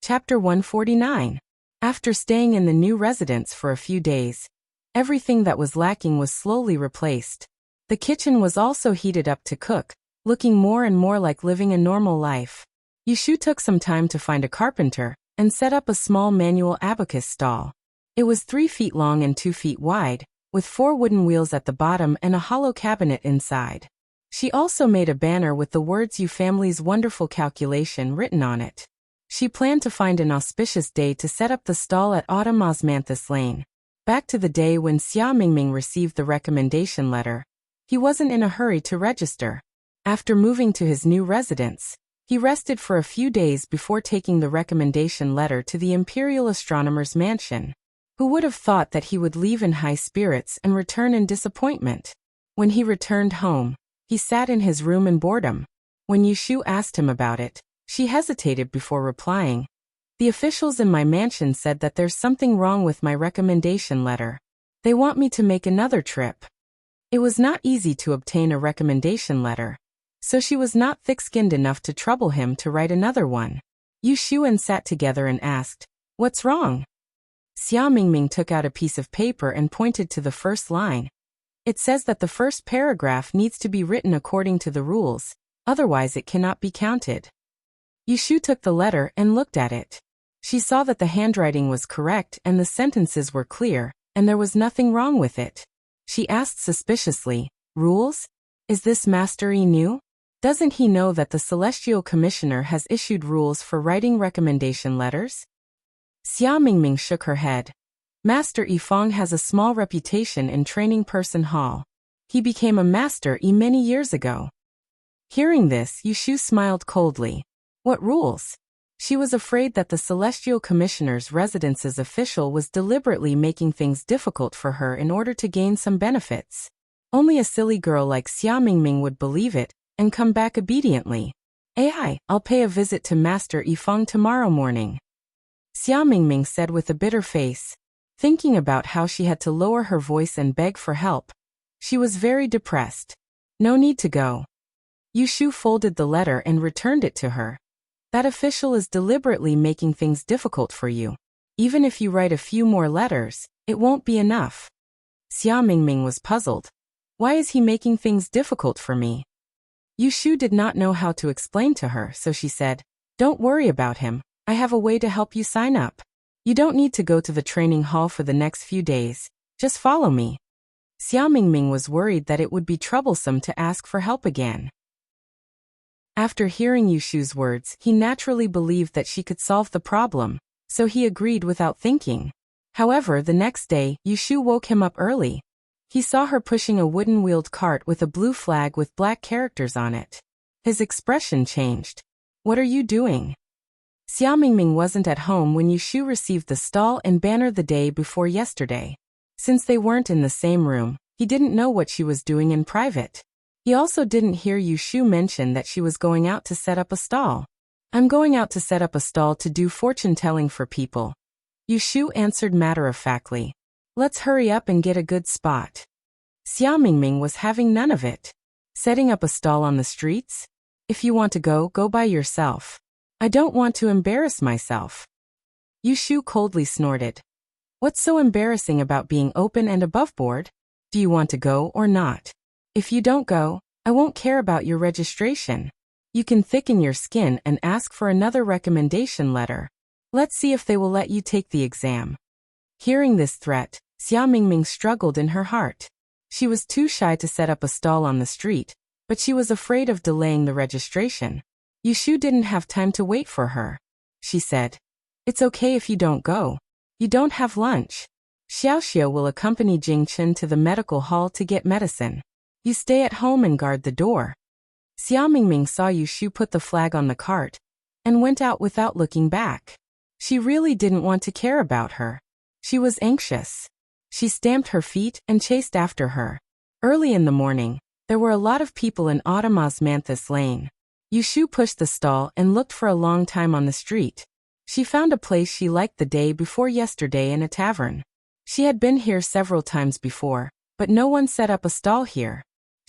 Chapter 149. After staying in the new residence for a few days, everything that was lacking was slowly replaced. The kitchen was also heated up to cook, looking more and more like living a normal life. Yushu took some time to find a carpenter and set up a small manual abacus stall. It was 3 feet long and 2 feet wide, with 4 wooden wheels at the bottom and a hollow cabinet inside. She also made a banner with the words "You Family's Wonderful Calculation" written on it. She planned to find an auspicious day to set up the stall at Osmanthus Lane. Back to the day when Xia Mingming received the recommendation letter. He wasn't in a hurry to register. After moving to his new residence, he rested for a few days before taking the recommendation letter to the Imperial Astronomer's mansion. Who would have thought that he would leave in high spirits and return in disappointment? When he returned home, he sat in his room in boredom. When Yushu asked him about it, she hesitated before replying. The officials in my mansion said that there's something wrong with my recommendation letter. They want me to make another trip. It was not easy to obtain a recommendation letter, so she was not thick-skinned enough to trouble him to write another one. Yushu and sat together and asked, "What's wrong?" Xia Mingming took out a piece of paper and pointed to the first line. It says that the first paragraph needs to be written according to the rules, otherwise it cannot be counted. Yushu took the letter and looked at it. She saw that the handwriting was correct and the sentences were clear, and there was nothing wrong with it. She asked suspiciously, "Rules? Is this Master Yi new? Doesn't he know that the Celestial Commissioner has issued rules for writing recommendation letters?" Xia Mingming shook her head. Master Yi Feng has a small reputation in training Person Hall. He became a Master Yi many years ago. Hearing this, Yushu smiled coldly. What rules? She was afraid that the Celestial Commissioner's residence's official was deliberately making things difficult for her in order to gain some benefits. Only a silly girl like Xia Mingming would believe it and come back obediently. I'll pay a visit to Master Yi Feng tomorrow morning," Xia Mingming said with a bitter face. Thinking about how she had to lower her voice and beg for help, she was very depressed. "No need to go." Yushu folded the letter and returned it to her. "That official is deliberately making things difficult for you. Even if you write a few more letters, it won't be enough." Xia Mingming was puzzled. Why is he making things difficult for me? Yushu did not know how to explain to her, so she said, "Don't worry about him. I have a way to help you sign up. You don't need to go to the training hall for the next few days. Just follow me." Xia Mingming was worried that it would be troublesome to ask for help again. After hearing Yushu's words, he naturally believed that she could solve the problem, so he agreed without thinking. However, the next day, Yushu woke him up early. He saw her pushing a wooden-wheeled cart with a blue flag with black characters on it. His expression changed. "What are you doing?" Xia Mingming wasn't at home when Yushu received the stall and banner the day before yesterday. Since they weren't in the same room, he didn't know what she was doing in private. He also didn't hear Yushu mention that she was going out to set up a stall. "I'm going out to set up a stall to do fortune-telling for people," Yushu answered matter-of-factly. "Let's hurry up and get a good spot." Xia Mingming was having none of it. "Setting up a stall on the streets? If you want to go, go by yourself. I don't want to embarrass myself." Yushu coldly snorted. "What's so embarrassing about being open and above board? Do you want to go or not? If you don't go, I won't care about your registration. You can thicken your skin and ask for another recommendation letter. Let's see if they will let you take the exam." Hearing this threat, Xia Mingming struggled in her heart. She was too shy to set up a stall on the street, but she was afraid of delaying the registration. Yushu didn't have time to wait for her. She said, "It's okay if you don't go. You don't have lunch. Xiaoxiao will accompany Jingchen to the medical hall to get medicine. You stay at home and guard the door." Xia Mingming saw Yushu put the flag on the cart and went out without looking back. She really didn't want to care about her. She was anxious. She stamped her feet and chased after her. Early in the morning, there were a lot of people in Osmanthus Lane. Yushu pushed the stall and looked for a long time on the street. She found a place she liked the day before yesterday in a tavern. She had been here several times before, but no one set up a stall here.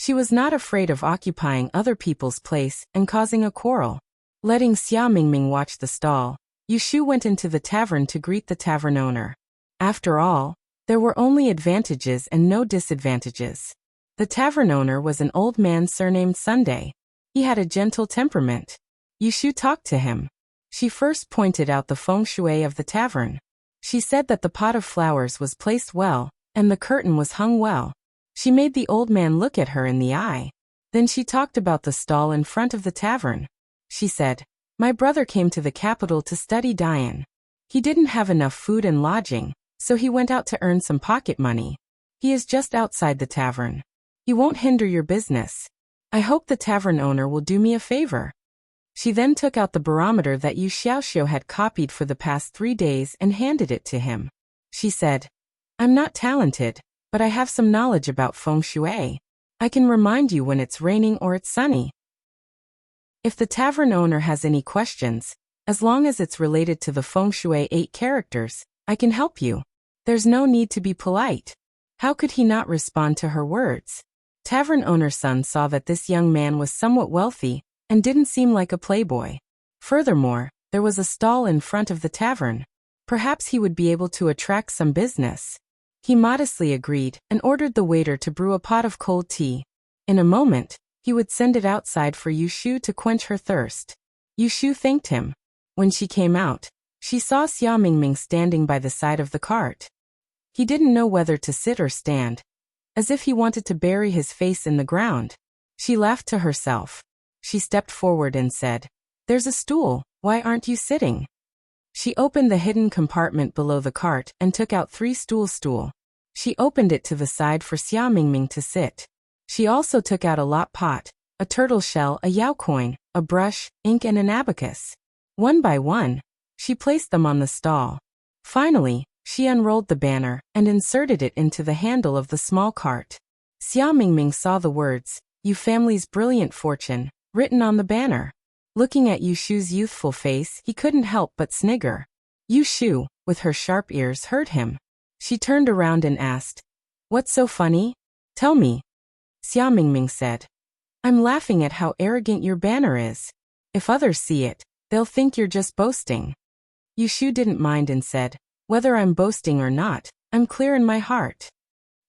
She was not afraid of occupying other people's place and causing a quarrel. Letting Xia Mingming watch the stall, Yushu went into the tavern to greet the tavern owner. After all, there were only advantages and no disadvantages. The tavern owner was an old man surnamed Sunday. He had a gentle temperament. Yushu talked to him. She first pointed out the feng shui of the tavern. She said that the pot of flowers was placed well, and the curtain was hung well. She made the old man look at her in the eye. Then she talked about the stall in front of the tavern. She said, "My brother came to the capital to study Dian. He didn't have enough food and lodging, so he went out to earn some pocket money. He is just outside the tavern. He won't hinder your business. I hope the tavern owner will do me a favor." She then took out the barometer that Yu Xiaoxiu had copied for the past 3 days and handed it to him. She said, "I'm not talented, but I have some knowledge about feng shui. I can remind you when it's raining or it's sunny." If the tavern owner has any questions, as long as it's related to the feng shui 8 characters, I can help you. There's no need to be polite. How could he not respond to her words? Tavern owner's son saw that this young man was somewhat wealthy and didn't seem like a playboy. Furthermore, there was a stall in front of the tavern. Perhaps he would be able to attract some business. He modestly agreed and ordered the waiter to brew a pot of cold tea. In a moment, he would send it outside for Yushu to quench her thirst. Yushu thanked him. When she came out, she saw Xia Mingming standing by the side of the cart. He didn't know whether to sit or stand, as if he wanted to bury his face in the ground. She laughed to herself. She stepped forward and said, "There's a stool, why aren't you sitting?" She opened the hidden compartment below the cart and took out 3 stool. She opened it to the side for Xia Mingming to sit. She also took out a lot pot, a turtle shell, a yao coin, a brush, ink and an abacus. One by one, she placed them on the stall. Finally, she unrolled the banner and inserted it into the handle of the small cart. Xia Mingming saw the words, "You family's brilliant fortune," written on the banner. Looking at Yushu's youthful face, he couldn't help but snigger. Yushu, with her sharp ears, heard him. She turned around and asked, "What's so funny? Tell me." Xia Mingming said, "I'm laughing at how arrogant your banner is. If others see it, they'll think you're just boasting." Yushu didn't mind and said, "Whether I'm boasting or not, I'm clear in my heart."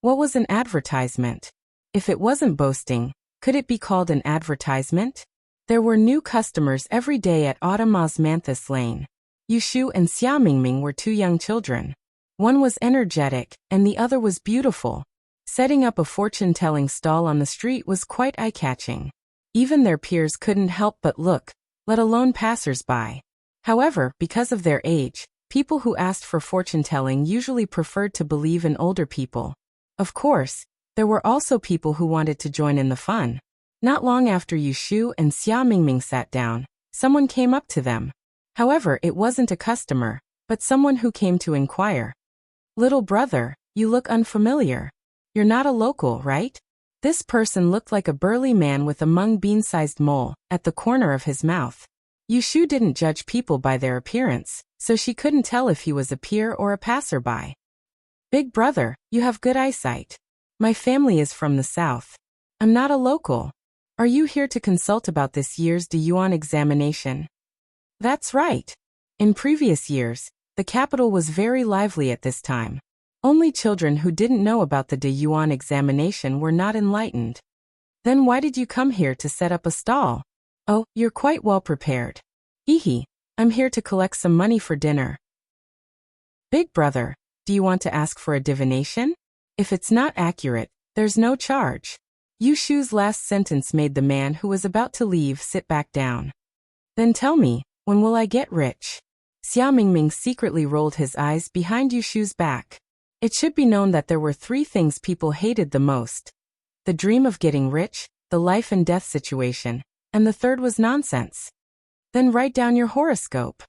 What was an advertisement? If it wasn't boasting, could it be called an advertisement? There were new customers every day at Autumn Osmanthus Lane. Yushu and Xia Mingming were 2 young children. One was energetic, and the other was beautiful. Setting up a fortune-telling stall on the street was quite eye-catching. Even their peers couldn't help but look, let alone passers-by. However, because of their age, people who asked for fortune-telling usually preferred to believe in older people. Of course, there were also people who wanted to join in the fun. Not long after Yushu and Xia Mingming sat down, someone came up to them. However, it wasn't a customer, but someone who came to inquire. "Little brother, you look unfamiliar. You're not a local, right?" This person looked like a burly man with a mung bean-sized mole at the corner of his mouth. Yushu didn't judge people by their appearance, so she couldn't tell if he was a peer or a passerby. "Big brother, you have good eyesight. My family is from the south. I'm not a local. Are you here to consult about this year's Deyuan examination?" That's right. In previous years, the capital was very lively at this time. Only children who didn't know about the Deyuan examination were not enlightened. "Then why did you come here to set up a stall?" "Oh, you're quite well prepared. Hehe, I'm here to collect some money for dinner." "Big brother, do you want to ask for a divination? If it's not accurate, there's no charge." Yushu's last sentence made the man who was about to leave sit back down. "Then tell me, when will I get rich?" Xia Mingming secretly rolled his eyes behind Yushu's back. It should be known that there were 3 things people hated the most: the dream of getting rich, the life and death situation, and the third was nonsense. "Then write down your horoscope."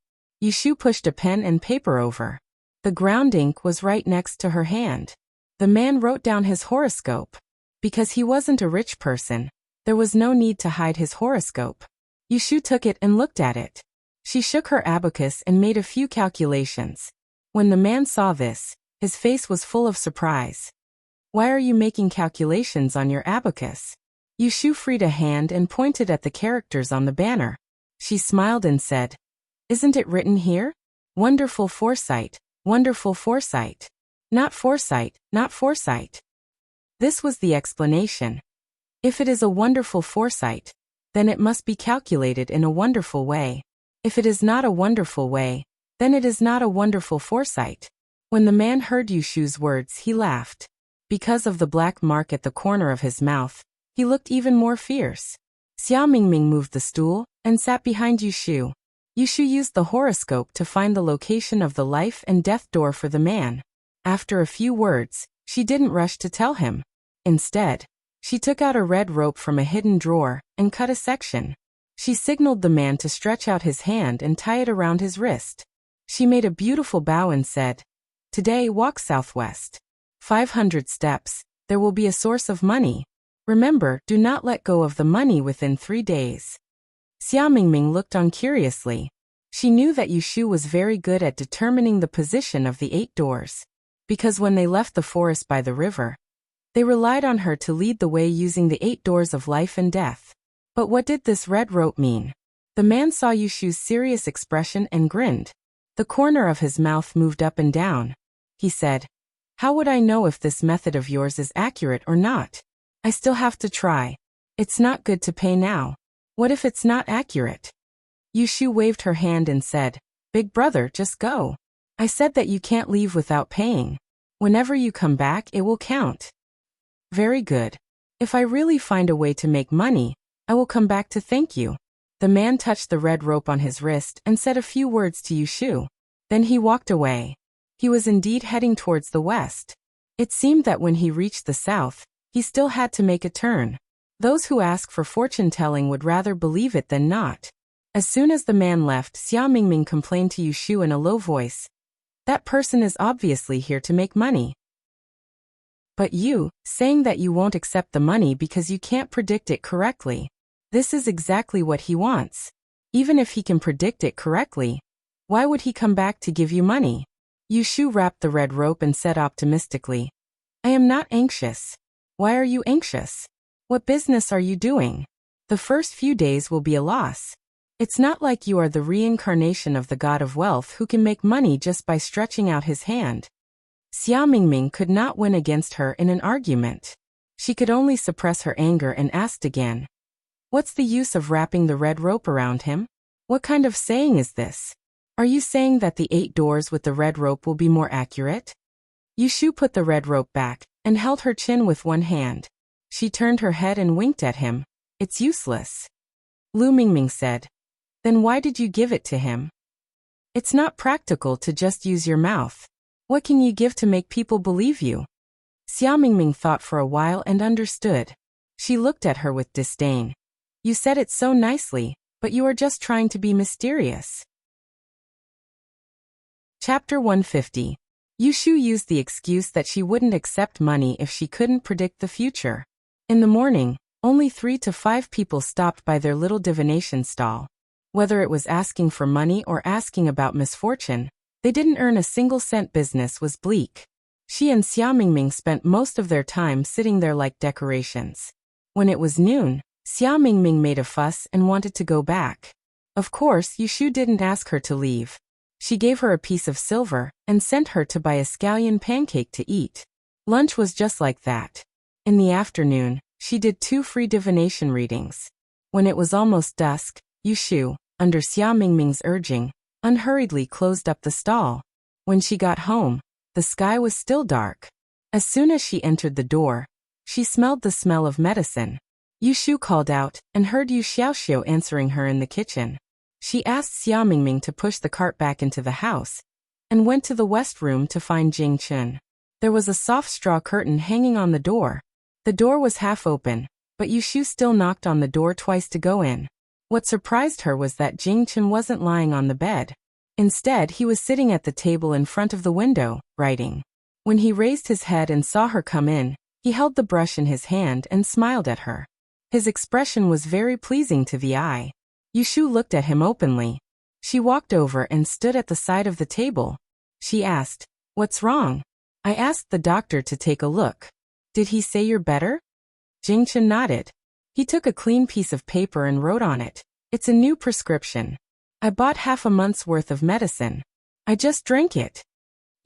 Yushu pushed a pen and paper over. The ground ink was right next to her hand. The man wrote down his horoscope. Because he wasn't a rich person, there was no need to hide his horoscope. Yushu took it and looked at it. She shook her abacus and made a few calculations. When the man saw this, his face was full of surprise. "Why are you making calculations on your abacus?" Yushu freed a hand and pointed at the characters on the banner. She smiled and said, "Isn't it written here? Wonderful foresight, wonderful foresight. Not foresight, not foresight. This was the explanation. If it is a wonderful foresight, then it must be calculated in a wonderful way. If it is not a wonderful way, then it is not a wonderful foresight. When the man heard Yushu's words, he laughed. Because of the black mark at the corner of his mouth, he looked even more fierce. Xiao Mingming moved the stool and sat behind Yushu. Yushu used the horoscope to find the location of the life and death door for the man. After a few words, she didn't rush to tell him. Instead, she took out a red rope from a hidden drawer and cut a section. She signaled the man to stretch out his hand and tie it around his wrist. She made a beautiful bow and said, "Today walk southwest. 500 steps, there will be a source of money. Remember, do not let go of the money within 3 days." Xiao Mingming looked on curiously. She knew that Yushu was very good at determining the position of the 8 doors. Because when they left the forest by the river, they relied on her to lead the way using the 8 doors of life and death. But what did this red rope mean? The man saw Yushu's serious expression and grinned. The corner of his mouth moved up and down. He said, "How would I know if this method of yours is accurate or not? I still have to try. It's not good to pay now. What if it's not accurate?" Yushu waved her hand and said, "Big brother, just go. I said that you can't leave without paying. Whenever you come back, it will count." "Very good. If I really find a way to make money, I will come back to thank you." The man touched the red rope on his wrist and said a few words to Yushu. Then he walked away. He was indeed heading towards the west. It seemed that when he reached the south, he still had to make a turn. Those who ask for fortune-telling would rather believe it than not. As soon as the man left, Xiao Mingming complained to Yushu in a low voice, "That person is obviously here to make money. But you, saying that you won't accept the money because you can't predict it correctly. This is exactly what he wants. Even if he can predict it correctly, why would he come back to give you money?" Yushu wrapped the red rope and said optimistically, "I am not anxious." "Why are you anxious? What business are you doing? The first few days will be a loss. It's not like you are the reincarnation of the god of wealth who can make money just by stretching out his hand." Xiao Mingming could not win against her in an argument. She could only suppress her anger and asked again, "What's the use of wrapping the red rope around him? What kind of saying is this? Are you saying that the 8 doors with the red rope will be more accurate?" Yushu put the red rope back and held her chin with one hand. She turned her head and winked at him. "It's useless." Lu Mingming said, "Then why did you give it to him? It's not practical to just use your mouth. What can you give to make people believe you?" Xiao Mingming thought for a while and understood. She looked at her with disdain. "You said it so nicely, but you are just trying to be mysterious." Chapter 150. Yushu used the excuse that she wouldn't accept money if she couldn't predict the future. In the morning, only 3 to 5 people stopped by their little divination stall. Whether it was asking for money or asking about misfortune, they didn't earn a single cent. Business was bleak. She and Xiao Mingming spent most of their time sitting there like decorations. When it was noon, Xiao Mingming made a fuss and wanted to go back. Of course, Yushu didn't ask her to leave. She gave her a piece of silver and sent her to buy a scallion pancake to eat. Lunch was just like that. In the afternoon, she did 2 free divination readings. When it was almost dusk, Yushu, under Xiao Mingming's urging, unhurriedly closed up the stall. When she got home, the sky was still dark. As soon as she entered the door, she smelled the smell of medicine. Yushu called out and heard Yu Xiaoxiu answering her in the kitchen. She asked Xiao Mingming to push the cart back into the house and went to the west room to find Jing Chun. There was a soft straw curtain hanging on the door. The door was half open, but Yushu still knocked on the door twice to go in. What surprised her was that Jing Chun wasn't lying on the bed. Instead, he was sitting at the table in front of the window, writing. When he raised his head and saw her come in, he held the brush in his hand and smiled at her. His expression was very pleasing to the eye. Yushu looked at him openly. She walked over and stood at the side of the table. She asked, "What's wrong?" "I asked the doctor to take a look. Did he say you're better?" Jing Chun nodded. He took a clean piece of paper and wrote on it, "It's a new prescription. I bought half a month's worth of medicine. I just drank it.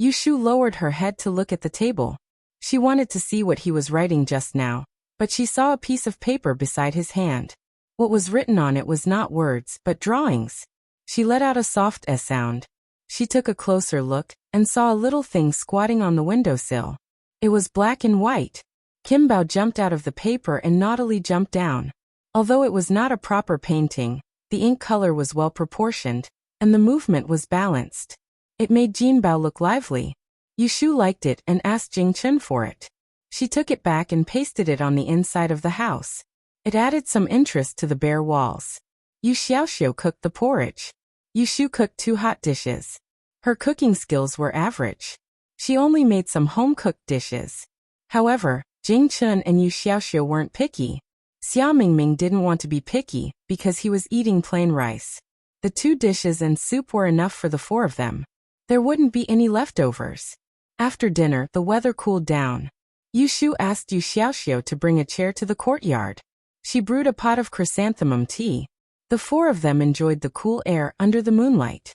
Yushu lowered her head to look at the table. She wanted to see what he was writing just now, but she saw a piece of paper beside his hand. What was written on it was not words, but drawings. She let out a soft S sound. She took a closer look and saw a little thing squatting on the windowsill. It was black and white. Kim Bao jumped out of the paper and naughtily jumped down. Although it was not a proper painting, the ink color was well proportioned, and the movement was balanced. It made Jin Bao look lively. Yushu liked it and asked Jing Chun for it. She took it back and pasted it on the inside of the house. It added some interest to the bare walls. Yu Xiaoxiu cooked the porridge. Yushu cooked 2 hot dishes. Her cooking skills were average. She only made some home-cooked dishes. However, Jing Chun and Yu Xiaoxiu weren't picky. Xia Mingming didn't want to be picky because he was eating plain rice. The 2 dishes and soup were enough for the 4 of them. There wouldn't be any leftovers. After dinner, the weather cooled down. Yushu asked Yu Xiaoxiu to bring a chair to the courtyard. She brewed a pot of chrysanthemum tea. The 4 of them enjoyed the cool air under the moonlight.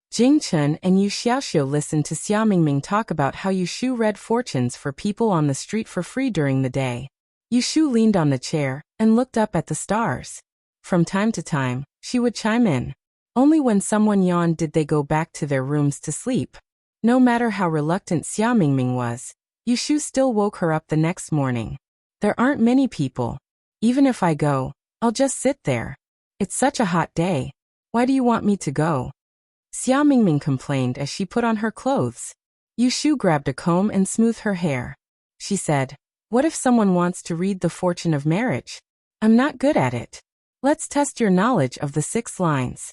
Jing Chun and Yu Xiaoxiu listened to Xia Mingming talk about how Yushu read fortunes for people on the street for free during the day. Yushu leaned on the chair and looked up at the stars. From time to time, she would chime in. Only when someone yawned did they go back to their rooms to sleep. No matter how reluctant Xia Mingming was, Yushu still woke her up the next morning. There aren't many people. Even if I go, I'll just sit there. It's such a hot day. Why do you want me to go? Xia Mingming complained as she put on her clothes. Yushu grabbed a comb and smoothed her hair. She said, "What if someone wants to read the fortune of marriage? I'm not good at it. Let's test your knowledge of the 6 lines."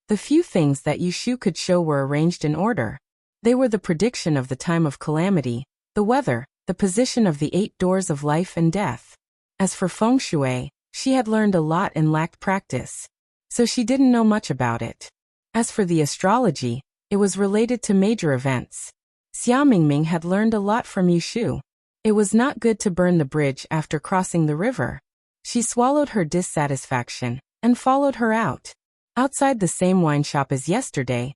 The few things that Yushu could show were arranged in order. They were the prediction of the time of calamity, the weather, the position of the 8 doors of life and death. As for feng shui, she had learned a lot and lacked practice, so she didn't know much about it. As for the astrology, it was related to major events. Xia Mingming had learned a lot from Yushu. It was not good to burn the bridge after crossing the river. She swallowed her dissatisfaction and followed her out. Outside the same wine shop as yesterday,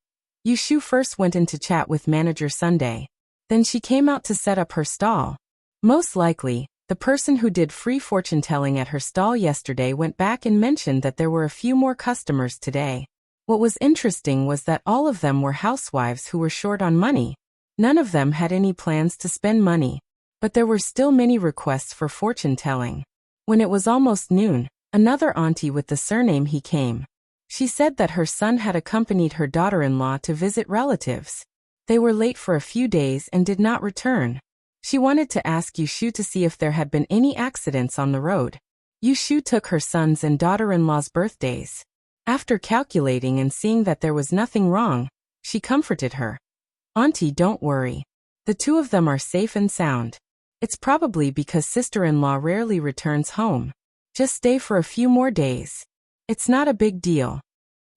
Yushu first went in to chat with manager Sunday. Then she came out to set up her stall. Most likely, the person who did free fortune-telling at her stall yesterday went back and mentioned that there were a few more customers today. What was interesting was that all of them were housewives who were short on money. None of them had any plans to spend money, but there were still many requests for fortune-telling. When it was almost noon, another auntie with the surname He came. She said that her son had accompanied her daughter-in-law to visit relatives. They were late for a few days and did not return. She wanted to ask Yushu to see if there had been any accidents on the road. Yushu took her son's and daughter-in-law's birthdays. After calculating and seeing that there was nothing wrong, she comforted her. "Auntie, don't worry. The 2 of them are safe and sound. It's probably because sister-in-law rarely returns home. Just stay for a few more days. It's not a big deal."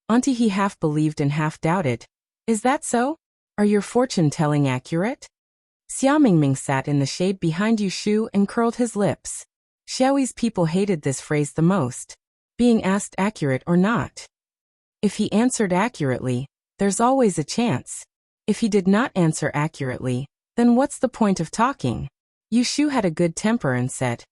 Auntie He half believed and half doubted. "Is that so? Are your fortune-telling accurate?" Xia Mingming sat in the shade behind Yushu and curled his lips. Xiaoyi's people hated this phrase the most. Being asked accurate or not. If he answered accurately, there's always a chance. If he did not answer accurately, then what's the point of talking? Yushu had a good temper and said,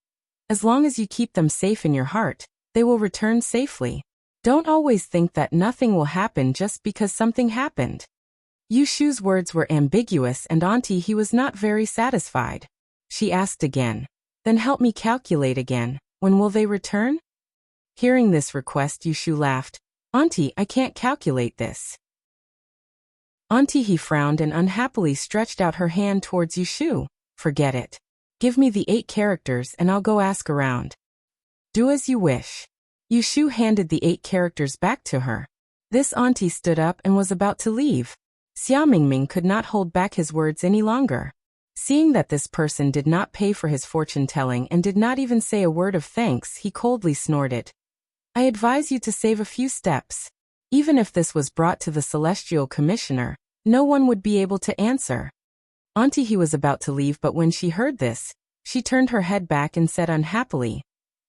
"As long as you keep them safe in your heart, they will return safely. Don't always think that nothing will happen just because something happened." Yushu's words were ambiguous and Auntie He was not very satisfied. She asked again, "Then help me calculate again, when will they return?" Hearing this request, Yushu laughed. "Auntie, I can't calculate this." Auntie He frowned and unhappily stretched out her hand towards Yushu. "Forget it. Give me the 8 characters and I'll go ask around." "Do as you wish." Yushu handed the 8 characters back to her. This auntie stood up and was about to leave. Xia Mingming could not hold back his words any longer. Seeing that this person did not pay for his fortune-telling and did not even say a word of thanks, he coldly snorted. "I advise you to save a few steps. Even if this was brought to the Celestial Commissioner, no one would be able to answer." Auntie He was about to leave, but when she heard this, she turned her head back and said unhappily,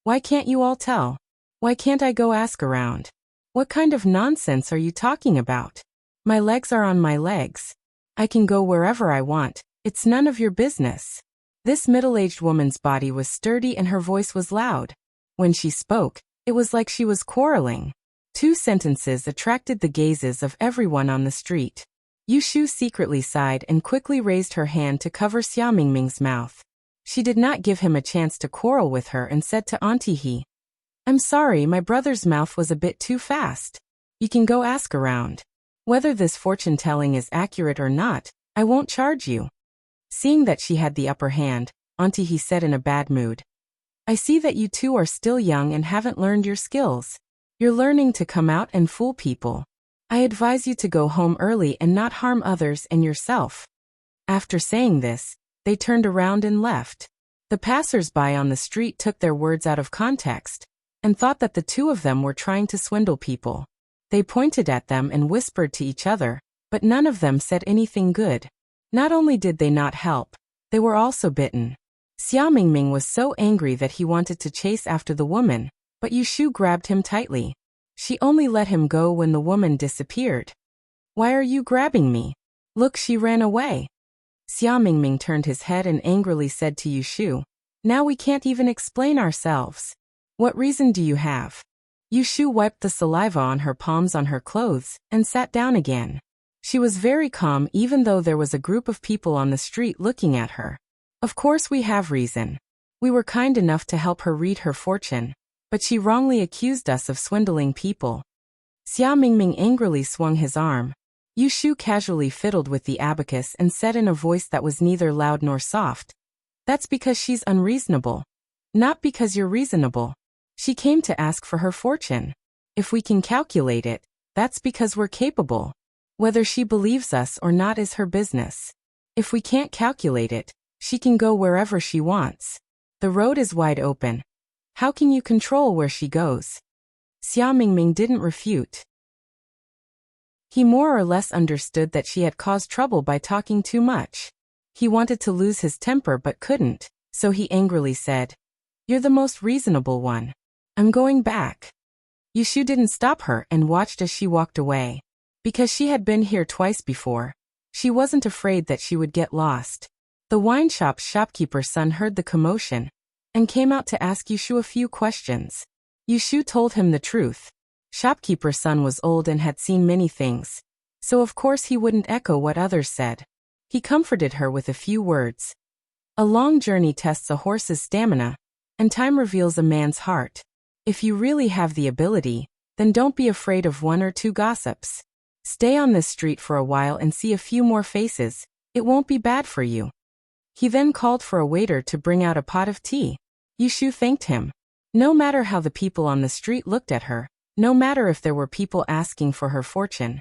"Why can't you all tell? Why can't I go ask around? What kind of nonsense are you talking about? My legs are on my legs. I can go wherever I want. It's none of your business. This middle-aged woman's body was sturdy and her voice was loud. When she spoke, it was like she was quarreling. 2 sentences attracted the gazes of everyone on the street. Yushu secretly sighed and quickly raised her hand to cover Xiaomingming's mouth. She did not give him a chance to quarrel with her and said to Auntie He, "I'm sorry, my brother's mouth was a bit too fast. You can go ask around. Whether this fortune-telling is accurate or not, I won't charge you." Seeing that she had the upper hand, Auntie He said in a bad mood, "I see that you two are still young and haven't learned your skills. You're learning to come out and fool people. I advise you to go home early and not harm others and yourself." After saying this, they turned around and left. The passers-by on the street took their words out of context and thought that the 2 of them were trying to swindle people. They pointed at them and whispered to each other, but none of them said anything good. Not only did they not help, they were also bitten. Xiaomingming was so angry that he wanted to chase after the woman, but Yushu grabbed him tightly. She only let him go when the woman disappeared. "Why are you grabbing me? Look, she ran away." Xiaomingming turned his head and angrily said to Yushu, "Now we can't even explain ourselves. What reason do you have?" Yushu wiped the saliva on her palms on her clothes and sat down again. She was very calm even though there was a group of people on the street looking at her. "Of course we have reason. We were kind enough to help her read her fortune, but she wrongly accused us of swindling people." Xiaomingming angrily swung his arm. Yushu casually fiddled with the abacus and said in a voice that was neither loud nor soft, "That's because she's unreasonable. Not because you're reasonable. She came to ask for her fortune. If we can calculate it, that's because we're capable. Whether she believes us or not is her business. If we can't calculate it, she can go wherever she wants. The road is wide open. How can you control where she goes?" Xiaomingming didn't refute. He more or less understood that she had caused trouble by talking too much. He wanted to lose his temper but couldn't, so he angrily said, "You're the most reasonable one. I'm going back." Yushu didn't stop her and watched as she walked away. Because she had been here twice before, she wasn't afraid that she would get lost. The wine shop's shopkeeper's son heard the commotion and came out to ask Yushu a few questions. Yushu told him the truth. Shopkeeper's son was old and had seen many things, so of course he wouldn't echo what others said. He comforted her with a few words. A long journey tests a horse's stamina, and time reveals a man's heart. If you really have the ability, then don't be afraid of 1 or 2 gossips. Stay on this street for a while and see a few more faces. It won't be bad for you. He then called for a waiter to bring out a pot of tea. Yushu thanked him. No matter how the people on the street looked at her, no matter if there were people asking for her fortune,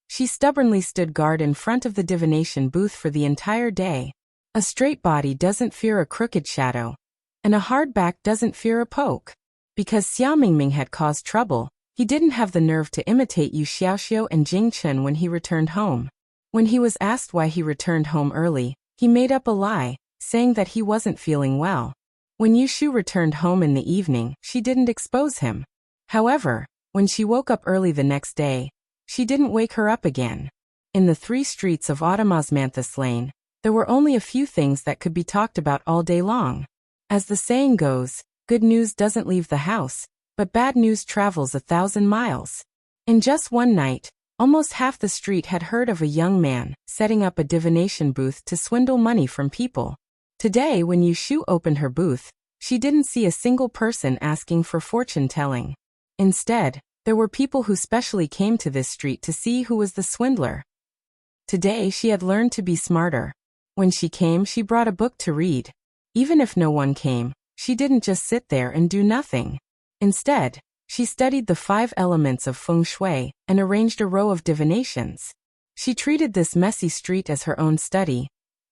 she stubbornly stood guard in front of the divination booth for the entire day. A straight body doesn't fear a crooked shadow, and a hard back doesn't fear a poke. Because Xiaomingming had caused trouble, he didn't have the nerve to imitate Yu Xiaoxiu and Jing Chen when he returned home. When he was asked why he returned home early, he made up a lie, saying that he wasn't feeling well. When Yushu returned home in the evening, she didn't expose him. However, when she woke up early the next day, she didn't wake her up again. In the 3 streets of Automosmanthus Lane, there were only a few things that could be talked about all day long. As the saying goes, good news doesn't leave the house, but bad news travels 1,000 miles. In just one night, almost half the street had heard of a young man setting up a divination booth to swindle money from people. Today, when Yushu opened her booth, she didn't see a single person asking for fortune-telling. Instead, there were people who specially came to this street to see who was the swindler. Today, she had learned to be smarter. When she came, she brought a book to read. Even if no one came, she didn't just sit there and do nothing. Instead, she studied the 5 elements of feng shui and arranged a row of divinations. She treated this messy street as her own study,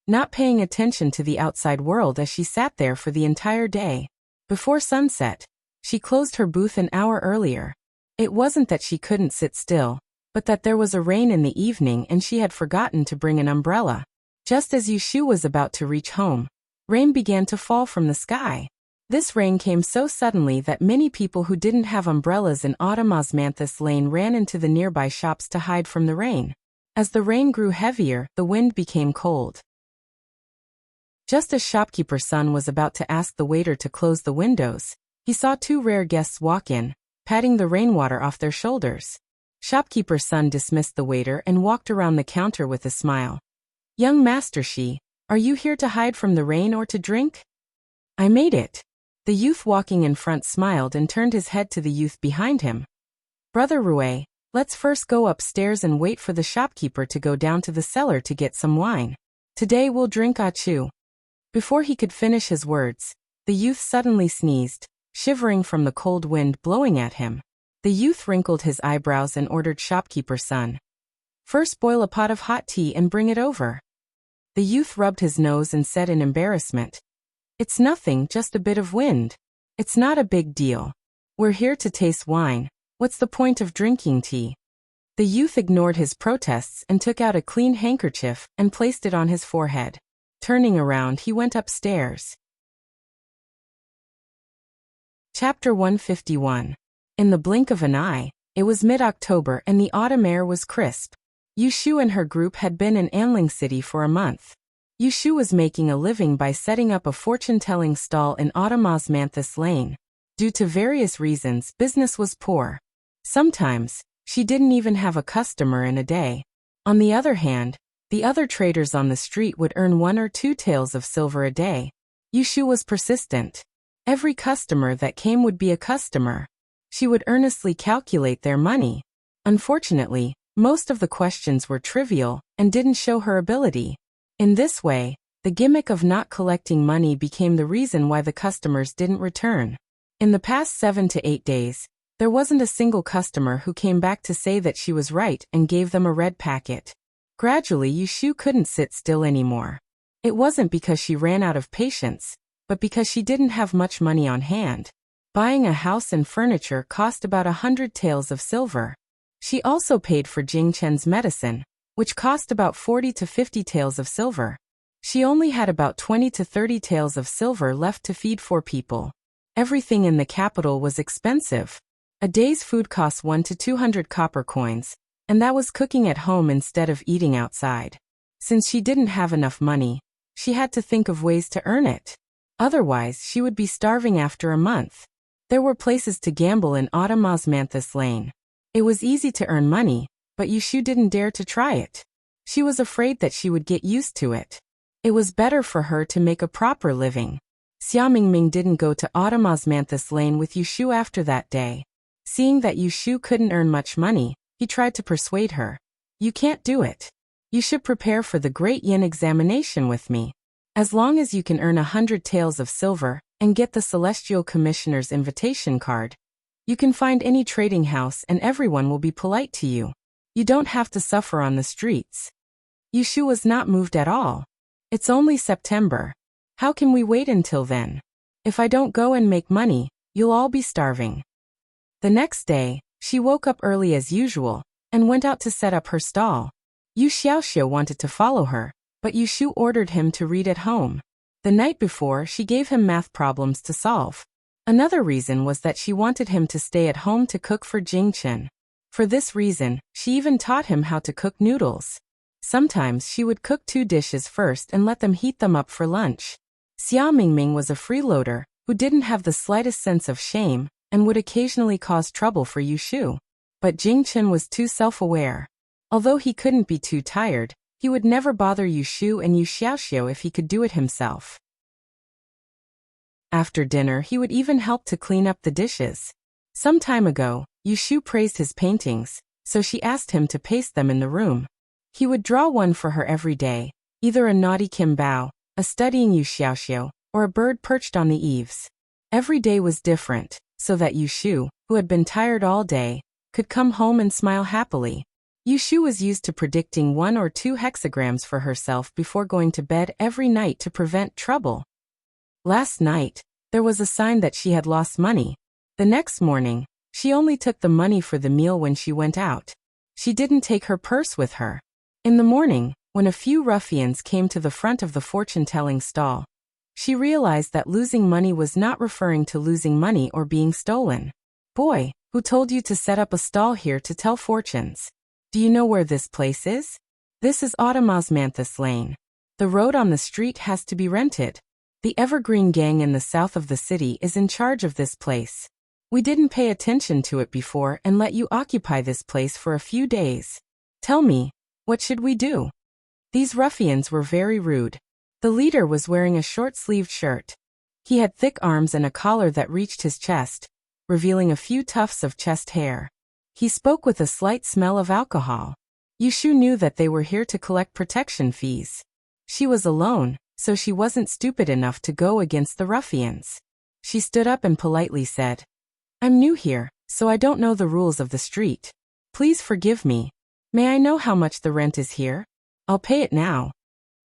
not paying attention to the outside world as she sat there for the entire day. Before sunset, she closed her booth an hour earlier. It wasn't that she couldn't sit still, but that there was a rain in the evening and she had forgotten to bring an umbrella. Just as Yushu was about to reach home, rain began to fall from the sky. This rain came so suddenly that many people who didn't have umbrellas in Automosmanthus Lane ran into the nearby shops to hide from the rain. As the rain grew heavier, the wind became cold. Just as shopkeeper's son was about to ask the waiter to close the windows, he saw two rare guests walk in, patting the rainwater off their shoulders. Shopkeeper's son dismissed the waiter and walked around the counter with a smile. "Young master she, are you here to hide from the rain or to drink?" "I made it." The youth walking in front smiled and turned his head to the youth behind him. "Brother Rouet, let's first go upstairs and wait for the shopkeeper to go down to the cellar to get some wine. Today we'll drink achu." Before he could finish his words, the youth suddenly sneezed, shivering from the cold wind blowing at him. The youth wrinkled his eyebrows and ordered shopkeeper's son, "First boil a pot of hot tea and bring it over." The youth rubbed his nose and said in embarrassment, "It's nothing, just a bit of wind. It's not a big deal. We're here to taste wine. What's the point of drinking tea?" The youth ignored his protests and took out a clean handkerchief and placed it on his forehead. Turning around, he went upstairs. Chapter 151. In the blink of an eye, it was mid-October and the autumn air was crisp. Yushu and her group had been in Anling City for a month. Yushu was making a living by setting up a fortune-telling stall in Osmanthus Lane. Due to various reasons, business was poor. Sometimes, she didn't even have a customer in a day. On the other hand, the other traders on the street would earn 1 or 2 taels of silver a day. Yushu was persistent. Every customer that came would be a customer. She would earnestly calculate their money. Unfortunately, most of the questions were trivial and didn't show her ability. In this way, the gimmick of not collecting money became the reason why the customers didn't return. In the past 7 to 8 days, there wasn't a single customer who came back to say that she was right and gave them a red packet. Gradually, Yushu couldn't sit still anymore. It wasn't because she ran out of patience, but because she didn't have much money on hand. Buying a house and furniture cost about 100 taels of silver. She also paid for Jingchen's medicine, which cost about 40 to 50 taels of silver. She only had about 20 to 30 taels of silver left to feed 4 people. Everything in the capital was expensive. A day's food cost 1 to 200 copper coins, and that was cooking at home instead of eating outside. Since she didn't have enough money, she had to think of ways to earn it. Otherwise, she would be starving after a month. There were places to gamble in Osmanthus Lane. It was easy to earn money, but Yushu didn't dare to try it. She was afraid that she would get used to it. It was better for her to make a proper living. Xiaomingming didn't go to Osmanthus Lane with Yushu after that day. Seeing that Yushu couldn't earn much money, he tried to persuade her. "You can't do it. You should prepare for the Great Yin examination with me. As long as you can earn 100 taels of silver and get the Celestial Commissioner's invitation card, you can find any trading house and everyone will be polite to you. You don't have to suffer on the streets." Yushu was not moved at all. "It's only September. How can we wait until then? If I don't go and make money, you'll all be starving." The next day, she woke up early as usual and went out to set up her stall. Yu Xiaoxiu wanted to follow her, but Yushu ordered him to read at home. The night before, she gave him math problems to solve. Another reason was that she wanted him to stay at home to cook for Jingchen. For this reason, she even taught him how to cook noodles. Sometimes she would cook 2 dishes first and let them heat them up for lunch. Xiaomingming was a freeloader who didn't have the slightest sense of shame and would occasionally cause trouble for Yushu. But Jingchen was too self-aware. Although he couldn't be too tired, he would never bother Yushu and Yu Xiaoxiu if he could do it himself. After dinner, he would even help to clean up the dishes. Some time ago, Yushu praised his paintings, so she asked him to paste them in the room. He would draw one for her every day, either a naughty Kim Bao, a studying Yu Xiaoxiu, or a bird perched on the eaves. Every day was different, so that Yushu, who had been tired all day, could come home and smile happily. Yushu was used to predicting 1 or 2 hexagrams for herself before going to bed every night to prevent trouble. Last night, there was a sign that she had lost money. The next morning, she only took the money for the meal when she went out. She didn't take her purse with her. In the morning, when a few ruffians came to the front of the fortune-telling stall, she realized that losing money was not referring to losing money or being stolen. "Boy, who told you to set up a stall here to tell fortunes? Do you know where this place is?" This is Automosmanthus Lane. The road on the street has to be rented. The Evergreen Gang in the south of the city is in charge of this place. We didn't pay attention to it before and let you occupy this place for a few days. Tell me, what should we do?" These ruffians were very rude. The leader was wearing a short-sleeved shirt. He had thick arms and a collar that reached his chest, revealing a few tufts of chest hair. He spoke with a slight smell of alcohol. Yushu knew that they were here to collect protection fees. She was alone, so she wasn't stupid enough to go against the ruffians. She stood up and politely said, "I'm new here, so I don't know the rules of the street. Please forgive me. May I know how much the rent is here? I'll pay it now."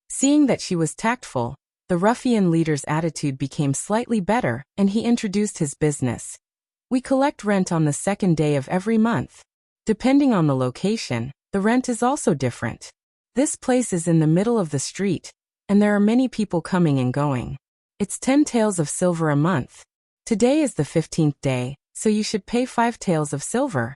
Seeing that she was tactful, the ruffian leader's attitude became slightly better, and he introduced his business. "We collect rent on the second day of every month. Depending on the location, the rent is also different. This place is in the middle of the street, and there are many people coming and going. It's 10 taels of silver a month. Today is the 15th day, so you should pay 5 taels of silver."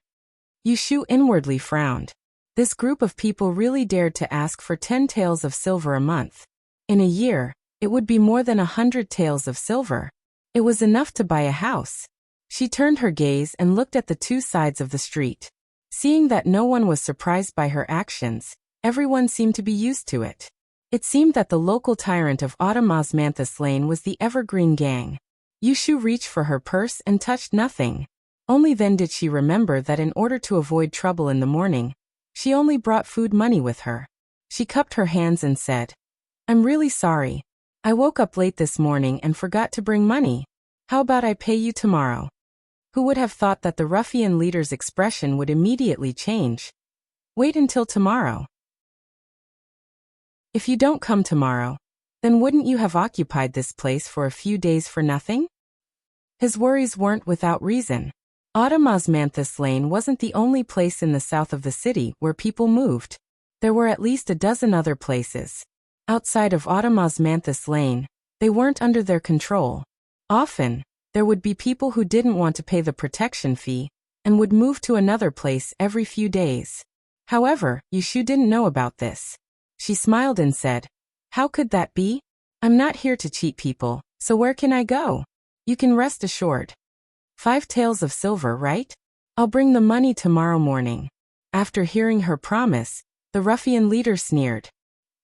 Yushu inwardly frowned. This group of people really dared to ask for 10 taels of silver a month. In a year, it would be more than 100 taels of silver. It was enough to buy a house. She turned her gaze and looked at the two sides of the street. Seeing that no one was surprised by her actions, everyone seemed to be used to it. It seemed that the local tyrant of Automosmanthus Lane was the Evergreen Gang. Yushu reached for her purse and touched nothing. Only then did she remember that in order to avoid trouble in the morning, she only brought food money with her. She cupped her hands and said, "I'm really sorry. I woke up late this morning and forgot to bring money. How about I pay you tomorrow?" Who would have thought that the ruffian leader's expression would immediately change? "Wait until tomorrow." "If you don't come tomorrow, then wouldn't you have occupied this place for a few days for nothing?" His worries weren't without reason. Automosmanthus Lane wasn't the only place in the south of the city where people moved. There were at least a dozen other places. Outside of Automosmanthus Lane, they weren't under their control. Often, there would be people who didn't want to pay the protection fee and would move to another place every few days. However, Yushu didn't know about this. She smiled and said, "How could that be? I'm not here to cheat people, so where can I go? You can rest assured. 5 taels of silver, right? I'll bring the money tomorrow morning." After hearing her promise, the ruffian leader sneered.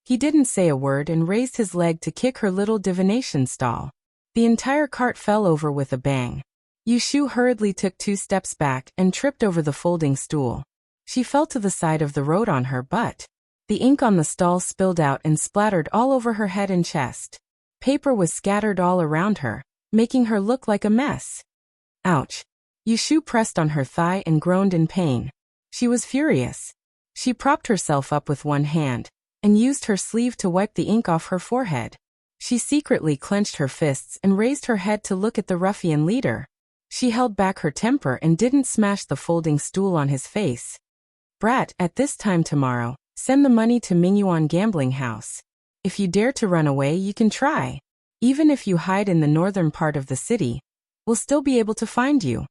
He didn't say a word and raised his leg to kick her little divination stall. The entire cart fell over with a bang. Yushu hurriedly took 2 steps back and tripped over the folding stool. She fell to the side of the road on her butt. The ink on the stall spilled out and splattered all over her head and chest. Paper was scattered all around her, making her look like a mess. Ouch. Yushu pressed on her thigh and groaned in pain. She was furious. She propped herself up with one hand and used her sleeve to wipe the ink off her forehead. She secretly clenched her fists and raised her head to look at the ruffian leader. She held back her temper and didn't smash the folding stool on his face. "Brat, at this time tomorrow, send the money to Mingyuan Gambling House. If you dare to run away, you can try. Even if you hide in the northern part of the city, we'll still be able to find you."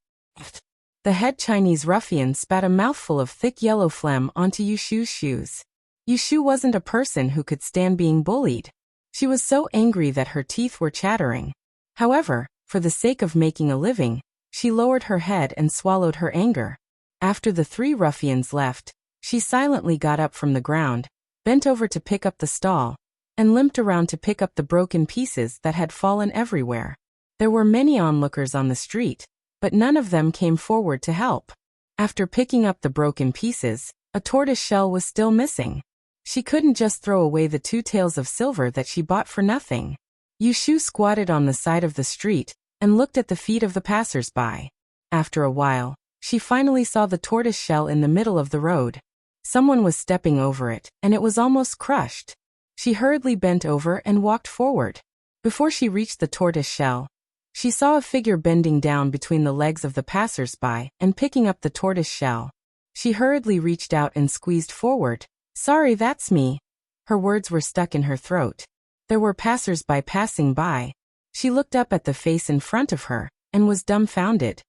The head Chinese ruffian spat a mouthful of thick yellow phlegm onto Yushu's shoes. Yushu wasn't a person who could stand being bullied. She was so angry that her teeth were chattering. However, for the sake of making a living, she lowered her head and swallowed her anger. After the 3 ruffians left, she silently got up from the ground, bent over to pick up the stall, and limped around to pick up the broken pieces that had fallen everywhere. There were many onlookers on the street, but none of them came forward to help. After picking up the broken pieces, a tortoise shell was still missing. She couldn't just throw away the 2 taels of silver that she bought for nothing. Yushu squatted on the side of the street and looked at the feet of the passers-by. After a while, she finally saw the tortoise shell in the middle of the road. Someone was stepping over it, and it was almost crushed. She hurriedly bent over and walked forward. Before she reached the tortoise shell, she saw a figure bending down between the legs of the passers-by and picking up the tortoise shell. She hurriedly reached out and squeezed forward. "Sorry, that's me." Her words were stuck in her throat. There were passers-by passing by. She looked up at the face in front of her and was dumbfounded.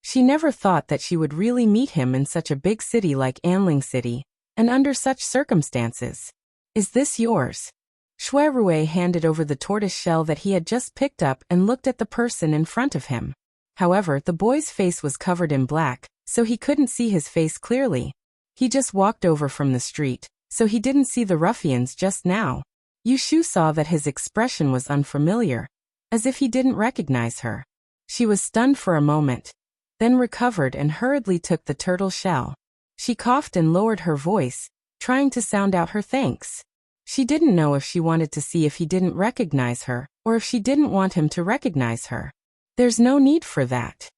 She never thought that she would really meet him in such a big city like Anling City. and under such circumstances. Is this yours? Shui Rui handed over the tortoise shell that he had just picked up and looked at the person in front of him. However, the boy's face was covered in black, so he couldn't see his face clearly. He just walked over from the street, so he didn't see the ruffians just now. Yushu saw that his expression was unfamiliar, as if he didn't recognize her. She was stunned for a moment, then recovered and hurriedly took the turtle shell. She coughed and lowered her voice, trying to sound out her thanks. She didn't know if she wanted to see if he didn't recognize her, or if she didn't want him to recognize her. There's no need for that.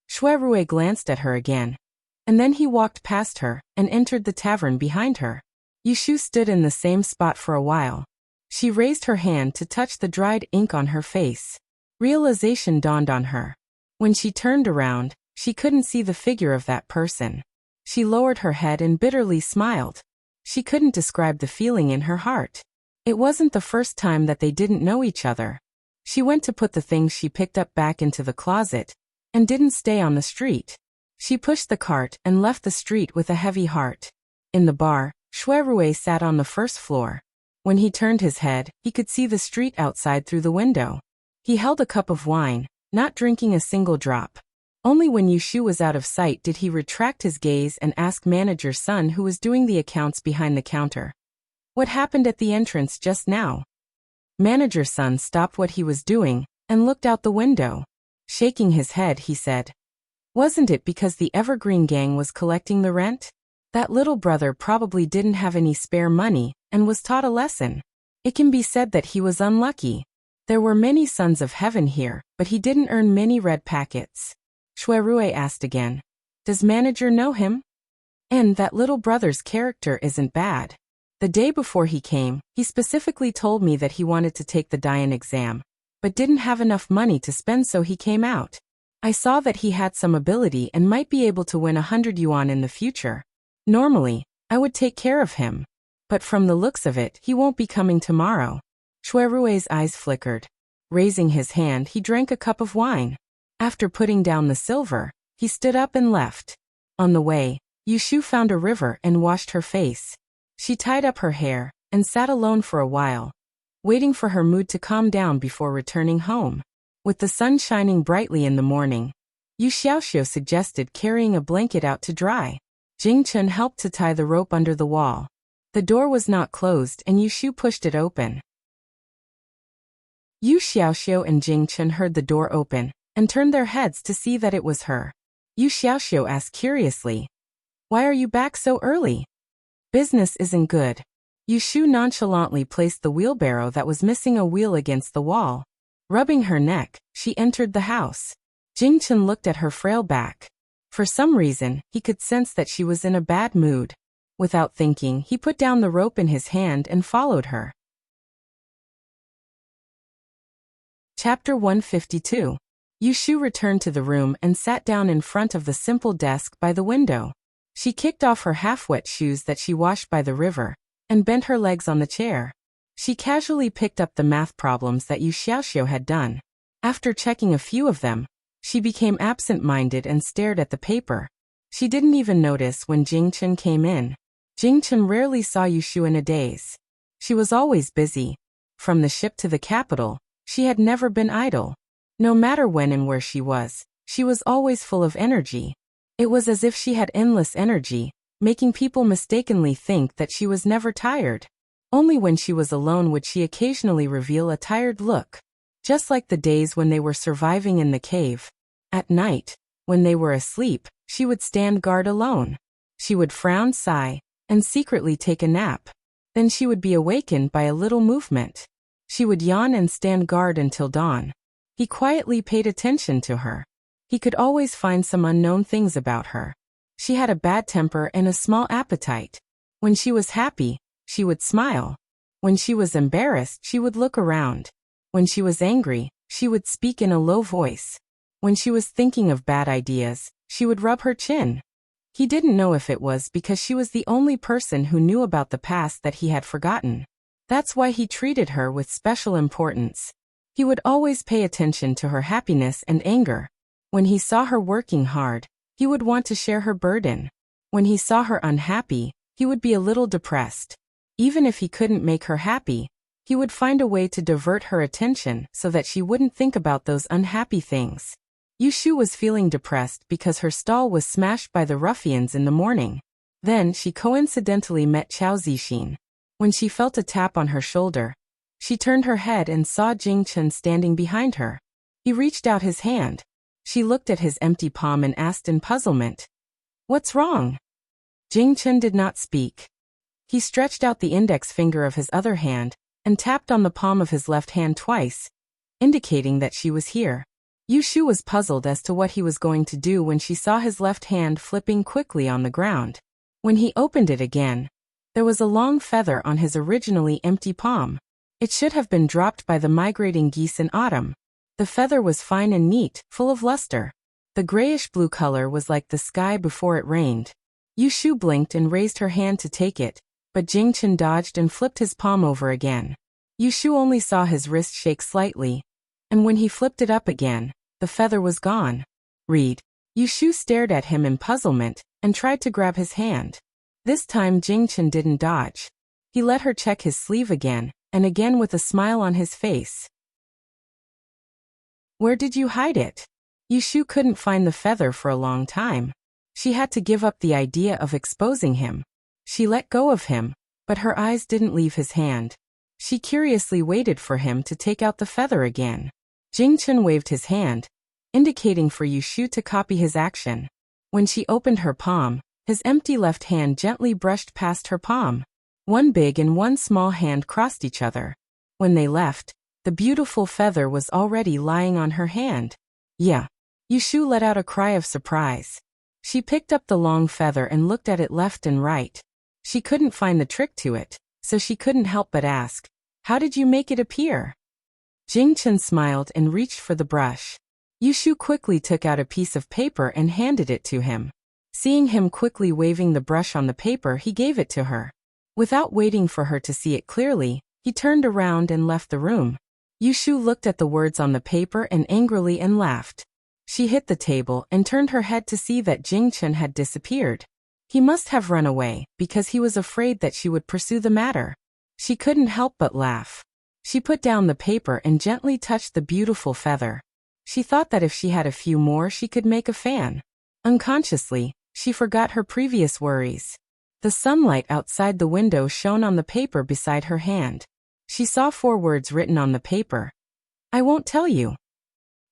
Shui Rui glanced at her again, and then he walked past her and entered the tavern behind her. Yushu stood in the same spot for a while. She raised her hand to touch the dried ink on her face. Realization dawned on her. When she turned around, she couldn't see the figure of that person. She lowered her head and bitterly smiled. She couldn't describe the feeling in her heart. It wasn't the first time that they didn't know each other. She went to put the things she picked up back into the closet, and didn't stay on the street. She pushed the cart and left the street with a heavy heart. In the bar, Shui Rui sat on the first floor. When he turned his head, he could see the street outside through the window. He held a cup of wine, not drinking a single drop. Only when Yushu was out of sight did he retract his gaze and ask Manager Sun, who was doing the accounts behind the counter. What happened at the entrance just now? Manager Sun stopped what he was doing and looked out the window. Shaking his head, he said, "Wasn't it because the Evergreen gang was collecting the rent? That little brother probably didn't have any spare money and was taught a lesson. It can be said that he was unlucky. There were many sons of heaven here, but he didn't earn many red packets." Shui Rui asked again, "Does manager know him? And that little brother's character isn't bad. The day before he came, he specifically told me that he wanted to take the Dian exam, but didn't have enough money to spend, so he came out. I saw that he had some ability and might be able to win 100 yuan in the future. Normally, I would take care of him. But from the looks of it, he won't be coming tomorrow." Shui Rui's eyes flickered. Raising his hand, he drank a cup of wine. After putting down the silver, he stood up and left. On the way, Yushu found a river and washed her face. She tied up her hair and sat alone for a while, waiting for her mood to calm down before returning home. With the sun shining brightly in the morning, Yu Xiaoxiu suggested carrying a blanket out to dry. Jing Chun helped to tie the rope under the wall. The door was not closed and Yushu pushed it open. Yu Xiaoxiu and Jing Chun heard the door open and turned their heads to see that it was her. Yu Xiaoxiu asked curiously, "Why are you back so early?" "Business isn't good." Yushu nonchalantly placed the wheelbarrow that was missing a wheel against the wall. Rubbing her neck, she entered the house. Jing Chun looked at her frail back. For some reason, he could sense that she was in a bad mood. Without thinking, he put down the rope in his hand and followed her. Chapter 152. Yushu returned to the room and sat down in front of the simple desk by the window. She kicked off her half-wet shoes that she washed by the river, and bent her legs on the chair. She casually picked up the math problems that Yu Xiaoxiu had done. After checking a few of them, she became absent-minded and stared at the paper. She didn't even notice when Jing Chun came in. Jing Chun rarely saw Yushu in a daze. She was always busy. From the ship to the capital, she had never been idle. No matter when and where she was always full of energy. It was as if she had endless energy, making people mistakenly think that she was never tired. Only when she was alone would she occasionally reveal a tired look. Just like the days when they were surviving in the cave. At night, when they were asleep, she would stand guard alone. She would frown, sigh, and secretly take a nap. Then she would be awakened by a little movement. She would yawn and stand guard until dawn. He quietly paid attention to her. He could always find some unknown things about her. She had a bad temper and a small appetite. When she was happy, she would smile. When she was embarrassed, she would look around. When she was angry, she would speak in a low voice. When she was thinking of bad ideas, she would rub her chin. He didn't know if it was because she was the only person who knew about the past that he had forgotten. That's why he treated her with special importance. He would always pay attention to her happiness and anger. When he saw her working hard, he would want to share her burden. When he saw her unhappy, he would be a little depressed. Even if he couldn't make her happy, he would find a way to divert her attention so that she wouldn't think about those unhappy things. Yushu was feeling depressed because her stall was smashed by the ruffians in the morning. Then she coincidentally met Chao Zixin. When she felt a tap on her shoulder, she turned her head and saw Jing Chen standing behind her. He reached out his hand. She looked at his empty palm and asked in puzzlement, "What's wrong?" Jing Chen did not speak. He stretched out the index finger of his other hand and tapped on the palm of his left hand twice, indicating that she was here. Yushu was puzzled as to what he was going to do when she saw his left hand flipping quickly on the ground. When he opened it again, there was a long feather on his originally empty palm. It should have been dropped by the migrating geese in autumn. The feather was fine and neat, full of luster. The grayish-blue color was like the sky before it rained. Yushu blinked and raised her hand to take it, but Jing Chen dodged and flipped his palm over again. Yushu only saw his wrist shake slightly, and when he flipped it up again, the feather was gone. "Read." Yushu stared at him in puzzlement and tried to grab his hand. This time Jing Chen didn't dodge. He let her check his sleeve again, and again with a smile on his face. "Where did you hide it?" Yushu couldn't find the feather for a long time. She had to give up the idea of exposing him. She let go of him, but her eyes didn't leave his hand. She curiously waited for him to take out the feather again. Jing Chen waved his hand, indicating for Yushu to copy his action. When she opened her palm, his empty left hand gently brushed past her palm. One big and one small hand crossed each other. When they left, the beautiful feather was already lying on her hand. "Yeah." Yushu let out a cry of surprise. She picked up the long feather and looked at it left and right. She couldn't find the trick to it, so she couldn't help but ask, "How did you make it appear?" Jing Chen smiled and reached for the brush. Yushu quickly took out a piece of paper and handed it to him. Seeing him quickly waving the brush on the paper, he gave it to her. Without waiting for her to see it clearly, he turned around and left the room. Yushu looked at the words on the paper and angrily and laughed. She hit the table and turned her head to see that Jing Chen had disappeared. He must have run away because he was afraid that she would pursue the matter. She couldn't help but laugh. She put down the paper and gently touched the beautiful feather. She thought that if she had a few more she could make a fan. Unconsciously, she forgot her previous worries. The sunlight outside the window shone on the paper beside her hand. She saw 4 words written on the paper. "I won't tell you."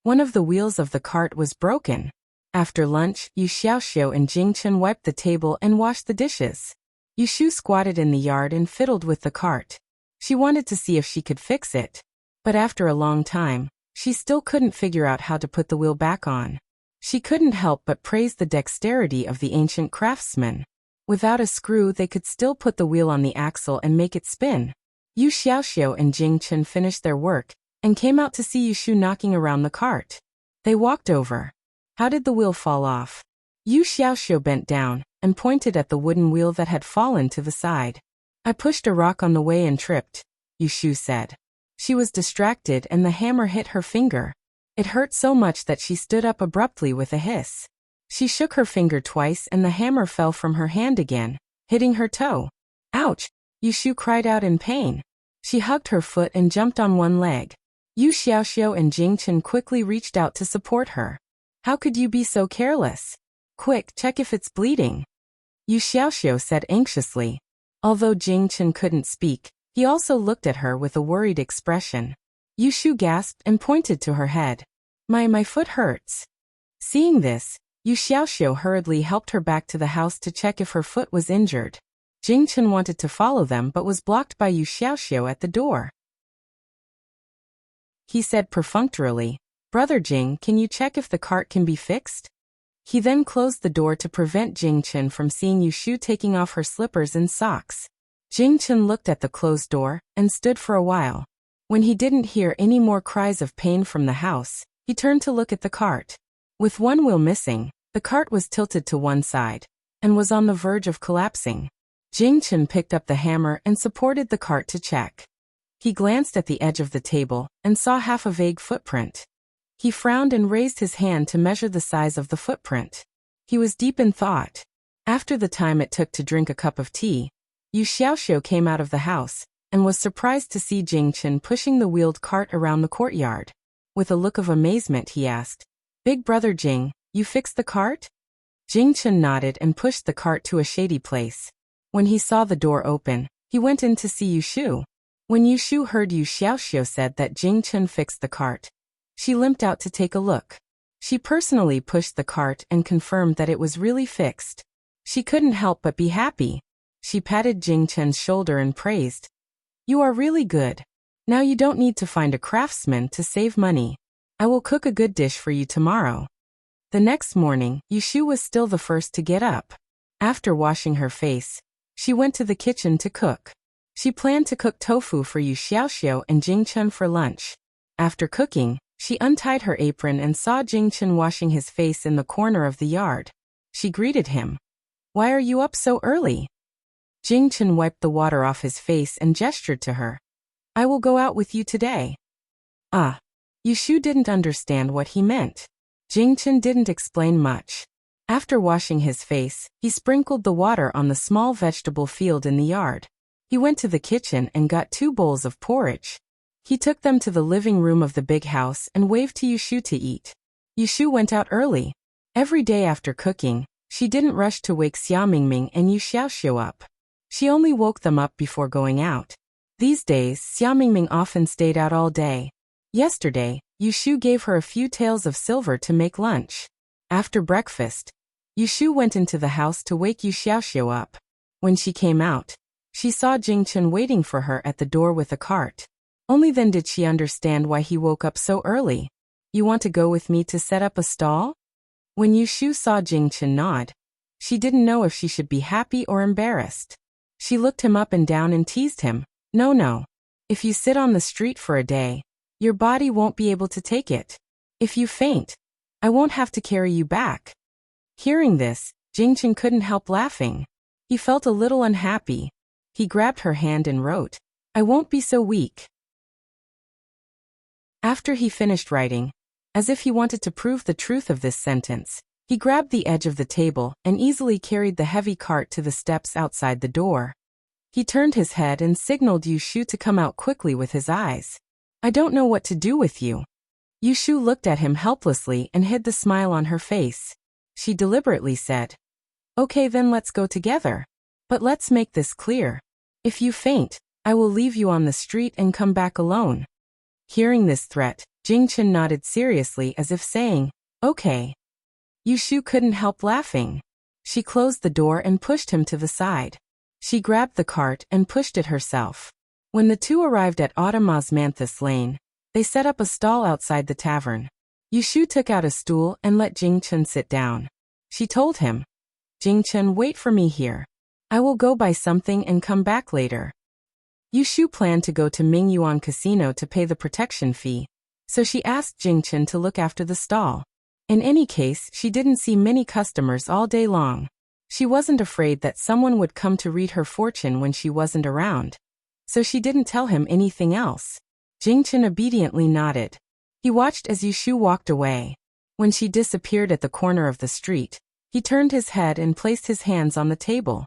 One of the wheels of the cart was broken. After lunch, Yu Xiaoxiu and Jing Chen wiped the table and washed the dishes. Yushu squatted in the yard and fiddled with the cart. She wanted to see if she could fix it. But after a long time, she still couldn't figure out how to put the wheel back on. She couldn't help but praise the dexterity of the ancient craftsmen. Without a screw they could still put the wheel on the axle and make it spin. Yu Xiaoxiu and Jing Chen finished their work and came out to see Yushu knocking around the cart. They walked over. "How did the wheel fall off?" Yu Xiaoxiu bent down and pointed at the wooden wheel that had fallen to the side. "I pushed a rock on the way and tripped," Yushu said. She was distracted and the hammer hit her finger. It hurt so much that she stood up abruptly with a hiss. She shook her finger twice and the hammer fell from her hand again, hitting her toe. "Ouch!" Yushu cried out in pain. She hugged her foot and jumped on one leg. Yu Xiaoxiu and Jing Chen quickly reached out to support her. "How could you be so careless? Quick, check if it's bleeding," Yu Xiaoxiu said anxiously. Although Jing Chen couldn't speak, he also looked at her with a worried expression. Yushu gasped and pointed to her head. My foot hurts." Seeing this, Yu Xiaoxiu hurriedly helped her back to the house to check if her foot was injured. Jing Chen wanted to follow them but was blocked by Yu Xiaoxiu at the door. He said perfunctorily, "Brother Jing, can you check if the cart can be fixed?" He then closed the door to prevent Jing Chen from seeing Yushu taking off her slippers and socks. Jing Chen looked at the closed door and stood for a while. When he didn't hear any more cries of pain from the house, he turned to look at the cart. With one wheel missing, the cart was tilted to one side and was on the verge of collapsing. Jing Chen picked up the hammer and supported the cart to check. He glanced at the edge of the table and saw half a vague footprint. He frowned and raised his hand to measure the size of the footprint. He was deep in thought. After the time it took to drink a cup of tea, Yu Xiaoxiu came out of the house and was surprised to see Jing Chen pushing the wheeled cart around the courtyard. With a look of amazement, he asked, "Big brother Jing, you fixed the cart?" Jing Chen nodded and pushed the cart to a shady place. When he saw the door open, he went in to see Yu Shu. When Yu Shu heard Yu Xiaoxiu said that Jing Chen fixed the cart, she limped out to take a look. She personally pushed the cart and confirmed that it was really fixed. She couldn't help but be happy. She patted Jing Chen's shoulder and praised, "You are really good. Now you don't need to find a craftsman to save money. I will cook a good dish for you tomorrow." The next morning, Yu Shu was still the first to get up. After washing her face, she went to the kitchen to cook. She planned to cook tofu for Yu Xiaoxiu and Jing Chen for lunch. After cooking, she untied her apron and saw Jing Chen washing his face in the corner of the yard. She greeted him. "Why are you up so early?" Jing Chen wiped the water off his face and gestured to her. "I will go out with you today." Ah. Yu Shu didn't understand what he meant. Jing Chen didn't explain much. After washing his face, he sprinkled the water on the small vegetable field in the yard. He went to the kitchen and got 2 bowls of porridge. He took them to the living room of the big house and waved to Yu Shu to eat. Yu Shu went out early. Every day after cooking, she didn't rush to wake Xia Mingming and Yu Xiaoxiu up. She only woke them up before going out. These days, Xia Mingming often stayed out all day. Yesterday, Yu Shu gave her a few taels of silver to make lunch. After breakfast, Yu Shu went into the house to wake Yu Xiaoxiu up. When she came out, she saw Jing Chen waiting for her at the door with a cart. Only then did she understand why he woke up so early. "You want to go with me to set up a stall?" When Yu Shu saw Jing Chen nod, she didn't know if she should be happy or embarrassed. She looked him up and down and teased him. No. If you sit on the street for a day, your body won't be able to take it. If you faint, I won't have to carry you back." Hearing this, Jing Chen couldn't help laughing. He felt a little unhappy. He grabbed her hand and wrote, "I won't be so weak." After he finished writing, as if he wanted to prove the truth of this sentence, he grabbed the edge of the table and easily carried the heavy cart to the steps outside the door. He turned his head and signaled Yu Shu to come out quickly with his eyes. "I don't know what to do with you." Yu Shu looked at him helplessly and hid the smile on her face. She deliberately said, "Okay, then let's go together. But let's make this clear. If you faint, I will leave you on the street and come back alone." Hearing this threat, Jing Chen nodded seriously as if saying, "Okay." Yu Shu couldn't help laughing. She closed the door and pushed him to the side. She grabbed the cart and pushed it herself. When the two arrived at Osmanthus Lane, they set up a stall outside the tavern. Yu Shu took out a stool and let Jing Chen sit down. She told him, "Jing Chen, wait for me here. I will go buy something and come back later." Yu Shu planned to go to Mingyuan Casino to pay the protection fee, so she asked Jing Chen to look after the stall. In any case, she didn't see many customers all day long. She wasn't afraid that someone would come to read her fortune when she wasn't around, so she didn't tell him anything else. Jing Chen obediently nodded. He watched as Yu Shu walked away. When she disappeared at the corner of the street, he turned his head and placed his hands on the table.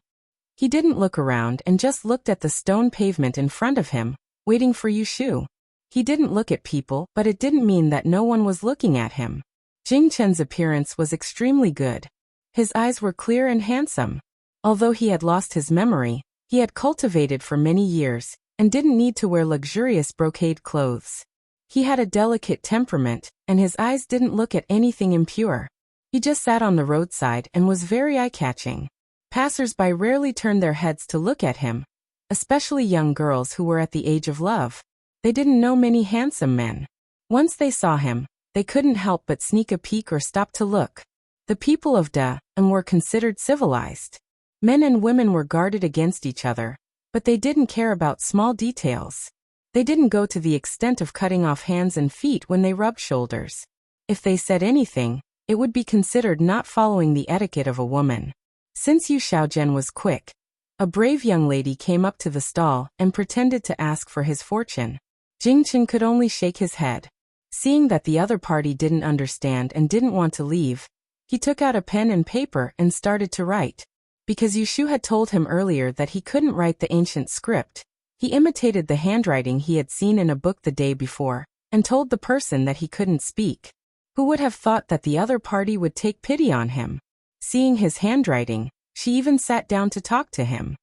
He didn't look around and just looked at the stone pavement in front of him, waiting for Yu Shu. He didn't look at people, but it didn't mean that no one was looking at him. Jing Chen's appearance was extremely good. His eyes were clear and handsome. Although he had lost his memory, he had cultivated for many years, and didn't need to wear luxurious brocade clothes. He had a delicate temperament, and his eyes didn't look at anything impure. He just sat on the roadside and was very eye-catching. Passers-by rarely turned their heads to look at him, especially young girls who were at the age of love. They didn't know many handsome men. Once they saw him, they couldn't help but sneak a peek or stop to look. The people of Da and were considered civilized. Men and women were guarded against each other, but they didn't care about small details. They didn't go to the extent of cutting off hands and feet when they rubbed shoulders. If they said anything, it would be considered not following the etiquette of a woman. Since Yu Xiaojian was quick, a brave young lady came up to the stall and pretended to ask for his fortune. Jing Chen could only shake his head. Seeing that the other party didn't understand and didn't want to leave, he took out a pen and paper and started to write. Because Yushu had told him earlier that he couldn't write the ancient script, he imitated the handwriting he had seen in a book the day before, and told the person that he couldn't speak. Who would have thought that the other party would take pity on him? Seeing his handwriting, she even sat down to talk to him.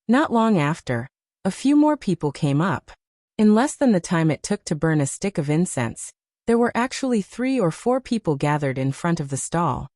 Not long after, a few more people came up. In less than the time it took to burn a stick of incense, there were actually 3 or 4 people gathered in front of the stall.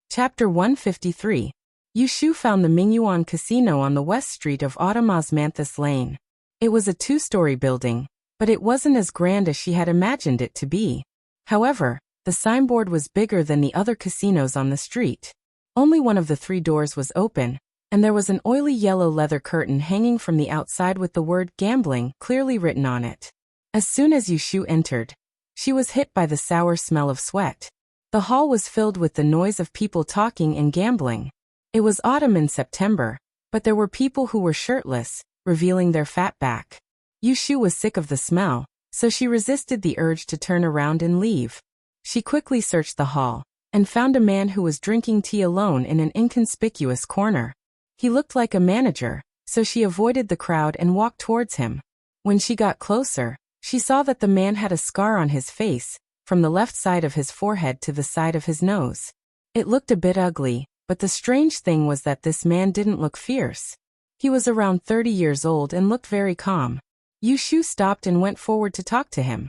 Chapter 153. Yushu found the Mingyuan Casino on the west street of Osmanthus Lane. It was a 2-story building, but it wasn't as grand as she had imagined it to be. However, the signboard was bigger than the other casinos on the street. Only one of the 3 doors was open, and there was an oily yellow leather curtain hanging from the outside with the word gambling clearly written on it. As soon as Yushu entered, she was hit by the sour smell of sweat. The hall was filled with the noise of people talking and gambling. It was autumn in September, but there were people who were shirtless, revealing their fat back. Yushu was sick of the smell, so she resisted the urge to turn around and leave. She quickly searched the hall, and found a man who was drinking tea alone in an inconspicuous corner. He looked like a manager, so she avoided the crowd and walked towards him. When she got closer, she saw that the man had a scar on his face, from the left side of his forehead to the side of his nose. It looked a bit ugly, but the strange thing was that this man didn't look fierce. He was around 30 years old and looked very calm. Yushu stopped and went forward to talk to him.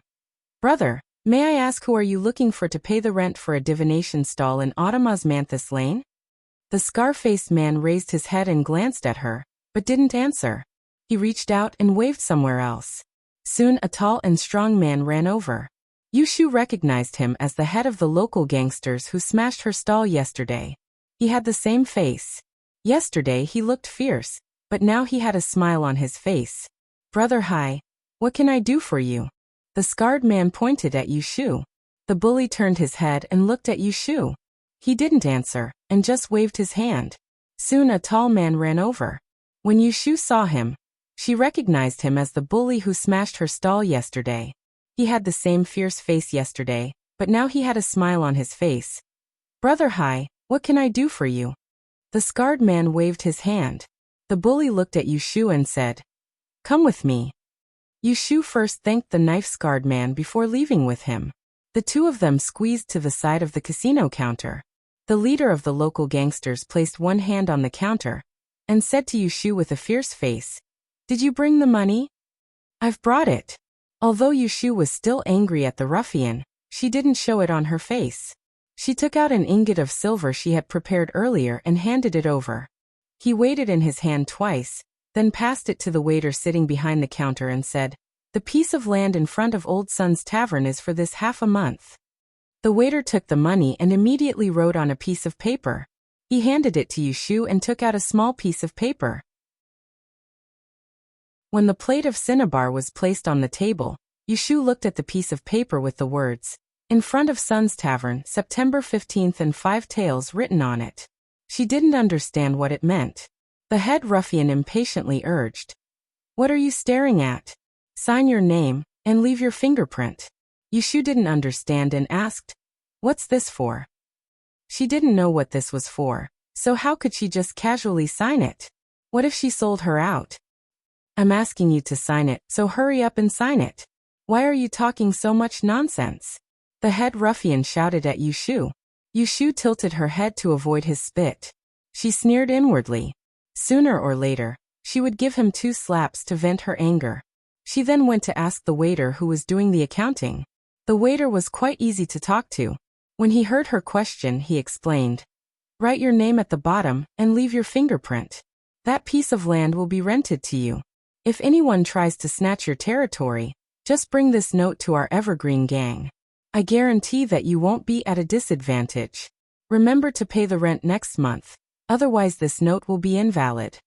"Brother, may I ask who are you looking for to pay the rent for a divination stall in Osmanthus Lane?" The scar-faced man raised his head and glanced at her, but didn't answer. He reached out and waved somewhere else. Soon a tall and strong man ran over. Yushu recognized him as the head of the local gangsters who smashed her stall yesterday. He had the same face. Yesterday he looked fierce, but now he had a smile on his face. "Brother, hi. What can I do for you?" The scarred man pointed at Yushu. The bully turned his head and looked at Yushu. He didn't answer, and just waved his hand. Soon a tall man ran over. When Yushu saw him, she recognized him as the bully who smashed her stall yesterday. He had the same fierce face yesterday, but now he had a smile on his face. "Brother, hi. What can I do for you?" The scarred man waved his hand. The bully looked at Yushu and said, "Come with me." Yushu first thanked the knife-scarred man before leaving with him. The 2 of them squeezed to the side of the casino counter. The leader of the local gangsters placed one hand on the counter and said to Yushu with a fierce face, "Did you bring the money?" "I've brought it." Although Yushu was still angry at the ruffian, she didn't show it on her face. She took out an ingot of silver she had prepared earlier and handed it over. He weighed it in his hand twice, then passed it to the waiter sitting behind the counter and said, "The piece of land in front of Old Sun's Tavern is for this half a month." The waiter took the money and immediately wrote on a piece of paper. He handed it to Yushu and took out a small piece of paper. When the plate of cinnabar was placed on the table, Yushu looked at the piece of paper with the words, "In front of Sun's Tavern, September 15th and 5 taels written on it." She didn't understand what it meant. The head ruffian impatiently urged, "What are you staring at? Sign your name, and leave your fingerprint." Yushu didn't understand and asked, "What's this for?" She didn't know what this was for, so how could she just casually sign it? What if she sold her out? "I'm asking you to sign it, so hurry up and sign it. Why are you talking so much nonsense?" The head ruffian shouted at Yushu. Yushu tilted her head to avoid his spit. She sneered inwardly. Sooner or later, she would give him 2 slaps to vent her anger. She then went to ask the waiter who was doing the accounting. The waiter was quite easy to talk to. When he heard her question, he explained, "Write your name at the bottom and leave your fingerprint. That piece of land will be rented to you. If anyone tries to snatch your territory, just bring this note to our Evergreen gang. I guarantee that you won't be at a disadvantage. Remember to pay the rent next month, otherwise this note will be invalid."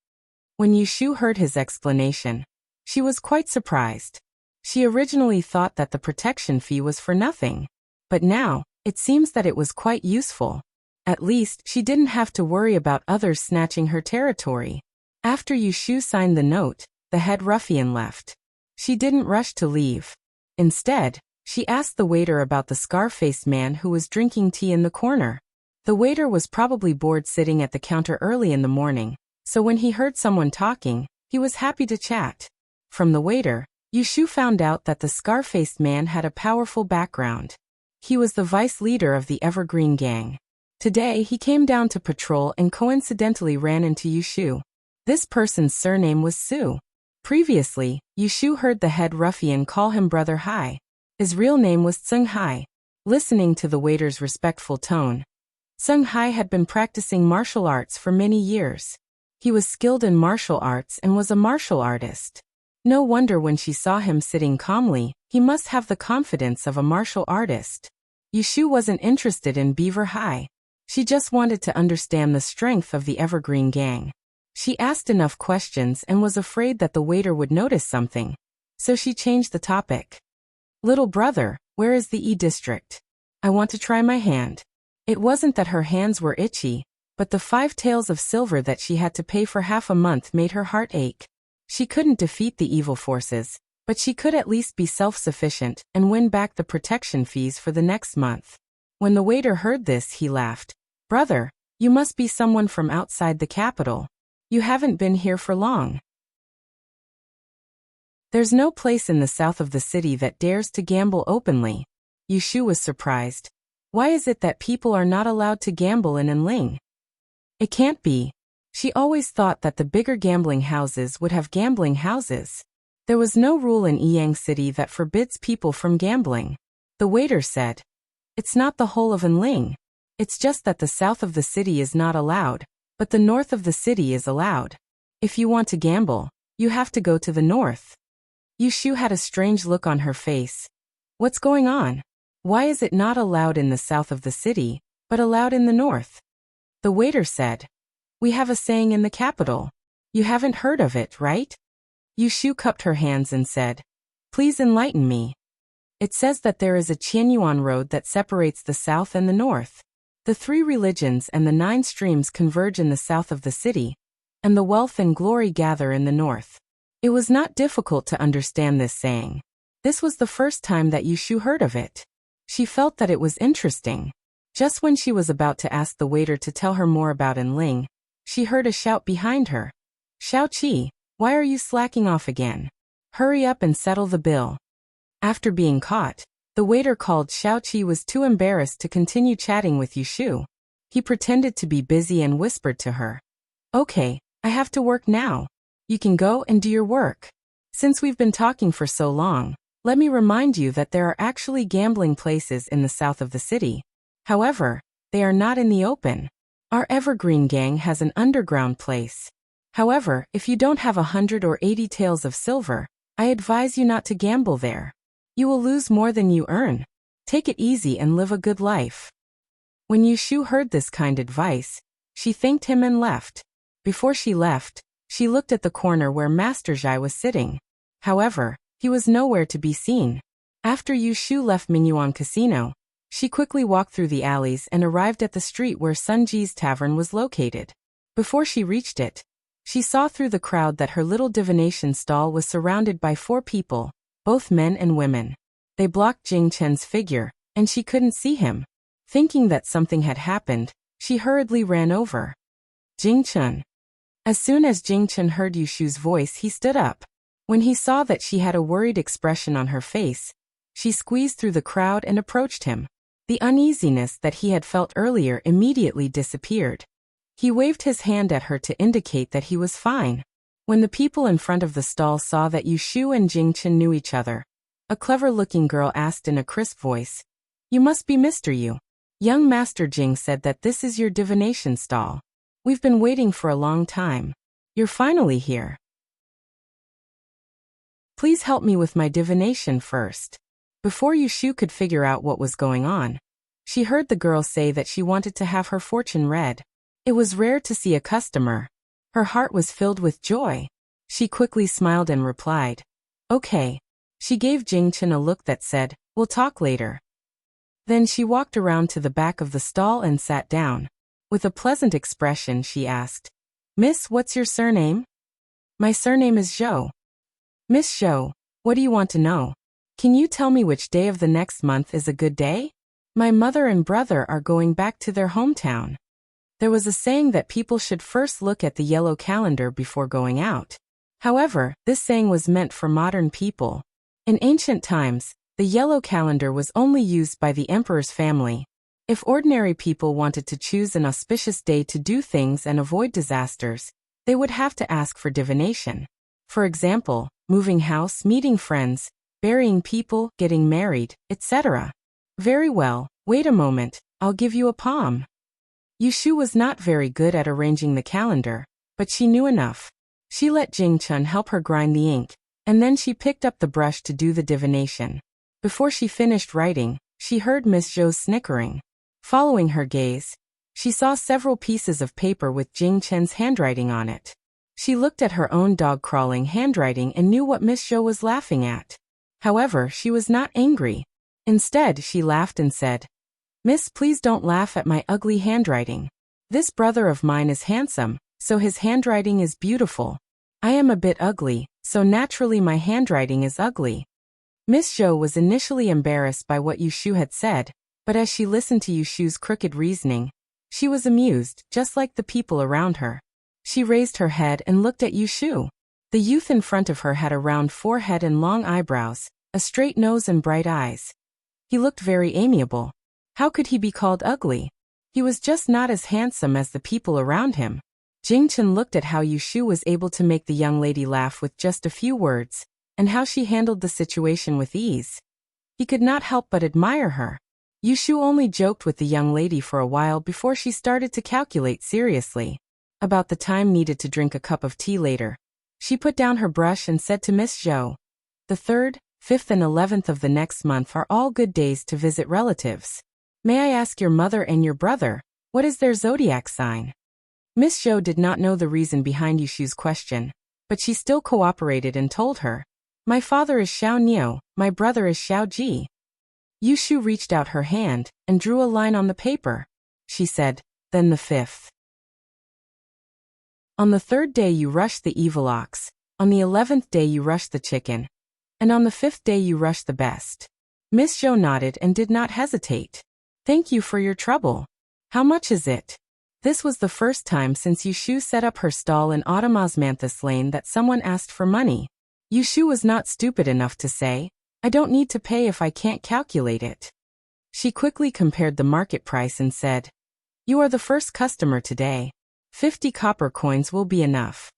When Yushu heard his explanation, she was quite surprised. She originally thought that the protection fee was for nothing, but now, it seems that it was quite useful. At least, she didn't have to worry about others snatching her territory. After Yushu signed the note, the head ruffian left. She didn't rush to leave. Instead, She asked the waiter about the scar-faced man who was drinking tea in the corner. The waiter was probably bored sitting at the counter early in the morning, so when he heard someone talking, he was happy to chat. From the waiter, Yushu found out that the scar-faced man had a powerful background. He was the vice leader of the Evergreen Gang. Today he came down to patrol and coincidentally ran into Yushu. This person's surname was Su. Previously, Yushu heard the head ruffian call him Brother Hai. His real name was Tsung Hai. Listening to the waiter's respectful tone, Tsung Hai had been practicing martial arts for many years. He was skilled in martial arts and was a martial artist. No wonder when she saw him sitting calmly, he must have the confidence of a martial artist. Yushu wasn't interested in Beaver High. She just wanted to understand the strength of the Evergreen Gang. She asked enough questions and was afraid that the waiter would notice something. So she changed the topic. Little brother, where is the E district? I want to try my hand. It wasn't that her hands were itchy, but the 5 taels of silver that she had to pay for half a month made her heart ache. She couldn't defeat the evil forces, but she could at least be self-sufficient and win back the protection fees for the next month. When the waiter heard this, he laughed. Brother, you must be someone from outside the capital. You haven't been here for long. There's no place in the south of the city that dares to gamble openly. Yushu was surprised. Why is it that people are not allowed to gamble in Enling? It can't be. She always thought that the bigger gambling houses would have gambling houses. There was no rule in Yang City that forbids people from gambling. The waiter said. It's not the whole of Enling. It's just that the south of the city is not allowed, but the north of the city is allowed. If you want to gamble, you have to go to the north. Yushu had a strange look on her face. What's going on? Why is it not allowed in the south of the city, but allowed in the north? The waiter said. We have a saying in the capital. You haven't heard of it, right? Yushu cupped her hands and said. Please enlighten me. It says that there is a Qianyuan road that separates the south and the north. The 3 religions and the 9 streams converge in the south of the city, and the wealth and glory gather in the north. It was not difficult to understand this saying. This was the first time that Yushu heard of it. She felt that it was interesting. Just when she was about to ask the waiter to tell her more about Enling, she heard a shout behind her. Xiaoqi, why are you slacking off again? Hurry up and settle the bill. After being caught, the waiter called Xiaoqi was too embarrassed to continue chatting with Yushu. He pretended to be busy and whispered to her. Okay, I have to work now. You can go and do your work. Since we've been talking for so long, let me remind you that there are actually gambling places in the south of the city. However, they are not in the open. Our Evergreen Gang has an underground place. However, if you don't have 100 or 80 taels of silver, I advise you not to gamble there. You will lose more than you earn. Take it easy and live a good life. When Yushu heard this kind advice, she thanked him and left. Before she left, she looked at the corner where Master Zhai was sitting. However, he was nowhere to be seen. After Yushu left Mingyuan Casino, she quickly walked through the alleys and arrived at the street where Sunji's tavern was located. Before she reached it, she saw through the crowd that her little divination stall was surrounded by 4 people, both men and women. They blocked Jing Chen's figure, and she couldn't see him. Thinking that something had happened, she hurriedly ran over. Jing Chen. As soon as Jing Chen heard Yushu's voice, he stood up. When he saw that she had a worried expression on her face, she squeezed through the crowd and approached him. The uneasiness that he had felt earlier immediately disappeared. He waved his hand at her to indicate that he was fine. When the people in front of the stall saw that Yushu and Jing Chen knew each other, a clever-looking girl asked in a crisp voice, "You must be Mr. Yu." Young Master Jing said that this is your divination stall. We've been waiting for a long time. You're finally here. Please help me with my divination first. Before Yushu could figure out what was going on, she heard the girl say that she wanted to have her fortune read. It was rare to see a customer. Her heart was filled with joy. She quickly smiled and replied, "Okay." She gave Jing Chen a look that said, "We'll talk later." Then she walked around to the back of the stall and sat down. With a pleasant expression, she asked, "Miss, what's your surname?" "My surname is Zhou." "Miss Zhou, what do you want to know? Can you tell me which day of the next month is a good day? My mother and brother are going back to their hometown. There was a saying that people should first look at the yellow calendar before going out. However, this saying was meant for modern people. In ancient times, the yellow calendar was only used by the emperor's family. If ordinary people wanted to choose an auspicious day to do things and avoid disasters, they would have to ask for divination. For example, moving house, meeting friends, burying people, getting married, etc. Very well, wait a moment, I'll give you a palm. Yushu was not very good at arranging the calendar, but she knew enough. She let Jing-chun help her grind the ink, and then she picked up the brush to do the divination. Before she finished writing, she heard Miss Zhou's snickering. Following her gaze, she saw several pieces of paper with Jing-chun's handwriting on it. She looked at her own dog-crawling handwriting and knew what Miss Zhou was laughing at. However, she was not angry. Instead, she laughed and said, "Miss, please don't laugh at my ugly handwriting. This brother of mine is handsome, so his handwriting is beautiful. I am a bit ugly, so naturally my handwriting is ugly." Miss Zhou was initially embarrassed by what Yushu had said, but as she listened to Yushu's crooked reasoning, she was amused, just like the people around her. She raised her head and looked at Yushu. The youth in front of her had a round forehead and long eyebrows, a straight nose and bright eyes. He looked very amiable. How could he be called ugly? He was just not as handsome as the people around him. Jing-chun looked at how Yushu was able to make the young lady laugh with just a few words, and how she handled the situation with ease. He could not help but admire her. Yushu only joked with the young lady for a while before she started to calculate seriously about the time needed to drink a cup of tea later. She put down her brush and said to Miss Zhou, "The 3rd, 5th and 11th of the next month are all good days to visit relatives. May I ask your mother and your brother, what is their zodiac sign?" Miss Zhou did not know the reason behind Yushu's question, but she still cooperated and told her, "My father is Xiao Niu, my brother is Xiao Ji." Yushu reached out her hand and drew a line on the paper. She said, "Then the 5th. On the 3rd day you rush the evil ox, on the 11th day you rush the chicken, and on the 5th day you rush the best." Miss Zhou nodded and did not hesitate. "Thank you for your trouble. How much is it?" This was the first time since Yushu set up her stall in Autumn Osmanthus Lane that someone asked for money. Yushu was not stupid enough to say, "I don't need to pay if I can't calculate it." She quickly compared the market price and said, "You are the first customer today. 50 copper coins will be enough."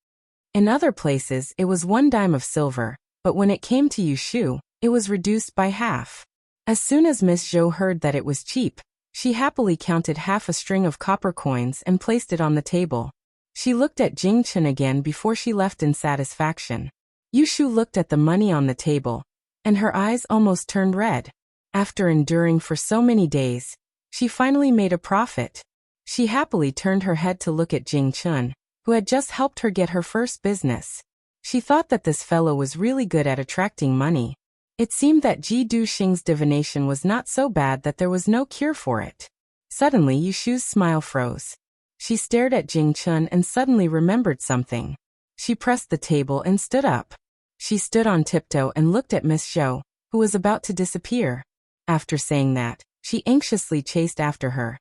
In other places it was 1 dime of silver, but when it came to Yushu, it was reduced by half. As soon as Miss Zhou heard that it was cheap, she happily counted half a string of copper coins and placed it on the table. She looked at Jing-chun again before she left in satisfaction. Yushu looked at the money on the table, and her eyes almost turned red. After enduring for so many days, she finally made a profit. She happily turned her head to look at Jing-chun, who had just helped her get her first business. She thought that this fellow was really good at attracting money. It seemed that Ji Du-xing's divination was not so bad that there was no cure for it. Suddenly Yushu's smile froze. She stared at Jing-chun and suddenly remembered something. She pressed the table and stood up. She stood on tiptoe and looked at Miss Zhou, who was about to disappear. After saying that, she anxiously chased after her.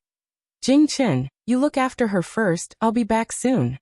"Jing-chun, you look after her first, I'll be back soon."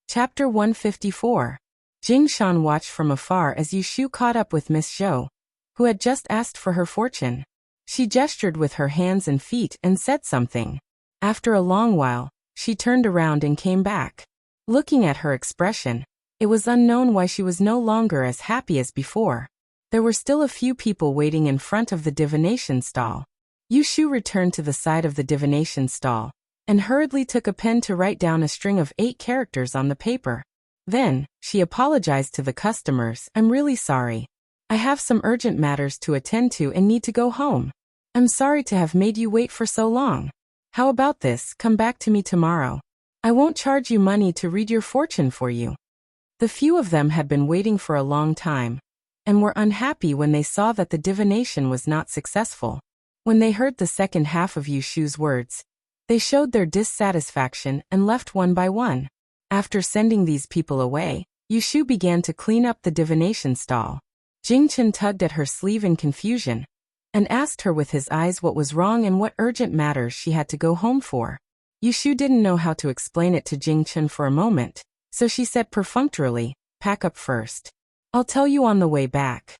Chapter 154. Jing-shan watched from afar as Yushu caught up with Miss Zhou, who had just asked for her fortune. She gestured with her hands and feet and said something. After a long while, she turned around and came back. Looking at her expression, it was unknown why she was no longer as happy as before. There were still a few people waiting in front of the divination stall. Yushu returned to the side of the divination stall, and hurriedly took a pen to write down a string of 8 characters on the paper. Then, she apologized to the customers. "I'm really sorry. I have some urgent matters to attend to and need to go home. I'm sorry to have made you wait for so long. How about this, come back to me tomorrow. I won't charge you money to read your fortune for you." The few of them had been waiting for a long time, and were unhappy when they saw that the divination was not successful. When they heard the second half of Yushu's words, they showed their dissatisfaction and left one by one. After sending these people away, Yushu began to clean up the divination stall. Jingchen tugged at her sleeve in confusion and asked her with his eyes what was wrong and what urgent matters she had to go home for. Yushu didn't know how to explain it to Jingchen for a moment, so she said perfunctorily, "Pack up first. I'll tell you on the way back."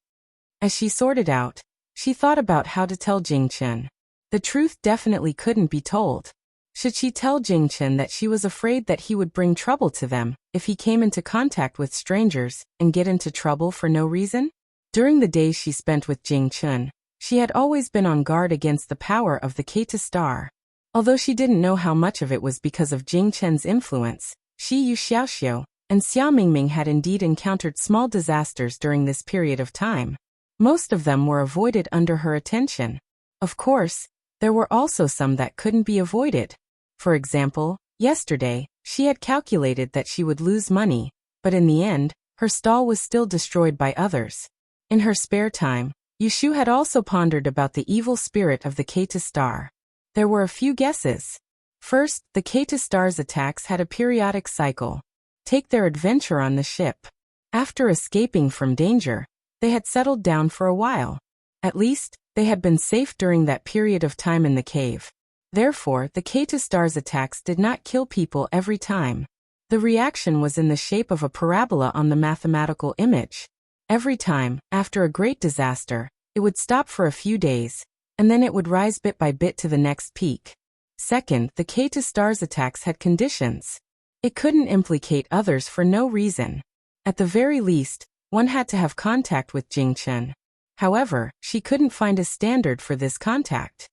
As she sorted out, she thought about how to tell Jingchen. The truth definitely couldn't be told. Should she tell Jingchen that she was afraid that he would bring trouble to them if he came into contact with strangers and get into trouble for no reason? During the days she spent with Jingchen, she had always been on guard against the power of the Keta star. Although she didn't know how much of it was because of Jingchen's influence, Yu Xiaoxiu and Xia Mingming had indeed encountered small disasters during this period of time. Most of them were avoided under her attention. Of course, there were also some that couldn't be avoided. For example, yesterday, she had calculated that she would lose money, but in the end, her stall was still destroyed by others. In her spare time, Yushu had also pondered about the evil spirit of the Keta star. There were a few guesses. First, the Keta star's attacks had a periodic cycle. Take their adventure on the ship. After escaping from danger, they had settled down for a while. At least, they had been safe during that period of time in the cave. Therefore, the Keta star's attacks did not kill people every time. The reaction was in the shape of a parabola on the mathematical image. Every time, after a great disaster, it would stop for a few days, and then it would rise bit by bit to the next peak. Second, the Keta star's attacks had conditions. It couldn't implicate others for no reason. At the very least, one had to have contact with Jingchen. However, she couldn't find a standard for this contact.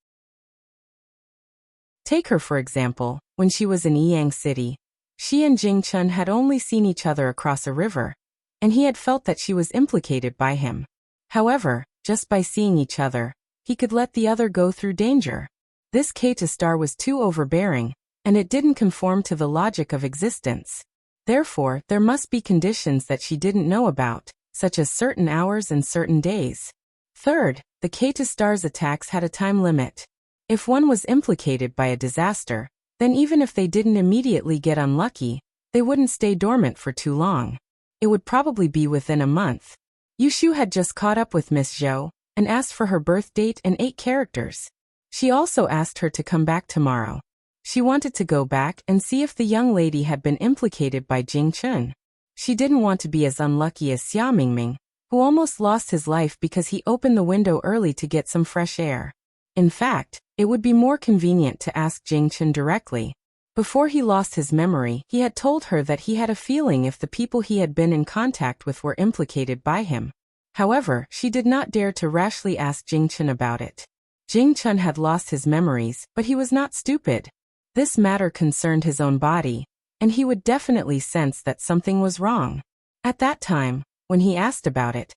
Take her for example, when she was in Yang City. She and Jingchen had only seen each other across a river, and he had felt that she was implicated by him. However, just by seeing each other, he could let the other go through danger. This Keta star was too overbearing, and it didn't conform to the logic of existence. Therefore, there must be conditions that she didn't know about, such as certain hours and certain days. Third, the Keta star's attacks had a time limit. If one was implicated by a disaster, then even if they didn't immediately get unlucky, they wouldn't stay dormant for too long. It would probably be within a month. Yushu had just caught up with Miss Zhou and asked for her birth date and 8 characters. She also asked her to come back tomorrow. She wanted to go back and see if the young lady had been implicated by Jingchen. She didn't want to be as unlucky as Xia Mingming, who almost lost his life because he opened the window early to get some fresh air. In fact, it would be more convenient to ask Jingchen directly. Before he lost his memory, he had told her that he had a feeling if the people he had been in contact with were implicated by him. However, she did not dare to rashly ask Jingchen about it. Jingchen had lost his memories, but he was not stupid. This matter concerned his own body, and he would definitely sense that something was wrong. At that time, when he asked about it,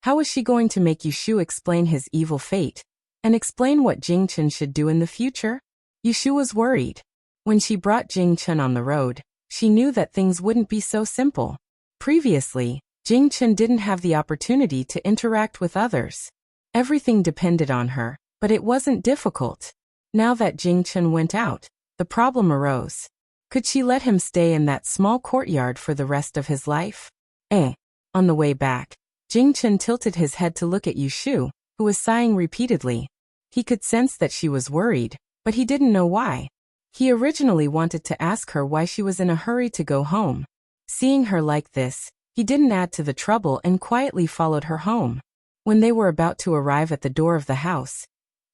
how was she going to make Yushu explain his evil fate and explain what Jingchen should do in the future? Yushu was worried. When she brought Jingchen on the road, she knew that things wouldn't be so simple. Previously, Jingchen didn't have the opportunity to interact with others. Everything depended on her, but it wasn't difficult. Now that Jingchen went out, the problem arose. Could she let him stay in that small courtyard for the rest of his life? On the way back, Jingchen tilted his head to look at Yushu, who was sighing repeatedly. He could sense that she was worried, but he didn't know why. He originally wanted to ask her why she was in a hurry to go home. Seeing her like this, he didn't add to the trouble and quietly followed her home. When they were about to arrive at the door of the house,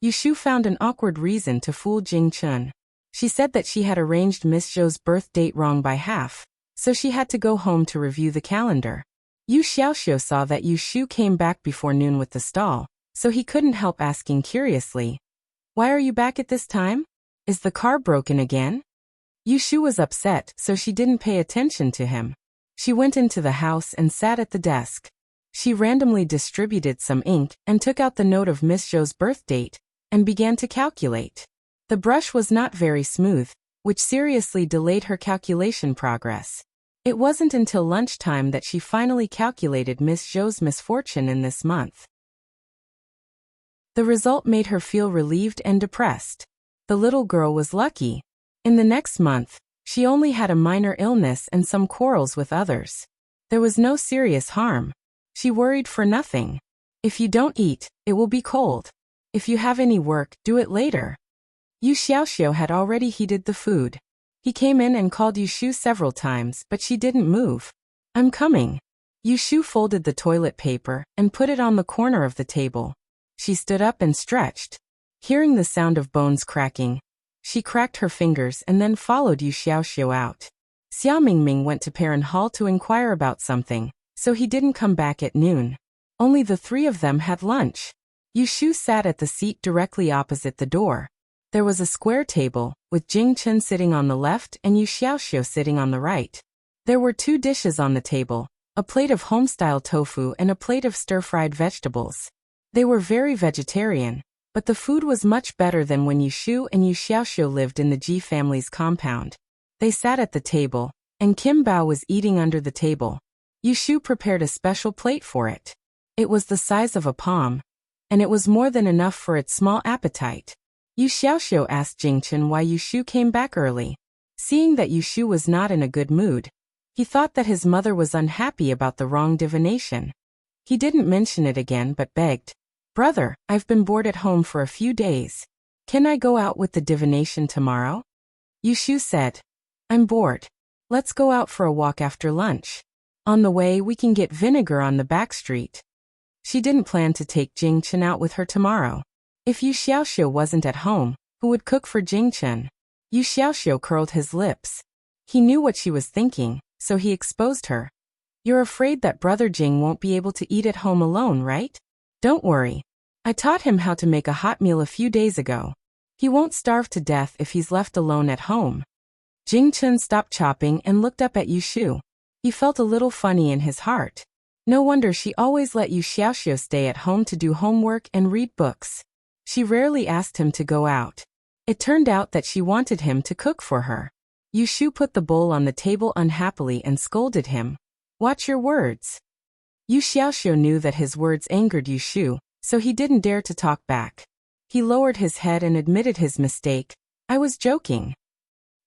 Yushu found an awkward reason to fool Jingchen. She said that she had arranged Miss Zhou's birth date wrong by half, so she had to go home to review the calendar. Yu Xiaoxiu saw that Yushu came back before noon with the stall, so he couldn't help asking curiously, "Why are you back at this time? Is the car broken again?" Yushu was upset, so she didn't pay attention to him. She went into the house and sat at the desk. She randomly distributed some ink and took out the note of Miss Zhou's birth date and began to calculate. The brush was not very smooth, which seriously delayed her calculation progress. It wasn't until lunchtime that she finally calculated Miss Zhou's misfortune in this month. The result made her feel relieved and depressed. The little girl was lucky. In the next month, she only had a minor illness and some quarrels with others. There was no serious harm. She worried for nothing. If you don't eat, it will be cold. If you have any work, do it later. Yu Xiaoxiu had already heated the food. He came in and called Yu Shu several times, but she didn't move. I'm coming. Yu Shu folded the toilet paper and put it on the corner of the table. She stood up and stretched. Hearing the sound of bones cracking, she cracked her fingers and then followed Yu Xiaoxiu out. Xiao Mingming went to Perrin Hall to inquire about something, so he didn't come back at noon. Only the three of them had lunch. Yu Shu sat at the seat directly opposite the door. There was a square table, with Jing Chen sitting on the left and Yu Xiaoxiu sitting on the right. There were 2 dishes on the table, a plate of home-style tofu and a plate of stir-fried vegetables. They were very vegetarian, but the food was much better than when Yu Shu and Yu Xiaoxiu lived in the Ji family's compound. They sat at the table, and Kim Bao was eating under the table. Yu Shu prepared a special plate for it. It was the size of a palm, and it was more than enough for its small appetite. Yu Xiaoxiu asked Jingchen why Yu Shu came back early. Seeing that Yu Shu was not in a good mood, he thought that his mother was unhappy about the wrong divination. He didn't mention it again but begged, "Brother, I've been bored at home for a few days. Can I go out with the divination tomorrow?" Yu Shu said, "I'm bored. Let's go out for a walk after lunch. On the way we can get vinegar on the back street." She didn't plan to take Jingchen out with her tomorrow. If Yu Xiaoxiu wasn't at home, who would cook for Jingchen? Yu Xiaoxiu curled his lips. He knew what she was thinking, so he exposed her. "You're afraid that Brother Jing won't be able to eat at home alone, right? Don't worry. I taught him how to make a hot meal a few days ago. He won't starve to death if he's left alone at home." Jingchen stopped chopping and looked up at Yu Shu. He felt a little funny in his heart. No wonder she always let Yu Xiaoxiu stay at home to do homework and read books. She rarely asked him to go out. It turned out that she wanted him to cook for her. Yu Shu put the bowl on the table unhappily and scolded him. "Watch your words." Yu Xiaoxiu knew that his words angered Yu Shu, so he didn't dare to talk back. He lowered his head and admitted his mistake. "I was joking."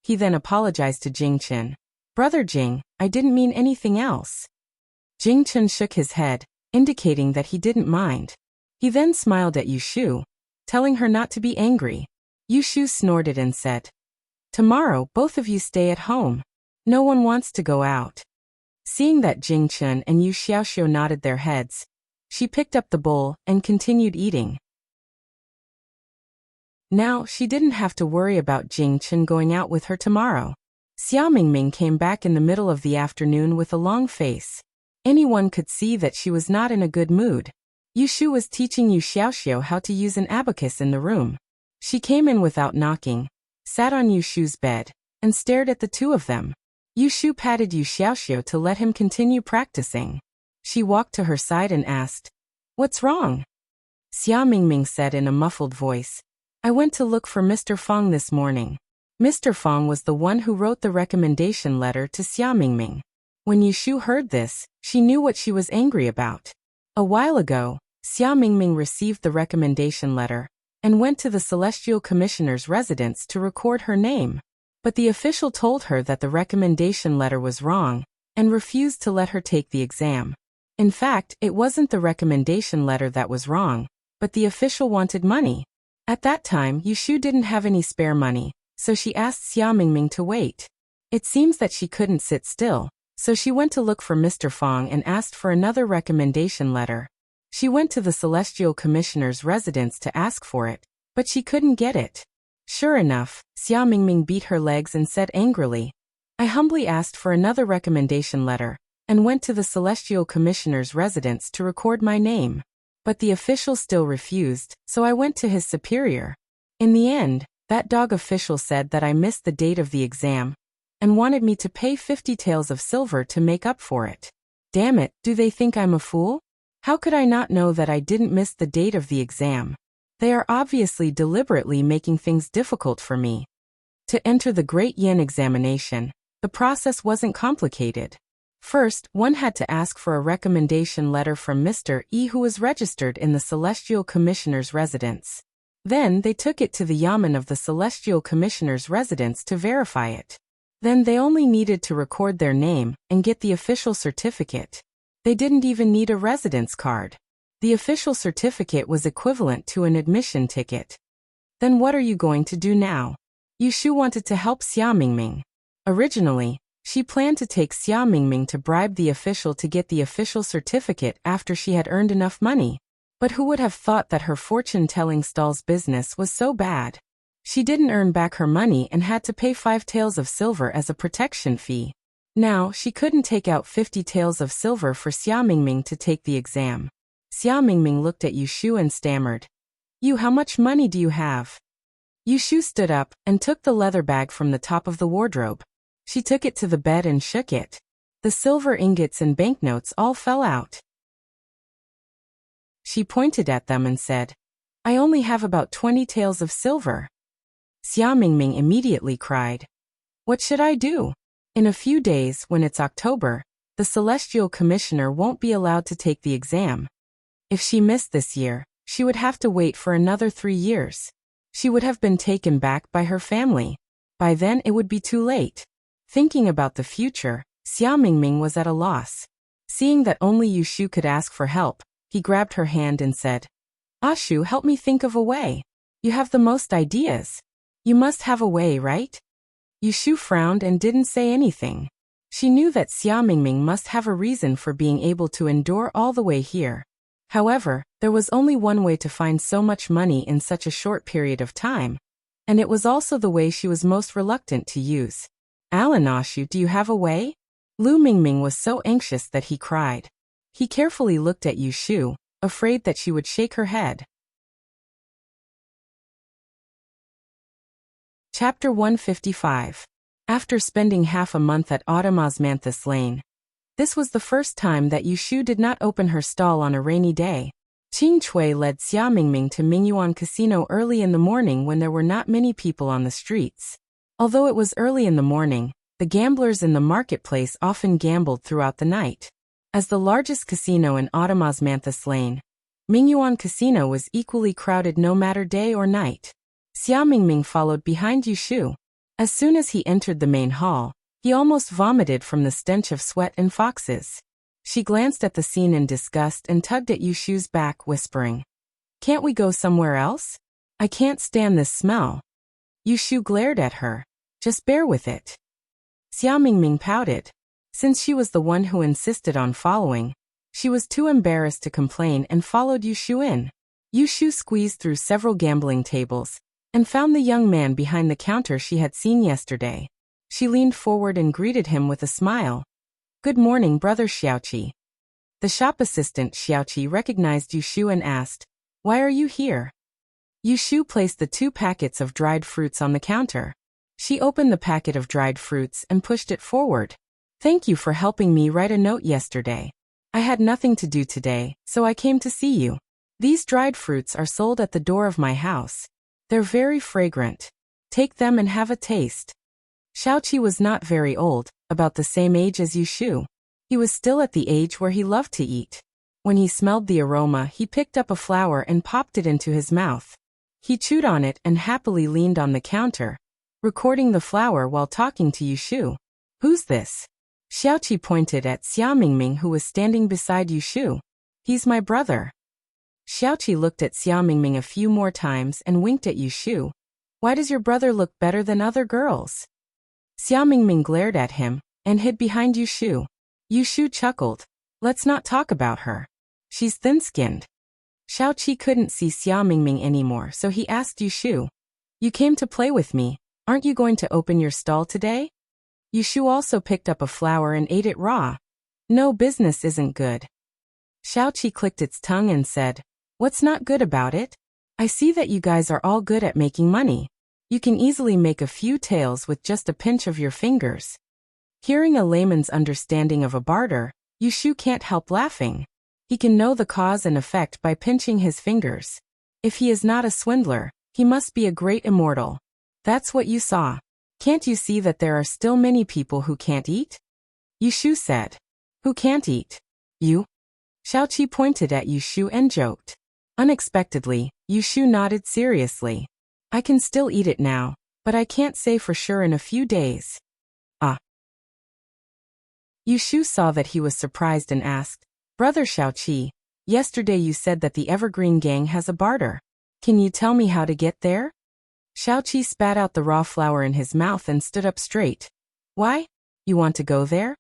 He then apologized to Jingchen. "Brother Jing, I didn't mean anything else." Jingchen shook his head, indicating that he didn't mind. He then smiled at Yu Shu, telling her not to be angry. Yu Shu snorted and said, "Tomorrow both of you stay at home. No one wants to go out." Seeing that Jingchen and Yu Xiaoxiu nodded their heads, she picked up the bowl and continued eating. Now she didn't have to worry about Jingchen going out with her tomorrow. Xiao Mingming came back in the middle of the afternoon with a long face. Anyone could see that she was not in a good mood. Yu Shu was teaching Yu Xiaoxiu how to use an abacus in the room. She came in without knocking, sat on Yu Shu's bed, and stared at the two of them. Yu Shu patted Yu Xiaoxiu to let him continue practicing. She walked to her side and asked, "What's wrong?" Xiao Mingming said in a muffled voice, "I went to look for Mr. Fong this morning." Mr. Fong was the one who wrote the recommendation letter to Xiao Mingming. When Yu Shu heard this, she knew what she was angry about. A while ago, Xiao Mingming received the recommendation letter and went to the Celestial Commissioner's residence to record her name. But the official told her that the recommendation letter was wrong and refused to let her take the exam. In fact, it wasn't the recommendation letter that was wrong, but the official wanted money. At that time, Yu Shu didn't have any spare money, so she asked Xiao Mingming to wait. It seems that she couldn't sit still, so she went to look for Mr. Fong and asked for another recommendation letter. She went to the Celestial Commissioner's residence to ask for it, but she couldn't get it. Sure enough, Xiao Mingming beat her legs and said angrily, "I humbly asked for another recommendation letter and went to the Celestial Commissioner's residence to record my name. But the official still refused, so I went to his superior. In the end, that dog official said that I missed the date of the exam and wanted me to pay 50 taels of silver to make up for it. Damn it, do they think I'm a fool? How could I not know that I didn't miss the date of the exam? They are obviously deliberately making things difficult for me." To enter the Great Yin examination, the process wasn't complicated. First, one had to ask for a recommendation letter from Mr. E, who was registered in the Celestial Commissioner's residence. Then they took it to the yamen of the Celestial Commissioner's residence to verify it. Then they only needed to record their name and get the official certificate. They didn't even need a residence card. The official certificate was equivalent to an admission ticket. Then what are you going to do now? Yushu wanted to help Xia Mingming. Originally, she planned to take Xia Mingming to bribe the official to get the official certificate after she had earned enough money. But who would have thought that her fortune-telling stall's business was so bad? She didn't earn back her money and had to pay 5 taels of silver as a protection fee. Now, she couldn't take out 50 taels of silver for Xia Mingming to take the exam. Xia Mingming looked at Yushu and stammered, How much money do you have? Yushu stood up and took the leather bag from the top of the wardrobe. She took it to the bed and shook it. The silver ingots and banknotes all fell out. She pointed at them and said, I only have about 20 taels of silver. Xia Mingming immediately cried, What should I do? In a few days, when it's October, the Celestial Commissioner won't be allowed to take the exam. If she missed this year, she would have to wait for another 3 years. She would have been taken back by her family. By then it would be too late. Thinking about the future, Xia Mingming was at a loss. Seeing that only Yushu could ask for help, he grabbed her hand and said, Ashu, help me think of a way. You have the most ideas. You must have a way, right? Yushu frowned and didn't say anything. She knew that Xia Mingming must have a reason for being able to endure all the way here. However, there was only one way to find so much money in such a short period of time, and it was also the way she was most reluctant to use. Alan Ashu, do you have a way? Lu Mingming was so anxious that he cried. He carefully looked at Yushu, afraid that she would shake her head. Chapter 155. After spending half a month at Autumn Osmanthus Lane, this was the first time that Yushu did not open her stall on a rainy day. Qing Chui led Xia Mingming to Mingyuan Casino early in the morning when there were not many people on the streets. Although it was early in the morning, the gamblers in the marketplace often gambled throughout the night. As the largest casino in Autumn Osmanthus Lane, Mingyuan Casino was equally crowded no matter day or night. Xia Mingming followed behind Yushu. As soon as he entered the main hall, he almost vomited from the stench of sweat and foxes. She glanced at the scene in disgust and tugged at Yushu's back, whispering, Can't we go somewhere else? I can't stand this smell. Yushu glared at her. Just bear with it. Xia Mingming pouted. Since she was the one who insisted on following, she was too embarrassed to complain and followed Yushu in. Yushu squeezed through several gambling tables and found the young man behind the counter she had seen yesterday. She leaned forward and greeted him with a smile. Good morning, Brother Xiaoqi. The shop assistant Xiaoqi recognized Yushu and asked, Why are you here? Yushu placed the 2 packets of dried fruits on the counter. She opened the packet of dried fruits and pushed it forward. Thank you for helping me write a note yesterday. I had nothing to do today, so I came to see you. These dried fruits are sold at the door of my house. They're very fragrant. Take them and have a taste. Xiaoqi was not very old, about the same age as Yushu. He was still at the age where he loved to eat. When he smelled the aroma, he picked up a flower and popped it into his mouth. He chewed on it and happily leaned on the counter, recording the flower while talking to Yushu. Who's this? Xiaoqi pointed at Xia Mingming, who was standing beside Yushu. He's my brother. Xiaoqi looked at Xia Mingming a few more times and winked at Yushu. Why does your brother look better than other girls? Xia Mingming glared at him and hid behind Yushu. Yushu chuckled. Let's not talk about her. She's thin-skinned. Xiaoqi couldn't see Xia Mingming anymore, so he asked Yushu, You came to play with me. Aren't you going to open your stall today? Yushu also picked up a flower and ate it raw. No, business isn't good. Xiaoqi clicked its tongue and said, What's not good about it? I see that you guys are all good at making money. You can easily make a few taels with just a pinch of your fingers. Hearing a layman's understanding of a barter, Yushu can't help laughing. He can know the cause and effect by pinching his fingers. If he is not a swindler, he must be a great immortal. That's what you saw. Can't you see that there are still many people who can't eat? Yushu said. Who can't eat? You? Xiaoqi pointed at Yushu and joked. Unexpectedly, Yushu nodded seriously. I can still eat it now, but I can't say for sure in a few days. Yushu saw that he was surprised and asked, Brother Xiaoqi, yesterday you said that the Evergreen Gang has a barter. Can you tell me how to get there? Xiaoqi spat out the raw flour in his mouth and stood up straight. Why? You want to go there?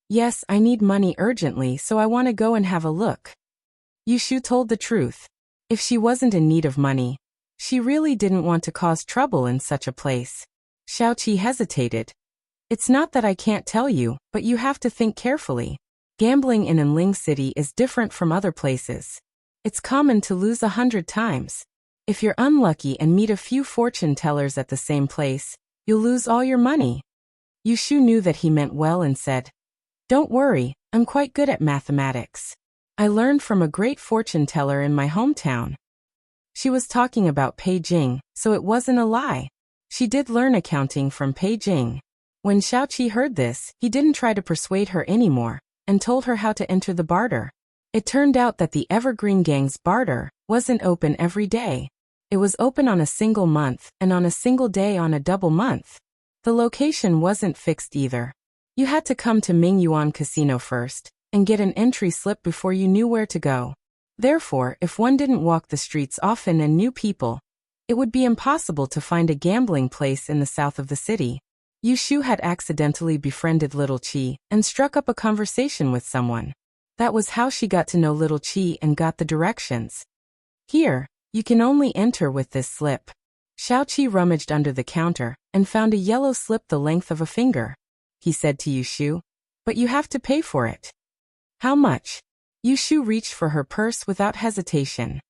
Yes, I need money urgently, so I want to go and have a look. Yushu told the truth. If she wasn't in need of money, she really didn't want to cause trouble in such a place. Xiaoqi hesitated. It's not that I can't tell you, but you have to think carefully. Gambling in Enling City is different from other places. It's common to lose 100 times. If you're unlucky and meet a few fortune tellers at the same place, you'll lose all your money. Yushu knew that he meant well and said, Don't worry, I'm quite good at mathematics. I learned from a great fortune teller in my hometown. She was talking about Pei Jing, so it wasn't a lie. She did learn accounting from Pei Jing. When Xiaoqi heard this, he didn't try to persuade her anymore, and told her how to enter the barter. It turned out that the Evergreen Gang's barter wasn't open every day. It was open on a single month, and on a single day on a double month. The location wasn't fixed either. You had to come to Mingyuan Casino first, and get an entry slip before you knew where to go. Therefore, if one didn't walk the streets often and knew people, it would be impossible to find a gambling place in the south of the city. Yushu had accidentally befriended Little Chi and struck up a conversation with someone. That was how she got to know Little Chi and got the directions. Here, you can only enter with this slip. Xiaoqi rummaged under the counter and found a yellow slip the length of a finger. He said to Yushu, But you have to pay for it. How much? Yushu reached for her purse without hesitation.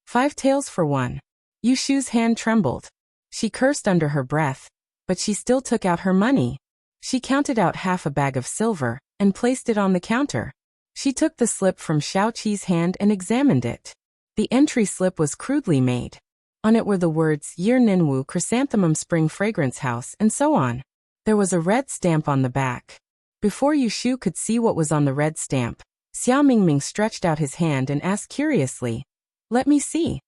5 taels for one. Yushu's hand trembled. She cursed under her breath, but she still took out her money. She counted out half a bag of silver and placed it on the counter. She took the slip from Xiaoqi's hand and examined it. The entry slip was crudely made. On it were the words Year Ninwu Chrysanthemum Spring Fragrance House and so on. There was a red stamp on the back. Before Yushu could see what was on the red stamp, Xiao Mingming stretched out his hand and asked curiously, Let me see.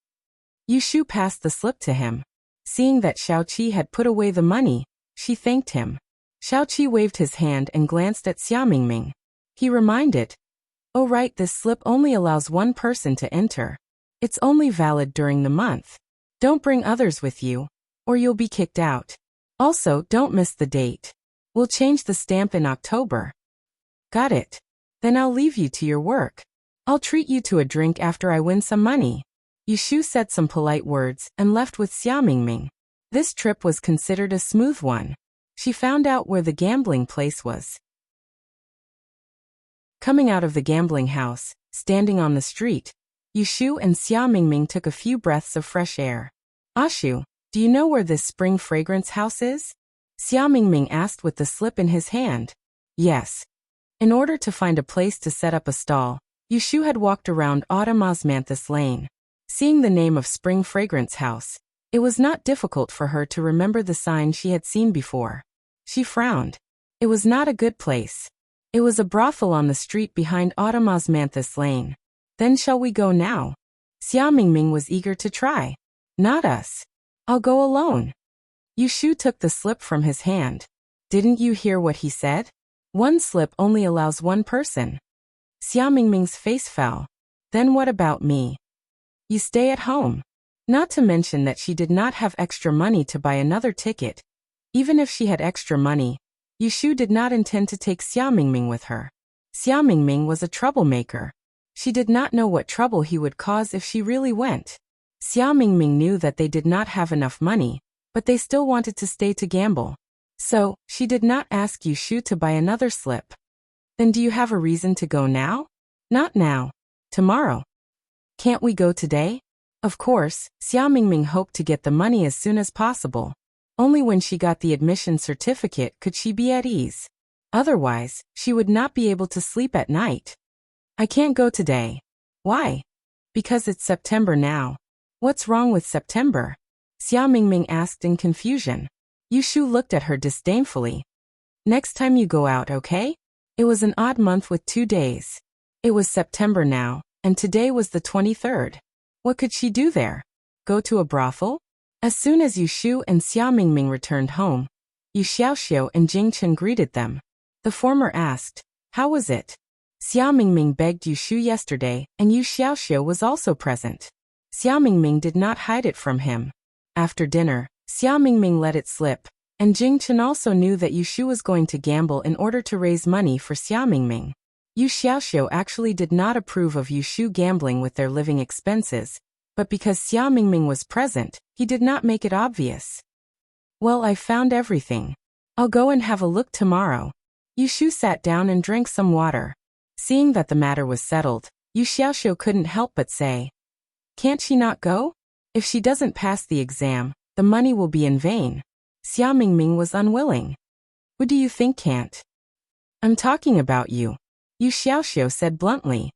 Yushu passed the slip to him. Seeing that Xiaoqi had put away the money, she thanked him. Xiaoqi waved his hand and glanced at Xiao Mingming. He reminded, Oh right, this slip only allows one person to enter. It's only valid during the month. Don't bring others with you, or you'll be kicked out. Also, don't miss the date. We'll change the stamp in October. Got it. Then I'll leave you to your work. I'll treat you to a drink after I win some money. Yushu said some polite words and left with Xiao Mingming. This trip was considered a smooth one. She found out where the gambling place was. Coming out of the gambling house, standing on the street, Yushu and Xiao Mingming took a few breaths of fresh air. Ashu, do you know where this spring fragrance house is? Xiao Mingming asked with the slip in his hand. Yes. In order to find a place to set up a stall, Yushu had walked around Autumn Osmanthus Lane. Seeing the name of Spring Fragrance House, it was not difficult for her to remember the sign she had seen before. She frowned. It was not a good place. It was a brothel on the street behind Autumn Osmanthus Lane. Then shall we go now? Xiao Mingming was eager to try. Not us. I'll go alone. Yushu took the slip from his hand. Didn't you hear what he said? One slip only allows one person. Xiao Mingming's face fell. Then what about me? You stay at home. Not to mention that she did not have extra money to buy another ticket. Even if she had extra money, Yushu did not intend to take Xiao Mingming with her. Xiao Mingming was a troublemaker. She did not know what trouble he would cause if she really went. Xiao Mingming knew that they did not have enough money, but they still wanted to stay to gamble. So, she did not ask Yushu to buy another slip. Then do you have a reason to go now? Not now. Tomorrow. Can't we go today? Of course, Xiao Mingming hoped to get the money as soon as possible. Only when she got the admission certificate could she be at ease. Otherwise, she would not be able to sleep at night. I can't go today. Why? Because it's September now. What's wrong with September? Xiao Mingming asked in confusion. Yushu looked at her disdainfully. Next time you go out, okay? It was an odd month with 2 days. It was September now, and today was the 23rd. What could she do there? Go to a brothel? As soon as Yushu and Xiao Mingming returned home, Yu Xiaoxiu and Jing Chen greeted them. The former asked, How was it? Xiao Mingming begged Yu Shu yesterday, and Yu Xiaoxiu was also present. Xiao Mingming did not hide it from him. After dinner, Xiao Mingming let it slip, and Jing Chen also knew that Yu Shu was going to gamble in order to raise money for Xiao Mingming. Yu Xiaoxiu actually did not approve of Yu Shu gambling with their living expenses, but because Xiao Mingming was present, he did not make it obvious. Well, I found everything. I'll go and have a look tomorrow. Yu Shu sat down and drank some water. Seeing that the matter was settled, Yu Xiaoxiu couldn't help but say, "Can't she not go? If she doesn't pass the exam, the money will be in vain." Xiao Mingming was unwilling. "Who do you think can't?" "I'm talking about you," Yu Xiaoxiu said bluntly.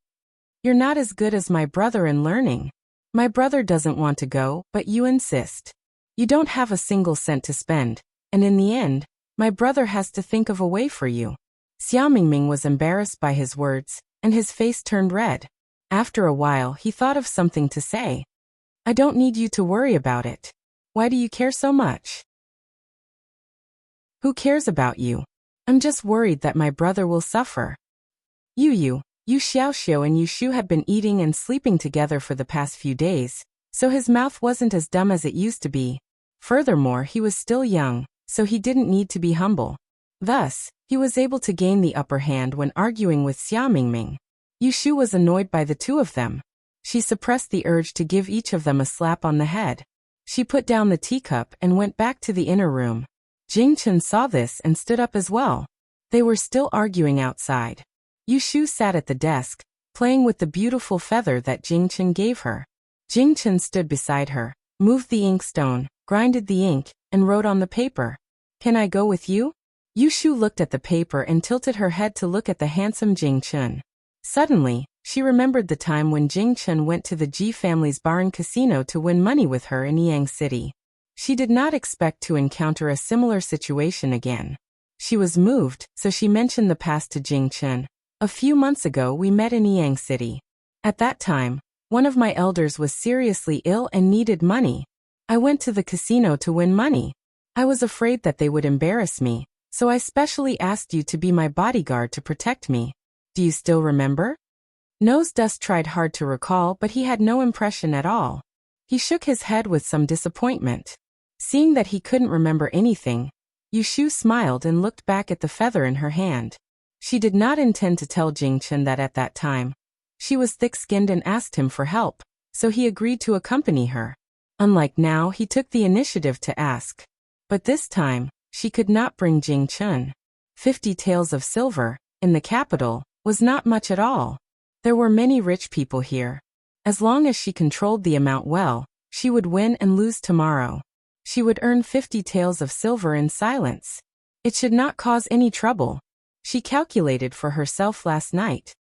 "You're not as good as my brother in learning. My brother doesn't want to go, but you insist. You don't have a single cent to spend, and in the end, my brother has to think of a way for you." Xiao Mingming was embarrassed by his words, and his face turned red. After a while, he thought of something to say. "I don't need you to worry about it. Why do you care so much?" "Who cares about you? I'm just worried that my brother will suffer." Yu Xiaoxiu and Yu Shu had been eating and sleeping together for the past few days, so his mouth wasn't as dumb as it used to be. Furthermore, he was still young, so he didn't need to be humble. Thus, he was able to gain the upper hand when arguing with Xiao Mingming. Yu Shu was annoyed by the two of them. She suppressed the urge to give each of them a slap on the head. She put down the teacup and went back to the inner room. Jing Chen saw this and stood up as well. They were still arguing outside. Yu Shu sat at the desk, playing with the beautiful feather that Jing Chen gave her. Jing Chen stood beside her, moved the inkstone, grinded the ink, and wrote on the paper. "Can I go with you?" Yu Shu looked at the paper and tilted her head to look at the handsome Jing Chen. Suddenly, she remembered the time when Jing Chen went to the Ji family's bar and casino to win money with her in Yang City. She did not expect to encounter a similar situation again. She was moved, so she mentioned the past to Jing Chen. "A few months ago we met in Yang City. At that time, one of my elders was seriously ill and needed money. I went to the casino to win money. I was afraid that they would embarrass me, so I specially asked you to be my bodyguard to protect me. Do you still remember?" Nose Dust tried hard to recall, but he had no impression at all. He shook his head with some disappointment. Seeing that he couldn't remember anything, Yu Shu smiled and looked back at the feather in her hand. She did not intend to tell Jing Chen that at that time. She was thick-skinned and asked him for help, so he agreed to accompany her. Unlike now, he took the initiative to ask. But this time, she could not bring Jing Chen. 50 taels of silver, in the capital, was not much at all. There were many rich people here. As long as she controlled the amount well, she would win and lose tomorrow. She would earn 50 taels of silver in silence. It should not cause any trouble. She calculated for herself last night.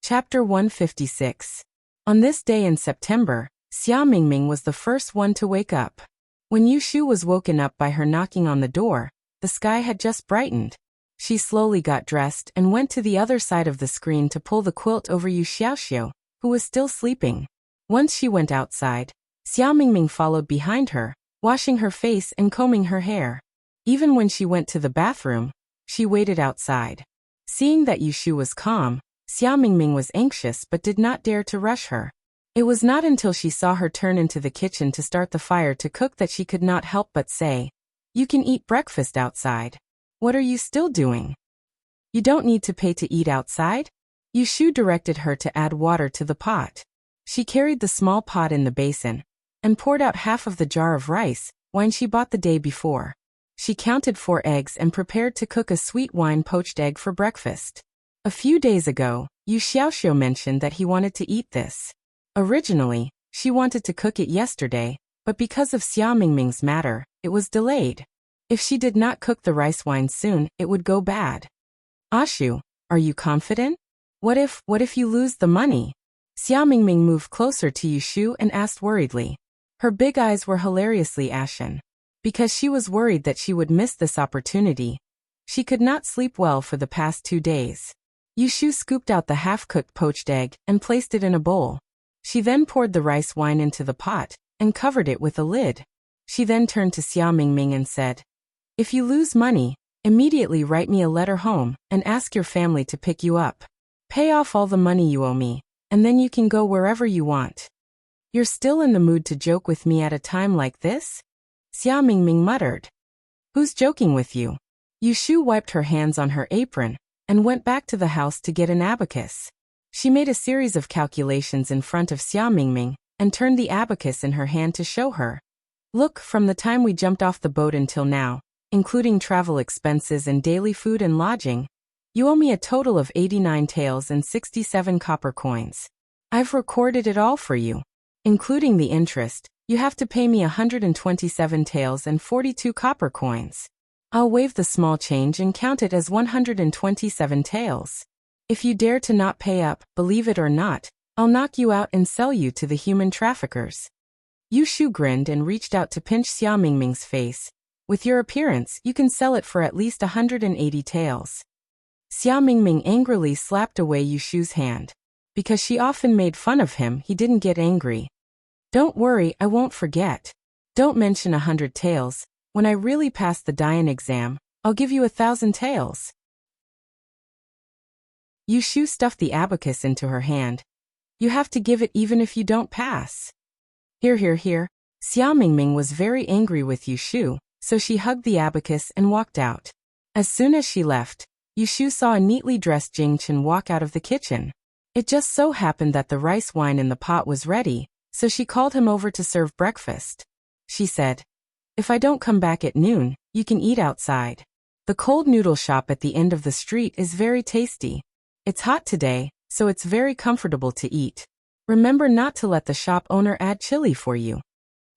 Chapter 156. On this day in September, Xiao Mingming was the first one to wake up. When Yu Shu was woken up by her knocking on the door, the sky had just brightened. She slowly got dressed and went to the other side of the screen to pull the quilt over Yu Xiaoxiu, who was still sleeping. Once she went outside, Xiao Mingming followed behind her, washing her face and combing her hair. Even when she went to the bathroom, she waited outside. Seeing that Yu Shu was calm, Xiao Mingming was anxious but did not dare to rush her. It was not until she saw her turn into the kitchen to start the fire to cook that she could not help but say, "You can eat breakfast outside. What are you still doing? You don't need to pay to eat outside?" Yu Shu directed her to add water to the pot. She carried the small pot in the basin and poured out half of the jar of rice, wine she bought the day before. She counted 4 eggs and prepared to cook a sweet wine poached egg for breakfast. A few days ago, Yu Xiaoxiu mentioned that he wanted to eat this. Originally, she wanted to cook it yesterday, but because of Xiao Mingming's matter, it was delayed. If she did not cook the rice wine soon, it would go bad. "Ashu, are you confident? What if you lose the money?" Xiao Mingming moved closer to Yu Shu and asked worriedly. Her big eyes were hilariously ashen. Because she was worried that she would miss this opportunity, she could not sleep well for the past 2 days. Yu Shu scooped out the half-cooked poached egg and placed it in a bowl. She then poured the rice wine into the pot and covered it with a lid. She then turned to Xiao Mingming and said, "If you lose money, Immediately write me a letter home and ask your family to pick you up. Pay off all the money you owe me, and then you can go wherever you want. You're still in the mood to joke with me at a time like this? Xia Mingming muttered. Who's joking with you? Yushu wiped her hands on her apron and went back to the house to get an abacus. She made a series of calculations in front of Xia Mingming and turned the abacus in her hand to show her. Look, from the time we jumped off the boat until now, including travel expenses and daily food and lodging, you owe me a total of 89 taels and 67 copper coins. I've recorded it all for you. Including the interest, you have to pay me 127 taels and 42 copper coins. I'll waive the small change and count it as 127 taels. If you dare to not pay up, believe it or not, I'll knock you out and sell you to the human traffickers. Yushu grinned and reached out to pinch Xia Mingming's face. With your appearance, you can sell it for at least 180 taels. Xia Mingming angrily slapped away Yushu's hand. Because she often made fun of him, he didn't get angry. Don't worry, I won't forget. Don't mention 100 taels. When I really pass the Dian exam, I'll give you 1,000 taels. Yushu stuffed the abacus into her hand. You have to give it even if you don't pass. Here. Xia Mingming was very angry with Yushu, so she hugged the abacus and walked out. As soon as she left, Yushu saw a neatly dressed Jingchen walk out of the kitchen. It just so happened that the rice wine in the pot was ready, so she called him over to serve breakfast. She said, if I don't come back at noon, you can eat outside. The cold noodle shop at the end of the street is very tasty. It's hot today, so it's very comfortable to eat. Remember not to let the shop owner add chili for you.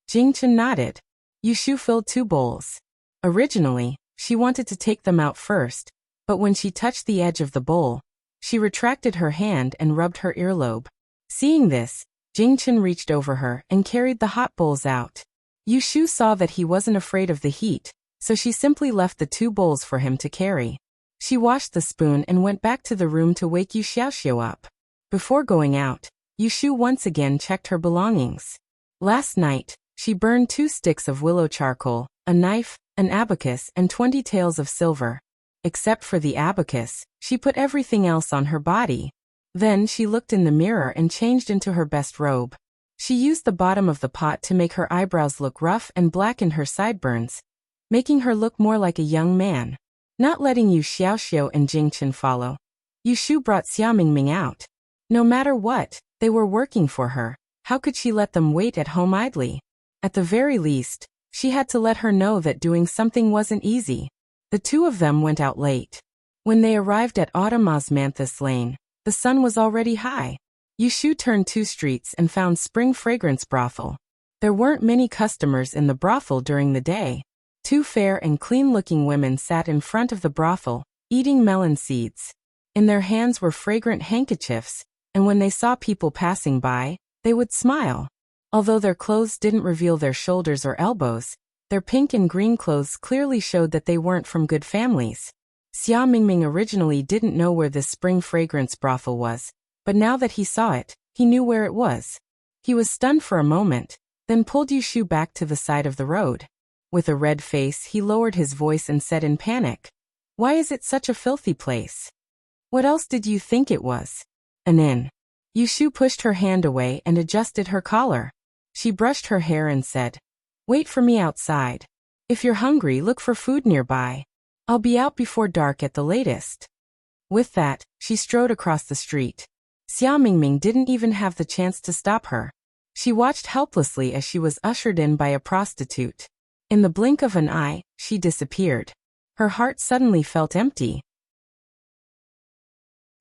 Jingchen nodded. Yushu filled 2 bowls. Originally, she wanted to take them out first, but when she touched the edge of the bowl, she retracted her hand and rubbed her earlobe. Seeing this, Jingchen reached over her and carried the hot bowls out. Yushu saw that he wasn't afraid of the heat, so she simply left the 2 bowls for him to carry. She washed the spoon and went back to the room to wake Yu Xiaoxiu up. Before going out, Yushu once again checked her belongings. Last night, she burned 2 sticks of willow charcoal, a knife, an abacus, and 20 taels of silver. Except for the abacus, she put everything else on her body. Then she looked in the mirror and changed into her best robe. She used the bottom of the pot to make her eyebrows look rough and blackened her sideburns, making her look more like a young man. Not letting Yu Xiaoxiu and Jingchen follow, Yushu brought Xia Mingming out. No matter what, they were working for her. How could she let them wait at home idly? At the very least, she had to let her know that doing something wasn't easy. The 2 of them went out late. When they arrived at Autumn Osmanthus Lane, the sun was already high. Yushu turned 2 streets and found Spring Fragrance Brothel. There weren't many customers in the brothel during the day. 2 fair and clean-looking women sat in front of the brothel, eating melon seeds. In their hands were fragrant handkerchiefs, and when they saw people passing by, they would smile. Although their clothes didn't reveal their shoulders or elbows, their pink and green clothes clearly showed that they weren't from good families. Xia Mingming originally didn't know where this Spring Fragrance Brothel was, but now that he saw it, he knew where it was. He was stunned for a moment, then pulled Yushu back to the side of the road. With a red face, he lowered his voice and said in panic, "Why is it such a filthy place? What else did you think it was? An inn?" Yushu pushed her hand away and adjusted her collar. She brushed her hair and said, "Wait for me outside. If you're hungry, look for food nearby. I'll be out before dark at the latest." With that, she strode across the street. Xia Mingming didn't even have the chance to stop her. She watched helplessly as she was ushered in by a prostitute. In the blink of an eye, she disappeared. Her heart suddenly felt empty.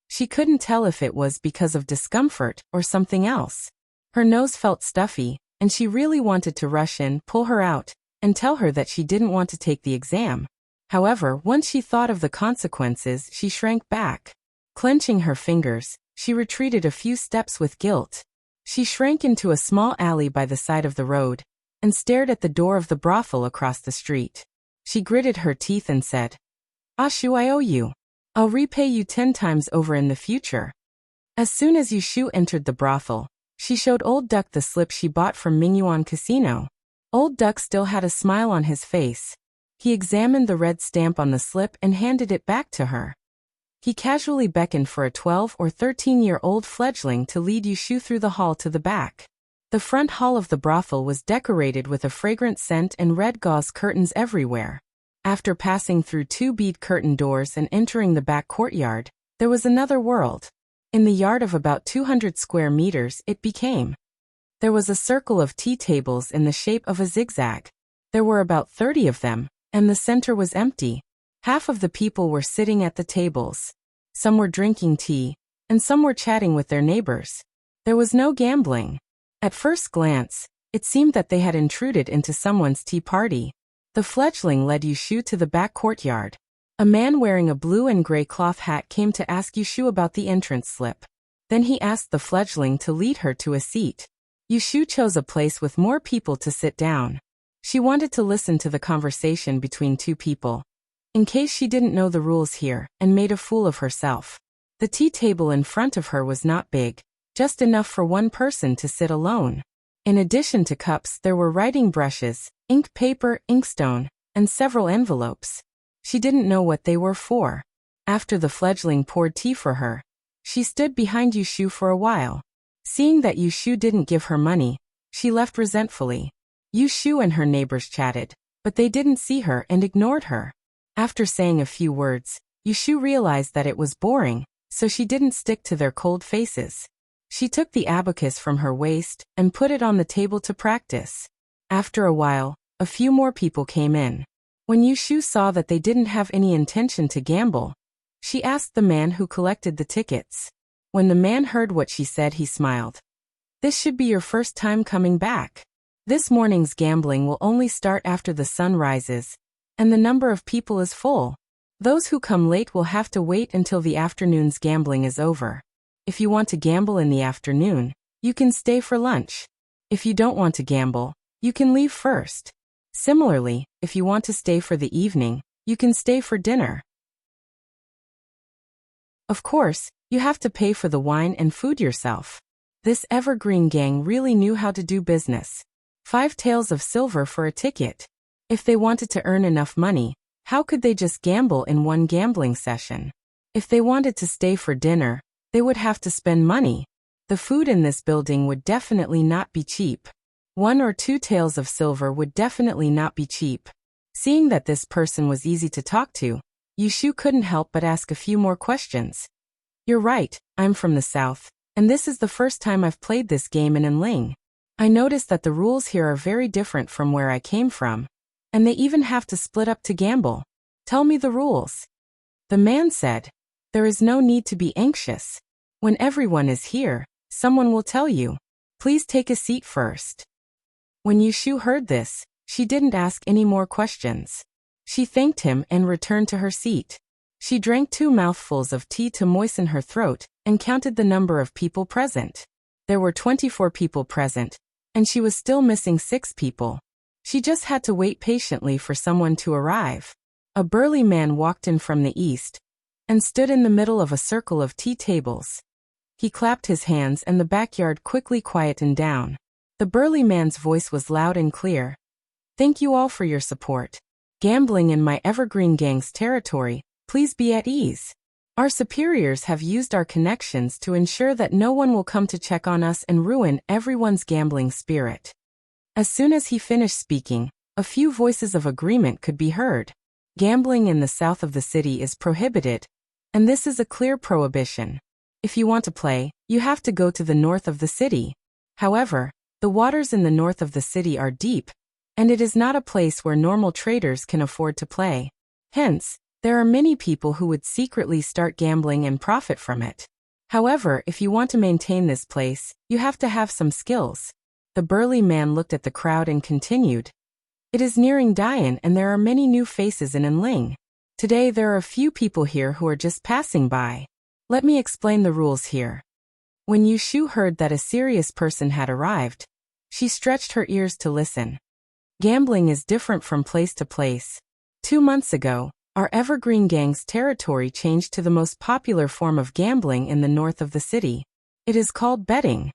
She couldn't tell if it was because of discomfort or something else. Her nose felt stuffy, and she really wanted to rush in, pull her out, and tell her that she didn't want to take the exam. However, once she thought of the consequences, she shrank back. Clenching her fingers, she retreated a few steps with guilt. She shrank into a small alley by the side of the road, and stared at the door of the brothel across the street. She gritted her teeth and said, "Ashu, I owe you. I'll repay you 10 times over in the future." As soon as Yushu entered the brothel, she showed Old Duck the slip she bought from Mingyuan Casino. Old Duck still had a smile on his face. He examined the red stamp on the slip and handed it back to her. He casually beckoned for a 12 or 13-year-old fledgling to lead Yushu through the hall to the back. The front hall of the brothel was decorated with a fragrant scent and red gauze curtains everywhere. After passing through 2 bead curtain doors and entering the back courtyard, there was another world. In the yard of about 200 square meters it became. There was a circle of tea tables in the shape of a zigzag. There were about 30 of them, and the center was empty. Half of the people were sitting at the tables. Some were drinking tea, and some were chatting with their neighbors. There was no gambling. At first glance, it seemed that they had intruded into someone's tea party. The fledgling led Yushu to the back courtyard. A man wearing a blue and gray cloth hat came to ask Yushu about the entrance slip. Then he asked the fledgling to lead her to a seat. Yushu chose a place with more people to sit down. She wanted to listen to the conversation between 2 people, in case she didn't know the rules here and made a fool of herself. The tea table in front of her was not big, just enough for one person to sit alone. In addition to cups, there were writing brushes, ink paper, inkstone, and several envelopes. She didn't know what they were for. After the fledgling poured tea for her, she stood behind Yushu for a while. Seeing that Yushu didn't give her money, she left resentfully. Yushu and her neighbors chatted, but they didn't see her and ignored her. After saying a few words, Yushu realized that it was boring, so she didn't stick to their cold faces. She took the abacus from her waist and put it on the table to practice. After a while, a few more people came in. When Yushu saw that they didn't have any intention to gamble, she asked the man who collected the tickets. When the man heard what she said, he smiled. "This should be your first time coming back. This morning's gambling will only start after the sun rises, and the number of people is full. Those who come late will have to wait until the afternoon's gambling is over. If you want to gamble in the afternoon, you can stay for lunch. If you don't want to gamble, you can leave first. Similarly, if you want to stay for the evening, you can stay for dinner. Of course, you have to pay for the wine and food yourself." This evergreen gang really knew how to do business. 5 taels of silver for a ticket. If they wanted to earn enough money, how could they just gamble in one gambling session? If they wanted to stay for dinner, they would have to spend money. The food in this building would definitely not be cheap. 1 or 2 taels of silver would definitely not be cheap. Seeing that this person was easy to talk to, Yushu couldn't help but ask a few more questions. "You're right, I'm from the south, and this is the first time I've played this game in Enling. I noticed that the rules here are very different from where I came from, and they even have to split up to gamble. Tell me the rules." The man said, "There is no need to be anxious. When everyone is here, someone will tell you. Please take a seat first." When Yushu heard this, she didn't ask any more questions. She thanked him and returned to her seat. She drank 2 mouthfuls of tea to moisten her throat and counted the number of people present. There were 24 people present, and she was still missing 6 people. She just had to wait patiently for someone to arrive. A burly man walked in from the east and stood in the middle of a circle of tea tables. He clapped his hands and the backyard quickly quietened down. The burly man's voice was loud and clear. "Thank you all for your support. Gambling in my Evergreen Gang's territory, please be at ease. Our superiors have used our connections to ensure that no one will come to check on us and ruin everyone's gambling spirit." As soon as he finished speaking, a few voices of agreement could be heard. Gambling in the south of the city is prohibited, and this is a clear prohibition. If you want to play, you have to go to the north of the city. However, the waters in the north of the city are deep, and it is not a place where normal traders can afford to play. Hence, there are many people who would secretly start gambling and profit from it. However, if you want to maintain this place, you have to have some skills. The burly man looked at the crowd and continued. "It is nearing Dian and there are many new faces in Enling. Today there are a few people here who are just passing by. Let me explain the rules here." When Yushu heard that a serious person had arrived, she stretched her ears to listen. Gambling is different from place to place. 2 months ago, our Evergreen Gang's territory changed to the most popular form of gambling in the north of the city. It is called betting.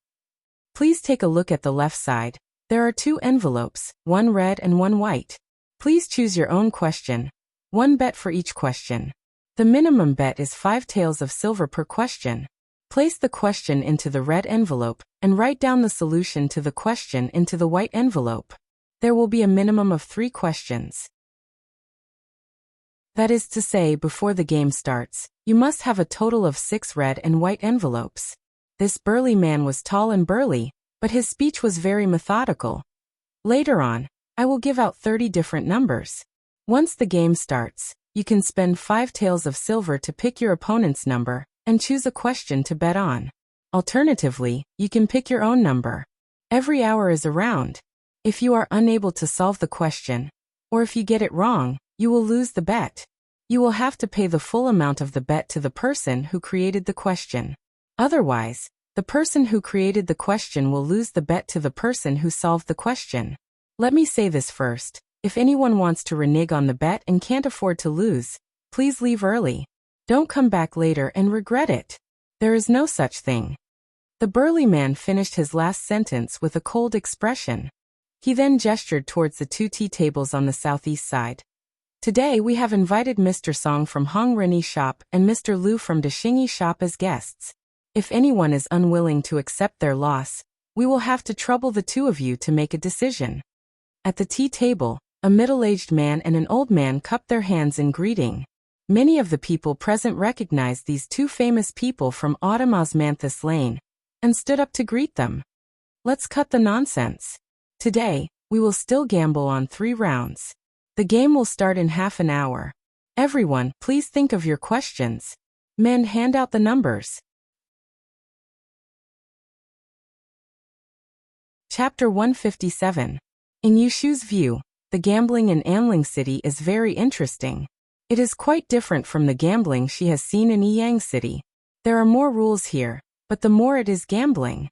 Please take a look at the left side. There are 2 envelopes, one red and one white. Please choose your own question. 1 bet for each question. The minimum bet is 5 taels of silver per question. Place the question into the red envelope and write down the solution to the question into the white envelope. There will be a minimum of 3 questions. That is to say, before the game starts, you must have a total of 6 red and white envelopes. This burly man was tall and burly, but his speech was very methodical. Later on, I will give out 30 different numbers. Once the game starts, you can spend 5 taels of silver to pick your opponent's number and choose a question to bet on. Alternatively, you can pick your own number. Every hour is a round. If you are unable to solve the question, or if you get it wrong, you will lose the bet. You will have to pay the full amount of the bet to the person who created the question. Otherwise, the person who created the question will lose the bet to the person who solved the question. Let me say this first. If anyone wants to renege on the bet and can't afford to lose, please leave early. Don't come back later and regret it. There is no such thing. The burly man finished his last sentence with a cold expression. He then gestured towards the 2 tea tables on the southeast side. Today we have invited Mr. Song from Hong Rennie shop and Mr. Liu from Dashingyi shop as guests. If anyone is unwilling to accept their loss, we will have to trouble the 2 of you to make a decision. At the tea table, a middle-aged man and an old man cupped their hands in greeting. Many of the people present recognized these 2 famous people from Autumn Osmanthus Lane and stood up to greet them. Let's cut the nonsense. Today, we will still gamble on 3 rounds. The game will start in half an hour. Everyone, please think of your questions. Men, hand out the numbers. Chapter 157. In Yushu's view, the gambling in Anling City is very interesting. It is quite different from the gambling she has seen in Yiyang City. There are more rules here, but the more it is gambling.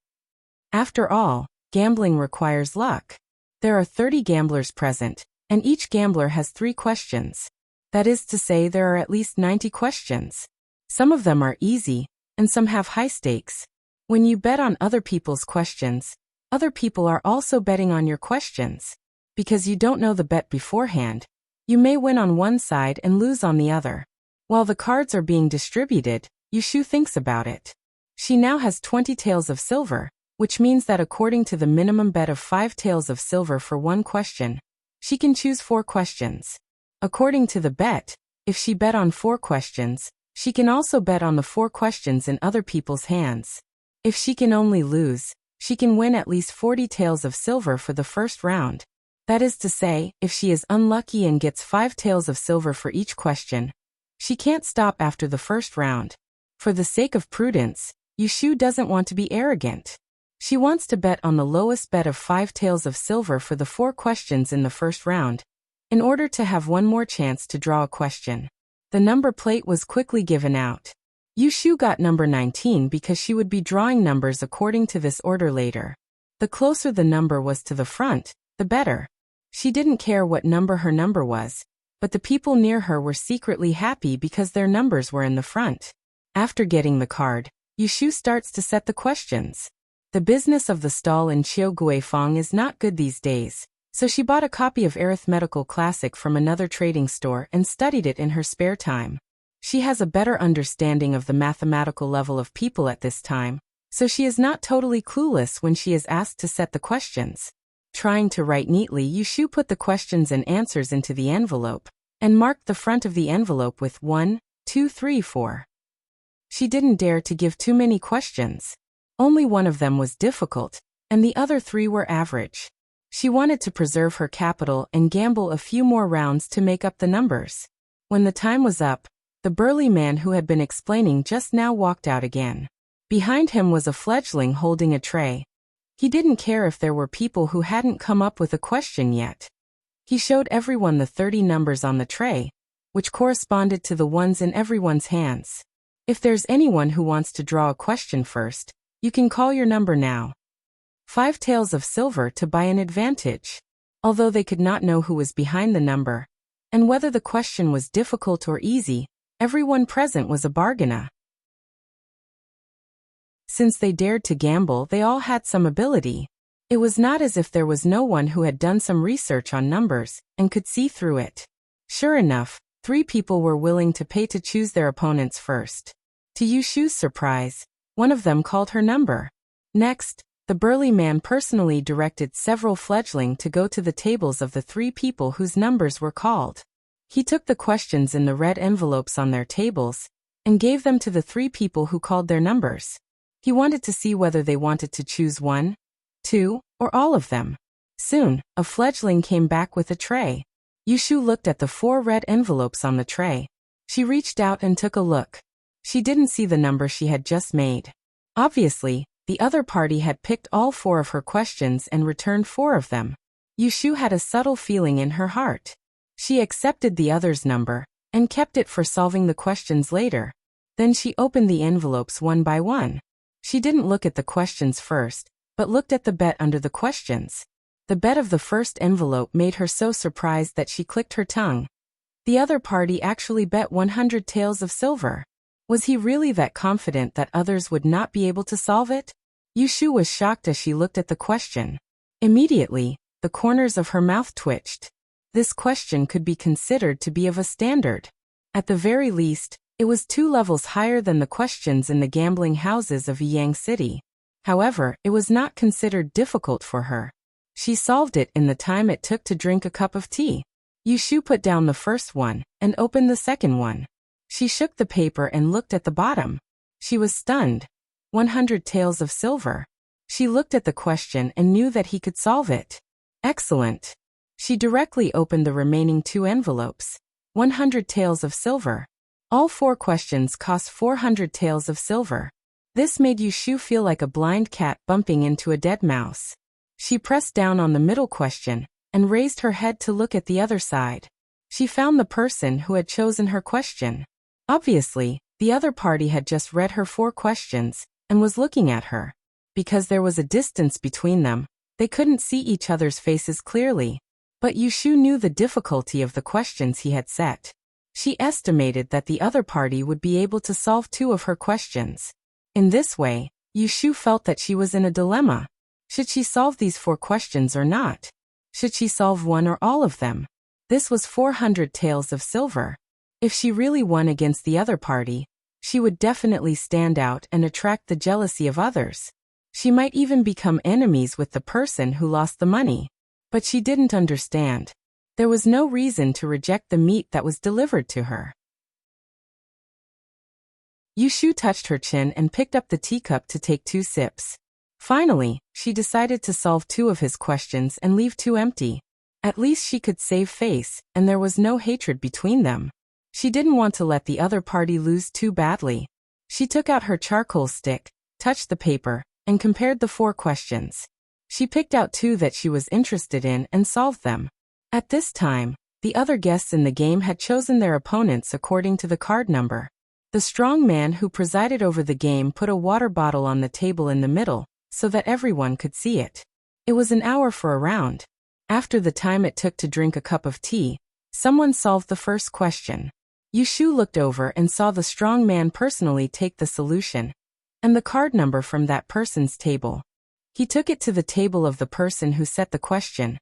After all, gambling requires luck. There are 30 gamblers present, and each gambler has 3 questions. That is to say, there are at least 90 questions. Some of them are easy, and some have high stakes. When you bet on other people's questions, other people are also betting on your questions. Because you don't know the bet beforehand, you may win on one side and lose on the other. While the cards are being distributed, Yushu thinks about it. She now has 20 taels of silver, which means that according to the minimum bet of 5 taels of silver for 1 question, she can choose 4 questions. According to the bet, if she bet on 4 questions, she can also bet on the 4 questions in other people's hands. If she can only lose, she can win at least 40 taels of silver for the first round. That is to say, if she is unlucky and gets 5 taels of silver for each question, she can't stop after the first round. For the sake of prudence, Yushu doesn't want to be arrogant. She wants to bet on the lowest bet of 5 taels of silver for the 4 questions in the first round, in order to have one more chance to draw a question. The number plate was quickly given out. Yushu got number 19 because she would be drawing numbers according to this order later. The closer the number was to the front, the better. She didn't care what number her number was, but the people near her were secretly happy because their numbers were in the front. After getting the card, Yushu starts to set the questions. The business of the stall in Chiuguifang is not good these days, so she bought a copy of Arithmetical Classic from another trading store and studied it in her spare time. She has a better understanding of the mathematical level of people at this time, so she is not totally clueless when she is asked to set the questions. Trying to write neatly, Yushu put the questions and answers into the envelope, and marked the front of the envelope with 1, 2, 3, 4. She didn't dare to give too many questions. Only one of them was difficult, and the other 3 were average. She wanted to preserve her capital and gamble a few more rounds to make up the numbers. When the time was up, the burly man who had been explaining just now walked out again. Behind him was a fledgling holding a tray. He didn't care if there were people who hadn't come up with a question yet. He showed everyone the 30 numbers on the tray, which corresponded to the ones in everyone's hands. If there's anyone who wants to draw a question first, you can call your number now. 5 taels of silver to buy an advantage. Although they could not know who was behind the number, and whether the question was difficult or easy, everyone present was a bargainer. Since they dared to gamble, they all had some ability. It was not as if there was no one who had done some research on numbers and could see through it. Sure enough, 3 people were willing to pay to choose their opponents first. To Yushu's surprise, one of them called her number. Next, the burly man personally directed several fledgling to go to the tables of the 3 people whose numbers were called. He took the questions in the red envelopes on their tables and gave them to the 3 people who called their numbers. He wanted to see whether they wanted to choose 1, 2, or all of them. Soon, a fledgling came back with a tray. Yushu looked at the 4 red envelopes on the tray. She reached out and took a look. She didn't see the number she had just made. Obviously, the other party had picked all 4 of her questions and returned 4 of them. Yushu had a subtle feeling in her heart. She accepted the other's number and kept it for solving the questions later. Then she opened the envelopes one by one. She didn't look at the questions first, but looked at the bet under the questions. The bet of the first envelope made her so surprised that she clicked her tongue. The other party actually bet 100 taels of silver. Was he really that confident that others would not be able to solve it? Yushu was shocked as she looked at the question. Immediately, the corners of her mouth twitched. This question could be considered to be of a standard. At the very least, it was 2 levels higher than the questions in the gambling houses of Yang City. However, it was not considered difficult for her. She solved it in the time it took to drink a cup of tea. Yushu put down the first one and opened the second one. She shook the paper and looked at the bottom. She was stunned. 100 taels of silver. She looked at the question and knew that he could solve it. Excellent. She directly opened the remaining 2 envelopes. 100 taels of silver. All 4 questions cost 400 taels of silver. This made Yushu feel like a blind cat bumping into a dead mouse. She pressed down on the middle question and raised her head to look at the other side. She found the person who had chosen her question. Obviously, the other party had just read her 4 questions and was looking at her. Because there was a distance between them, they couldn't see each other's faces clearly. But Yushu knew the difficulty of the questions he had set. She estimated that the other party would be able to solve 2 of her questions. In this way, Yushu felt that she was in a dilemma. Should she solve these 4 questions or not? Should she solve one or all of them? This was 400 taels of silver. If she really won against the other party, she would definitely stand out and attract the jealousy of others. She might even become enemies with the person who lost the money. But she didn't understand. There was no reason to reject the meat that was delivered to her. Yushu touched her chin and picked up the teacup to take 2 sips. Finally, she decided to solve 2 of his questions and leave 2 empty. At least she could save face, and there was no hatred between them. She didn't want to let the other party lose too badly. She took out her charcoal stick, touched the paper, and compared the 4 questions. She picked out 2 that she was interested in and solved them. At this time, the other guests in the game had chosen their opponents according to the card number. The strong man who presided over the game put a water bottle on the table in the middle, so that everyone could see it. It was an hour for a round. After the time it took to drink a cup of tea, someone solved the first question. Yushu looked over and saw the strong man personally take the solution and the card number from that person's table. He took it to the table of the person who set the question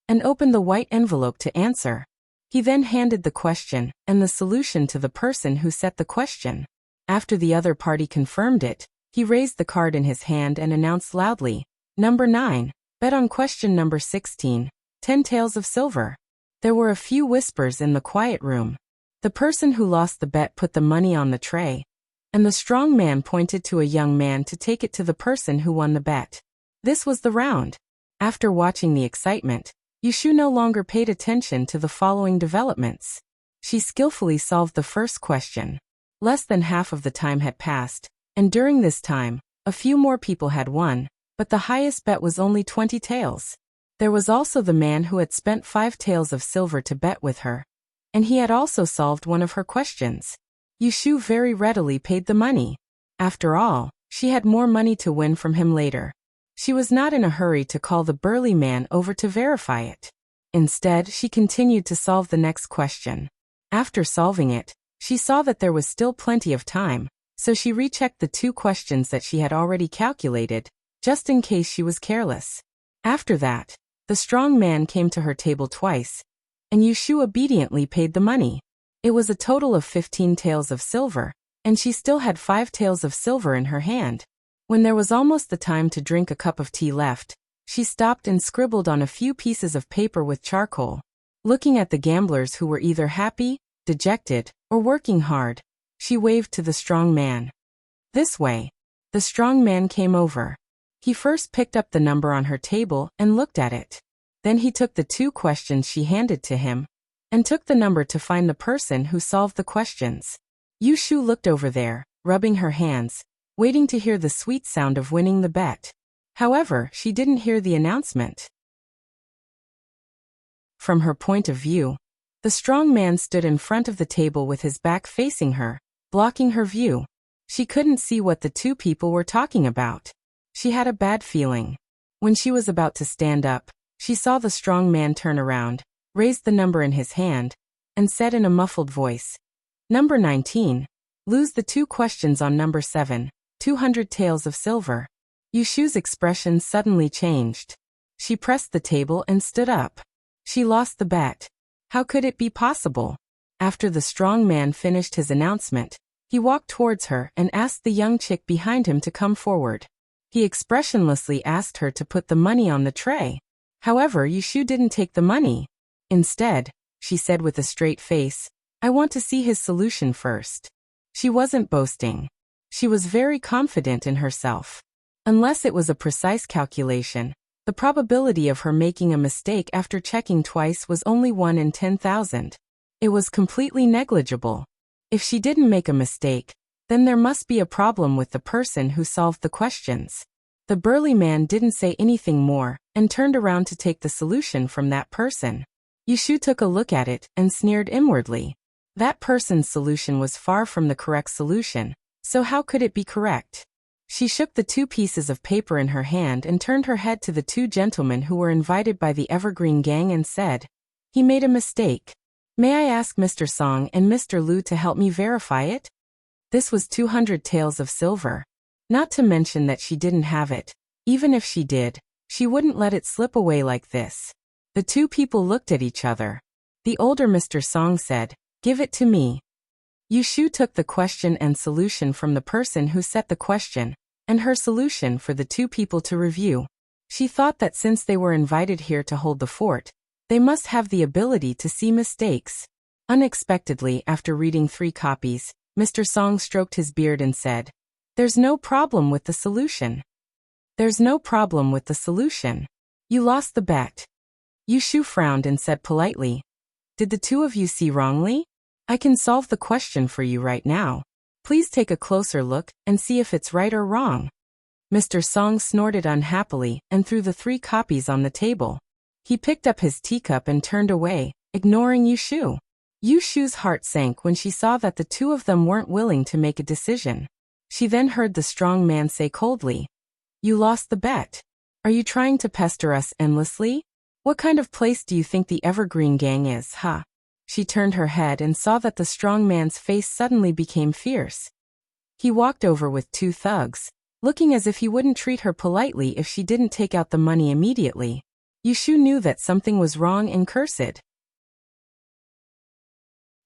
and opened the white envelope to answer. He then handed the question and the solution to the person who set the question. After the other party confirmed it, he raised the card in his hand and announced loudly, "Number 9, bet on question number 16, 10 taels of silver." There were a few whispers in the quiet room. The person who lost the bet put the money on the tray, and the strong man pointed to a young man to take it to the person who won the bet. This was the round. After watching the excitement, Yushu no longer paid attention to the following developments. She skillfully solved the first question. Less than half of the time had passed, and during this time, a few more people had won, but the highest bet was only 20 taels. There was also the man who had spent 5 taels of silver to bet with her, and he had also solved one of her questions. Yushu very readily paid the money. After all, she had more money to win from him later. She was not in a hurry to call the burly man over to verify it. Instead, she continued to solve the next question. After solving it, she saw that there was still plenty of time, so she rechecked the 2 questions that she had already calculated, just in case she was careless. After that, the strong man came to her table twice, and Yushu obediently paid the money. It was a total of 15 taels of silver, and she still had 5 taels of silver in her hand. When there was almost the time to drink a cup of tea left, she stopped and scribbled on a few pieces of paper with charcoal. Looking at the gamblers who were either happy, dejected, or working hard, she waved to the strong man. "This way." The strong man came over. He first picked up the number on her table and looked at it. Then he took the 2 questions she handed to him, and took the number to find the person who solved the questions. Yushu looked over there, rubbing her hands, waiting to hear the sweet sound of winning the bet. However, she didn't hear the announcement. From her point of view, the strong man stood in front of the table with his back facing her, blocking her view. She couldn't see what the 2 people were talking about. She had a bad feeling. When she was about to stand up, she saw the strong man turn around, raised the number in his hand, and said in a muffled voice, "Number 19. Lose the 2 questions on number 7, 200 taels of silver." Yushu's expression suddenly changed. She pressed the table and stood up. She lost the bet. How could it be possible? After the strong man finished his announcement, he walked towards her and asked the young chick behind him to come forward. He expressionlessly asked her to put the money on the tray. However, Yushu didn't take the money. Instead, she said with a straight face, "I want to see his solution first." She wasn't boasting. She was very confident in herself. Unless it was a precise calculation, the probability of her making a mistake after checking twice was only 1 in 10,000. It was completely negligible. If she didn't make a mistake, then there must be a problem with the person who solved the questions. The burly man didn't say anything more, and turned around to take the solution from that person. Yushu took a look at it and sneered inwardly. That person's solution was far from the correct solution, so how could it be correct? She shook the 2 pieces of paper in her hand and turned her head to the 2 gentlemen who were invited by the Evergreen Gang and said, "He made a mistake. May I ask Mr. Song and Mr. Lu to help me verify it?" This was 200 taels of silver. Not to mention that she didn't have it. Even if she did, she wouldn't let it slip away like this. The 2 people looked at each other. The older Mr. Song said, "Give it to me." Yushu took the question and solution from the person who set the question, and her solution for the 2 people to review. She thought that since they were invited here to hold the fort, they must have the ability to see mistakes. Unexpectedly, after reading 3 copies, Mr. Song stroked his beard and said, "There's no problem with the solution. There's no problem with the solution. You lost the bet." Yushu frowned and said politely, "Did the 2 of you see wrongly? I can solve the question for you right now. Please take a closer look and see if it's right or wrong." Mr. Song snorted unhappily and threw the 3 copies on the table. He picked up his teacup and turned away, ignoring Yushu. Yushu's heart sank when she saw that the 2 of them weren't willing to make a decision. She then heard the strong man say coldly, "You lost the bet. Are you trying to pester us endlessly? What kind of place do you think the Evergreen Gang is, huh?" She turned her head and saw that the strong man's face suddenly became fierce. He walked over with 2 thugs, looking as if he wouldn't treat her politely if she didn't take out the money immediately. Yushu knew that something was wrong and cursed.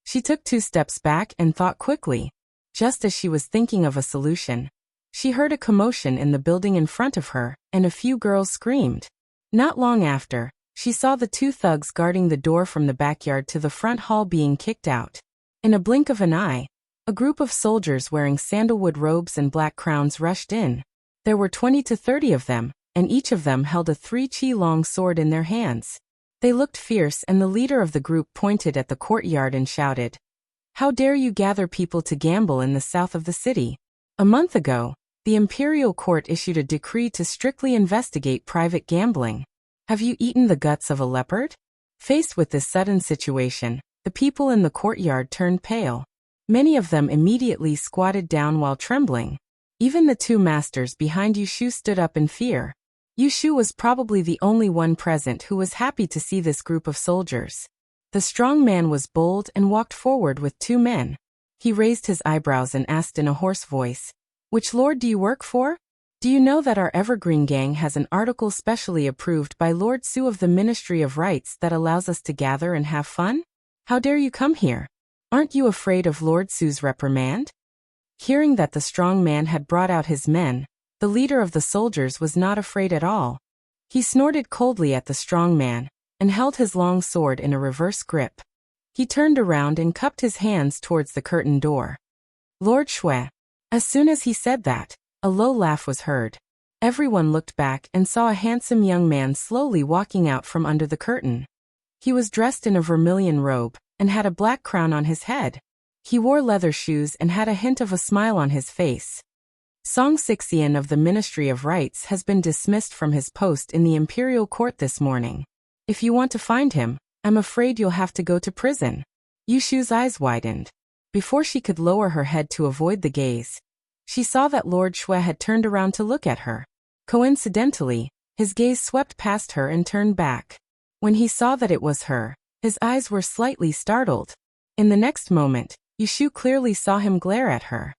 She took 2 steps back and thought quickly. Just as she was thinking of a solution, she heard a commotion in the building in front of her, and a few girls screamed. Not long after, she saw the 2 thugs guarding the door from the backyard to the front hall being kicked out. In a blink of an eye, a group of soldiers wearing sandalwood robes and black crowns rushed in. There were 20 to 30 of them, and each of them held a 3-chi-long sword in their hands. They looked fierce, and the leader of the group pointed at the courtyard and shouted, "How dare you gather people to gamble in the south of the city? A month ago, the imperial court issued a decree to strictly investigate private gambling. Have you eaten the guts of a leopard?" Faced with this sudden situation, the people in the courtyard turned pale. Many of them immediately squatted down while trembling. Even the 2 masters behind Yushu stood up in fear. Yushu was probably the only one present who was happy to see this group of soldiers. The strong man was bold and walked forward with 2 men. He raised his eyebrows and asked in a hoarse voice, "Which lord do you work for?" Do you know that our Evergreen Gang has an article specially approved by Lord Su of the Ministry of Rights that allows us to gather and have fun? How dare you come here? Aren't you afraid of Lord Su's reprimand? Hearing that the strong man had brought out his men, the leader of the soldiers was not afraid at all. He snorted coldly at the strong man and held his long sword in a reverse grip. He turned around and cupped his hands towards the curtain door. Lord Shui. As soon as he said that, a low laugh was heard. Everyone looked back and saw a handsome young man slowly walking out from under the curtain. He was dressed in a vermilion robe and had a black crown on his head. He wore leather shoes and had a hint of a smile on his face. Song Xixian of the Ministry of Rights has been dismissed from his post in the imperial court this morning. If you want to find him, I'm afraid you'll have to go to prison. Yushu's eyes widened. Before she could lower her head to avoid the gaze, she saw that Lord Shui had turned around to look at her. Coincidentally, his gaze swept past her and turned back. When he saw that it was her, his eyes were slightly startled. In the next moment, Yushu clearly saw him glare at her.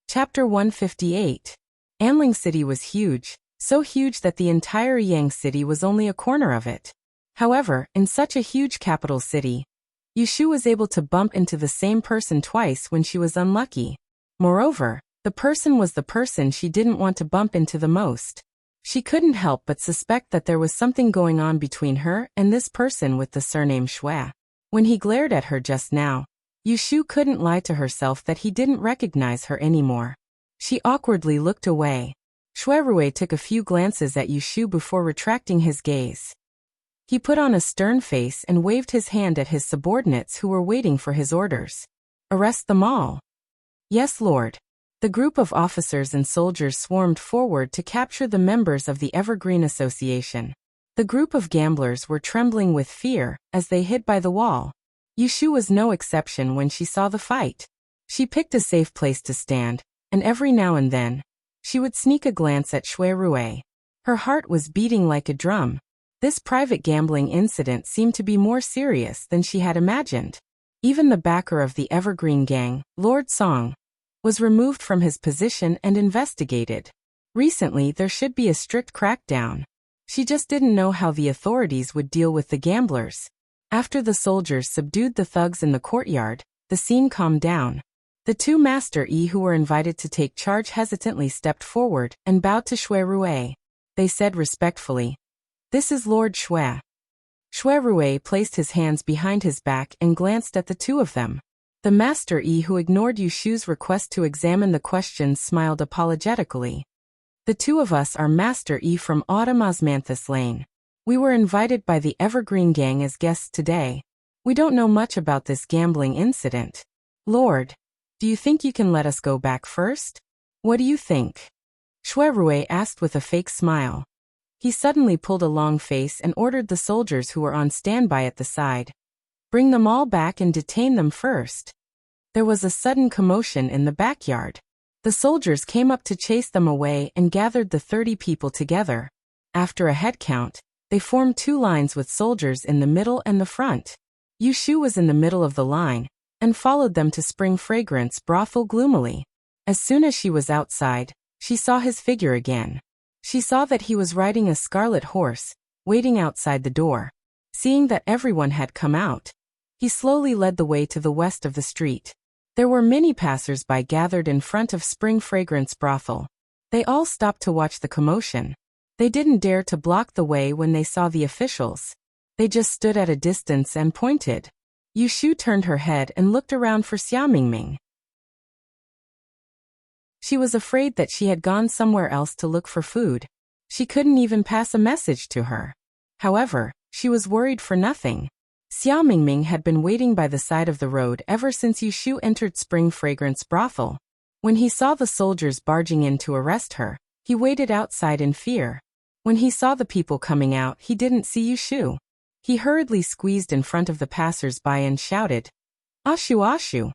Chapter 158. Anling City was huge, so huge that the entire Yang City was only a corner of it. However, in such a huge capital city, Yushu was able to bump into the same person twice when she was unlucky. Moreover, the person was the person she didn't want to bump into the most. She couldn't help but suspect that there was something going on between her and this person with the surname Shui. When he glared at her just now, Yushu couldn't lie to herself that he didn't recognize her anymore. She awkwardly looked away. Shui Rui took a few glances at Yushu before retracting his gaze. He put on a stern face and waved his hand at his subordinates who were waiting for his orders. Arrest them all. Yes, Lord. The group of officers and soldiers swarmed forward to capture the members of the Evergreen Association. The group of gamblers were trembling with fear as they hid by the wall. Yushu was no exception when she saw the fight. She picked a safe place to stand, and every now and then, she would sneak a glance at Shui Rui. Her heart was beating like a drum. This private gambling incident seemed to be more serious than she had imagined. Even the backer of the Evergreen Gang, Lord Song, was removed from his position and investigated. Recently, there should be a strict crackdown. She just didn't know how the authorities would deal with the gamblers. After the soldiers subdued the thugs in the courtyard, the scene calmed down. The two Master Yi who were invited to take charge hesitantly stepped forward and bowed to Shui Rui. They said respectfully, "This is Lord Shui." Shui Rui placed his hands behind his back and glanced at the two of them. The Master Yi who ignored Yushu's request to examine the questions smiled apologetically. "The two of us are Master Yi from Autumn Osmanthus Lane. We were invited by the Evergreen Gang as guests today. We don't know much about this gambling incident. Lord, do you think you can let us go back first? What do you think?" Shui Rui asked with a fake smile. He suddenly pulled a long face and ordered the soldiers who were on standby at the side. "Bring them all back and detain them first." There was a sudden commotion in the backyard. The soldiers came up to chase them away and gathered the 30 people together. After a head count, they formed two lines with soldiers in the middle and the front. Yushu was in the middle of the line and followed them to Spring Fragrance brothel gloomily. As soon as she was outside, she saw his figure again. She saw that he was riding a scarlet horse, waiting outside the door. Seeing that everyone had come out, he slowly led the way to the west of the street. There were many passers-by gathered in front of Spring Fragrance brothel. They all stopped to watch the commotion. They didn't dare to block the way when they saw the officials. They just stood at a distance and pointed. Yushu turned her head and looked around for Xiao Mingming. She was afraid that she had gone somewhere else to look for food. She couldn't even pass a message to her. However, she was worried for nothing. Xiao Mingming had been waiting by the side of the road ever since Yushu entered Spring Fragrance brothel. When he saw the soldiers barging in to arrest her, he waited outside in fear. When he saw the people coming out, he didn't see Yushu. He hurriedly squeezed in front of the passers-by and shouted, "Ashu Ashu!"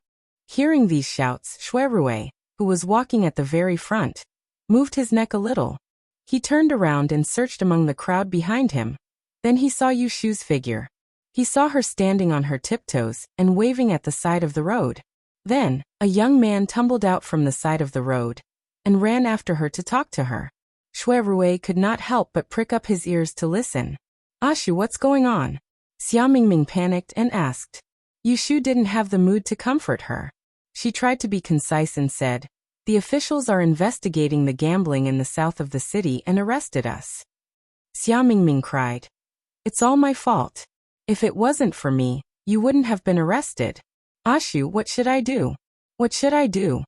Hearing these shouts, Shui Rui, who was walking at the very front, moved his neck a little. He turned around and searched among the crowd behind him. Then he saw Yushu's figure. He saw her standing on her tiptoes and waving at the side of the road. Then, A young man tumbled out from the side of the road and ran after her to talk to her. Shui Rui could not help but prick up his ears to listen. "Ashu, what's going on?" Xia Mingming panicked and asked. Yushu didn't have the mood to comfort her. She tried to be concise and said, "The officials are investigating the gambling in the south of the city and arrested us." Xia Mingming cried. "It's all my fault. If it wasn't for me, you wouldn't have been arrested. Ashu, what should I do? What should I do?"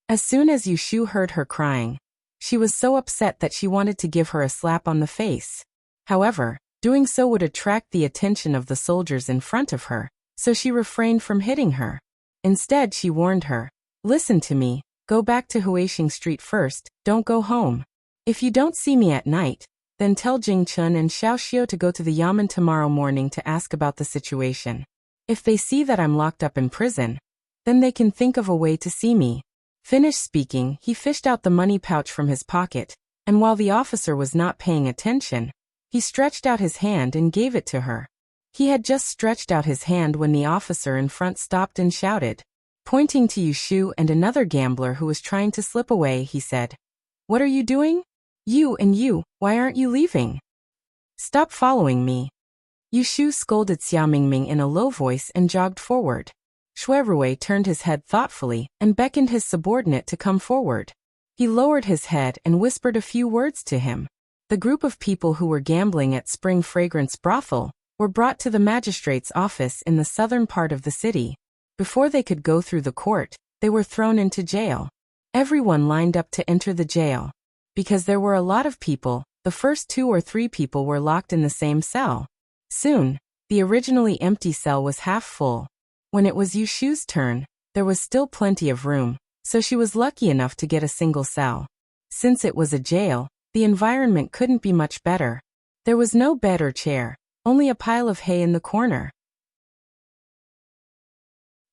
As soon as Yushu heard her crying, she was so upset that she wanted to give her a slap on the face. However, doing so would attract the attention of the soldiers in front of her, so she refrained from hitting her. Instead, she warned her, "Listen to me, go back to Huixing Street first, don't go home. If you don't see me at night, then tell Jing Chun and Xiao Xiao to go to the Yamen tomorrow morning to ask about the situation. If they see that I'm locked up in prison, then they can think of a way to see me." Finished speaking, he fished out the money pouch from his pocket, and while the officer was not paying attention, he stretched out his hand and gave it to her. He had just stretched out his hand when the officer in front stopped and shouted. Pointing to Yushu and another gambler who was trying to slip away, he said, "What are you doing? You and you, why aren't you leaving? Stop following me." Yushu scolded Xia Mingming in a low voice and jogged forward. Shui Rui turned his head thoughtfully and beckoned his subordinate to come forward. He lowered his head and whispered a few words to him. The group of people who were gambling at Spring Fragrance Brothel were brought to the magistrate's office in the southern part of the city. Before they could go through the court, they were thrown into jail. Everyone lined up to enter the jail. Because there were a lot of people, the first 2 or 3 people were locked in the same cell. Soon, the originally empty cell was half full. When it was Yushu's turn, there was still plenty of room, so she was lucky enough to get a single cell. Since it was a jail, the environment couldn't be much better. There was no bed or chair, only a pile of hay in the corner.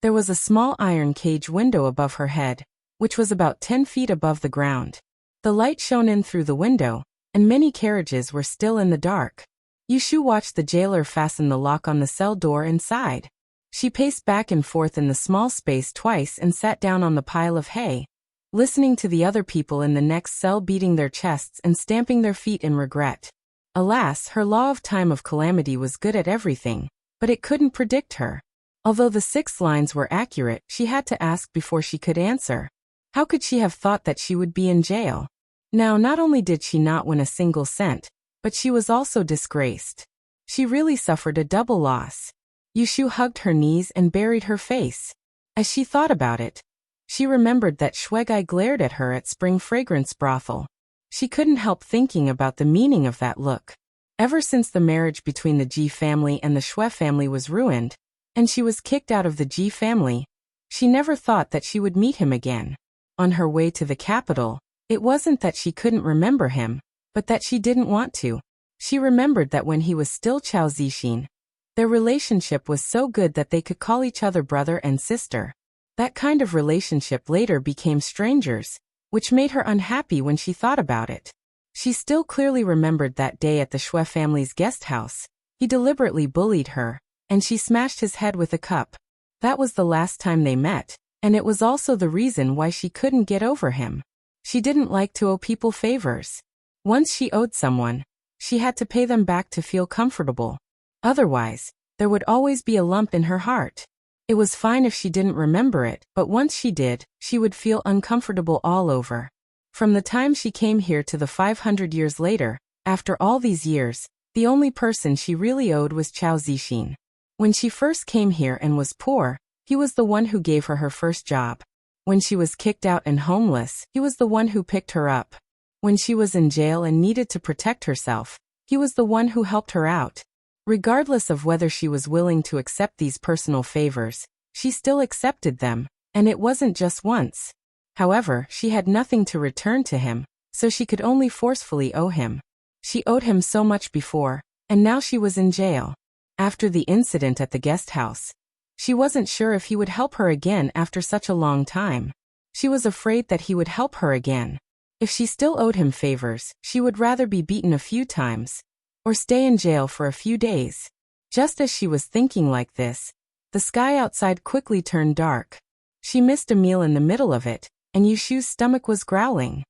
There was a small iron cage window above her head, which was about 10 feet above the ground. The light shone in through the window, and many carriages were still in the dark. Yushu watched the jailer fasten the lock on the cell door and sighed. She paced back and forth in the small space twice and sat down on the pile of hay, listening to the other people in the next cell beating their chests and stamping their feet in regret. Alas, her law of time of calamity was good at everything, but it couldn't predict her. Although the 6 lines were accurate, she had to ask before she could answer. How could she have thought that she would be in jail? Now, not only did she not win a single cent, but she was also disgraced. She really suffered a double loss. Yushu hugged her knees and buried her face. As she thought about it, she remembered that Shuigai glared at her at Spring Fragrance Brothel. She couldn't help thinking about the meaning of that look. Ever since the marriage between the Ji family and the Shui family was ruined, and she was kicked out of the Ji family, she never thought that she would meet him again. On her way to the capital, it wasn't that she couldn't remember him, but that she didn't want to. She remembered that when he was still Chao Zixin, their relationship was so good that they could call each other brother and sister. That kind of relationship later became strangers, which made her unhappy when she thought about it. She still clearly remembered that day at the Shui family's guest house. He deliberately bullied her, and she smashed his head with a cup. That was the last time they met, and it was also the reason why she couldn't get over him. She didn't like to owe people favors. Once she owed someone, she had to pay them back to feel comfortable. Otherwise, there would always be a lump in her heart. It was fine if she didn't remember it, but once she did, she would feel uncomfortable all over. From the time she came here to the 500 years later, after all these years, the only person she really owed was Chao Zixin. When she first came here and was poor, he was the one who gave her her first job. When she was kicked out and homeless, he was the one who picked her up. When she was in jail and needed to protect herself, he was the one who helped her out. Regardless of whether she was willing to accept these personal favors, she still accepted them, and it wasn't just once. However, she had nothing to return to him, so she could only forcefully owe him. She owed him so much before, and now she was in jail. After the incident at the guest house, she wasn't sure if he would help her again after such a long time. She was afraid that he would help her again. If she still owed him favors, she would rather be beaten a few times, or stay in jail for a few days. Just as she was thinking like this, the sky outside quickly turned dark. She missed a meal in the middle of it, and Yushu's stomach was growling.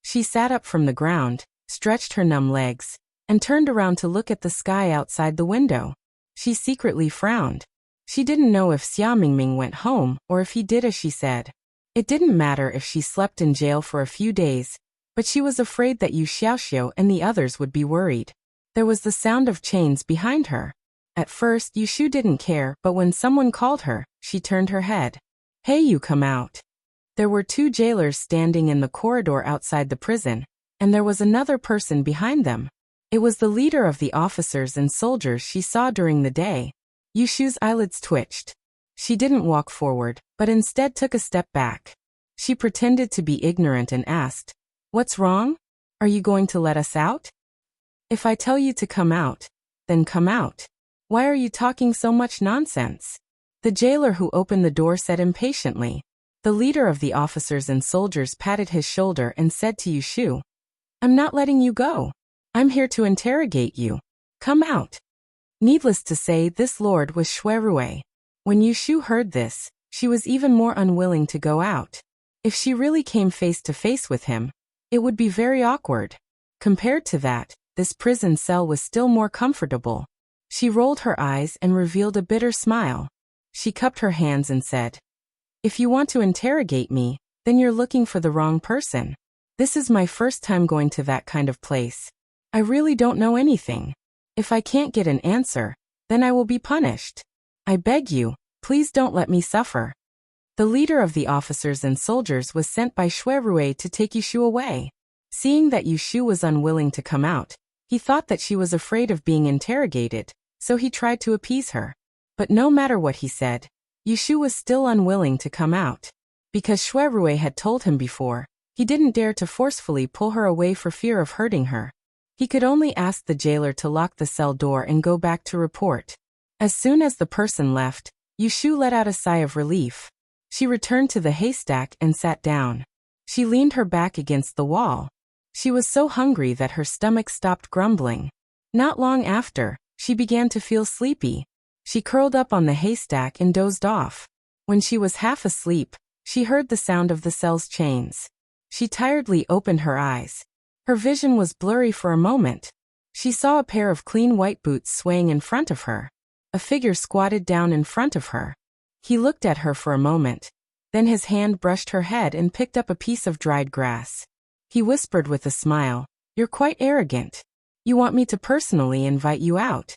She sat up from the ground, stretched her numb legs, and turned around to look at the sky outside the window. She secretly frowned. She didn't know if Xia Mingming went home or if he did as she said. It didn't matter if she slept in jail for a few days, but she was afraid that Yu Xiaoxiu and the others would be worried. There was the sound of chains behind her. At first, Yushu didn't care, but when someone called her, she turned her head. "Hey, you come out." There were 2 jailers standing in the corridor outside the prison, and there was another person behind them. It was the leader of the officers and soldiers she saw during the day. Yushu's eyelids twitched. She didn't walk forward, but instead took a step back. She pretended to be ignorant and asked, "What's wrong? Are you going to let us out? If I tell you to come out, then come out. Why are you talking so much nonsense?" The jailer who opened the door said impatiently. The leader of the officers and soldiers patted his shoulder and said to Yushu, "I'm not letting you go. I'm here to interrogate you. Come out." Needless to say, this lord was Shuirue. When Yushu heard this, she was even more unwilling to go out. If she really came face to face with him, it would be very awkward. Compared to that, this prison cell was still more comfortable. She rolled her eyes and revealed a bitter smile. She cupped her hands and said, "If you want to interrogate me, then you're looking for the wrong person. This is my first time going to that kind of place. I really don't know anything. If I can't get an answer, then I will be punished. I beg you, please don't let me suffer." The leader of the officers and soldiers was sent by Shuirue to take Yushu away. Seeing that Yushu was unwilling to come out, he thought that she was afraid of being interrogated, so he tried to appease her. But no matter what he said, Yushu was still unwilling to come out. Because Shuirue had told him before, he didn't dare to forcefully pull her away for fear of hurting her. He could only ask the jailer to lock the cell door and go back to report. As soon as the person left, Yushu let out a sigh of relief. She returned to the haystack and sat down. She leaned her back against the wall. She was so hungry that her stomach stopped grumbling. Not long after, she began to feel sleepy. She curled up on the haystack and dozed off. When she was half asleep, she heard the sound of the cell's chains. She tiredly opened her eyes. Her vision was blurry for a moment. She saw a pair of clean white boots swaying in front of her. A figure squatted down in front of her. He looked at her for a moment. Then his hand brushed her head and picked up a piece of dried grass. He whispered with a smile, "You're quite arrogant. You want me to personally invite you out."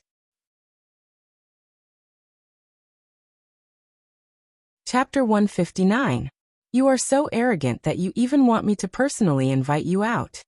Chapter 159. You are so arrogant that you even want me to personally invite you out.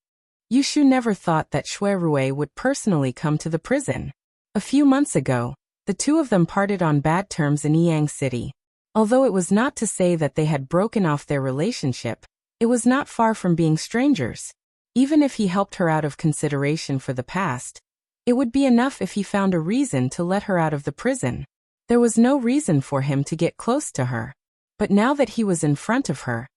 Yushu never thought that Shuirue would personally come to the prison. A few months ago, the 2 of them parted on bad terms in Yang City. Although it was not to say that they had broken off their relationship, it was not far from being strangers. Even if he helped her out of consideration for the past, it would be enough if he found a reason to let her out of the prison. There was no reason for him to get close to her. But now that he was in front of her,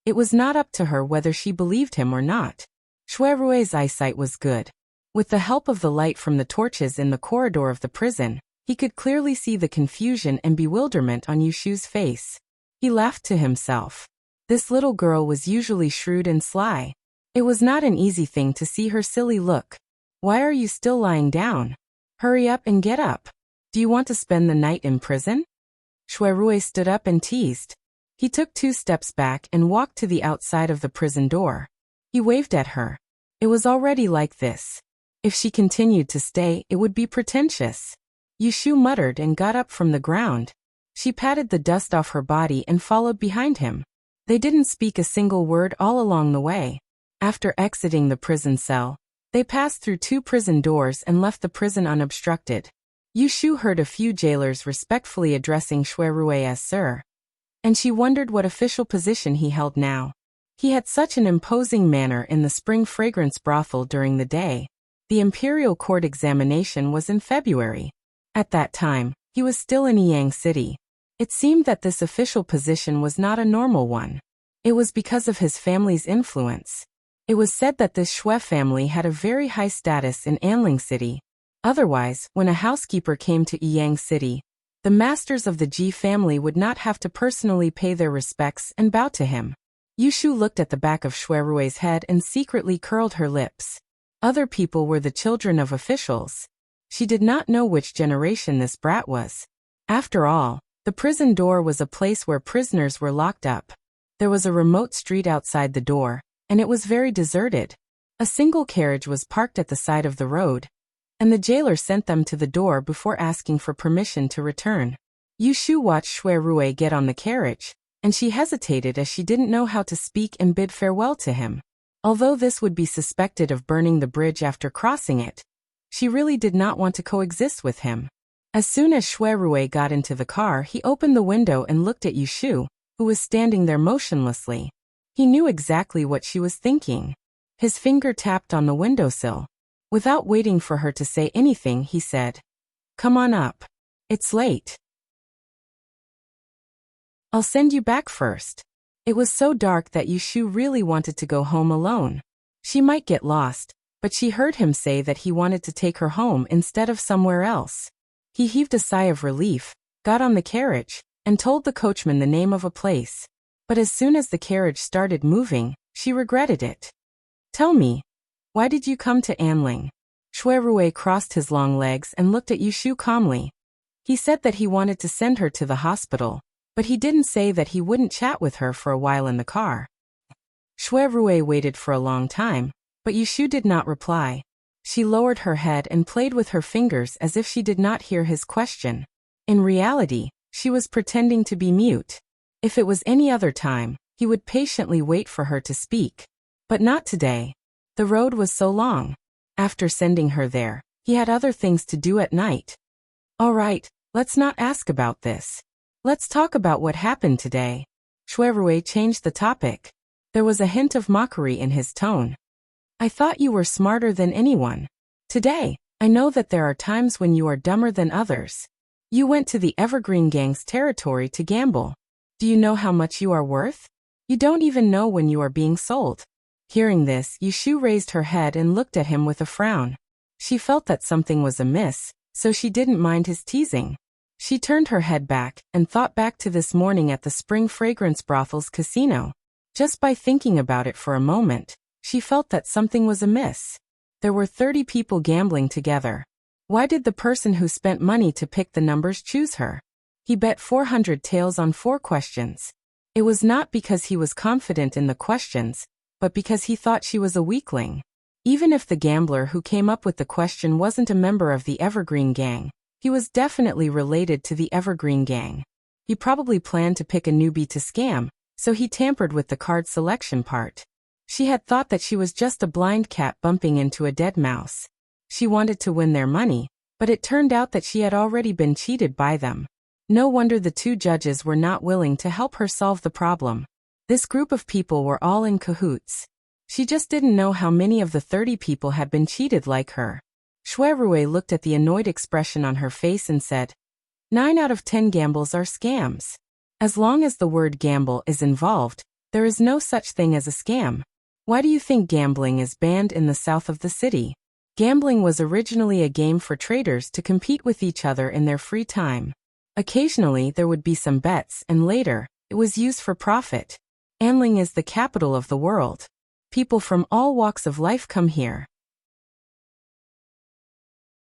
it was not up to her whether she believed him or not. Shuirue's eyesight was good. With the help of the light from the torches in the corridor of the prison, he could clearly see the confusion and bewilderment on Yushu's face. He laughed to himself. This little girl was usually shrewd and sly. It was not an easy thing to see her silly look. "Why are you still lying down? Hurry up and get up. Do you want to spend the night in prison?" Shuirue stood up and teased. He took 2 steps back and walked to the outside of the prison door. He waved at her. It was already like this. If she continued to stay, it would be pretentious. Yushu muttered and got up from the ground. She patted the dust off her body and followed behind him. They didn't speak a single word all along the way. After exiting the prison cell, they passed through 2 prison doors and left the prison unobstructed. Yushu heard a few jailers respectfully addressing Shuirue as Sir, and she wondered what official position he held now. He had such an imposing manner in the spring fragrance brothel during the day. The imperial court examination was in February. At that time, he was still in Yang City. It seemed that this official position was not a normal one. It was because of his family's influence. It was said that this Shui family had a very high status in Anling City. Otherwise, when a housekeeper came to Yang City, The masters of the Ji family would not have to personally pay their respects and bow to him. Yushu looked at the back of Shuirui's head and secretly curled her lips. Other people were the children of officials. She did not know which generation this brat was. After all, the prison door was a place where prisoners were locked up. There was a remote street outside the door, and it was very deserted. A single carriage was parked at the side of the road, and the jailer sent them to the door before asking for permission to return. Yushu watched Shuirui get on the carriage, and she hesitated as she didn't know how to speak and bid farewell to him. Although this would be suspected of burning the bridge after crossing it, she really did not want to coexist with him. As soon as Shuirui got into the car, he opened the window and looked at Yushu, who was standing there motionlessly. He knew exactly what she was thinking. His finger tapped on the windowsill. Without waiting for her to say anything, he said, "Come on up. It's late. I'll send you back first." It was so dark that Yushu really wanted to go home alone. She might get lost, but she heard him say that he wanted to take her home instead of somewhere else. He heaved a sigh of relief, got on the carriage, and told the coachman the name of a place. But as soon as the carriage started moving, she regretted it. "Tell me, why did you come to Anling?" Shuirui crossed his long legs and looked at Yushu calmly. He said that he wanted to send her to the hospital, but he didn't say that he wouldn't chat with her for a while in the car. Shuirui waited for a long time, but Yushu did not reply. She lowered her head and played with her fingers as if she did not hear his question. In reality, she was pretending to be mute. If it was any other time, he would patiently wait for her to speak. But not today. The road was so long. After sending her there, he had other things to do at night. "All right, let's not ask about this. Let's talk about what happened today." Shuirui changed the topic. There was a hint of mockery in his tone. "I thought you were smarter than anyone. Today, I know that there are times when you are dumber than others. You went to the Evergreen Gang's territory to gamble. Do you know how much you are worth? You don't even know when you are being sold." Hearing this, Yushu raised her head and looked at him with a frown. She felt that something was amiss, so she didn't mind his teasing. She turned her head back and thought back to this morning at the Spring Fragrance Brothel's casino. Just by thinking about it for a moment, she felt that something was amiss. There were 30 people gambling together. Why did the person who spent money to pick the numbers choose her? He bet 400 taels on 4 questions. It was not because he was confident in the questions, but because he thought she was a weakling. Even if the gambler who came up with the question wasn't a member of the Evergreen Gang, he was definitely related to the Evergreen Gang. He probably planned to pick a newbie to scam, so he tampered with the card selection part. She had thought that she was just a blind cat bumping into a dead mouse. She wanted to win their money, but it turned out that she had already been cheated by them. No wonder the 2 judges were not willing to help her solve the problem. This group of people were all in cahoots. She just didn't know how many of the 30 people had been cheated like her. Shuirui looked at the annoyed expression on her face and said, 9 out of 10 gambles are scams. As long as the word gamble is involved, there is no such thing as a scam. Why do you think gambling is banned in the south of the city? Gambling was originally a game for traders to compete with each other in their free time. Occasionally there would be some bets, and later, it was used for profit. Anling is the capital of the world. People from all walks of life come here.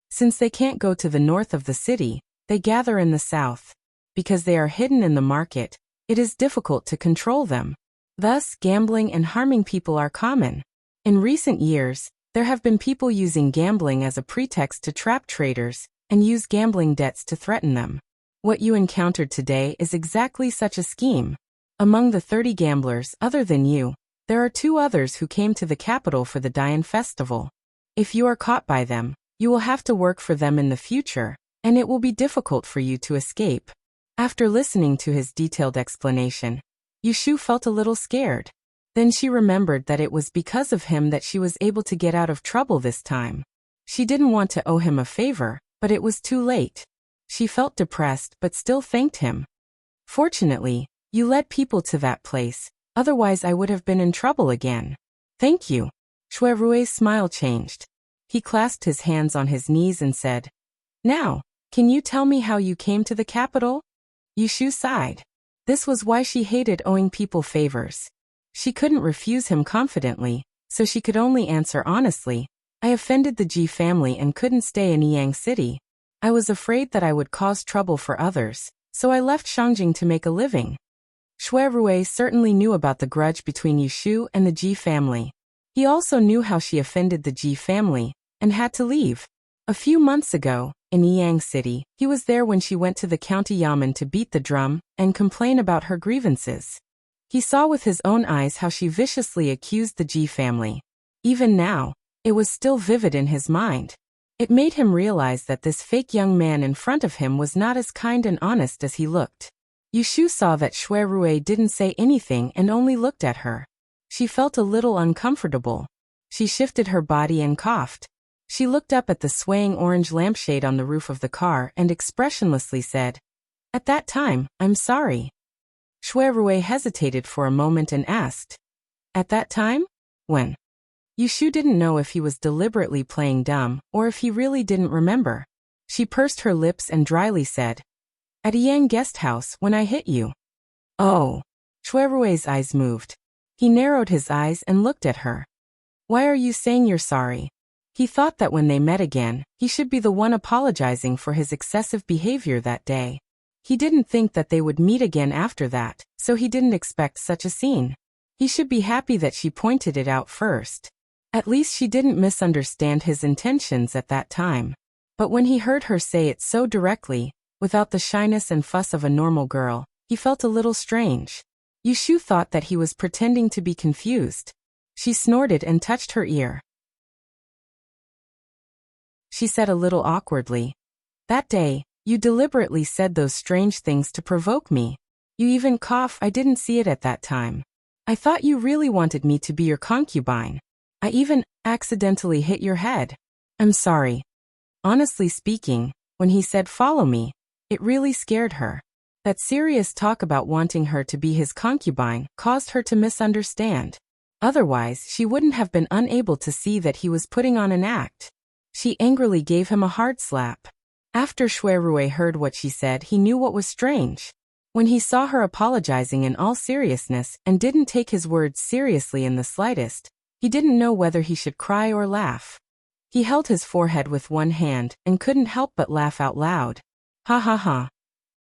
Since they can't go to the north of the city, they gather in the south. Because they are hidden in the market, it is difficult to control them. Thus, gambling and harming people are common. In recent years, there have been people using gambling as a pretext to trap traders and use gambling debts to threaten them. What you encountered today is exactly such a scheme. Among the 30 gamblers other than you, there are 2 others who came to the capital for the Dian festival. If you are caught by them, you will have to work for them in the future, and it will be difficult for you to escape. After listening to his detailed explanation, Yushu felt a little scared. Then she remembered that it was because of him that she was able to get out of trouble this time. She didn't want to owe him a favor, but it was too late. She felt depressed but still thanked him. Fortunately, you led people to that place, otherwise I would have been in trouble again. Thank you. Shuirui's smile changed. He clasped his hands on his knees and said, Now, Can you tell me how you came to the capital? Yushu sighed. This was why she hated owing people favors. She couldn't refuse him confidently, so she could only answer honestly. I offended the Ji family and couldn't stay in Yang City. I was afraid that I would cause trouble for others, so I left Shangjing to make a living. Shui Rui certainly knew about the grudge between Yushu and the Ji family. He also knew how she offended the Ji family, and had to leave. A few months ago, in Yang City, he was there when she went to the county yamen to beat the drum and complain about her grievances. He saw with his own eyes how she viciously accused the Ji family. Even now, it was still vivid in his mind. It made him realize that this fake young man in front of him was not as kind and honest as he looked. Yushu saw that Shui Rui didn't say anything and only looked at her. She felt a little uncomfortable. She shifted her body and coughed. She looked up at the swaying orange lampshade on the roof of the car and expressionlessly said, "At that time, I'm sorry." Shui Rui hesitated for a moment and asked, "At that time? When?" Yushu didn't know if he was deliberately playing dumb or if he really didn't remember. She pursed her lips and dryly said, "At a Yang guest house when I hit you." "Oh." Shui Rui's eyes moved. He narrowed his eyes and looked at her. "Why are you saying you're sorry?" He thought that when they met again, he should be the one apologizing for his excessive behavior that day. He didn't think that they would meet again after that, so he didn't expect such a scene. He should be happy that she pointed it out first. At least she didn't misunderstand his intentions at that time. But when he heard her say it so directly, without the shyness and fuss of a normal girl, he felt a little strange. Yushu thought that he was pretending to be confused. She snorted and touched her ear. She said a little awkwardly, "That day, you deliberately said those strange things to provoke me. You even cough. I didn't see it at that time. I thought you really wanted me to be your concubine. I even accidentally hit your head. I'm sorry." Honestly speaking, when he said follow me, it really scared her. That serious talk about wanting her to be his concubine caused her to misunderstand. Otherwise, she wouldn't have been unable to see that he was putting on an act. She angrily gave him a hard slap. After Shui Rui heard what she said, he knew what was strange. When he saw her apologizing in all seriousness and didn't take his words seriously in the slightest, he didn't know whether he should cry or laugh. He held his forehead with one hand and couldn't help but laugh out loud. Ha ha ha.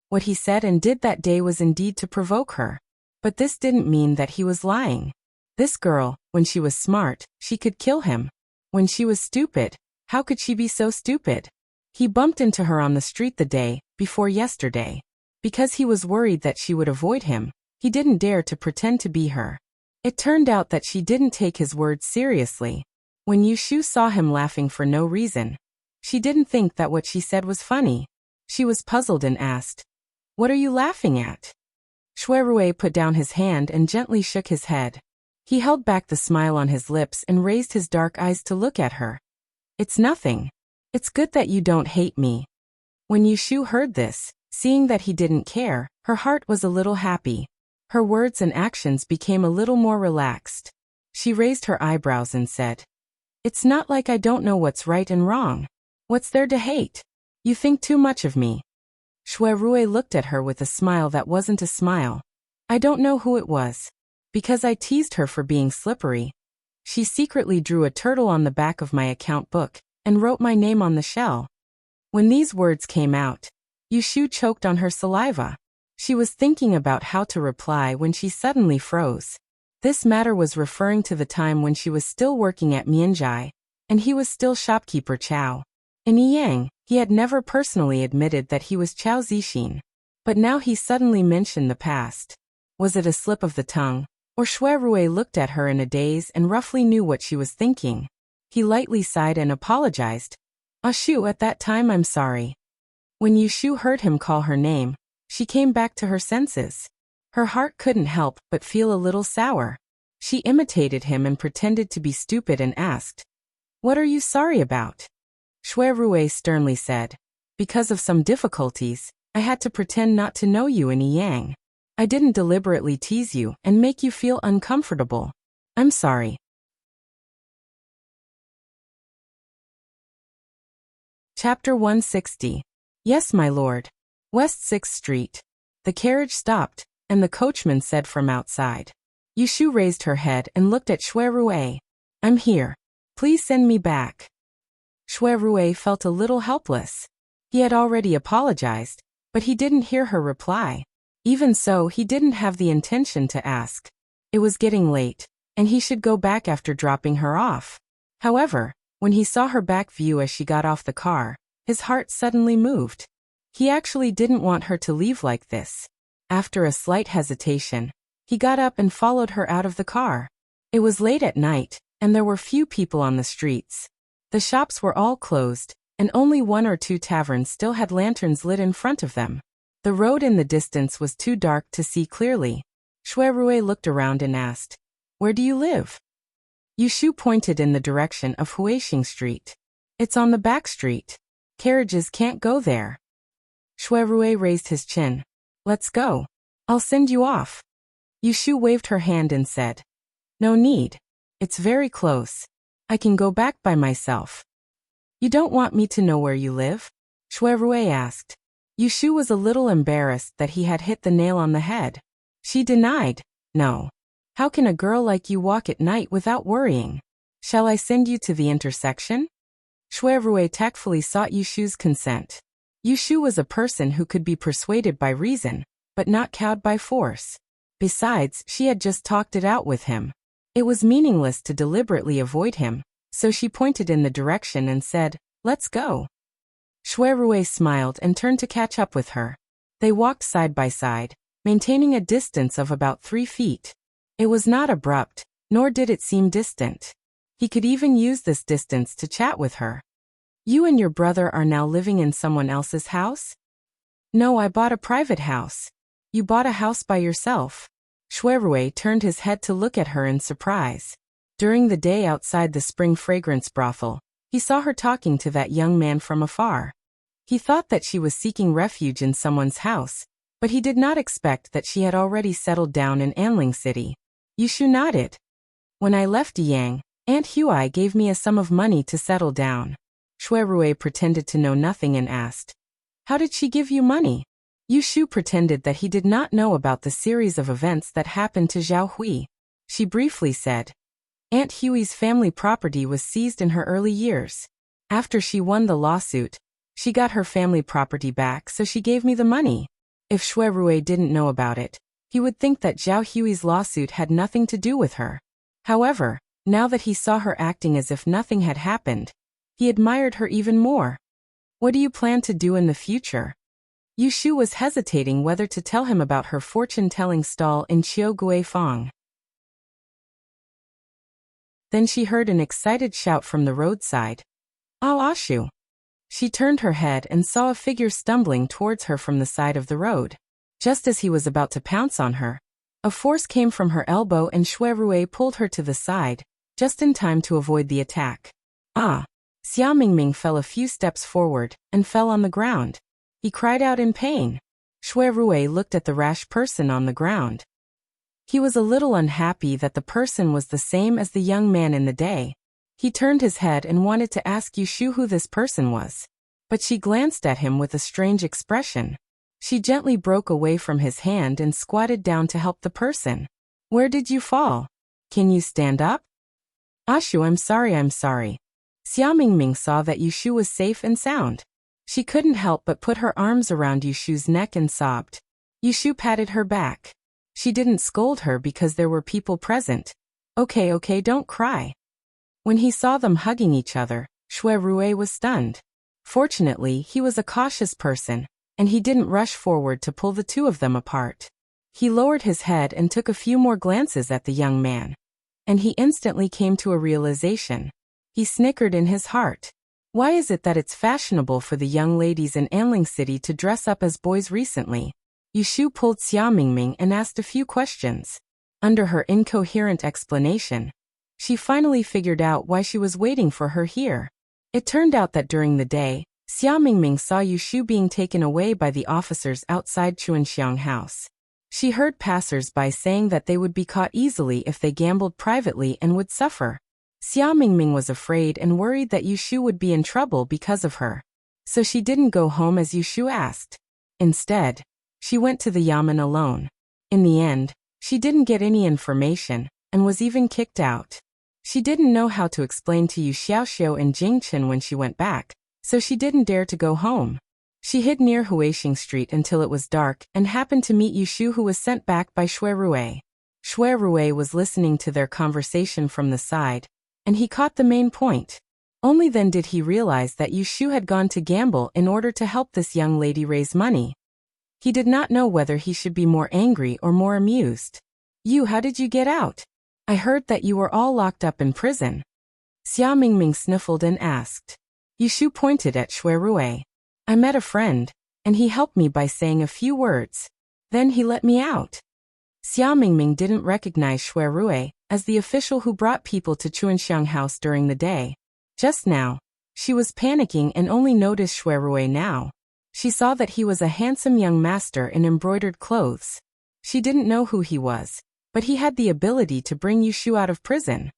What he said and did that day was indeed to provoke her. But this didn't mean that he was lying. This girl, when she was smart, she could kill him. When she was stupid, how could she be so stupid? He bumped into her on the street the day before yesterday. Because he was worried that she would avoid him, he didn't dare to pretend to be her. It turned out that she didn't take his words seriously. When Yushu saw him laughing for no reason, she didn't think that what she said was funny. She was puzzled and asked, "What are you laughing at?" Shui Rui put down his hand and gently shook his head. He held back the smile on his lips and raised his dark eyes to look at her. "It's nothing. It's good that you don't hate me." When Yushu heard this, seeing that he didn't care, her heart was a little happy. Her words and actions became a little more relaxed. She raised her eyebrows and said, "It's not like I don't know what's right and wrong. What's there to hate? You think too much of me." Shui Rui looked at her with a smile that wasn't a smile. "I don't know who it was. Because I teased her for being slippery. She secretly drew a turtle on the back of my account book and wrote my name on the shell." When these words came out, Yushu choked on her saliva. She was thinking about how to reply when she suddenly froze. This matter was referring to the time when she was still working at Mianjai, and he was still shopkeeper Chao. In Yang, he had never personally admitted that he was Chao Zixin. But now he suddenly mentioned the past. Was it a slip of the tongue? Or Shui Rui looked at her in a daze and roughly knew what she was thinking. He lightly sighed and apologized. "Ashu, at that time I'm sorry." When Yushu heard him call her name, she came back to her senses. Her heart couldn't help but feel a little sour. She imitated him and pretended to be stupid and asked, "What are you sorry about?" Shui Rui sternly said, "Because of some difficulties, I had to pretend not to know you in Yang. I didn't deliberately tease you and make you feel uncomfortable. I'm sorry." Chapter 160. Yes, my lord. West 6th Street. The carriage stopped, and the coachman said from outside. Yushu raised her head and looked at Shui Rui. I'm here. Please send me back. Shui Rui felt a little helpless. He had already apologized, but he didn't hear her reply. Even so, he didn't have the intention to ask. It was getting late, and he should go back after dropping her off. However, when he saw her back view as she got off the car, his heart suddenly moved. He actually didn't want her to leave like this. After a slight hesitation, he got up and followed her out of the car. It was late at night, and there were few people on the streets. The shops were all closed, and only 1 or 2 taverns still had lanterns lit in front of them. The road in the distance was too dark to see clearly. Shui Rui looked around and asked, "Where do you live?" Yushu pointed in the direction of Huixing Street. It's on the back street. Carriages can't go there. Shui Rui raised his chin. Let's go. I'll send you off. Yushu waved her hand and said, No need. It's very close. I can go back by myself. You don't want me to know where you live? Shui Rui asked. Yushu was a little embarrassed that he had hit the nail on the head. She denied, No. How can a girl like you walk at night without worrying? Shall I send you to the intersection? Shui Rui tactfully sought Yushu's consent. Yushu was a person who could be persuaded by reason, but not cowed by force. Besides, she had just talked it out with him. It was meaningless to deliberately avoid him, so she pointed in the direction and said, Let's go. Shui Rui smiled and turned to catch up with her. They walked side by side, maintaining a distance of about 3 feet. It was not abrupt, nor did it seem distant. He could even use this distance to chat with her. You and your brother are now living in someone else's house? No, I bought a private house. You bought a house by yourself. Shui Rui turned his head to look at her in surprise. During the day outside the spring fragrance brothel, he saw her talking to that young man from afar. He thought that she was seeking refuge in someone's house, but he did not expect that she had already settled down in Anling City. Yushu nodded. When I left Yang, Aunt Hui gave me a sum of money to settle down. Shui Rui pretended to know nothing and asked, How did she give you money? Yushu pretended that he did not know about the series of events that happened to Zhao Hui. She briefly said, Aunt Hui's family property was seized in her early years. After she won the lawsuit, she got her family property back, so she gave me the money. If Shui Rui didn't know about it, he would think that Zhao Hui's lawsuit had nothing to do with her. However, now that he saw her acting as if nothing had happened, he admired her even more. What do you plan to do in the future? Yushu was hesitating whether to tell him about her fortune-telling stall in Qiuguifang. Then she heard an excited shout from the roadside. Oh, Ashu! She turned her head and saw a figure stumbling towards her from the side of the road. Just as he was about to pounce on her, a force came from her elbow and Shui Rui pulled her to the side, just in time to avoid the attack. Ah! Xiao Mingming fell a few steps forward and fell on the ground. He cried out in pain. Shui Rui looked at the rash person on the ground. He was a little unhappy that the person was the same as the young man in the day. He turned his head and wanted to ask Yushu who this person was. But she glanced at him with a strange expression. She gently broke away from his hand and squatted down to help the person. Where did you fall? Can you stand up? Ashu, I'm sorry. Xiao Mingming saw that Yushu was safe and sound. She couldn't help but put her arms around Yushu's neck and sobbed. Yushu patted her back. She didn't scold her because there were people present. Okay, don't cry. When he saw them hugging each other, Shui Rui was stunned. Fortunately, he was a cautious person, and he didn't rush forward to pull the two of them apart. He lowered his head and took a few more glances at the young man. And he instantly came to a realization. He snickered in his heart. Why is it that it's fashionable for the young ladies in Anling City to dress up as boys recently? Yushu pulled Xiao Mingming and asked a few questions. Under her incoherent explanation, she finally figured out why she was waiting for her here. It turned out that during the day, Xiao Mingming saw Yushu being taken away by the officers outside Chuanxiang House. She heard passers-by saying that they would be caught easily if they gambled privately and would suffer. Xiao Mingming was afraid and worried that Yushu would be in trouble because of her. So she didn't go home as Yushu asked. Instead, she went to the yamen alone. In the end, she didn't get any information, and was even kicked out. She didn't know how to explain to Yu Xiaoxiu and Jingchen when she went back, so she didn't dare to go home. She hid near Huixing Street until it was dark and happened to meet Yushu, who was sent back by Shui Rui. Shui Rui was listening to their conversation from the side, and he caught the main point. Only then did he realize that Yushu had gone to gamble in order to help this young lady raise money. He did not know whether he should be more angry or more amused. "You, how did you get out? I heard that you were all locked up in prison." Xia Mingming sniffled and asked. Yushu pointed at Shui Rui. "I met a friend, and he helped me by saying a few words. Then he let me out." Xia Mingming didn't recognize Shui Rui as the official who brought people to Chuanxiang House during the day. Just now, she was panicking and only noticed Shui Rui now. She saw that he was a handsome young master in embroidered clothes. She didn't know who he was, but he had the ability to bring Yushu out of prison.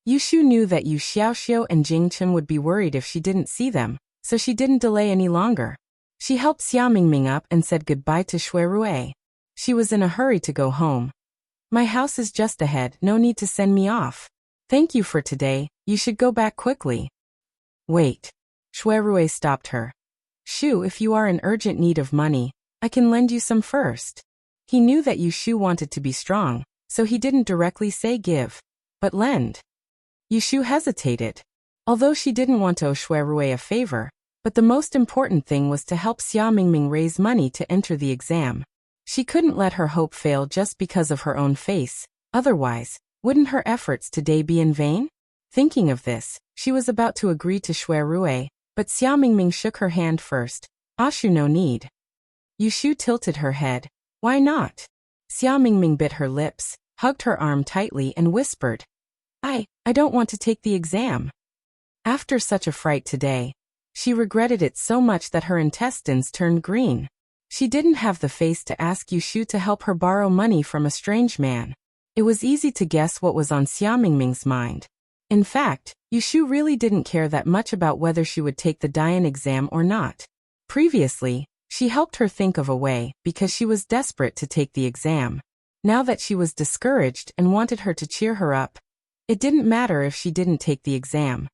Yushu knew that Yu Xiaoxiu and Jingchen would be worried if she didn't see them, so she didn't delay any longer. She helped Xia Mingming up and said goodbye to Shui Rui. She was in a hurry to go home. "My house is just ahead, no need to send me off. Thank you for today, you should go back quickly." "Wait." Shui Rui stopped her. "Shu, if you are in urgent need of money, I can lend you some first." He knew that Yushu wanted to be strong, so he didn't directly say give, but lend. Yushu hesitated. Although she didn't want to owe Shui Rui a favor, but the most important thing was to help Xia Mingming raise money to enter the exam. She couldn't let her hope fail just because of her own face, otherwise, wouldn't her efforts today be in vain? Thinking of this, she was about to agree to Shui Rui, but Xia Mingming shook her hand first. "Ashu, no need." Yushu tilted her head. "Why not?" Xia Mingming bit her lips, hugged her arm tightly and whispered, I don't want to take the exam." After such a fright today, she regretted it so much that her intestines turned green. She didn't have the face to ask Yushu to help her borrow money from a strange man. It was easy to guess what was on Xia Mingming's mind. In fact, Yushu really didn't care that much about whether she would take the Dian exam or not. Previously, she helped her think of a way because she was desperate to take the exam. Now that she was discouraged and wanted her to cheer her up, it didn't matter if she didn't take the exam.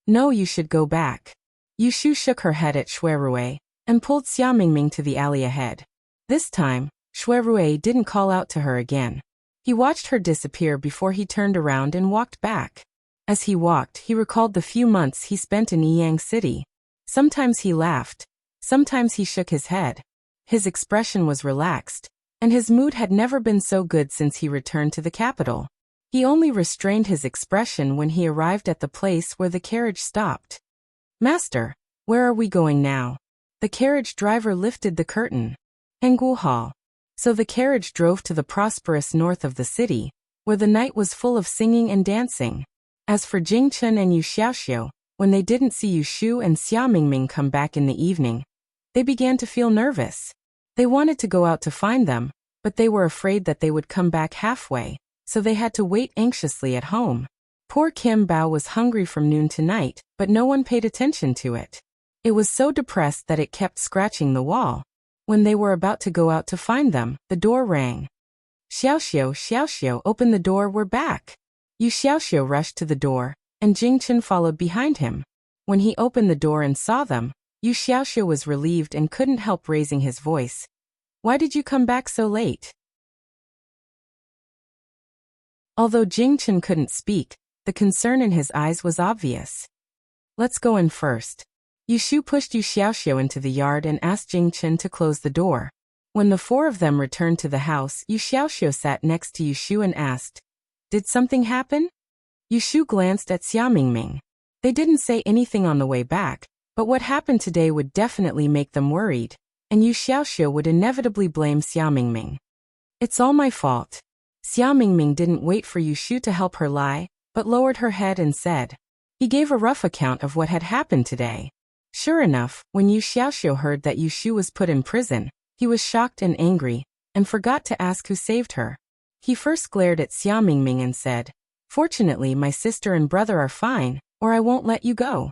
"No, you should go back." Yushu shook her head at Shui Rui and pulled Xia Mingming to the alley ahead. This time, Shui Rui didn't call out to her again. He watched her disappear before he turned around and walked back. As he walked, he recalled the few months he spent in Yiyang City. Sometimes he laughed, sometimes he shook his head. His expression was relaxed, and his mood had never been so good since he returned to the capital. He only restrained his expression when he arrived at the place where the carriage stopped. "Master, where are we going now?" The carriage driver lifted the curtain. "Henggu Hall." So the carriage drove to the prosperous north of the city, where the night was full of singing and dancing. As for Jingchen and Yu Xiaoxiu, when they didn't see Yushu and Xia Mingming come back in the evening, they began to feel nervous. They wanted to go out to find them, but they were afraid that they would come back halfway, so they had to wait anxiously at home. Poor Kim Bao was hungry from noon to night, but no one paid attention to it. It was so depressed that it kept scratching the wall. When they were about to go out to find them, the door rang. Xiaoxiu, open the door, we're back." Yu Xiaoxiu rushed to the door, and Jingchen followed behind him. When he opened the door and saw them, Yu Xiaoxiu was relieved and couldn't help raising his voice. "Why did you come back so late?" Although Jingchen couldn't speak, the concern in his eyes was obvious. "Let's go in first." Yushu pushed Yu Xiaoxiu into the yard and asked Jingchen to close the door. When the four of them returned to the house, Yu Xiaoxiu sat next to Yushu and asked, "Did something happen?" Yushu glanced at Xia Mingming. They didn't say anything on the way back, but what happened today would definitely make them worried, and Yu Xiaoxiu would inevitably blame Xia Mingming. "It's all my fault." Xia Mingming didn't wait for Yushu to help her lie, but lowered her head and said. He gave a rough account of what had happened today. Sure enough, when Yu Xiaoxiu heard that Yushu was put in prison, he was shocked and angry, and forgot to ask who saved her. He first glared at Xia Mingming and said, "Fortunately, my sister and brother are fine, or I won't let you go."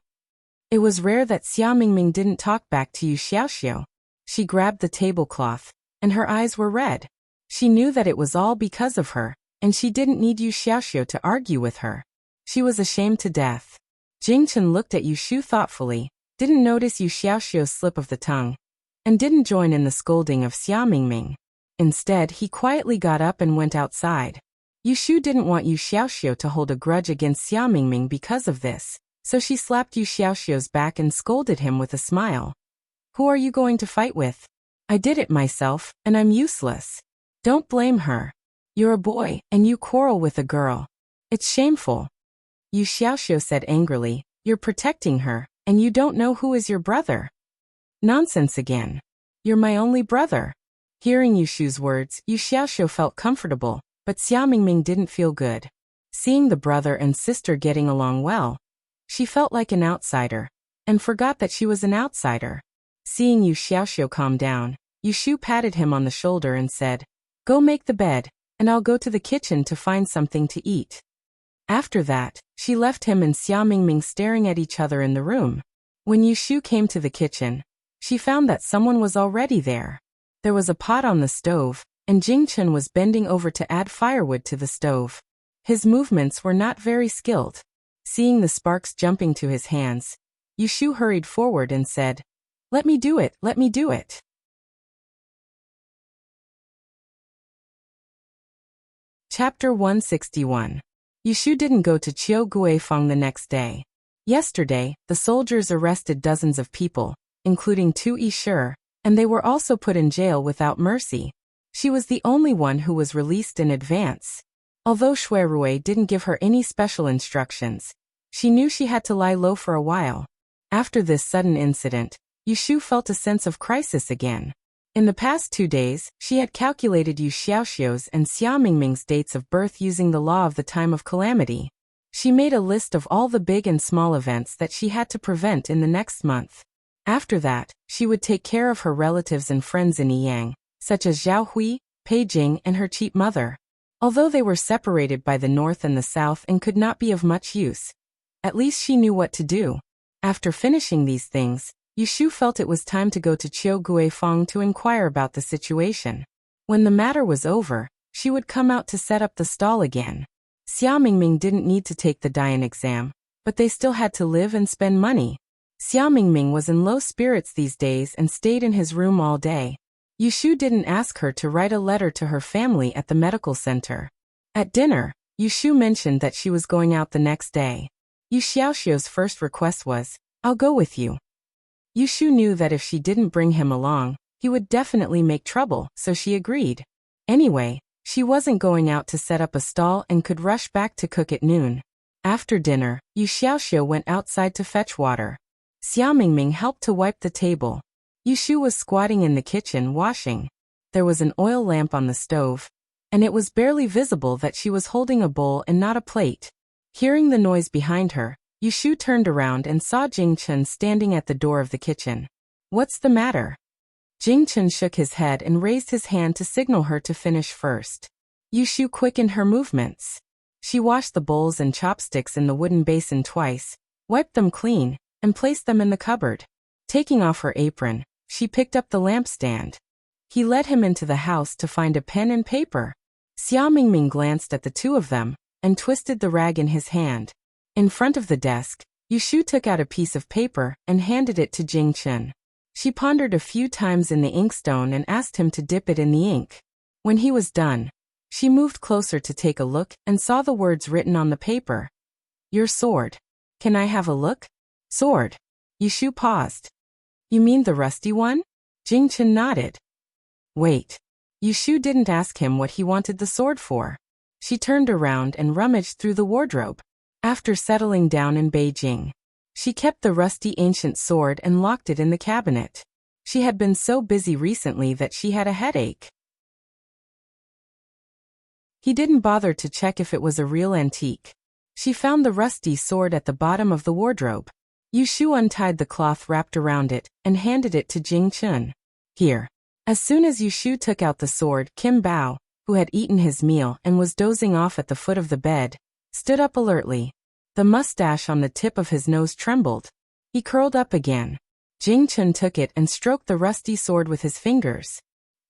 It was rare that Xia Mingming didn't talk back to Yu Xiaoxiu. She grabbed the tablecloth, and her eyes were red. She knew that it was all because of her, and she didn't need Yu Xiaoxiu to argue with her. She was ashamed to death. Jing Chen looked at Yu Shu thoughtfully, didn't notice Yu Xiaoxiu's slip of the tongue, and didn't join in the scolding of Xia Mingming. Instead, he quietly got up and went outside. Yu Shu didn't want Yu Xiaoxiu to hold a grudge against Xia Mingming because of this, so she slapped Yu Xiaoxiu's back and scolded him with a smile. Who are you going to fight with? I did it myself, and I'm useless. Don't blame her. You're a boy, and you quarrel with a girl. It's shameful. Yu Xiaoxiu said angrily, you're protecting her, and you don't know who is your brother. Nonsense again. You're my only brother. Hearing Yu Shu's words, Yu Xiaoxiu felt comfortable, but Xia Mingming didn't feel good. Seeing the brother and sister getting along well, she felt like an outsider, and forgot that she was an outsider. Seeing Yu Xiaoxiu calm down, Yu Shu patted him on the shoulder and said, go make the bed, and I'll go to the kitchen to find something to eat. After that, she left him and Xia Mingming staring at each other in the room. When Yu Shu came to the kitchen, she found that someone was already there. There was a pot on the stove, and Jing Chen was bending over to add firewood to the stove. His movements were not very skilled. Seeing the sparks jumping to his hands, Yu Shu hurried forward and said, let me do it, let me do it. Chapter 161. Yu Shu didn't go to Qiu Guifeng the next day. Yesterday, the soldiers arrested dozens of people, including 2 Yishur, and they were also put in jail without mercy. She was the only one who was released in advance. Although Shui Rui didn't give her any special instructions, she knew she had to lie low for a while. After this sudden incident, Yu Shu felt a sense of crisis again. In the past 2 days, she had calculated Yu Xiaoxiu's and Xia Mingming's dates of birth using the law of the time of calamity. She made a list of all the big and small events that she had to prevent in the next month. After that, she would take care of her relatives and friends in Yiyang, such as Zhao Hui, Pei Jing, and her cheap mother. Although they were separated by the north and the south and could not be of much use, at least she knew what to do. After finishing these things, Yu Shu felt it was time to go to Qiu Guifeng to inquire about the situation. When the matter was over, she would come out to set up the stall again. Xia Mingming didn't need to take the Dian exam, but they still had to live and spend money. Xia Mingming was in low spirits these days and stayed in his room all day. Yu Shu didn't ask her to write a letter to her family at the medical center. At dinner, Yu Shu mentioned that she was going out the next day. Yu Xiaoxiu's first request was, I'll go with you. Yu Shu knew that if she didn't bring him along, he would definitely make trouble, so she agreed. Anyway, she wasn't going out to set up a stall and could rush back to cook at noon. After dinner, Yu Xiaoxiu went outside to fetch water. Xia Mingming helped to wipe the table. Yu Shu was squatting in the kitchen washing. There was an oil lamp on the stove, and it was barely visible that she was holding a bowl and not a plate. Hearing the noise behind her, Yu Shu turned around and saw Jing Chen standing at the door of the kitchen. What's the matter? Jing Chen shook his head and raised his hand to signal her to finish first. Yu Shu quickened her movements. She washed the bowls and chopsticks in the wooden basin twice, wiped them clean, and placed them in the cupboard. Taking off her apron, she picked up the lampstand. He led him into the house to find a pen and paper. Xia Mingming glanced at the two of them, and twisted the rag in his hand. In front of the desk, Yu Shu took out a piece of paper and handed it to Jing Chen. She pondered a few times in the inkstone and asked him to dip it in the ink. When he was done, she moved closer to take a look and saw the words written on the paper. Your sword. Can I have a look? Sword. Yu Shu paused. You mean the rusty one? Jing Chen nodded. Wait. Yu Shu didn't ask him what he wanted the sword for. She turned around and rummaged through the wardrobe. After settling down in Beijing, she kept the rusty ancient sword and locked it in the cabinet. She had been so busy recently that she had a headache. He didn't bother to check if it was a real antique. She found the rusty sword at the bottom of the wardrobe. Yu Shu untied the cloth wrapped around it and handed it to Jing Chen. Here. As soon as Yu Shu took out the sword, Kim Bao, who had eaten his meal and was dozing off at the foot of the bed, stood up alertly. The mustache on the tip of his nose trembled. He curled up again. Jing Chun took it and stroked the rusty sword with his fingers.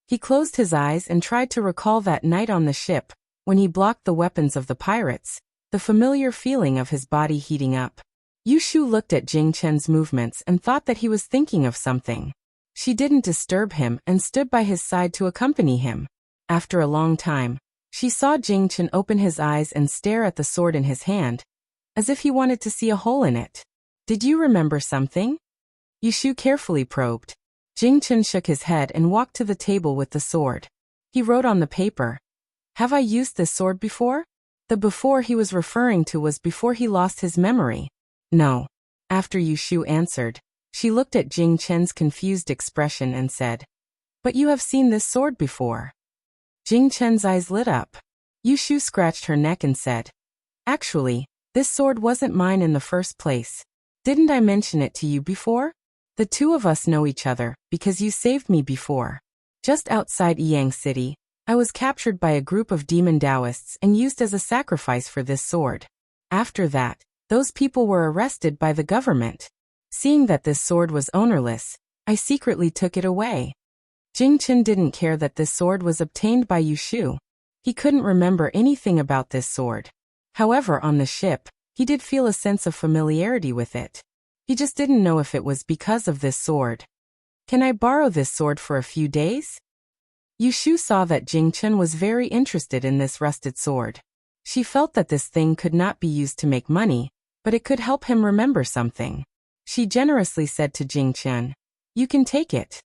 He closed his eyes and tried to recall that night on the ship, when he blocked the weapons of the pirates, the familiar feeling of his body heating up. Yu Shu looked at Jing Chen's movements and thought that he was thinking of something. She didn't disturb him and stood by his side to accompany him. After a long time, she saw Jing Chen open his eyes and stare at the sword in his hand, as if he wanted to see a hole in it. Did you remember something? Yu Shu carefully probed. Jing Chen shook his head and walked to the table with the sword. He wrote on the paper, "Have I used this sword before?" The before he was referring to was before he lost his memory. No. After Yu Shu answered, she looked at Jing Chen's confused expression and said, "But you have seen this sword before." Jing Chen's eyes lit up. Yu Shu scratched her neck and said, "Actually, this sword wasn't mine in the first place. Didn't I mention it to you before? The two of us know each other, because you saved me before. Just outside Yang City, I was captured by a group of demon Taoists and used as a sacrifice for this sword. After that, those people were arrested by the government. Seeing that this sword was ownerless, I secretly took it away." Jing Chen didn't care that this sword was obtained by Yu Shu. He couldn't remember anything about this sword. However, on the ship, he did feel a sense of familiarity with it. He just didn't know if it was because of this sword. "Can I borrow this sword for a few days?" Yu Shu saw that Jing Chen was very interested in this rusted sword. She felt that this thing could not be used to make money, but it could help him remember something. She generously said to Jing Chen, "You can take it."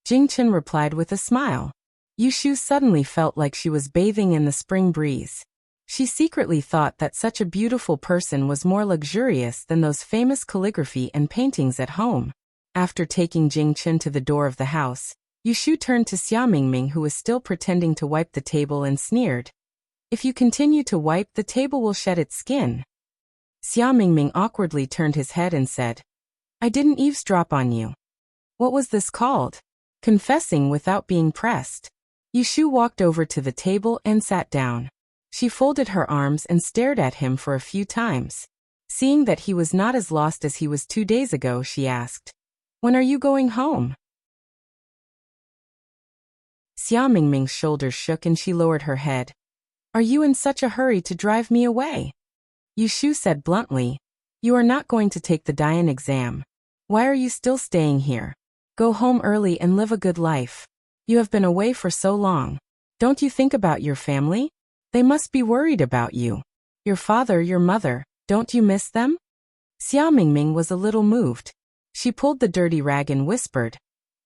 Jing Chen replied with a smile. Yu Shu suddenly felt like she was bathing in the spring breeze. She secretly thought that such a beautiful person was more luxurious than those famous calligraphy and paintings at home. After taking Jing Chen to the door of the house, Yu Shu turned to Xia Mingming, who was still pretending to wipe the table, and sneered, "If you continue to wipe, the table will shed its skin." Xia Mingming awkwardly turned his head and said, "I didn't eavesdrop on you." What was this called? Confessing without being pressed. Yu Shu walked over to the table and sat down. She folded her arms and stared at him for a few times. Seeing that he was not as lost as he was 2 days ago, she asked, "When are you going home?" Xia Mingming's shoulders shook and she lowered her head. "Are you in such a hurry to drive me away?" Yu Shu said bluntly, "You are not going to take the Dian exam. Why are you still staying here? Go home early and live a good life. You have been away for so long. Don't you think about your family? They must be worried about you. Your father, your mother, don't you miss them?" Xia Mingming was a little moved. She pulled the dirty rag and whispered,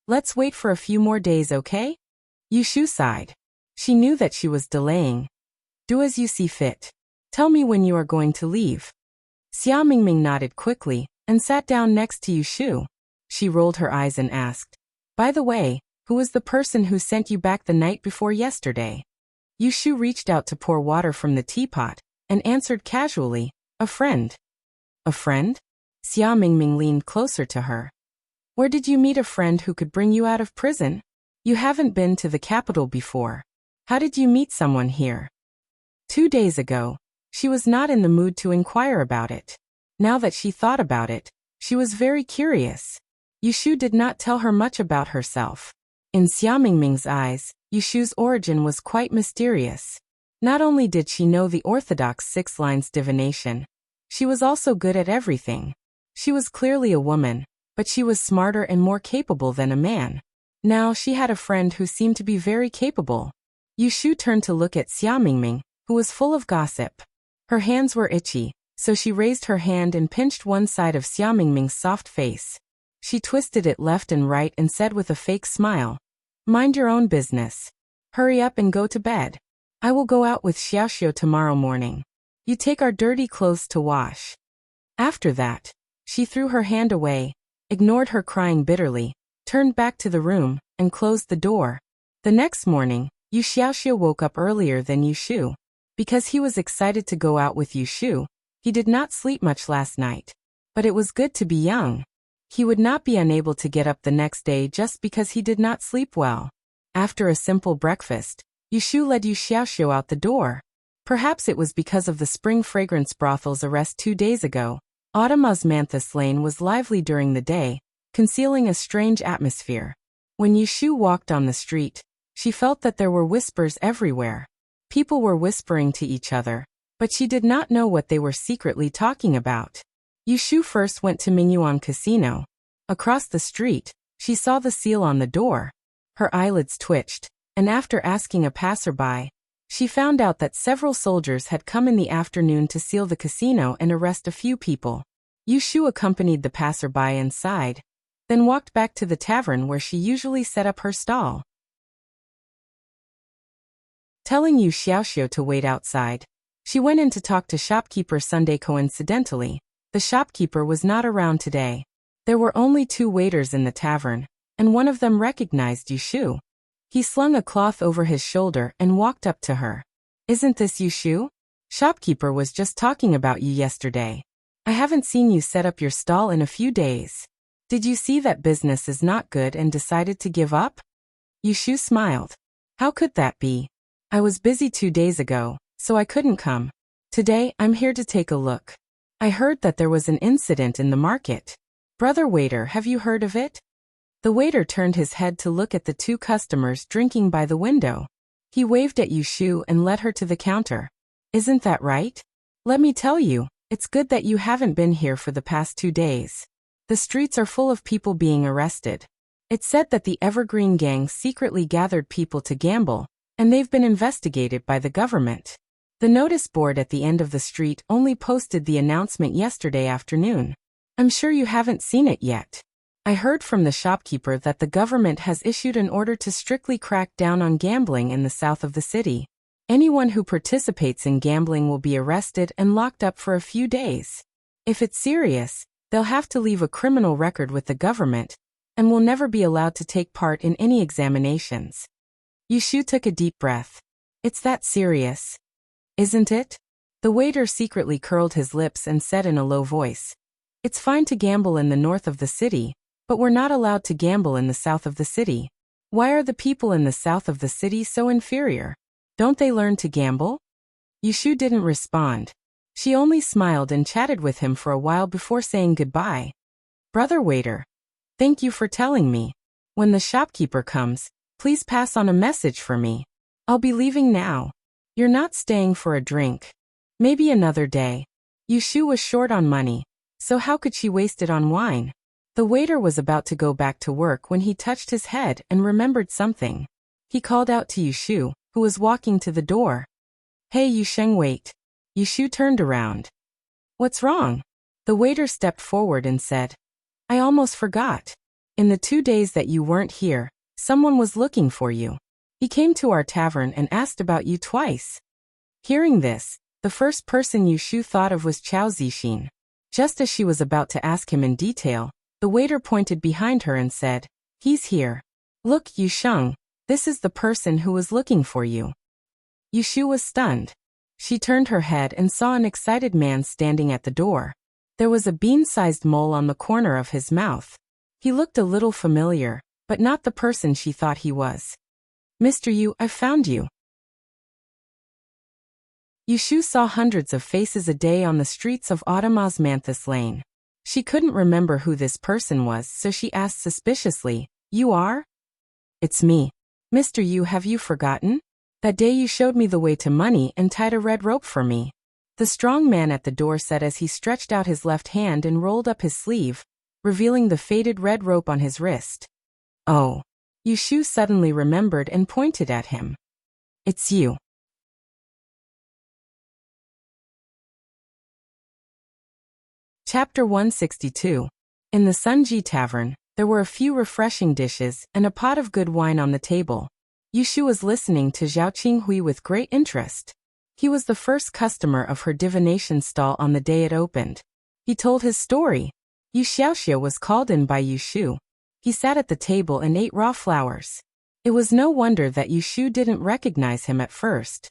"Let's wait for a few more days, okay?" Yu Shu sighed. She knew that she was delaying. "Do as you see fit. Tell me when you are going to leave." Xia Mingming nodded quickly and sat down next to Yu Shu. She rolled her eyes and asked, "By the way, who was the person who sent you back the night before yesterday?" Yu Shu reached out to pour water from the teapot and answered casually, "A friend." "A friend?" Xia Mingming leaned closer to her. "Where did you meet a friend who could bring you out of prison? You haven't been to the capital before. How did you meet someone here?" 2 days ago. She was not in the mood to inquire about it. Now that she thought about it, she was very curious. Yu Shu did not tell her much about herself. In Xia Mingming's eyes, Yu Shu's origin was quite mysterious. Not only did she know the orthodox 6 lines divination, she was also good at everything. She was clearly a woman, but she was smarter and more capable than a man. Now she had a friend who seemed to be very capable. Yu Shu turned to look at Xia Mingming, who was full of gossip. Her hands were itchy, so she raised her hand and pinched one side of Xia Mingming's soft face. She twisted it left and right and said with a fake smile, "Mind your own business. Hurry up and go to bed. I will go out with Xiaoxiu tomorrow morning. You take our dirty clothes to wash." After that, she threw her hand away, ignored her crying bitterly, turned back to the room, and closed the door. The next morning, Yu Xiaoxiu woke up earlier than Yu Shu. Because he was excited to go out with Yu Shu, he did not sleep much last night. But it was good to be young. He would not be unable to get up the next day just because he did not sleep well. After a simple breakfast, Yu Shu led Yu Xiaoxiu out the door. Perhaps it was because of the spring fragrance brothel's arrest 2 days ago, Autumn Osmanthus Lane was lively during the day, concealing a strange atmosphere. When Yushu walked on the street, she felt that there were whispers everywhere. People were whispering to each other, but she did not know what they were secretly talking about. Yushu first went to Mingyuan Casino. Across the street, she saw the seal on the door. Her eyelids twitched, and after asking a passerby, she found out that several soldiers had come in the afternoon to seal the casino and arrest a few people. Yushu accompanied the passerby inside, then walked back to the tavern where she usually set up her stall. Telling Yu Xiaoxiu to wait outside, she went in to talk to shopkeeper Sunday. Coincidentally, the shopkeeper was not around today. There were only 2 waiters in the tavern, and one of them recognized Yushu. He slung a cloth over his shoulder and walked up to her. "Isn't this Yushu? Shopkeeper was just talking about you yesterday. I haven't seen you set up your stall in a few days. Did you see that business is not good and decided to give up?" Yushu smiled. "How could that be? I was busy 2 days ago, so I couldn't come. Today, I'm here to take a look. I heard that there was an incident in the market. Brother waiter, have you heard of it?" The waiter turned his head to look at the 2 customers drinking by the window. He waved at Yushu and led her to the counter. "Isn't that right? Let me tell you, it's good that you haven't been here for the past 2 days. The streets are full of people being arrested. It's said that the Evergreen Gang secretly gathered people to gamble, and they've been investigated by the government. The notice board at the end of the street only posted the announcement yesterday afternoon. I'm sure you haven't seen it yet. I heard from the shopkeeper that the government has issued an order to strictly crack down on gambling in the south of the city. Anyone who participates in gambling will be arrested and locked up for a few days. If it's serious, they'll have to leave a criminal record with the government, and will never be allowed to take part in any examinations." Yushu took a deep breath. "It's that serious, isn't it?" The waiter secretly curled his lips and said in a low voice, "It's fine to gamble in the north of the city, but we're not allowed to gamble in the south of the city. Why are the people in the south of the city so inferior? Don't they learn to gamble?" Yushu didn't respond. She only smiled and chatted with him for a while before saying goodbye. "Brother waiter, thank you for telling me. When the shopkeeper comes, please pass on a message for me. I'll be leaving now. You're not staying for a drink. Maybe another day." Yushu was short on money, so how could she waste it on wine? The waiter was about to go back to work when he touched his head and remembered something. He called out to Yushu, who was walking to the door. "Hey Yusheng, wait." Yushu turned around. "What's wrong?" The waiter stepped forward and said, "I almost forgot. In the 2 days that you weren't here, someone was looking for you. He came to our tavern and asked about you twice." Hearing this, the first person Yushu thought of was Chao Zixin. Just as she was about to ask him in detail, the waiter pointed behind her and said, "He's here. Look, Yusheng, this is the person who was looking for you." Yushu was stunned. She turned her head and saw an excited man standing at the door. There was a bean-sized mole on the corner of his mouth. He looked a little familiar, but not the person she thought he was. "Mr. Yu, I found you." Yushu saw hundreds of faces a day on the streets of Autumn Osmanthus Lane. She couldn't remember who this person was, so she asked suspiciously, "You are?" "It's me. Mr. Yu, have you forgotten? That day you showed me the way to money and tied a red rope for me," the strong man at the door said as he stretched out his left hand and rolled up his sleeve, revealing the faded red rope on his wrist. "Oh." Yushu suddenly remembered and pointed at him. "It's you." Chapter 162. In the Sunji Tavern, there were a few refreshing dishes and a pot of good wine on the table. Yushu was listening to Zhao Qinghui with great interest. He was the first customer of her divination stall on the day it opened. He told his story. Yu Xiaoxiu was called in by Yushu. He sat at the table and ate raw flowers. It was no wonder that Yushu didn't recognize him at first.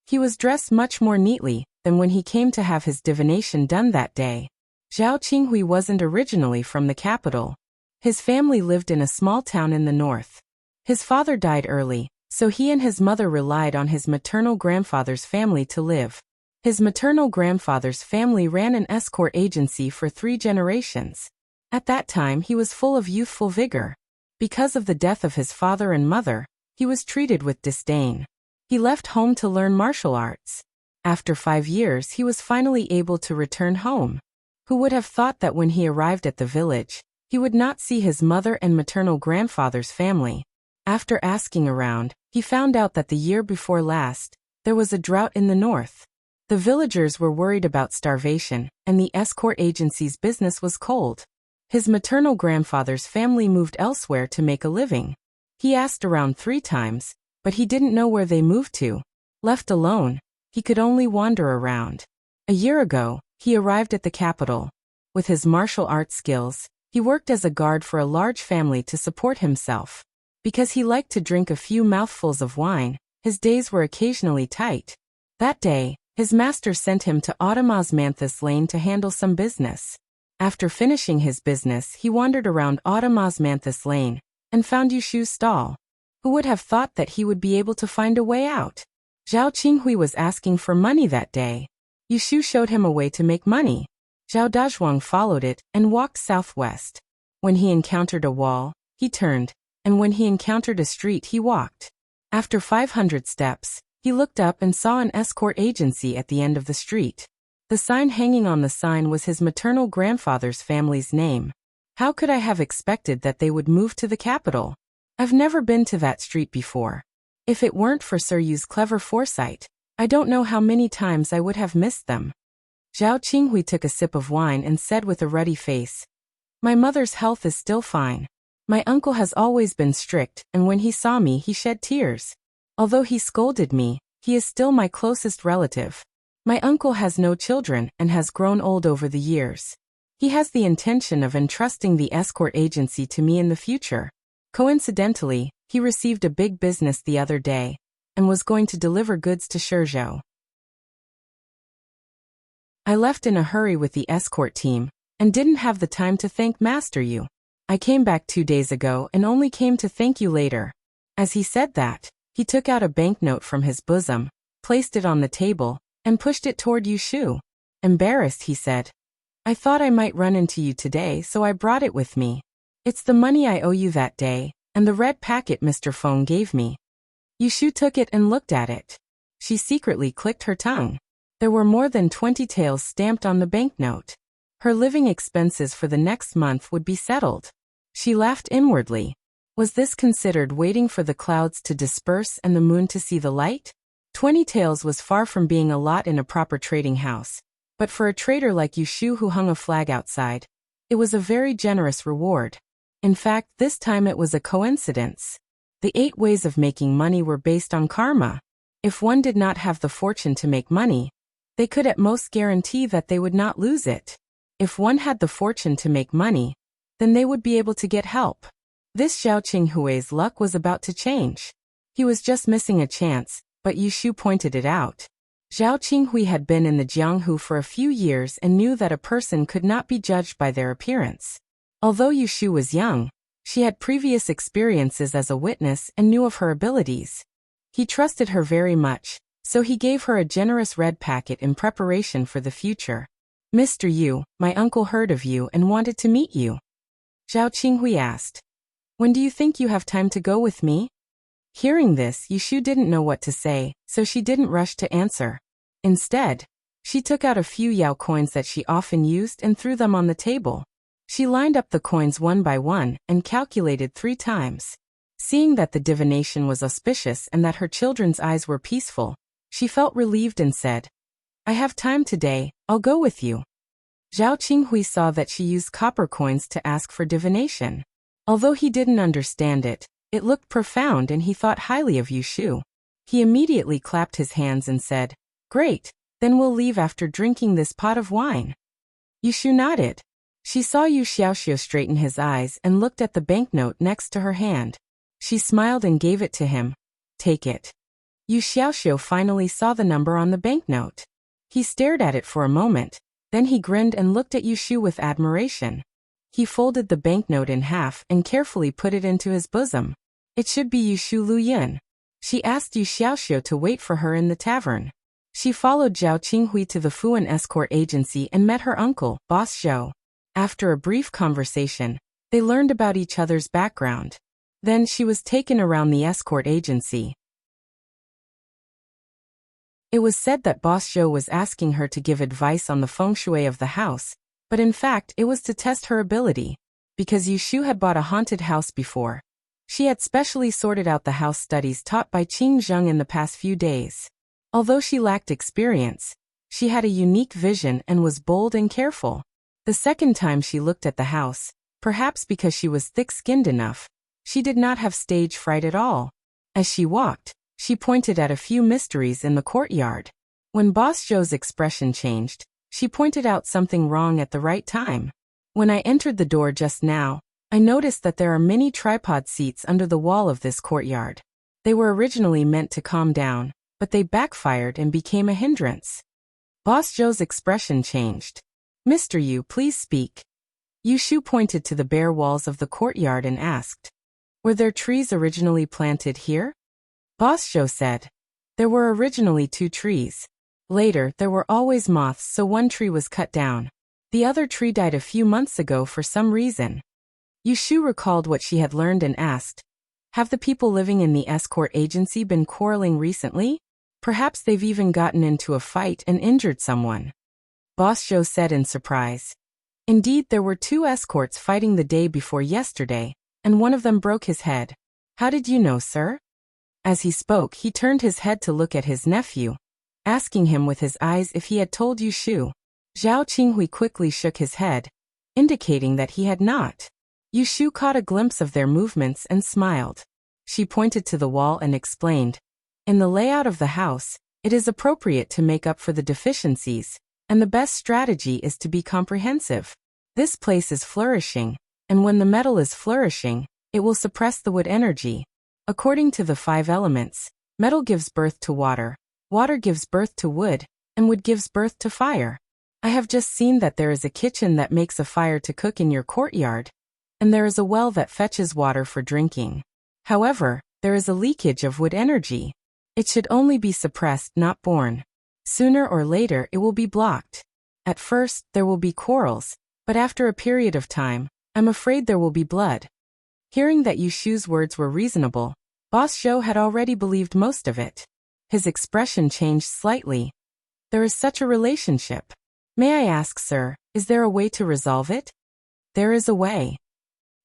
He was dressed much more neatly than when he came to have his divination done that day. Zhao Qinghui wasn't originally from the capital. His family lived in a small town in the north. His father died early, so he and his mother relied on his maternal grandfather's family to live. His maternal grandfather's family ran an escort agency for 3 generations. At that time he was full of youthful vigor. Because of the death of his father and mother, he was treated with disdain. He left home to learn martial arts. After 5 years he was finally able to return home. Who would have thought that when he arrived at the village, he would not see his mother and maternal grandfather's family? After asking around, he found out that the year before last, there was a drought in the north. The villagers were worried about starvation, and the escort agency's business was cold. His maternal grandfather's family moved elsewhere to make a living. He asked around 3 times, but he didn't know where they moved to. Left alone, he could only wander around. A year ago, he arrived at the capital. With his martial arts skills, he worked as a guard for a large family to support himself. Because he liked to drink a few mouthfuls of wine, his days were occasionally tight. That day, his master sent him to Automosmanthus Lane to handle some business. After finishing his business, he wandered around Automosmanthus Lane and found Yushu's stall. Who would have thought that he would be able to find a way out? Zhao Qinghui was asking for money that day. Yushu showed him a way to make money. Zhao Dazhuang followed it and walked southwest. When he encountered a wall, he turned, and when he encountered a street he walked. After 500 steps, he looked up and saw an escort agency at the end of the street. The sign hanging on the sign was his maternal grandfather's family's name. How could I have expected that they would move to the capital? I've never been to that street before. If it weren't for Sir Yu's clever foresight, I don't know how many times I would have missed them. Zhao Qinghui took a sip of wine and said with a ruddy face, "My mother's health is still fine. My uncle has always been strict, and when he saw me he shed tears. Although he scolded me, he is still my closest relative. My uncle has no children and has grown old over the years. He has the intention of entrusting the escort agency to me in the future. Coincidentally, he received a big business the other day and was going to deliver goods to Shizhou. I left in a hurry with the escort team and didn't have the time to thank Master Yu. I came back 2 days ago and only came to thank you later." As he said that, he took out a banknote from his bosom, placed it on the table, and pushed it toward Yushu. Embarrassed, he said, "I thought I might run into you today, so I brought it with me. It's the money I owe you that day, and the red packet Mr. Feng gave me." Yushu took it and looked at it. She secretly clicked her tongue. There were more than 20 taels stamped on the banknote. Her living expenses for the next month would be settled. She laughed inwardly. Was this considered waiting for the clouds to disperse and the moon to see the light? 20 taels was far from being a lot in a proper trading house, but for a trader like Yushu who hung a flag outside, it was a very generous reward. In fact, this time it was a coincidence. The 8 ways of making money were based on karma. If one did not have the fortune to make money, they could at most guarantee that they would not lose it. If one had the fortune to make money, then they would be able to get help. This Zhao Qinghui's luck was about to change. He was just missing a chance, but Yushu pointed it out. Zhao Qinghui had been in the Jianghu for a few years and knew that a person could not be judged by their appearance. Although Yushu was young, she had previous experiences as a witness and knew of her abilities. He trusted her very much, so he gave her a generous red packet in preparation for the future. "Mr. Yu, my uncle heard of you and wanted to meet you." Zhao Qinghui asked, "When do you think you have time to go with me?" Hearing this, Yushu didn't know what to say, so she didn't rush to answer. Instead, she took out a few Yao coins that she often used and threw them on the table. She lined up the coins one by one and calculated 3 times. Seeing that the divination was auspicious and that her children's eyes were peaceful, she felt relieved and said, "I have time today, I'll go with you." Zhao Qinghui saw that she used copper coins to ask for divination. Although he didn't understand it, it looked profound and he thought highly of Yushu. He immediately clapped his hands and said, "Great, then we'll leave after drinking this pot of wine." Yushu nodded. She saw Yu Xiaoxiu straighten his eyes and looked at the banknote next to her hand. She smiled and gave it to him. "Take it." Yu Xiaoxiu finally saw the number on the banknote. He stared at it for a moment, then he grinned and looked at Yushu with admiration. He folded the banknote in half and carefully put it into his bosom. It should be Yushu Luyin. She asked Yu Xiaoxiu to wait for her in the tavern. She followed Zhao Qinghui to the Fuan escort agency and met her uncle, Boss Zhou. After a brief conversation, they learned about each other's background. Then she was taken around the escort agency. It was said that Boss Zhou was asking her to give advice on the feng shui of the house, but in fact it was to test her ability. Because Yushu had bought a haunted house before, she had specially sorted out the house studies taught by Qing Zheng in the past few days. Although she lacked experience, she had a unique vision and was bold and careful. The second time she looked at the house, perhaps because she was thick-skinned enough, she did not have stage fright at all. As she walked, she pointed at a few mysteries in the courtyard. When Boss Zhou's expression changed, she pointed out something wrong at the right time. When I entered the door just now, I noticed that there are many tripod seats under the wall of this courtyard. They were originally meant to calm down, but they backfired and became a hindrance. Boss Zhou's expression changed. Mr. Yu, please speak. Yushu pointed to the bare walls of the courtyard and asked, were there trees originally planted here? Boss Zhou said, there were originally 2 trees. Later, there were always moths, so one tree was cut down. The other tree died a few months ago for some reason. Yushu recalled what she had learned and asked, have the people living in the escort agency been quarreling recently? Perhaps they've even gotten into a fight and injured someone. Boss Zhou said in surprise. Indeed, there were 2 escorts fighting the day before yesterday, and one of them broke his head. How did you know, sir? As he spoke, he turned his head to look at his nephew, asking him with his eyes if he had told Yushu. Zhao Qinghui quickly shook his head, indicating that he had not. Yushu caught a glimpse of their movements and smiled. She pointed to the wall and explained, in the layout of the house, it is appropriate to make up for the deficiencies, and the best strategy is to be comprehensive. This place is flourishing, and when the metal is flourishing, it will suppress the wood energy. According to the 5 elements, metal gives birth to water, water gives birth to wood, and wood gives birth to fire. I have just seen that there is a kitchen that makes a fire to cook in your courtyard, and there is a well that fetches water for drinking. However, there is a leakage of wood energy. It should only be suppressed, not born. Sooner or later, it will be blocked. At first, there will be quarrels, but after a period of time, I'm afraid there will be blood. Hearing that Yushu's words were reasonable, Boss Zhou had already believed most of it. His expression changed slightly. There is such a relationship. May I ask, sir, is there a way to resolve it? There is a way.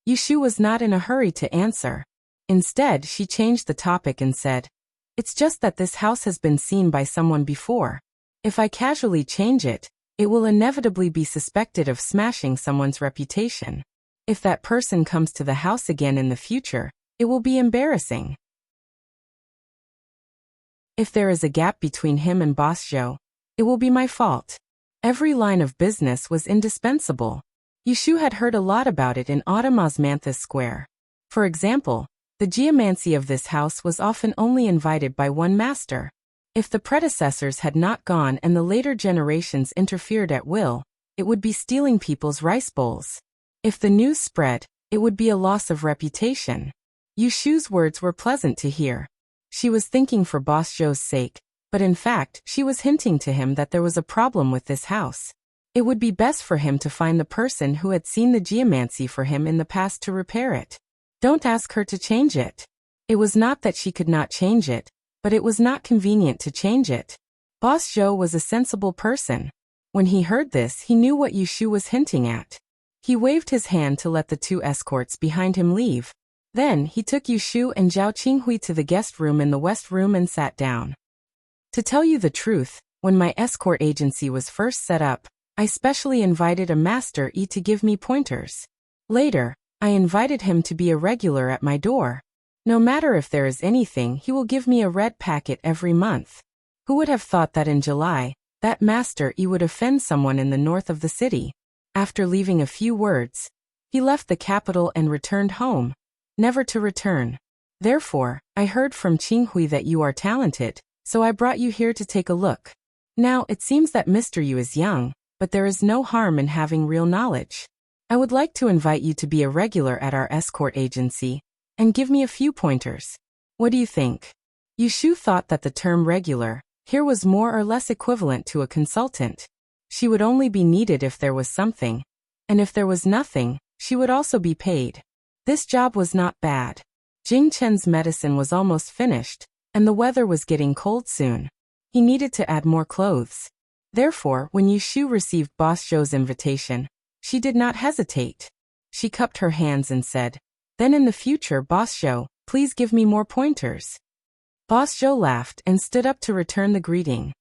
Yushu was not in a hurry to answer. Instead, she changed the topic and said, it's just that this house has been seen by someone before. If I casually change it, it will inevitably be suspected of smashing someone's reputation. If that person comes to the house again in the future, it will be embarrassing. If there is a gap between him and Boss Zhou, it will be my fault. Every line of business was indispensable. Yushu had heard a lot about it in Autumn Osmanthus Square. For example, the geomancy of this house was often only invited by one master. If the predecessors had not gone and the later generations interfered at will, it would be stealing people's rice bowls. If the news spread, it would be a loss of reputation. Yushu's words were pleasant to hear. She was thinking for Boss Zhou's sake, but in fact, she was hinting to him that there was a problem with this house. It would be best for him to find the person who had seen the geomancy for him in the past to repair it. Don't ask her to change it. It was not that she could not change it, but it was not convenient to change it. Boss Zhou was a sensible person. When he heard this, he knew what Yushu was hinting at. He waved his hand to let the 2 escorts behind him leave. Then, he took Yushu and Zhao Qinghui to the guest room in the west room and sat down. To tell you the truth, when my escort agency was first set up, I specially invited a master to give me pointers. Later, I invited him to be a regular at my door. No matter if there is anything, he will give me a red packet every month. Who would have thought that in July, that master would offend someone in the north of the city? After leaving a few words, he left the capital and returned home, never to return. Therefore, I heard from Qinghui that you are talented, so I brought you here to take a look. Now, it seems that Mr. Yu is young, but there is no harm in having real knowledge. I would like to invite you to be a regular at our escort agency, and give me a few pointers. What do you think? Yushu thought that the term regular Here was more or less equivalent to a consultant. She would only be needed if there was something, and if there was nothing, she would also be paid. This job was not bad. Jing Chen's medicine was almost finished, and the weather was getting cold soon. He needed to add more clothes. Therefore, when Yushu received Boss Zhou's invitation, she did not hesitate. She cupped her hands and said, "Then in the future, Boss Zhou, please give me more pointers." Boss Zhou laughed and stood up to return the greeting.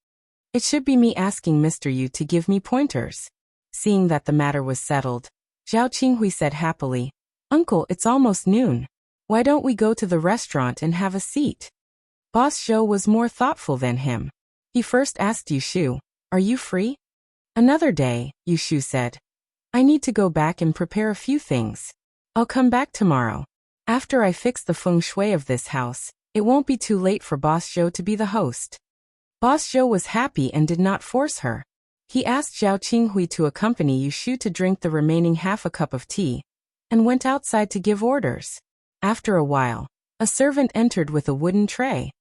"It should be me asking Mr. Yu to give me pointers." Seeing that the matter was settled, Zhao Qinghui said happily, "Uncle, it's almost noon. Why don't we go to the restaurant and have a seat?" Boss Zhou was more thoughtful than him. He first asked Yushu, "Are you free?" "Another day," Yushu said. "I need to go back and prepare a few things. I'll come back tomorrow. After I fix the feng shui of this house, it won't be too late for Boss Zhou to be the host." Boss Zhou was happy and did not force her. He asked Zhao Qinghui to accompany Yushu to drink the remaining half a cup of tea, and went outside to give orders. After a while, a servant entered with a wooden tray.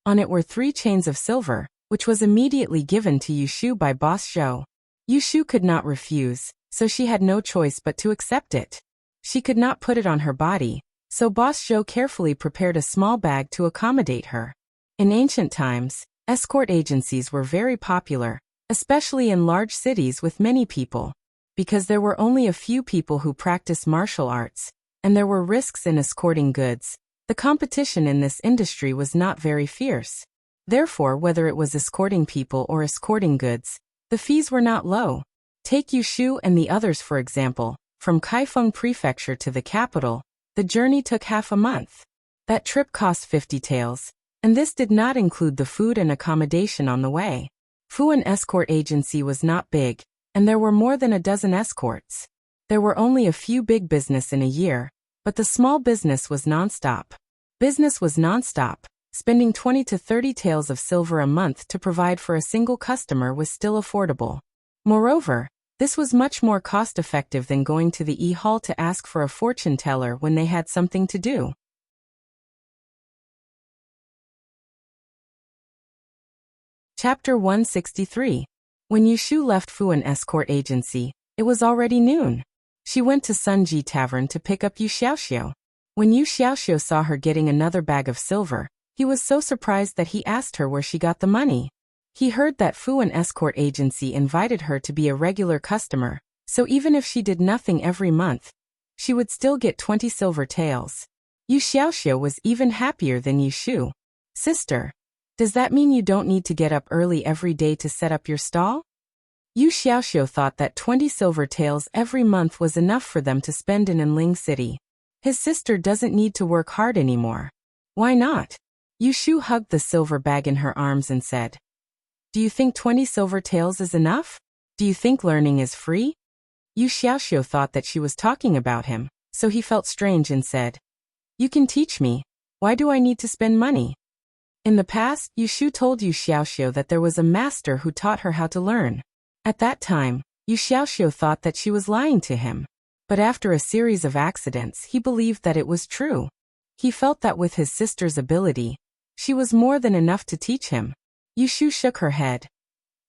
On it were 3 chains of silver, which was immediately given to Yushu by Boss Zhou. Yushu could not refuse, so she had no choice but to accept it. She could not put it on her body, so Boss Zhou carefully prepared a small bag to accommodate her. In ancient times, escort agencies were very popular, especially in large cities with many people. Because there were only a few people who practiced martial arts, and there were risks in escorting goods, the competition in this industry was not very fierce. Therefore, whether it was escorting people or escorting goods, the fees were not low. Take Yushu and the others for example. From Kaifeng Prefecture to the capital, the journey took half a month. That trip cost 50 taels, and this did not include the food and accommodation on the way. Fuan Escort Agency was not big, and there were more than a dozen escorts. There were only a few big business in a year, but the small business was non-stop. Business was non-stop. Spending 20 to 30 taels of silver a month to provide for a single customer was still affordable. Moreover, this was much more cost-effective than going to the E-Hall to ask for a fortune teller when they had something to do. Chapter 163. When Yushu left Fuan Escort Agency, it was already noon. She went to Sunji Tavern to pick up Yu Xiaoxiu. When Yu Xiaoxiu saw her getting another bag of silver, he was so surprised that he asked her where she got the money. He heard that Fuan Escort Agency invited her to be a regular customer, so even if she did nothing every month, she would still get 20 silver taels. Yu Xiaoxiu was even happier than Yushu. "Sister, does that mean you don't need to get up early every day to set up your stall?" Yu Xiaoxiu thought that 20 silver taels every month was enough for them to spend in Enling City. His sister doesn't need to work hard anymore. Why not? Yushu hugged the silver bag in her arms and said, "Do you think 20 silver taels is enough? Do you think learning is free?" Yu Xiaoxiu thought that she was talking about him, so he felt strange and said, "You can teach me. Why do I need to spend money?" In the past, Yushu told Yu Xiaoxiu that there was a master who taught her how to learn. At that time, Yu Xiaoxiu thought that she was lying to him. But after a series of accidents, he believed that it was true. He felt that with his sister's ability, she was more than enough to teach him. Yushu shook her head.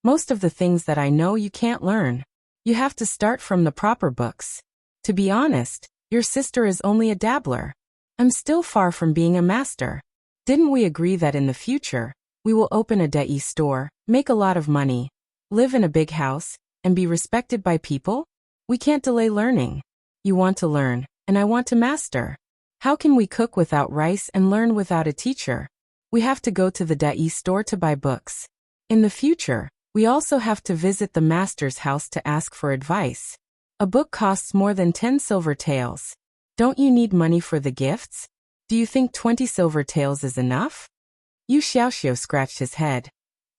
"Most of the things that I know you can't learn. You have to start from the proper books. To be honest, your sister is only a dabbler. I'm still far from being a master. Didn't we agree that in the future, we will open a dai store, make a lot of money, live in a big house, and be respected by people? We can't delay learning. You want to learn, and I want to master. How can we cook without rice and learn without a teacher? We have to go to the dai store to buy books. In the future, we also have to visit the master's house to ask for advice. A book costs more than 10 silver taels. Don't you need money for the gifts? Do you think 20 silver taels is enough?" Yu Xiaoxiu scratched his head.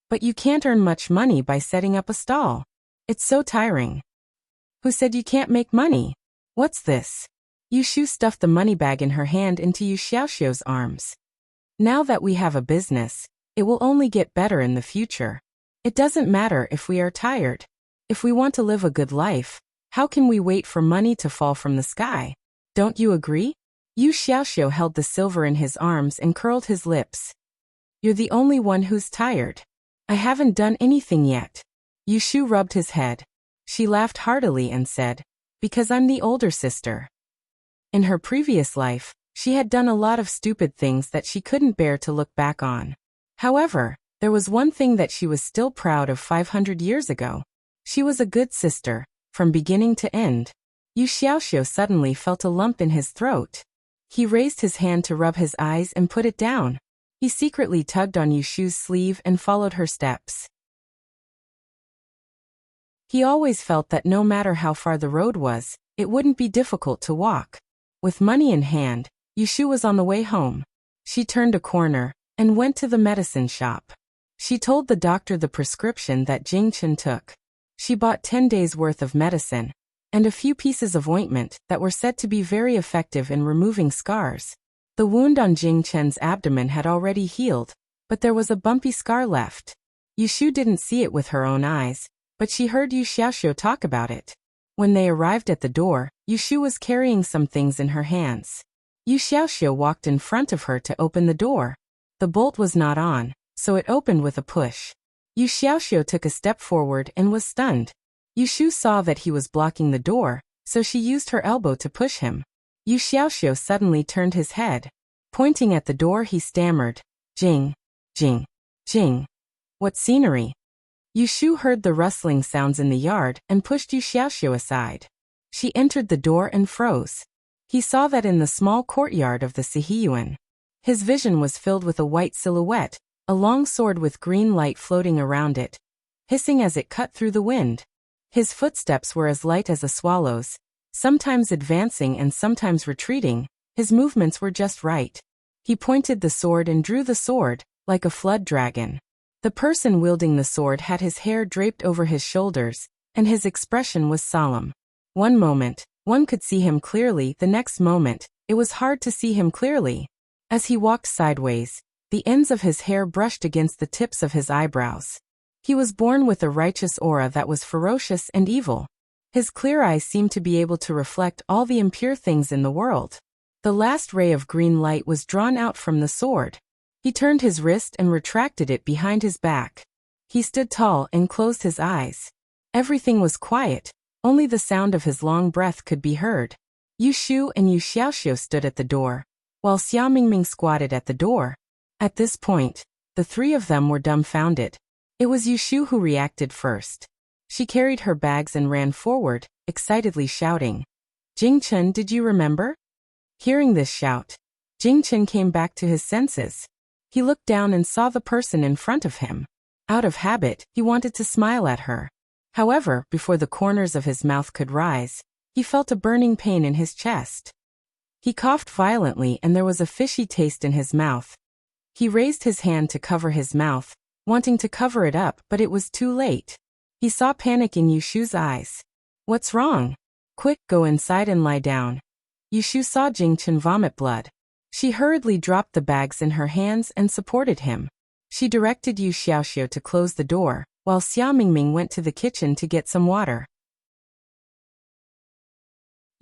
"But you can't earn much money by setting up a stall. It's so tiring." "Who said you can't make money? What's this?" Yushu stuffed the money bag in her hand into Yu Xiaoxiu's arms. "Now that we have a business, it will only get better in the future. It doesn't matter if we are tired. If we want to live a good life, how can we wait for money to fall from the sky? Don't you agree?" Yu Xiaoxiu held the silver in his arms and curled his lips. You're the only one who's tired. I haven't done anything yet. Yushu rubbed his head. She laughed heartily and said, because I'm the older sister. In her previous life, she had done a lot of stupid things that she couldn't bear to look back on. However, there was one thing that she was still proud of 500 years ago. She was a good sister, from beginning to end. Yu Xiaoxiu suddenly felt a lump in his throat. He raised his hand to rub his eyes and put it down. He secretly tugged on Yushu's sleeve and followed her steps. He always felt that no matter how far the road was, it wouldn't be difficult to walk. With money in hand, Yushu was on the way home. She turned a corner and went to the medicine shop. She told the doctor the prescription that Jing Chen took. She bought 10 days' worth of medicine and a few pieces of ointment that were said to be very effective in removing scars. The wound on Jing Chen's abdomen had already healed, but there was a bumpy scar left. Yushu didn't see it with her own eyes, but she heard Yu Xiaoxiu talk about it. When they arrived at the door, Yushu was carrying some things in her hands. Yu Xiaoxiu walked in front of her to open the door. The bolt was not on, so it opened with a push. Yu Xiaoxiu took a step forward and was stunned. Yushu saw that he was blocking the door, so she used her elbow to push him. Yu Xiaoxiu suddenly turned his head. Pointing at the door, he stammered, Jing, Jing, Jing. What scenery? Yushu heard the rustling sounds in the yard and pushed Yu Xiaoxiu aside. She entered the door and froze. He saw that in the small courtyard of the Sihiyuan. His vision was filled with a white silhouette, a long sword with green light floating around it, hissing as it cut through the wind. His footsteps were as light as a swallow's, sometimes advancing and sometimes retreating. His movements were just right. He pointed the sword and drew the sword, like a flood dragon. The person wielding the sword had his hair draped over his shoulders, and his expression was solemn. One moment, one could see him clearly, the next moment, it was hard to see him clearly. As he walked sideways, the ends of his hair brushed against the tips of his eyebrows. He was born with a righteous aura that was ferocious and evil. His clear eyes seemed to be able to reflect all the impure things in the world. The last ray of green light was drawn out from the sword. He turned his wrist and retracted it behind his back. He stood tall and closed his eyes. Everything was quiet, only the sound of his long breath could be heard. Yushu and Yu Xiaoxiu stood at the door, while Xia Mingming squatted at the door. At this point, the three of them were dumbfounded. It was Yushu who reacted first. She carried her bags and ran forward, excitedly shouting, Jing Chen, did you remember? Hearing this shout, Jing Chen came back to his senses. He looked down and saw the person in front of him. Out of habit, he wanted to smile at her. However, before the corners of his mouth could rise, he felt a burning pain in his chest. He coughed violently and there was a fishy taste in his mouth. He raised his hand to cover his mouth, wanting to cover it up, but it was too late. He saw panic in Yushu's eyes. What's wrong? Quick, go inside and lie down. Yushu saw Jing Chen vomit blood. She hurriedly dropped the bags in her hands and supported him. She directed Yu Xiaoxiu to close the door, while Xia Mingming went to the kitchen to get some water.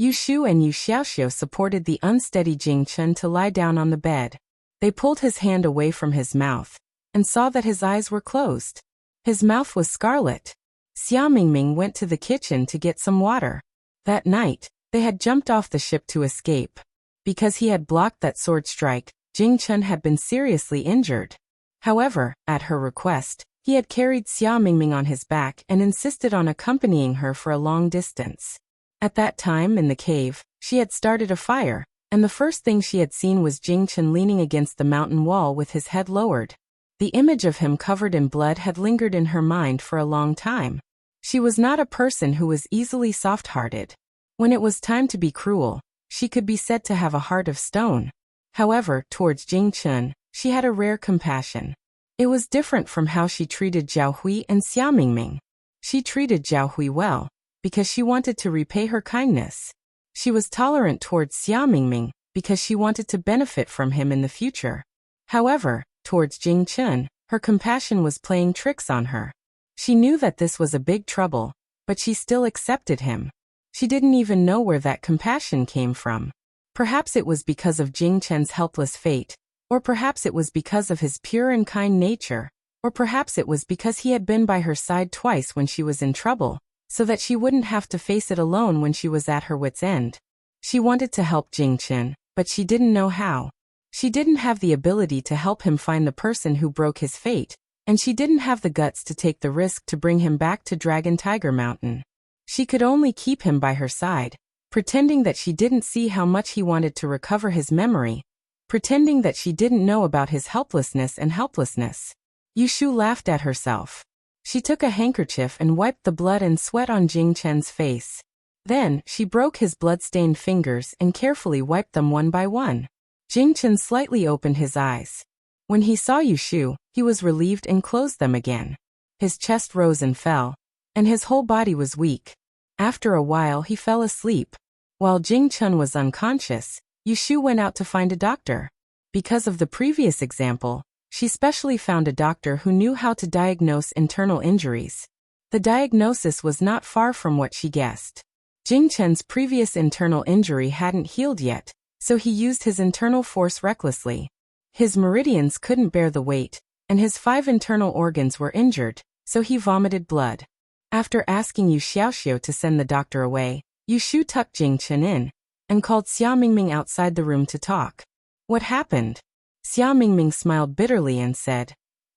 Yushu and Yu Xiaoxiu supported the unsteady Jing Chen to lie down on the bed. They pulled his hand away from his mouth and saw that his eyes were closed. His mouth was scarlet. Xia Mingming went to the kitchen to get some water. That night, they had jumped off the ship to escape. Because he had blocked that sword strike, Jing Chen had been seriously injured. However, at her request, he had carried Xia Mingming on his back and insisted on accompanying her for a long distance. At that time in the cave, she had started a fire, and the first thing she had seen was Jing Chen leaning against the mountain wall with his head lowered. The image of him covered in blood had lingered in her mind for a long time. She was not a person who was easily soft-hearted. When it was time to be cruel, she could be said to have a heart of stone. However, towards Jing Chen, she had a rare compassion. It was different from how she treated Zhao Hui and Xia Mingming. She treated Zhao Hui well, because she wanted to repay her kindness. She was tolerant towards Xia Mingming, because she wanted to benefit from him in the future. However, towards Jing Chen, her compassion was playing tricks on her. She knew that this was a big trouble, but she still accepted him. She didn't even know where that compassion came from. Perhaps it was because of Jing Chen's helpless fate, Or perhaps it was because of his pure and kind nature, or perhaps it was because he had been by her side twice when she was in trouble, so that she wouldn't have to face it alone when she was at her wit's end. She wanted to help Jingchen, but she didn't know how. She didn't have the ability to help him find the person who broke his fate, and she didn't have the guts to take the risk to bring him back to Dragon Tiger Mountain. She could only keep him by her side, pretending that she didn't see how much he wanted to recover his memory, pretending that she didn't know about his helplessness and helplessness. Yushu laughed at herself. She took a handkerchief and wiped the blood and sweat on Jingchen's face. Then, she broke his blood-stained fingers and carefully wiped them one by one. Jingchen slightly opened his eyes. When he saw Yushu, he was relieved and closed them again. His chest rose and fell, and his whole body was weak. After a while he fell asleep. While Jingchen was unconscious, Yushu went out to find a doctor. Because of the previous example, she specially found a doctor who knew how to diagnose internal injuries. The diagnosis was not far from what she guessed. Jingchen's previous internal injury hadn't healed yet, so he used his internal force recklessly. His meridians couldn't bear the weight, and his 5 internal organs were injured, so he vomited blood. After asking Yu Xiaoxiu to send the doctor away, Yushu tucked Jingchen in, and called Xia Mingming outside the room to talk. What happened? Xia Mingming smiled bitterly and said,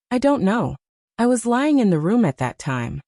I don't know. I was lying in the room at that time.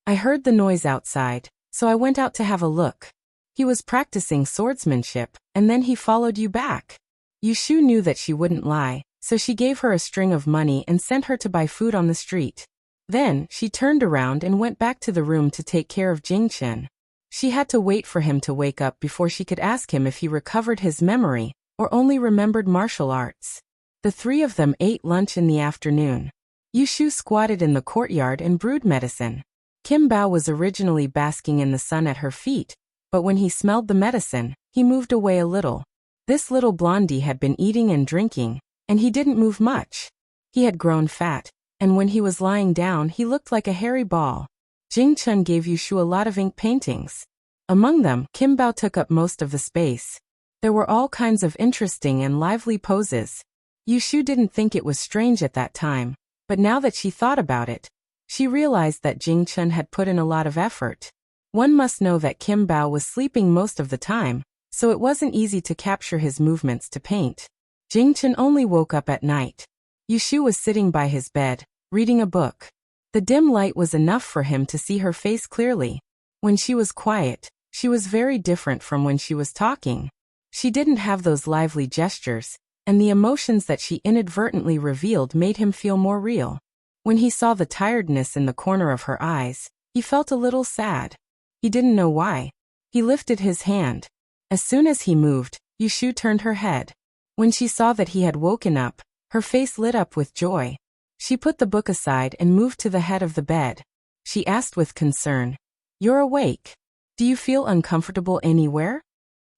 I heard the noise outside, so I went out to have a look. He was practicing swordsmanship, and then he followed you back. Yushu knew that she wouldn't lie, so she gave her a string of money and sent her to buy food on the street. Then, she turned around and went back to the room to take care of Jingchen. She had to wait for him to wake up before she could ask him if he recovered his memory, or only remembered martial arts. The 3 of them ate lunch in the afternoon. Yushu squatted in the courtyard and brewed medicine. Kim Bao was originally basking in the sun at her feet, but when he smelled the medicine, he moved away a little. This little blondie had been eating and drinking, and he didn't move much. He had grown fat, and when he was lying down he looked like a hairy ball. Jingchen gave Yushu a lot of ink paintings. Among them, Kim Bao took up most of the space. There were all kinds of interesting and lively poses. Yushu didn't think it was strange at that time, but now that she thought about it, she realized that Jingchen had put in a lot of effort. One must know that Kim Bao was sleeping most of the time, so it wasn't easy to capture his movements to paint. Jingchen only woke up at night. Yushu was sitting by his bed, reading a book. The dim light was enough for him to see her face clearly. When she was quiet, she was very different from when she was talking. She didn't have those lively gestures, and the emotions that she inadvertently revealed made him feel more real. When he saw the tiredness in the corner of her eyes, he felt a little sad. He didn't know why. He lifted his hand. As soon as he moved, Yushu turned her head. When she saw that he had woken up, her face lit up with joy. She put the book aside and moved to the head of the bed. She asked with concern, You're awake. Do you feel uncomfortable anywhere?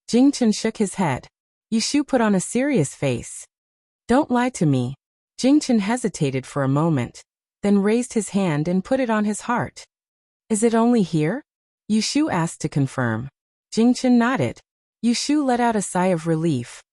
Jingchen shook his head. Yushu put on a serious face. Don't lie to me. Jingchen hesitated for a moment, then raised his hand and put it on his heart. Is it only here? Yushu asked to confirm. Jingchen nodded. Yushu let out a sigh of relief.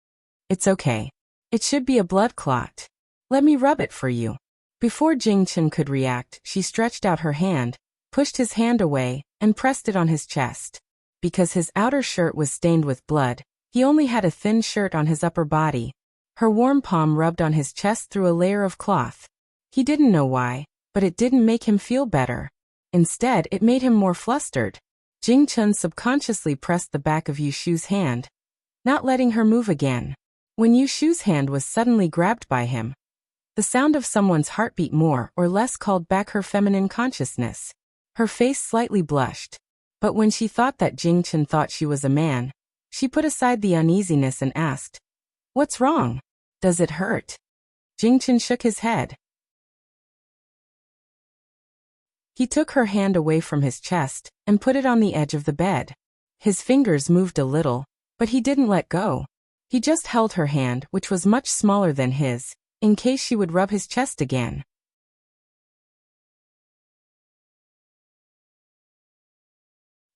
It's okay. It should be a blood clot. Let me rub it for you. Before Jingchen could react, she stretched out her hand, pushed his hand away, and pressed it on his chest. Because his outer shirt was stained with blood, he only had a thin shirt on his upper body. Her warm palm rubbed on his chest through a layer of cloth. He didn't know why, but it didn't make him feel better. Instead, it made him more flustered. Jingchen subconsciously pressed the back of Yushu's hand, not letting her move again. When Yushu's hand was suddenly grabbed by him, the sound of someone's heartbeat more or less called back her feminine consciousness. Her face slightly blushed. But when she thought that Jingchen thought she was a man, she put aside the uneasiness and asked, What's wrong? Does it hurt? Jingchen shook his head. He took her hand away from his chest and put it on the edge of the bed. His fingers moved a little, but he didn't let go. He just held her hand, which was much smaller than his, in case she would rub his chest again.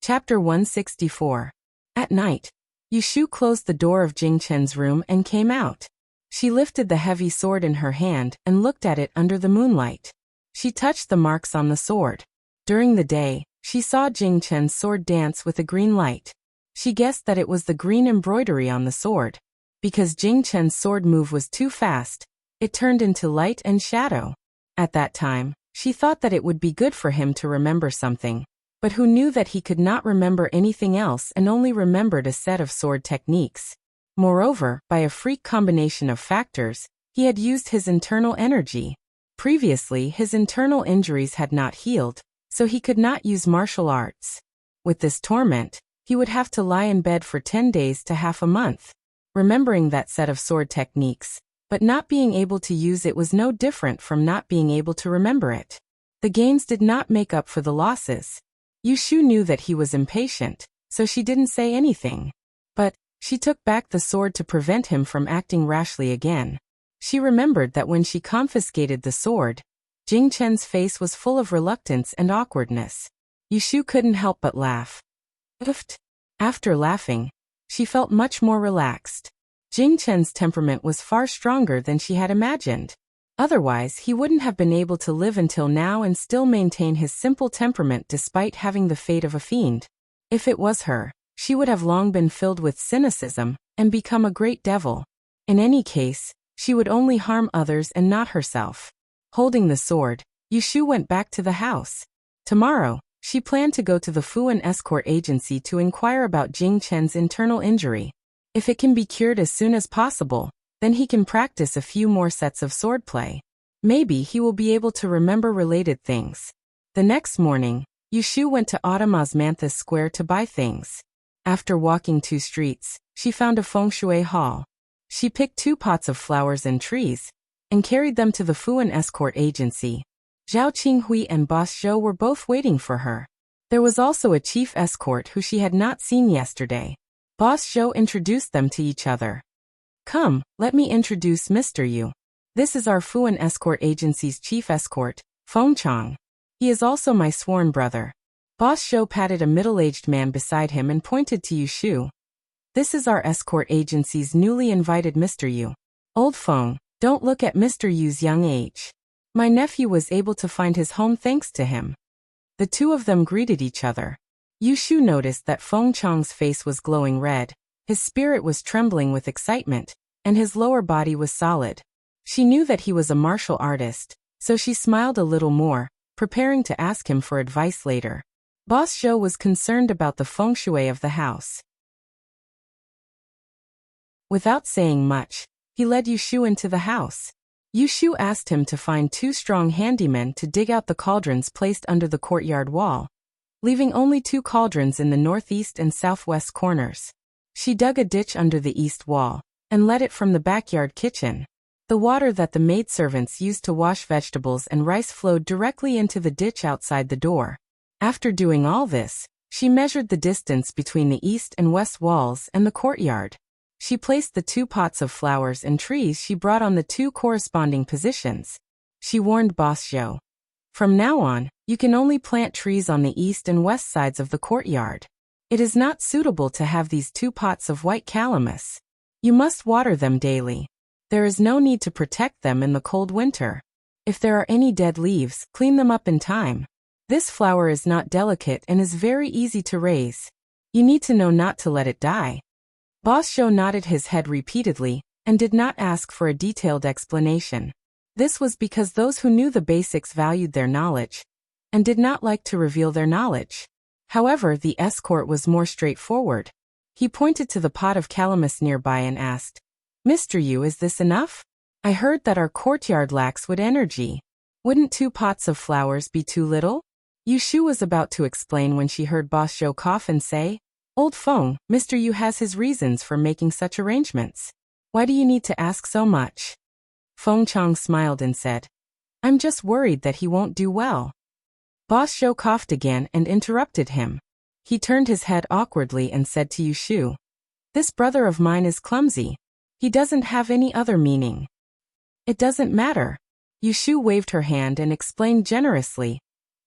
Chapter 164. At night, Yushu closed the door of Jing Chen's room and came out. She lifted the heavy sword in her hand and looked at it under the moonlight. She touched the marks on the sword. During the day, she saw Jing Chen's sword dance with a green light. She guessed that it was the green embroidery on the sword. Because Jing Chen's sword move was too fast, it turned into light and shadow. At that time, she thought that it would be good for him to remember something. But who knew that he could not remember anything else and only remembered a set of sword techniques? Moreover, by a freak combination of factors, he had used his internal energy. Previously, his internal injuries had not healed, so he could not use martial arts. With this torment, he would have to lie in bed for 10 days to half a month. Remembering that set of sword techniques, but not being able to use it was no different from not being able to remember it. The gains did not make up for the losses. Yushu knew that he was impatient, so she didn't say anything. But she took back the sword to prevent him from acting rashly again. She remembered that when she confiscated the sword, Jing Chen's face was full of reluctance and awkwardness. Yushu couldn't help but laugh. After laughing, she felt much more relaxed. Jing Chen's temperament was far stronger than she had imagined. Otherwise, he wouldn't have been able to live until now and still maintain his simple temperament despite having the fate of a fiend. If it was her, she would have long been filled with cynicism and become a great devil. In any case, she would only harm others and not herself. Holding the sword, Yushu went back to the house. Tomorrow, she planned to go to the Fuan escort agency to inquire about Jing Chen's internal injury. If it can be cured as soon as possible, then he can practice a few more sets of swordplay. Maybe he will be able to remember related things. The next morning, Yushu went to Automosmanthus Square to buy things. After walking 2 streets, she found a feng shui hall. She picked 2 pots of flowers and trees, and carried them to the Fuan escort agency. Zhao Qinghui and Boss Zhou were both waiting for her. There was also a chief escort who she had not seen yesterday. Boss Zhou introduced them to each other. Come, let me introduce Mr. Yu. This is our Fuan escort agency's chief escort, Feng Chang. He is also my sworn brother. Boss Zhou patted a middle-aged man beside him and pointed to Yushu. This is our escort agency's newly invited Mr. Yu. Old Feng, don't look at Mr. Yu's young age. My nephew was able to find his home thanks to him. The two of them greeted each other. Yushu noticed that Feng Chang's face was glowing red. His spirit was trembling with excitement, and his lower body was solid. She knew that he was a martial artist, so she smiled a little more, preparing to ask him for advice later. Boss Zhou was concerned about the feng shui of the house. Without saying much, he led Yushu into the house. Yushu asked him to find 2 strong handymen to dig out the cauldrons placed under the courtyard wall, leaving only 2 cauldrons in the northeast and southwest corners. She dug a ditch under the east wall, and led it from the backyard kitchen. The water that the maidservants used to wash vegetables and rice flowed directly into the ditch outside the door. After doing all this, she measured the distance between the east and west walls and the courtyard. She placed the 2 pots of flowers and trees she brought on the 2 corresponding positions. She warned Boss Zhou. From now on, you can only plant trees on the east and west sides of the courtyard. It is not suitable to have these 2 pots of white calamus. You must water them daily. There is no need to protect them in the cold winter. If there are any dead leaves, clean them up in time. This flower is not delicate and is very easy to raise. You need to know not to let it die. Boss Zhou nodded his head repeatedly, and did not ask for a detailed explanation. This was because those who knew the basics valued their knowledge, and did not like to reveal their knowledge. However, the escort was more straightforward. He pointed to the pot of calamus nearby and asked, Mr. Yu, is this enough? I heard that our courtyard lacks wood energy. Wouldn't 2 pots of flowers be too little? Yushu was about to explain when she heard Boss Zhou cough and say, Old Feng, Mr. Yu has his reasons for making such arrangements. Why do you need to ask so much? Feng Chang smiled and said, I'm just worried that he won't do well. Boss Zhou coughed again and interrupted him. He turned his head awkwardly and said to Yushu, This brother of mine is clumsy. He doesn't have any other meaning. It doesn't matter. Yushu waved her hand and explained generously.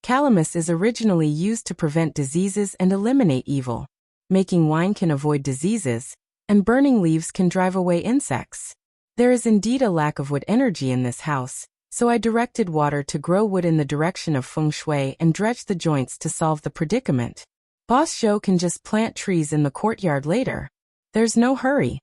Calamus is originally used to prevent diseases and eliminate evil. Making wine can avoid diseases, and burning leaves can drive away insects. There is indeed a lack of wood energy in this house, so I directed water to grow wood in the direction of feng shui and dredged the joints to solve the predicament. Boss Zhou can just plant trees in the courtyard later. There's no hurry.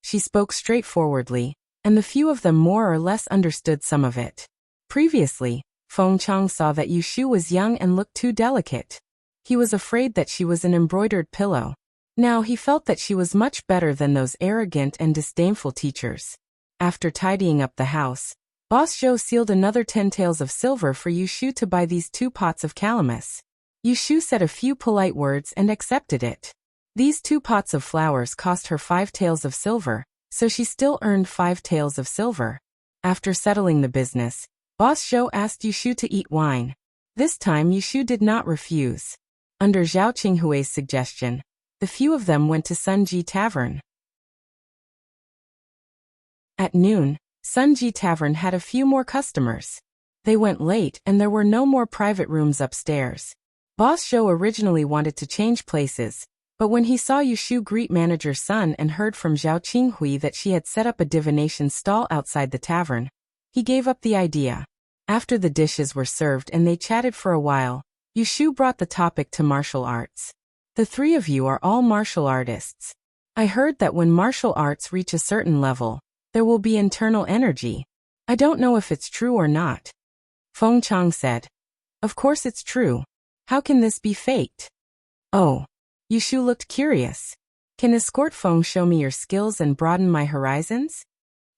She spoke straightforwardly, and the few of them more or less understood some of it. Previously, Feng Chang saw that Yu Shu was young and looked too delicate. He was afraid that she was an embroidered pillow. Now he felt that she was much better than those arrogant and disdainful teachers. After tidying up the house, Boss Zhou sealed another 10 taels of silver for Yu Shu to buy these 2 pots of calamus. Yu Shu said a few polite words and accepted it. These 2 pots of flowers cost her 5 taels of silver, so she still earned 5 taels of silver. After settling the business, Boss Zhou asked Yu Shu to eat wine. This time Yu Shu did not refuse. Under Zhao Qinghui's suggestion, the few of them went to Sunji Tavern. At noon, Sunji Tavern had a few more customers. They went late and there were no more private rooms upstairs. Boss Zhou originally wanted to change places, but when he saw Yu Shu greet manager Sun and heard from Zhao Qinghui that she had set up a divination stall outside the tavern, he gave up the idea. After the dishes were served and they chatted for a while, Yu Shu brought the topic to martial arts. The 3 of you are all martial artists. I heard that when martial arts reach a certain level, there will be internal energy. I don't know if it's true or not. Feng Chang said. Of course it's true. How can this be faked? Oh. Yu Shu looked curious. Can Escort Feng show me your skills and broaden my horizons?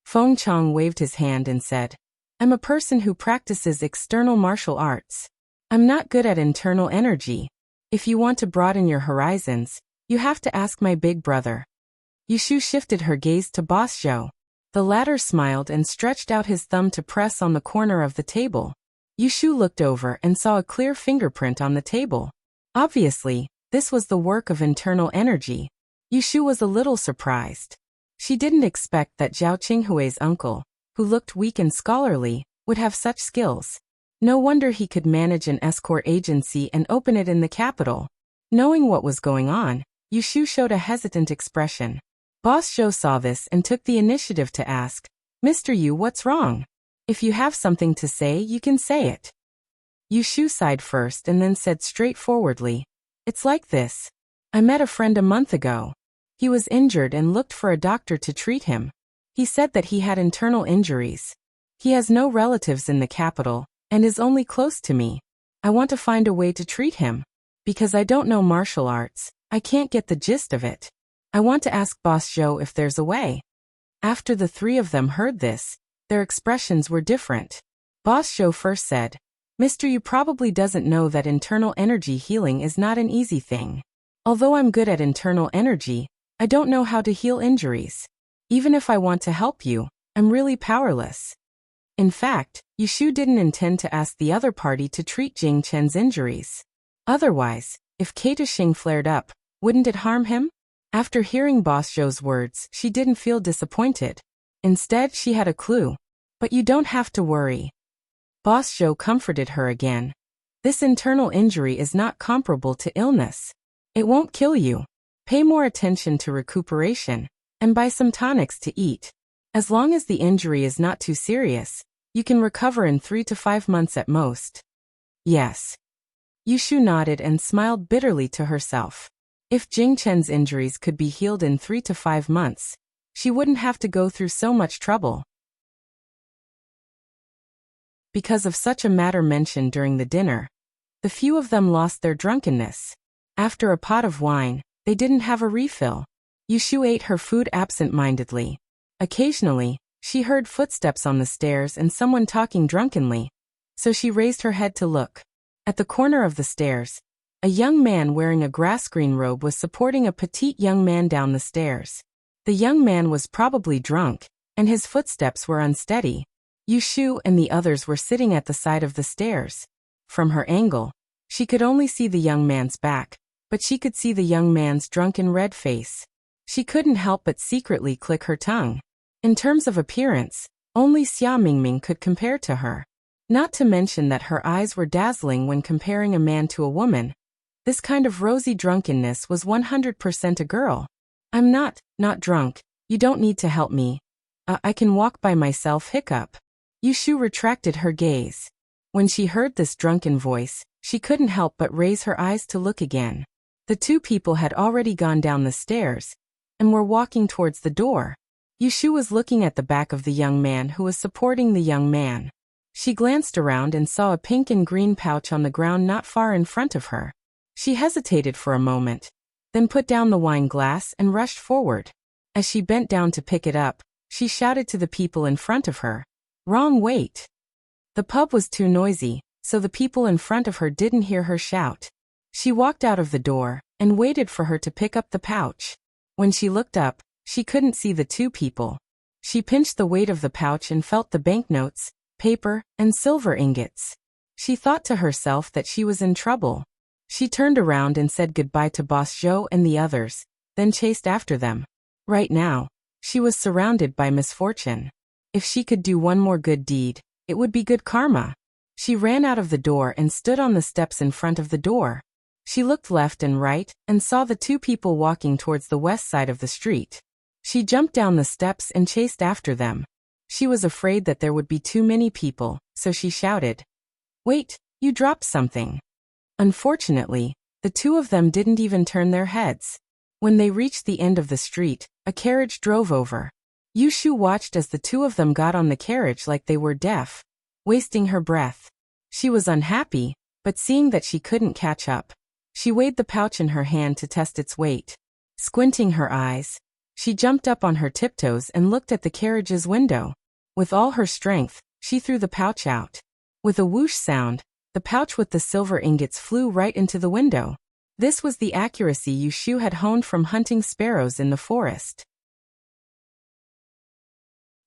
Feng Chang waved his hand and said, I'm a person who practices external martial arts. I'm not good at internal energy. If you want to broaden your horizons, you have to ask my big brother. Yu Shu shifted her gaze to Boss Zhou. The latter smiled and stretched out his thumb to press on the corner of the table. Yu Shu looked over and saw a clear fingerprint on the table. Obviously, this was the work of internal energy. Yu Shu was a little surprised. She didn't expect that Zhao Qinghui's uncle, who looked weak and scholarly, would have such skills. No wonder he could manage an escort agency and open it in the capital. Knowing what was going on, Yu Shu showed a hesitant expression. Boss Zhou saw this and took the initiative to ask, Mr. Yu, what's wrong? If you have something to say, you can say it. Yu Shu sighed first and then said straightforwardly, It's like this. I met a friend a month ago. He was injured and looked for a doctor to treat him. He said that he had internal injuries. He has no relatives in the capital, and is only close to me. I want to find a way to treat him. Because I don't know martial arts, I can't get the gist of it. I want to ask Boss Zhou if there's a way. After the 3 of them heard this, their expressions were different. Boss Zhou first said, Mr. Yu probably doesn't know that internal energy healing is not an easy thing. Although I'm good at internal energy, I don't know how to heal injuries. Even if I want to help you, I'm really powerless. In fact, Yu Shu didn't intend to ask the other party to treat Jing Chen's injuries. Otherwise, if Kata Xing flared up, wouldn't it harm him? After hearing Boss Zhou's words, she didn't feel disappointed. Instead, she had a clue. But you don't have to worry. Boss Zhou comforted her again. This internal injury is not comparable to illness. It won't kill you. Pay more attention to recuperation, and buy some tonics to eat. As long as the injury is not too serious, you can recover in 3 to 5 months at most. Yes. Yu Shu nodded and smiled bitterly to herself. If Jing Chen's injuries could be healed in 3 to 5 months, she wouldn't have to go through so much trouble. Because of such a matter mentioned during the dinner, the few of them lost their drunkenness. After a pot of wine, they didn't have a refill. Yu Shu ate her food absent-mindedly. Occasionally, she heard footsteps on the stairs and someone talking drunkenly, so she raised her head to look. At the corner of the stairs, a young man wearing a grass-green robe was supporting a petite young man down the stairs. The young man was probably drunk, and his footsteps were unsteady. Yu Shu and the others were sitting at the side of the stairs. From her angle, she could only see the young man's back, but she could see the young man's drunken red face. She couldn't help but secretly click her tongue. In terms of appearance, only Xia Mingming could compare to her. Not to mention that her eyes were dazzling when comparing a man to a woman. This kind of rosy drunkenness was 100% a girl. I'm not drunk. You don't need to help me. I can walk by myself. Hiccup. Yushu retracted her gaze. When she heard this drunken voice, she couldn't help but raise her eyes to look again. The two people had already gone down the stairs and were walking towards the door. Yushu was looking at the back of the young man who was supporting the young man. She glanced around and saw a pink and green pouch on the ground not far in front of her. She hesitated for a moment, then put down the wine glass and rushed forward. As she bent down to pick it up, she shouted to the people in front of her. Wrong, wait. The pub was too noisy, so the people in front of her didn't hear her shout. She walked out of the door and waited for her to pick up the pouch. When she looked up, she couldn't see the two people. She pinched the weight of the pouch and felt the banknotes, paper, and silver ingots. She thought to herself that she was in trouble. She turned around and said goodbye to Boss Joe and the others, then chased after them. Right now, she was surrounded by misfortune. If she could do one more good deed, it would be good karma. She ran out of the door and stood on the steps in front of the door. She looked left and right and saw the two people walking towards the west side of the street. She jumped down the steps and chased after them. She was afraid that there would be too many people, so she shouted, "Wait, you dropped something." Unfortunately, the two of them didn't even turn their heads. When they reached the end of the street, a carriage drove over. Yushu watched as the two of them got on the carriage like they were deaf, wasting her breath. She was unhappy, but seeing that she couldn't catch up, she weighed the pouch in her hand to test its weight. Squinting her eyes, she jumped up on her tiptoes and looked at the carriage's window. With all her strength, she threw the pouch out. With a whoosh sound, the pouch with the silver ingots flew right into the window. This was the accuracy Yushu had honed from hunting sparrows in the forest.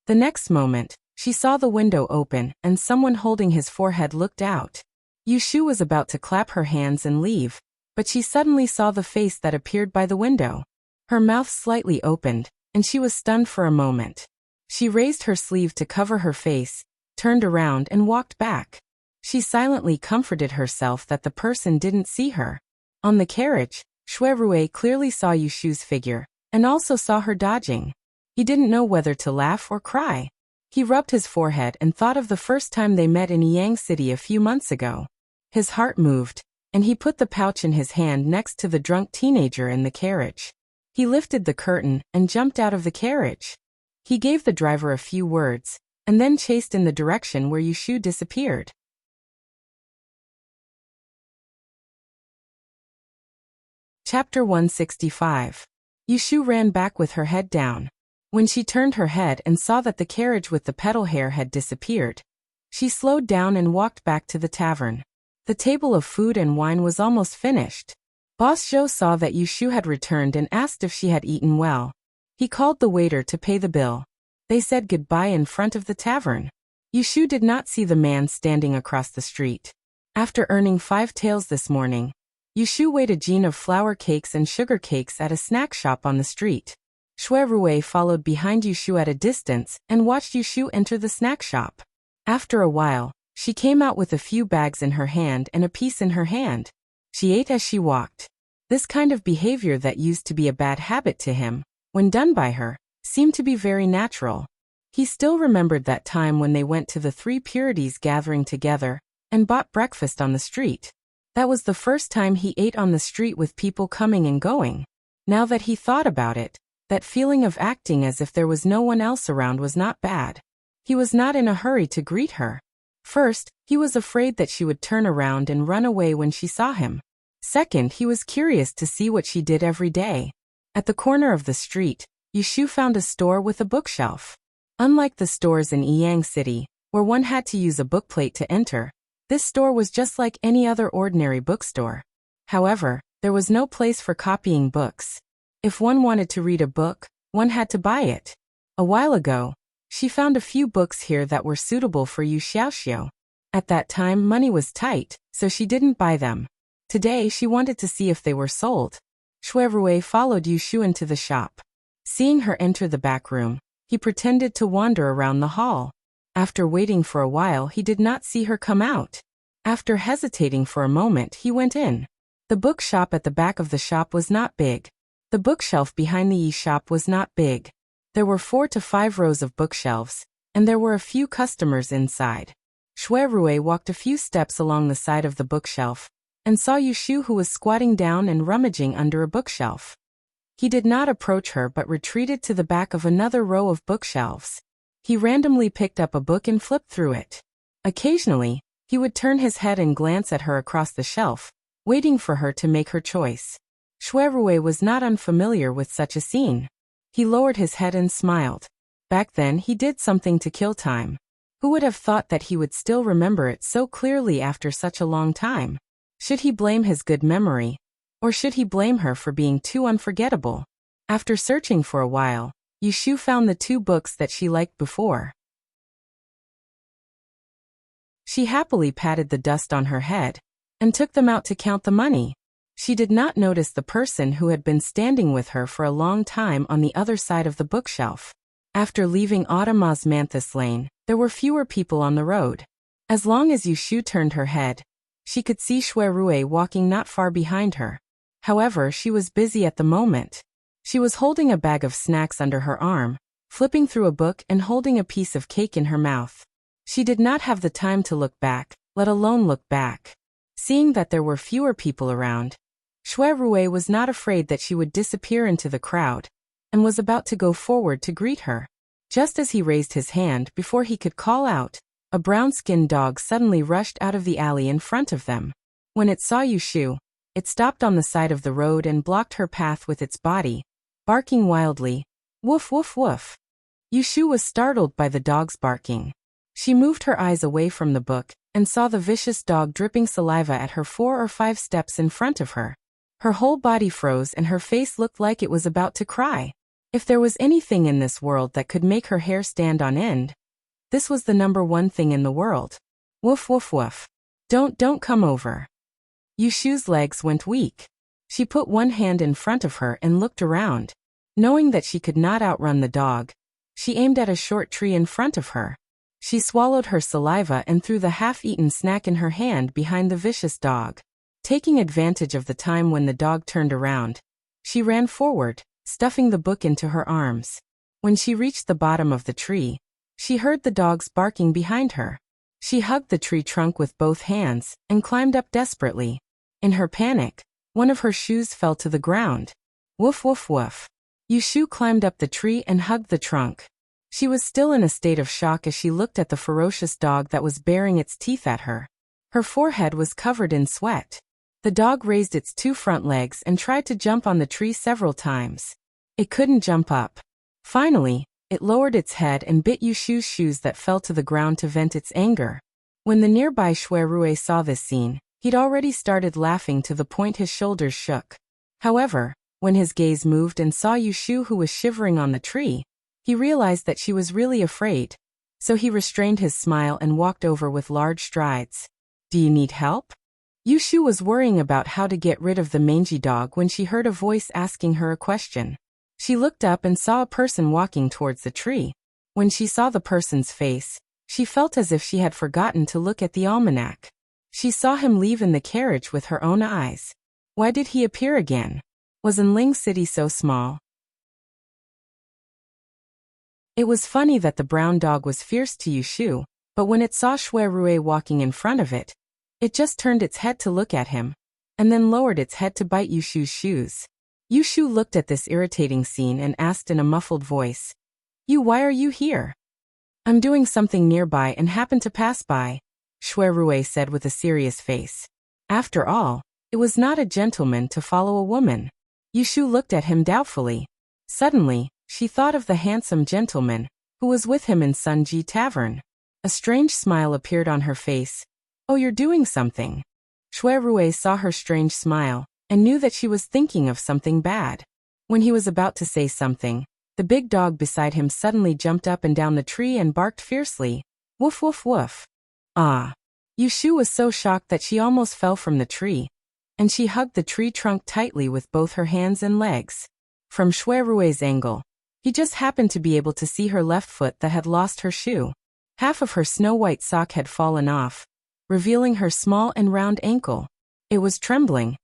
The next moment, she saw the window open and someone holding his forehead looked out. Yushu was about to clap her hands and leave, but she suddenly saw the face that appeared by the window. Her mouth slightly opened, and she was stunned for a moment. She raised her sleeve to cover her face, turned around and walked back. She silently comforted herself that the person didn't see her. On the carriage, Shuerue clearly saw Yushu's figure, and also saw her dodging. He didn't know whether to laugh or cry. He rubbed his forehead and thought of the first time they met in Yang City a few months ago. His heart moved, and he put the pouch in his hand next to the drunk teenager in the carriage. He lifted the curtain and jumped out of the carriage. He gave the driver a few words, and then chased in the direction where Yushu disappeared. Chapter 165. Yushu ran back with her head down. When she turned her head and saw that the carriage with the petal hair had disappeared, she slowed down and walked back to the tavern. The table of food and wine was almost finished. Boss Joe saw that Yushu had returned and asked if she had eaten well. He called the waiter to pay the bill. They said goodbye in front of the tavern. Yushu did not see the man standing across the street. After earning 5 taels this morning, Yushu weighed a jean of flour cakes and sugar cakes at a snack shop on the street. Shuerue followed behind Yushu at a distance and watched Yushu enter the snack shop. After a while, she came out with a few bags in her hand and a piece in her hand. She ate as she walked. This kind of behavior that used to be a bad habit to him, when done by her, seemed to be very natural. He still remembered that time when they went to the 3 Purities gathering together and bought breakfast on the street. That was the first time he ate on the street with people coming and going. Now that he thought about it, that feeling of acting as if there was no one else around was not bad. He was not in a hurry to greet her. First, he was afraid that she would turn around and run away when she saw him. Second, he was curious to see what she did every day. At the corner of the street, Yushu found a store with a bookshelf. Unlike the stores in Yang City, where one had to use a bookplate to enter, this store was just like any other ordinary bookstore. However, there was no place for copying books. If one wanted to read a book, one had to buy it. A while ago, she found a few books here that were suitable for Yu Xiaoxiu. At that time money was tight, so she didn't buy them. Today she wanted to see if they were sold. Shuerue followed Yushu into the shop. Seeing her enter the back room, he pretended to wander around the hall. After waiting for a while he did not see her come out. After hesitating for a moment he went in. The bookshop at the back of the shop was not big. The bookshelf behind the shop was not big. There were 4 to 5 rows of bookshelves, and there were a few customers inside. Shui Rui walked a few steps along the side of the bookshelf, and saw Yushu, who was squatting down and rummaging under a bookshelf. He did not approach her but retreated to the back of another row of bookshelves. He randomly picked up a book and flipped through it. Occasionally, he would turn his head and glance at her across the shelf, waiting for her to make her choice. Shui Rui was not unfamiliar with such a scene. He lowered his head and smiled. Back then he did something to kill time. Who would have thought that he would still remember it so clearly after such a long time? Should he blame his good memory? Or should he blame her for being too unforgettable? After searching for a while, Yushu found the 2 books that she liked before. She happily patted the dust on her head, and took them out to count the money. She did not notice the person who had been standing with her for a long time on the other side of the bookshelf. After leaving Autumn Osmanthus Lane, there were fewer people on the road. As long as Yushu turned her head, she could see Shui Rui walking not far behind her. However, she was busy at the moment. She was holding a bag of snacks under her arm, flipping through a book and holding a piece of cake in her mouth. She did not have the time to look back, let alone look back. Seeing that there were fewer people around, Shui Rui was not afraid that she would disappear into the crowd, and was about to go forward to greet her. Just as he raised his hand before he could call out, a brown-skinned dog suddenly rushed out of the alley in front of them. When it saw Yushu, it stopped on the side of the road and blocked her path with its body, barking wildly, "Woof woof woof." Yushu was startled by the dog's barking. She moved her eyes away from the book, and saw the vicious dog dripping saliva at her 4 or 5 steps in front of her. Her whole body froze and her face looked like it was about to cry. If there was anything in this world that could make her hair stand on end, this was the #1 thing in the world. Woof woof woof. Don't come over. Yushu's legs went weak. She put one hand in front of her and looked around. Knowing that she could not outrun the dog, she aimed at a short tree in front of her. She swallowed her saliva and threw the half-eaten snack in her hand behind the vicious dog. Taking advantage of the time when the dog turned around, she ran forward, stuffing the book into her arms. When she reached the bottom of the tree, she heard the dogs barking behind her. She hugged the tree trunk with both hands and climbed up desperately. In her panic, one of her shoes fell to the ground. Woof woof woof. Yushu climbed up the tree and hugged the trunk. She was still in a state of shock as she looked at the ferocious dog that was baring its teeth at her. Her forehead was covered in sweat. The dog raised its 2 front legs and tried to jump on the tree several times. It couldn't jump up. Finally, it lowered its head and bit Yushu's shoes that fell to the ground to vent its anger. When the nearby Shui Rui saw this scene, he'd already started laughing to the point his shoulders shook. However, when his gaze moved and saw Yushu, who was shivering on the tree, he realized that she was really afraid. So he restrained his smile and walked over with large strides. "Do you need help?" Yushu was worrying about how to get rid of the mangy dog when she heard a voice asking her a question. She looked up and saw a person walking towards the tree. When she saw the person's face, she felt as if she had forgotten to look at the almanac. She saw him leave in the carriage with her own eyes. Why did he appear again? Was Enling City so small? It was funny that the brown dog was fierce to Yushu, but when it saw Shui Rui walking in front of it, it just turned its head to look at him, and then lowered its head to bite Yushu's shoes. Yushu looked at this irritating scene and asked in a muffled voice, Why are you here?" "I'm doing something nearby and happened to pass by," Shui Rui said with a serious face. After all, it was not a gentleman to follow a woman. Yushu looked at him doubtfully. Suddenly, she thought of the handsome gentleman who was with him in Sunji Tavern. A strange smile appeared on her face. "Oh, you're doing something." Shui Rui saw her strange smile and knew that she was thinking of something bad. When he was about to say something, the big dog beside him suddenly jumped up and down the tree and barked fiercely. Woof woof woof. Ah! Yushu was so shocked that she almost fell from the tree, and she hugged the tree trunk tightly with both her hands and legs. From Shui Rui's angle, he just happened to be able to see her left foot that had lost her shoe. Half of her snow-white sock had fallen off, revealing her small and round ankle. It was trembling,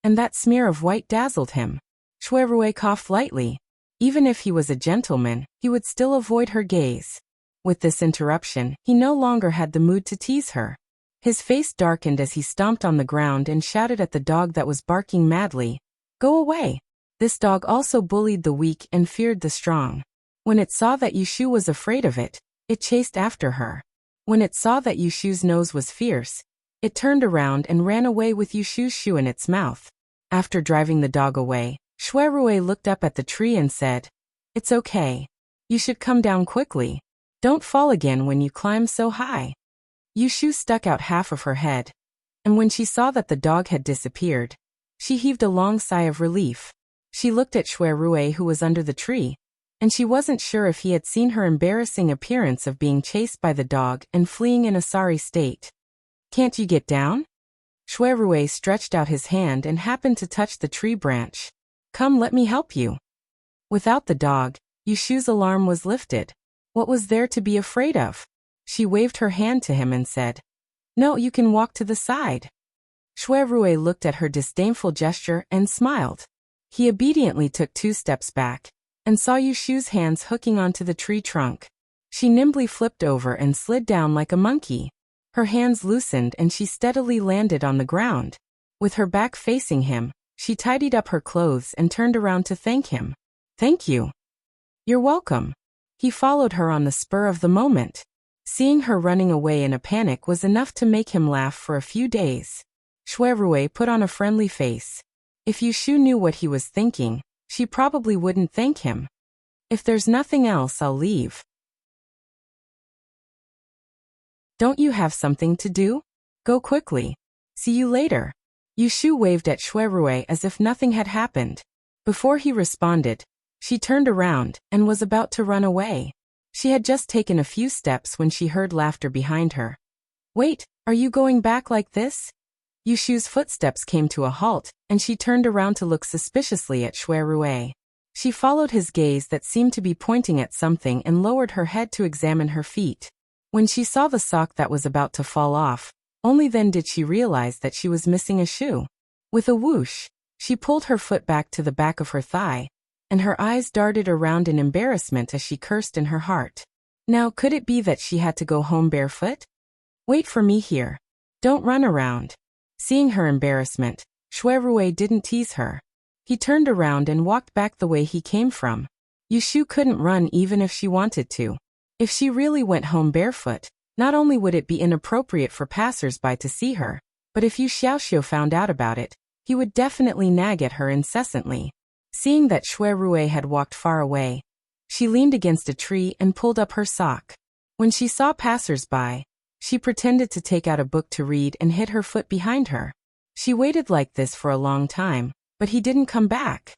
and that smear of white dazzled him. Shuirui coughed lightly. Even if he was a gentleman, he would still avoid her gaze. With this interruption, he no longer had the mood to tease her. His face darkened as he stomped on the ground and shouted at the dog that was barking madly. "Go away!" This dog also bullied the weak and feared the strong. When it saw that Yushu was afraid of it, it chased after her. When it saw that Yushu's nose was fierce, it turned around and ran away with Yushu's shoe in its mouth. After driving the dog away, Shuirui looked up at the tree and said, "It's okay. You should come down quickly. Don't fall again when you climb so high." Yushu stuck out half of her head, and when she saw that the dog had disappeared, she heaved a long sigh of relief. She looked at Shuirui, who was under the tree, and she wasn't sure if he had seen her embarrassing appearance of being chased by the dog and fleeing in a sorry state. "Can't you get down?" Shuirui stretched out his hand and happened to touch the tree branch. "Come, let me help you." Without the dog, Yushu's alarm was lifted. What was there to be afraid of? She waved her hand to him and said, "No, you can walk to the side." Shuirui looked at her disdainful gesture and smiled. He obediently took 2 steps back, and saw Yushu's hands hooking onto the tree trunk. She nimbly flipped over and slid down like a monkey. Her hands loosened and she steadily landed on the ground. With her back facing him, she tidied up her clothes and turned around to thank him. "Thank you." "You're welcome." He followed her on the spur of the moment. Seeing her running away in a panic was enough to make him laugh for a few days. Shuirui put on a friendly face. If Yushu knew what he was thinking, she probably wouldn't thank him. "If there's nothing else, I'll leave." "Don't you have something to do? Go quickly. See you later." Yushu waved at Shuirui as if nothing had happened. Before he responded, she turned around and was about to run away. She had just taken a few steps when she heard laughter behind her. "Wait, are you going back like this?" Yushu's footsteps came to a halt, and she turned around to look suspiciously at Shuirui. She followed his gaze that seemed to be pointing at something and lowered her head to examine her feet. When she saw the sock that was about to fall off, only then did she realize that she was missing a shoe. With a whoosh, she pulled her foot back to the back of her thigh, and her eyes darted around in embarrassment as she cursed in her heart. Now, could it be that she had to go home barefoot? "Wait for me here. Don't run around." Seeing her embarrassment, Shuirui didn't tease her. He turned around and walked back the way he came from. Yushu couldn't run even if she wanted to. If she really went home barefoot, not only would it be inappropriate for passers-by to see her, but if Yu Xiaoxiu found out about it, he would definitely nag at her incessantly. Seeing that Shuirui had walked far away, she leaned against a tree and pulled up her sock. When she saw passers-by, she pretended to take out a book to read and hid her foot behind her. She waited like this for a long time, but he didn't come back.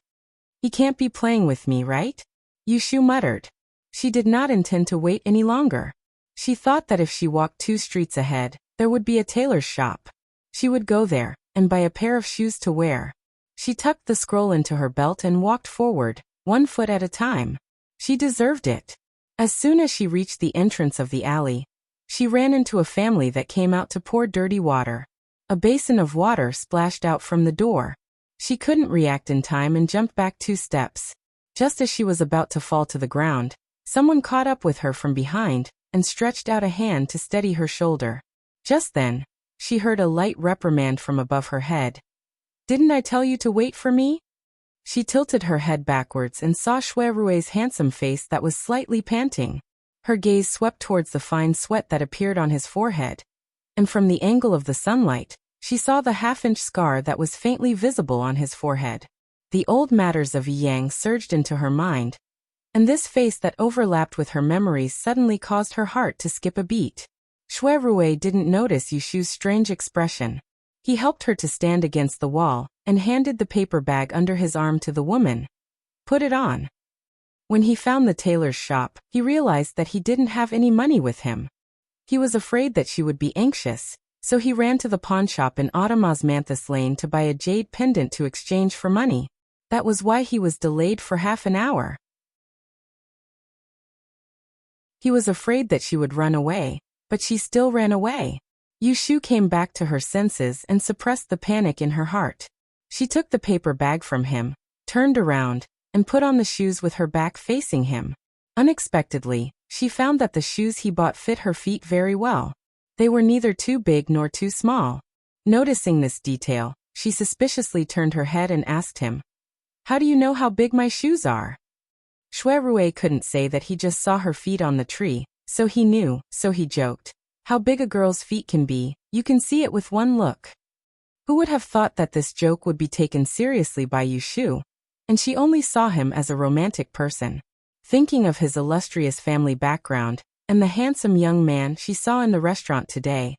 "He can't be playing with me, right?" Yushu muttered. She did not intend to wait any longer. She thought that if she walked 2 streets ahead, there would be a tailor's shop. She would go there and buy a pair of shoes to wear. She tucked the scroll into her belt and walked forward, 1 foot at a time. She deserved it. As soon as she reached the entrance of the alley, she ran into a family that came out to pour dirty water. A basin of water splashed out from the door. She couldn't react in time and jumped back 2 steps. Just as she was about to fall to the ground, someone caught up with her from behind and stretched out a hand to steady her shoulder. Just then, she heard a light reprimand from above her head. "Didn't I tell you to wait for me?" She tilted her head backwards and saw Shuirui's handsome face that was slightly panting. Her gaze swept towards the fine sweat that appeared on his forehead, and from the angle of the sunlight, she saw the half-inch scar that was faintly visible on his forehead. The old matters of Yang surged into her mind, and this face that overlapped with her memories suddenly caused her heart to skip a beat. Shuirui didn't notice Yushu's strange expression. He helped her to stand against the wall and handed the paper bag under his arm to the woman. "Put it on." When he found the tailor's shop, he realized that he didn't have any money with him. He was afraid that she would be anxious, so he ran to the pawn shop in Autumn-Osmanthus Lane to buy a jade pendant to exchange for money. That was why he was delayed for half an hour. He was afraid that she would run away, but she still ran away. Yushu came back to her senses and suppressed the panic in her heart. She took the paper bag from him, turned around, and put on the shoes with her back facing him. Unexpectedly, she found that the shoes he bought fit her feet very well. They were neither too big nor too small. Noticing this detail, she suspiciously turned her head and asked him, "How do you know how big my shoes are?" Shui couldn't say that he just saw her feet on the tree, so he knew, so he joked, "How big a girl's feet can be, you can see it with one look." Who would have thought that this joke would be taken seriously by Yushu? And she only saw him as a romantic person. Thinking of his illustrious family background, and the handsome young man she saw in the restaurant today,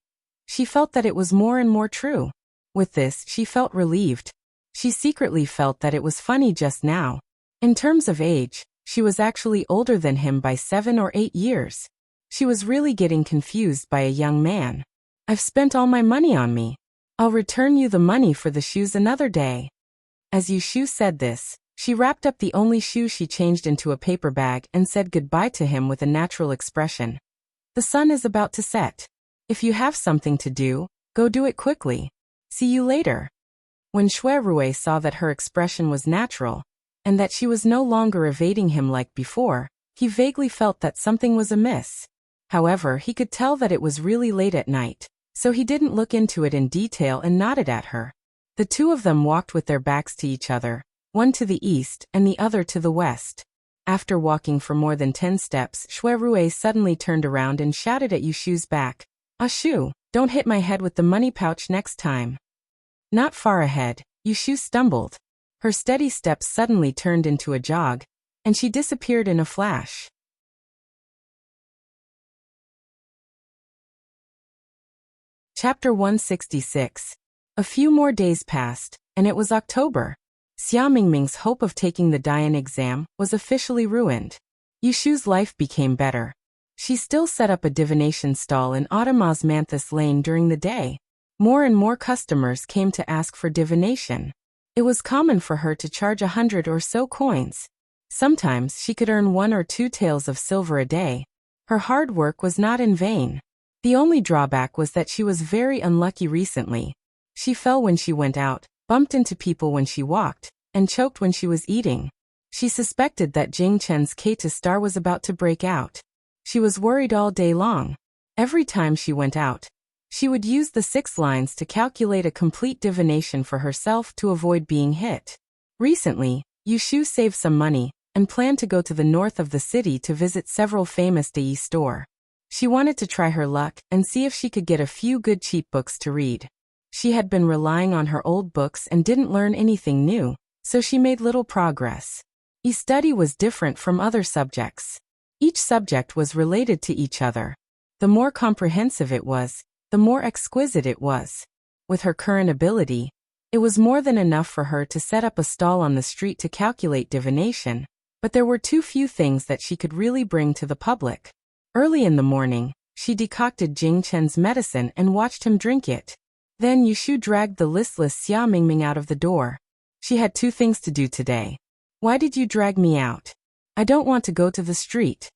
she felt that it was more and more true. With this, she felt relieved. She secretly felt that it was funny just now. In terms of age, she was actually older than him by 7 or 8 years. She was really getting confused by a young man. "I've spent all my money on me. I'll return you the money for the shoes another day." As Yushu said this, she wrapped up the only shoe she changed into a paper bag and said goodbye to him with a natural expression. "The sun is about to set. If you have something to do, go do it quickly. See you later." When Shui saw that her expression was natural, and that she was no longer evading him like before, he vaguely felt that something was amiss. However, he could tell that it was really late at night, so he didn't look into it in detail and nodded at her. The two of them walked with their backs to each other, one to the east and the other to the west. After walking for more than 10 steps, Shui suddenly turned around and shouted at Yushu's back, "Ashu, don't hit my head with the money pouch next time." Not far ahead, Yushu stumbled. Her steady steps suddenly turned into a jog, and she disappeared in a flash. Chapter 166. A few more days passed, and it was October. Xia Mingming's hope of taking the Dian exam was officially ruined. Yushu's life became better. She still set up a divination stall in Autumn Osmanthus Lane during the day. More and more customers came to ask for divination. It was common for her to charge 100 or so coins. Sometimes she could earn 1 or 2 taels of silver a day. Her hard work was not in vain. The only drawback was that she was very unlucky recently. She fell when she went out, bumped into people when she walked, and choked when she was eating. She suspected that Jing Chen's Kata star was about to break out. She was worried all day long. Every time she went out, she would use the 6 lines to calculate a complete divination for herself to avoid being hit. Recently, Yushu saved some money and planned to go to the north of the city to visit several famous Dai stores. She wanted to try her luck and see if she could get a few good cheap books to read. She had been relying on her old books and didn't learn anything new, so she made little progress. Each study was different from other subjects. Each subject was related to each other. The more comprehensive it was, the more exquisite it was. With her current ability, it was more than enough for her to set up a stall on the street to calculate divination, but there were too few things that she could really bring to the public. Early in the morning, she decocted Jing Chen's medicine and watched him drink it. Then Yushu dragged the listless Xia Mingming out of the door. "She had 2 things to do today. Why did you drag me out? I don't want to go to the street."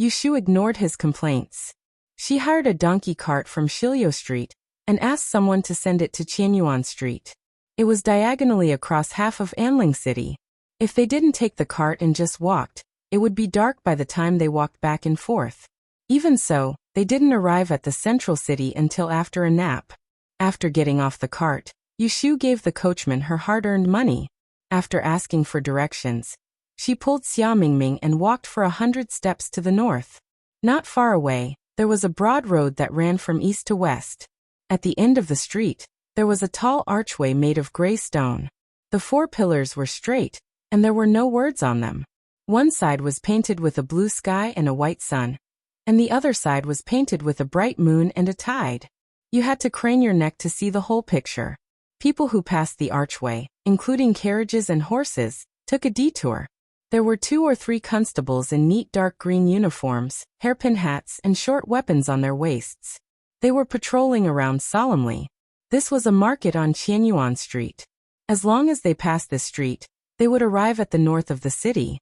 Yushu ignored his complaints. She hired a donkey cart from Shilyo Street and asked someone to send it to Qianyuan Street. It was diagonally across half of Anling City. If they didn't take the cart and just walked, it would be dark by the time they walked back and forth. Even so, they didn't arrive at the central city until after a nap. After getting off the cart, Yushu gave the coachman her hard-earned money. After asking for directions, she pulled Xia Mingming and walked for 100 steps to the north. Not far away, there was a broad road that ran from east to west. At the end of the street, there was a tall archway made of gray stone. The 4 pillars were straight, and there were no words on them. One side was painted with a blue sky and a white sun, and the other side was painted with a bright moon and a tide. You had to crane your neck to see the whole picture. People who passed the archway, including carriages and horses, took a detour. There were 2 or 3 constables in neat dark green uniforms, hairpin hats and short weapons on their waists. They were patrolling around solemnly. This was a market on Qianyuan Street. As long as they passed this street, they would arrive at the north of the city.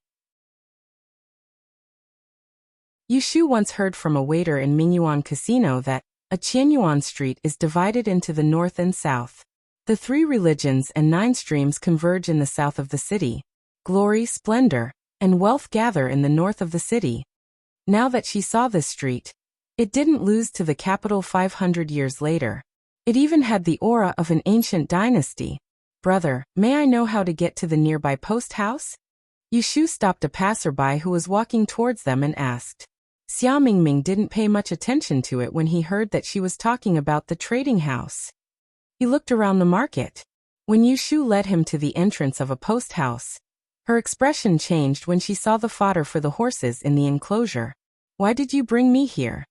Yushu once heard from a waiter in Mingyuan Casino that a Qianyuan Street is divided into the north and south. The 3 religions and 9 streams converge in the south of the city. Glory, splendor, and wealth gather in the north of the city. Now that she saw this street, it didn't lose to the capital 500 years later. It even had the aura of an ancient dynasty. Brother, may I know how to get to the nearby post house? Yushu stopped a passerby who was walking towards them and asked. Xia Mingming didn't pay much attention to it when he heard that she was talking about the trading house. He looked around the market. When Yushu led him to the entrance of a post house, her expression changed when she saw the fodder for the horses in the enclosure. Why did you bring me here?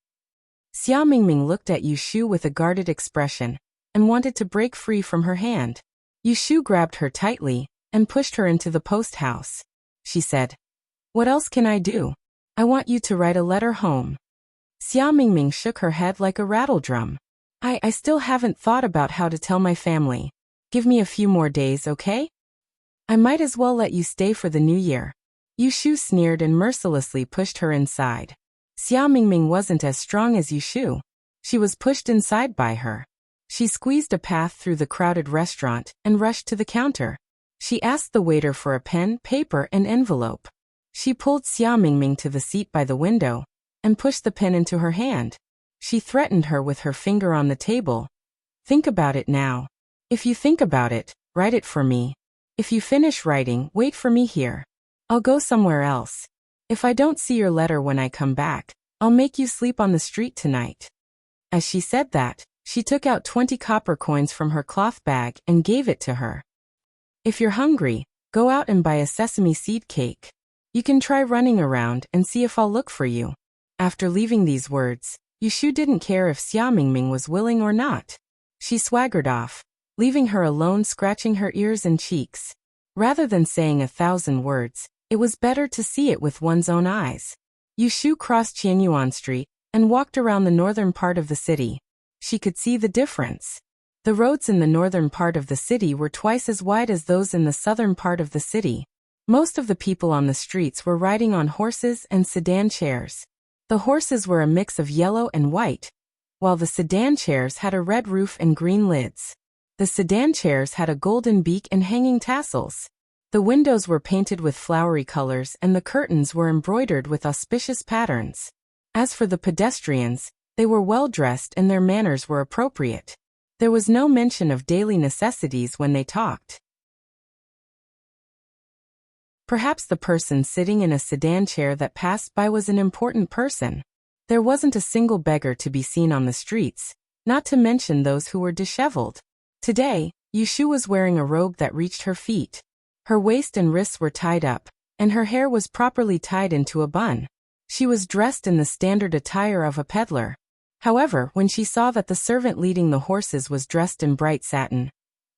Xia Mingming looked at Yushu with a guarded expression and wanted to break free from her hand. Yushu grabbed her tightly and pushed her into the post house. She said, "What else can I do? I want you to write a letter home." Xia Mingming shook her head like a rattle drum. I still haven't thought about how to tell my family. Give me a few more days, okay? I might as well let you stay for the new year. Yushu sneered and mercilessly pushed her inside. Xia Mingming wasn't as strong as Yushu. She was pushed inside by her. She squeezed a path through the crowded restaurant and rushed to the counter. She asked the waiter for a pen, paper, and envelope. She pulled Xia Mingming to the seat by the window and pushed the pen into her hand. She threatened her with her finger on the table. Think about it now. If you think about it, write it for me. If you finish writing, wait for me here. I'll go somewhere else. If I don't see your letter when I come back, I'll make you sleep on the street tonight. As she said that, she took out 20 copper coins from her cloth bag and gave it to her. If you're hungry, go out and buy a sesame seed cake. You can try running around and see if I'll look for you. After leaving these words, Yushu didn't care if Xia Mingming was willing or not. She swaggered off, leaving her alone scratching her ears and cheeks. Rather than saying 1,000 words, it was better to see it with one's own eyes. Yushu crossed Qianyuan Street and walked around the northern part of the city. She could see the difference. The roads in the northern part of the city were twice as wide as those in the southern part of the city. Most of the people on the streets were riding on horses and sedan chairs. The horses were a mix of yellow and white, while the sedan chairs had a red roof and green lids. The sedan chairs had a golden beak and hanging tassels. The windows were painted with flowery colors and the curtains were embroidered with auspicious patterns. As for the pedestrians, they were well dressed and their manners were appropriate. There was no mention of daily necessities when they talked. Perhaps the person sitting in a sedan chair that passed by was an important person. There wasn't a single beggar to be seen on the streets, not to mention those who were disheveled. Today, Yushu was wearing a robe that reached her feet. Her waist and wrists were tied up, and her hair was properly tied into a bun. She was dressed in the standard attire of a peddler. However, when she saw that the servant leading the horses was dressed in bright satin,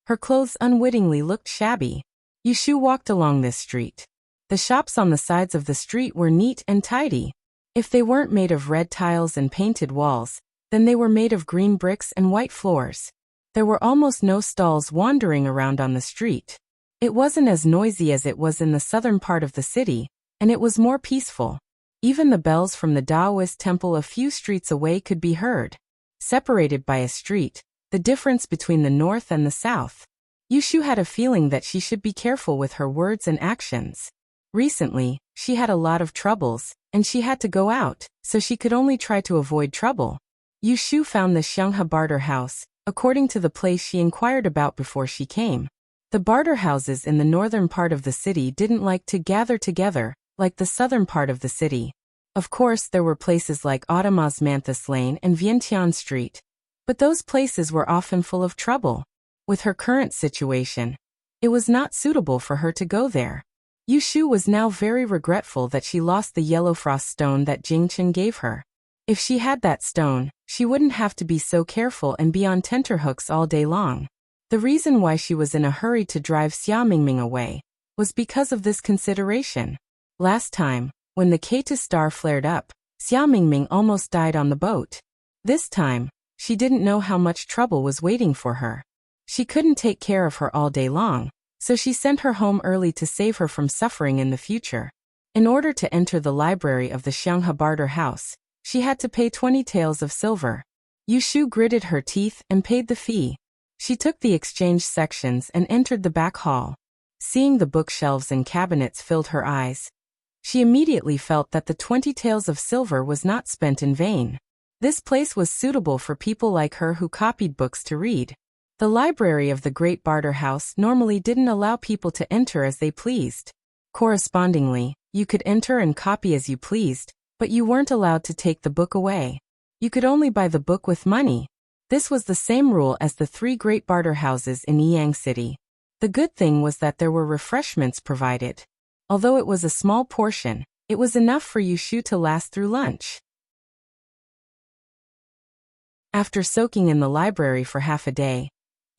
her clothes unwittingly looked shabby. Yushu walked along this street. The shops on the sides of the street were neat and tidy. If they weren't made of red tiles and painted walls, then they were made of green bricks and white floors. There were almost no stalls wandering around on the street. It wasn't as noisy as it was in the southern part of the city, and it was more peaceful. Even the bells from the Taoist temple a few streets away could be heard. Separated by a street, the difference between the north and the south. Yushu had a feeling that she should be careful with her words and actions. Recently, she had a lot of troubles, and she had to go out, so she could only try to avoid trouble. Yushu found the Xianghe barter house, according to the place she inquired about before she came. The barter houses in the northern part of the city didn't like to gather together, like the southern part of the city. Of course, there were places like Automosmanthus Lane and Vientiane Street, but those places were often full of trouble. With her current situation, it was not suitable for her to go there. Yushu was now very regretful that she lost the yellow frost stone that Jingchen gave her. If she had that stone, she wouldn't have to be so careful and be on tenterhooks all day long. The reason why she was in a hurry to drive Xia Mingming away was because of this consideration. Last time, when the K2 star flared up, Xia Mingming almost died on the boat. This time, she didn't know how much trouble was waiting for her. She couldn't take care of her all day long, so she sent her home early to save her from suffering in the future. In order to enter the library of the Xianghe barter house, she had to pay 20 taels of silver. Yushu gritted her teeth and paid the fee. She took the exchange sections and entered the back hall. Seeing the bookshelves and cabinets filled her eyes. She immediately felt that the 20 taels of silver was not spent in vain. This place was suitable for people like her who copied books to read. The library of the Great Barter House normally didn't allow people to enter as they pleased. Correspondingly, you could enter and copy as you pleased, but you weren't allowed to take the book away. You could only buy the book with money. This was the same rule as the 3 Great Barter Houses in Yang City. The good thing was that there were refreshments provided. Although it was a small portion, it was enough for Yushu to last through lunch. After soaking in the library for half a day,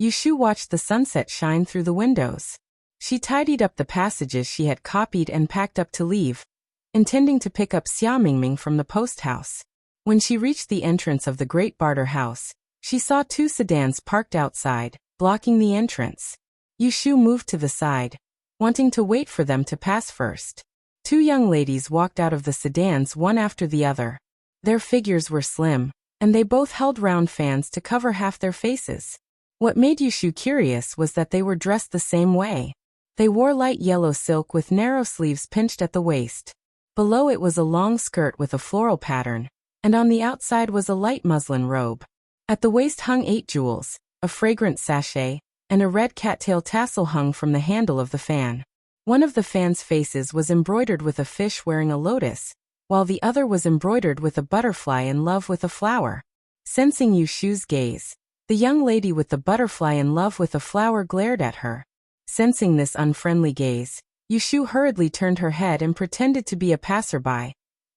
Yushu watched the sunset shine through the windows. She tidied up the passages she had copied and packed up to leave, intending to pick up Xia Mingming from the post house. When she reached the entrance of the Great Barter House, she saw 2 sedans parked outside, blocking the entrance. Yushu moved to the side, wanting to wait for them to pass first. 2 young ladies walked out of the sedans one after the other. Their figures were slim, and they both held round fans to cover half their faces. What made Yushu curious was that they were dressed the same way. They wore light yellow silk with narrow sleeves pinched at the waist. Below it was a long skirt with a floral pattern, and on the outside was a light muslin robe. At the waist hung 8 jewels, a fragrant sachet, and a red cattail tassel hung from the handle of the fan. One of the fan's faces was embroidered with a fish wearing a lotus, while the other was embroidered with a butterfly in love with a flower. Sensing Yushu's gaze, the young lady with the butterfly in love with a flower glared at her. Sensing this unfriendly gaze, Yushu hurriedly turned her head and pretended to be a passerby,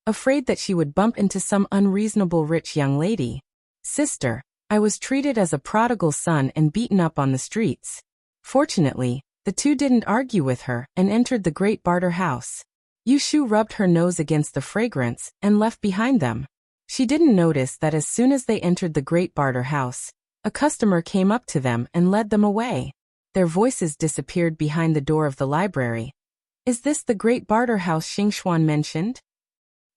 afraid that she would bump into some unreasonable rich young lady. "Sister, I was treated as a prodigal son and beaten up on the streets." Fortunately, the 2 didn't argue with her and entered the Great Barter House. Yushu rubbed her nose against the fragrance and left behind them. She didn't notice that as soon as they entered the Great Barter House, a customer came up to them and led them away. Their voices disappeared behind the door of the library. "Is this the Great Barter House Xingxuan mentioned?"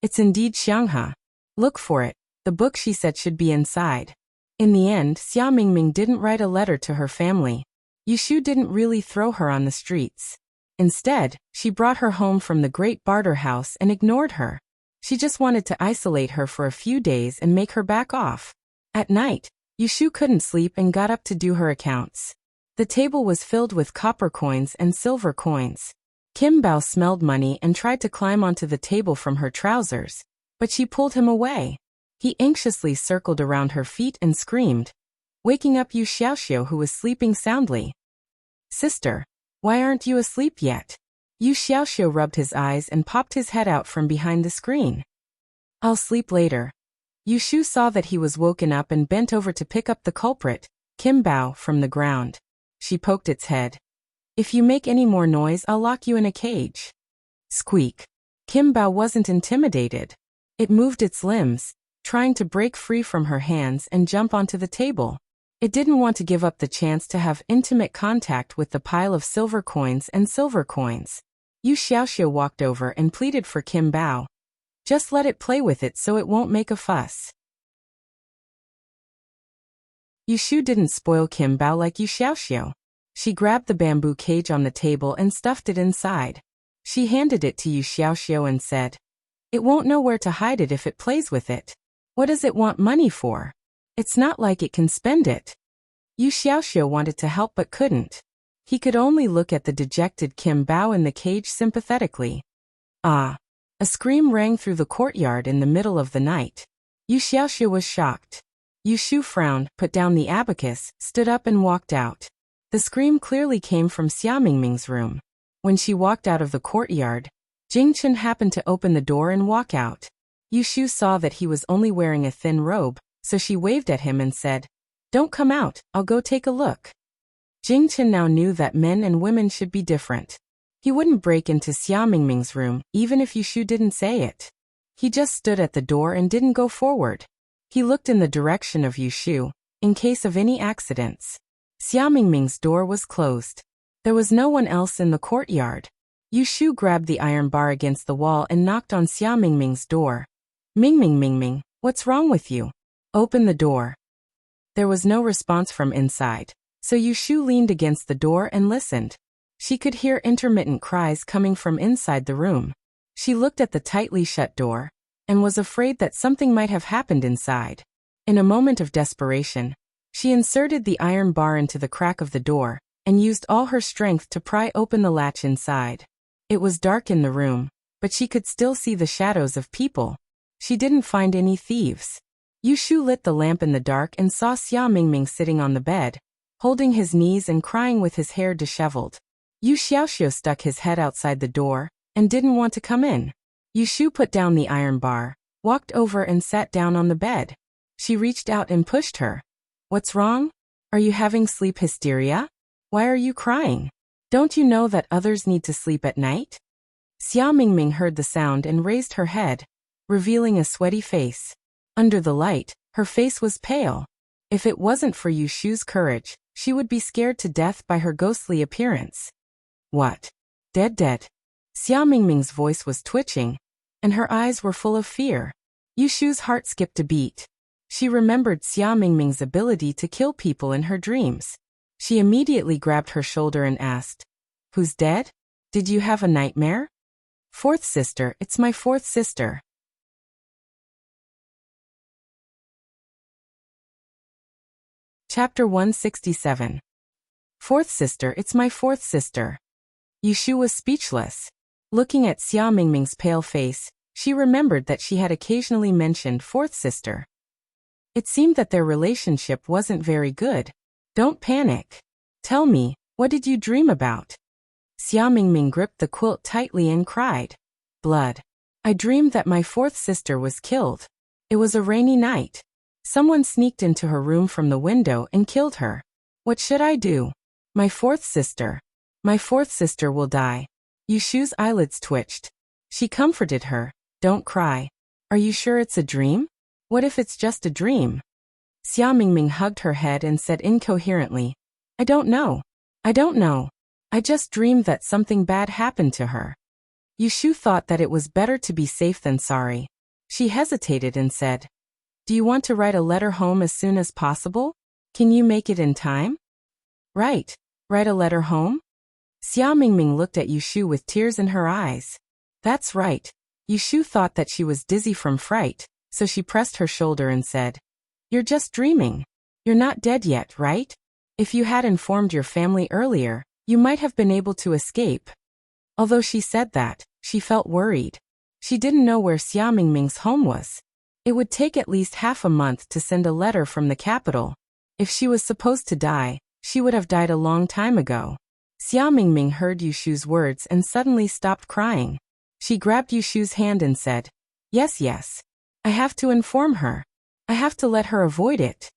"It's indeed Xianghe. Look for it. The book she said should be inside." In the end, Xia Mingming didn't write a letter to her family. Yushu didn't really throw her on the streets. Instead, she brought her home from the Great Barter House and ignored her. She just wanted to isolate her for a few days and make her back off. At night, Yushu couldn't sleep and got up to do her accounts. The table was filled with copper coins and silver coins. Kim Bao smelled money and tried to climb onto the table from her trousers, but she pulled him away. He anxiously circled around her feet and screamed, waking up Yu Xiaoxiu, who was sleeping soundly. "Sister, why aren't you asleep yet?" Yu Xiaoxiu rubbed his eyes and popped his head out from behind the screen. "I'll sleep later." Yushu saw that he was woken up and bent over to pick up the culprit, Kim Bao, from the ground. She poked its head. "If you make any more noise, I'll lock you in a cage." Squeak. Kim Bao wasn't intimidated. It moved its limbs, trying to break free from her hands and jump onto the table. It didn't want to give up the chance to have intimate contact with the pile of silver coins and silver coins. Yu Xiaoxiu walked over and pleaded for Kim Bao. "Just let it play with it so it won't make a fuss." Yushu didn't spoil Kim Bao like Yu Xiaoxiu. She grabbed the bamboo cage on the table and stuffed it inside. She handed it to Yu Xiaoxiu and said, "It won't know where to hide it if it plays with it. What does it want money for? It's not like it can spend it." Yu Xiaoxiu wanted to help but couldn't. He could only look at the dejected Kim Bao in the cage sympathetically. "Ah!" A scream rang through the courtyard in the middle of the night. Yu Xiaoxiu was shocked. Yushu frowned, put down the abacus, stood up and walked out. The scream clearly came from Xia Mingming's room. When she walked out of the courtyard, Jingchen happened to open the door and walk out. Yushu saw that he was only wearing a thin robe, so she waved at him and said, "Don't come out, I'll go take a look." Jingchen now knew that men and women should be different. He wouldn't break into Xia Mingming's room, even if Yushu didn't say it. He just stood at the door and didn't go forward. He looked in the direction of Yushu, in case of any accidents. Xia Mingming's door was closed. There was no one else in the courtyard. Yushu grabbed the iron bar against the wall and knocked on Xia Mingming's door. "Mingming, what's wrong with you? Open the door." There was no response from inside, So Yushu leaned against the door and listened. She could hear intermittent cries coming from inside the room. She looked at the tightly shut door and was afraid that something might have happened inside. In a moment of desperation, she inserted the iron bar into the crack of the door and used all her strength to pry open the latch inside. It was dark in the room, but she could still see the shadows of people. She didn't find any thieves. Yushu lit the lamp in the dark and saw Xia Mingming sitting on the bed, holding his knees and crying with his hair disheveled. Yu Xiaoxiu stuck his head outside the door and didn't want to come in. Yushu put down the iron bar, walked over and sat down on the bed. She reached out and pushed her. What's wrong? Are you having sleep hysteria? Why are you crying? Don't you know that others need to sleep at night? Xia Mingming heard the sound and raised her head, revealing a sweaty face. Under the light, her face was pale. If it wasn't for Yushu's courage, she would be scared to death by her ghostly appearance. What? Dead? Xia Mingming's voice was twitching, and her eyes were full of fear. Yushu's heart skipped a beat. She remembered Xia Mingming's ability to kill people in her dreams. She immediately grabbed her shoulder and asked, Who's dead? Did you have a nightmare? Fourth sister, it's my fourth sister. Chapter 167. Fourth sister, it's my fourth sister. Yushu was speechless. Looking at Xia Mingming's pale face, she remembered that she had occasionally mentioned fourth sister. It seemed that their relationship wasn't very good. Don't panic. Tell me, what did you dream about? Xia Mingming gripped the quilt tightly and cried. Blood. I dreamed that my fourth sister was killed. It was a rainy night. Someone sneaked into her room from the window and killed her. What should I do? My fourth sister. My fourth sister will die. Yushu's eyelids twitched. She comforted her. Don't cry. Are you sure it's a dream? What if it's just a dream? Xia Mingming hugged her head and said incoherently, I don't know. I just dreamed that something bad happened to her. Yushu thought that it was better to be safe than sorry. She hesitated and said, Do you want to write a letter home as soon as possible? Can you make it in time? Right. Write a letter home? Xia Mingming looked at Yushu with tears in her eyes. That's right. Yushu thought that she was dizzy from fright, so she pressed her shoulder and said, You're just dreaming. You're not dead yet, right? If you had informed your family earlier, you might have been able to escape. Although she said that, she felt worried. She didn't know where Xia Mingming's home was. It would take at least half a month to send a letter from the capital. If she was supposed to die, she would have died a long time ago. Xia Mingming heard Yushu's words and suddenly stopped crying. She grabbed Yushu's hand and said, Yes. I have to inform her. I have to let her avoid it.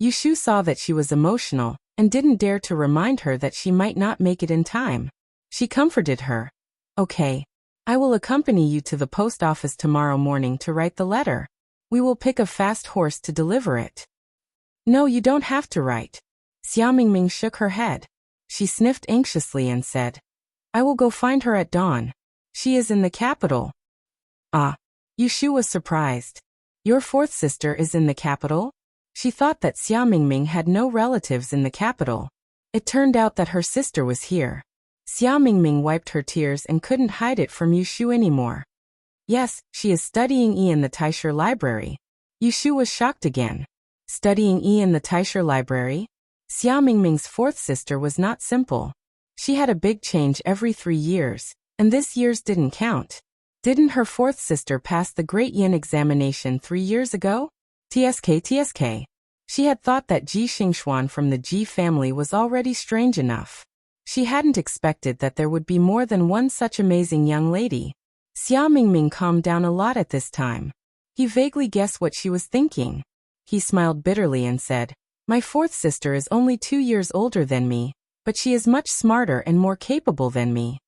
Yushu saw that she was emotional and didn't dare to remind her that she might not make it in time. She comforted her. Okay. I will accompany you to the post office tomorrow morning to write the letter. We will pick a fast horse to deliver it. No, you don't have to write. Xia Mingming shook her head. She sniffed anxiously and said, I will go find her at dawn. She is in the capital. Ah. Yushu was surprised. Your fourth sister is in the capital? She thought that Xia Mingming had no relatives in the capital. It turned out that her sister was here. Xia Mingming wiped her tears and couldn't hide it from Yushu anymore. Yes, she is studying in the Taisher library. Yushu was shocked again. Studying in the Taisher library? Xia Mingming's fourth sister was not simple. She had a big change every 3 years, and this year's didn't count. Didn't her fourth sister pass the Great Yin examination 3 years ago? TSK. She had thought that Ji Xingxuan from the Ji family was already strange enough. She hadn't expected that there would be more than one such amazing young lady. Xia Mingming calmed down a lot at this time. He vaguely guessed what she was thinking. He smiled bitterly and said, My fourth sister is only 2 years older than me, but she is much smarter and more capable than me.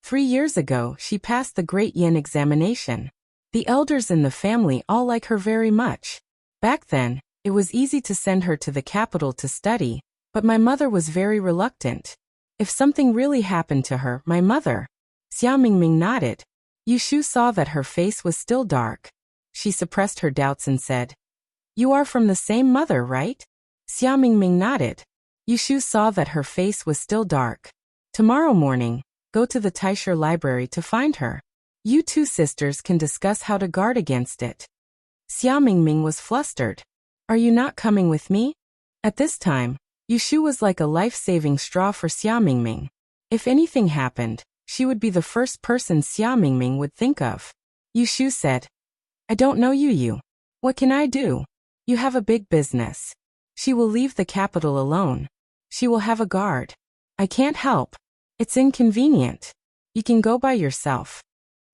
3 years ago, she passed the Great Yin examination. The elders in the family all like her very much. Back then, it was easy to send her to the capital to study, but my mother was very reluctant. If something really happened to her, my mother. Xia Mingming nodded. Yushu saw that her face was still dark. She suppressed her doubts and said, You are from the same mother, right? Xia Mingming nodded. Yushu saw that her face was still dark. Tomorrow morning, go to the Taisher library to find her. You two sisters can discuss how to guard against it. Xia Mingming was flustered. Are you not coming with me? At this time, Yushu was like a life-saving straw for Xia Mingming. If anything happened, she would be the first person Xia Mingming would think of. Yushu said, I don't know you. What can I do? You have a big business. She will leave the capital alone. She will have a guard. I can't help. It's inconvenient. You can go by yourself.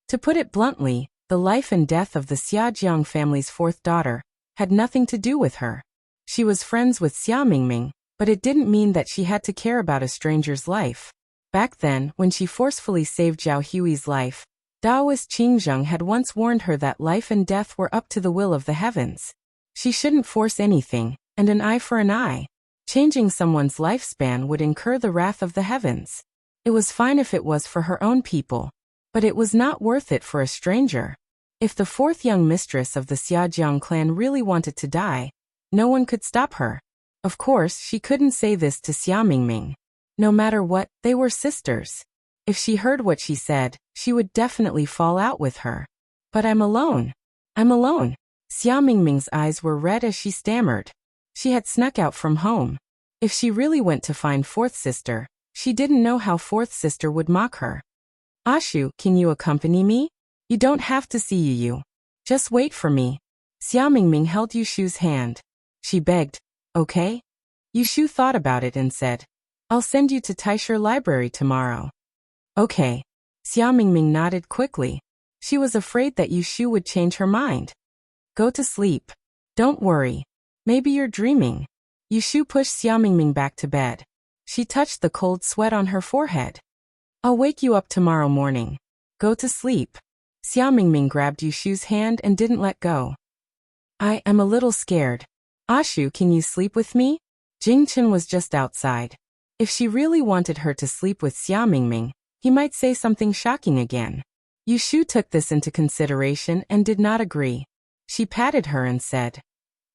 To put it bluntly, the life and death of the Xiajiang family's fourth daughter had nothing to do with her. She was friends with Xia Mingming, but it didn't mean that she had to care about a stranger's life. Back then, when she forcefully saved Zhao Hui's life, Taoist Qingzheng had once warned her that life and death were up to the will of the heavens. She shouldn't force anything, and an eye for an eye. Changing someone's lifespan would incur the wrath of the heavens. It was fine if it was for her own people, but it was not worth it for a stranger. If the fourth young mistress of the Xiajiang clan really wanted to die, no one could stop her. Of course, she couldn't say this to Xia Mingming. No matter what, they were sisters. If she heard what she said, she would definitely fall out with her. But I'm alone. I'm alone. Xia Mingming's eyes were red as she stammered. She had snuck out from home. If she really went to find fourth sister, she didn't know how fourth sister would mock her. Ashu, can you accompany me? You don't have to see you. Just wait for me. Xia Mingming held Yushu's hand. She begged, okay? Yushu thought about it and said, I'll send you to Taisher Library tomorrow. Okay. Xia Mingming nodded quickly. She was afraid that Yushu would change her mind. Go to sleep. Don't worry. Maybe you're dreaming. Yushu pushed Xia Mingming back to bed. She touched the cold sweat on her forehead. I'll wake you up tomorrow morning. Go to sleep. Xia Mingming grabbed Yushu's hand and didn't let go. I am a little scared. Ashu, can you sleep with me? Jing Chen was just outside. If she really wanted her to sleep with Xia Mingming, he might say something shocking again. Yushu took this into consideration and did not agree. She patted her and said,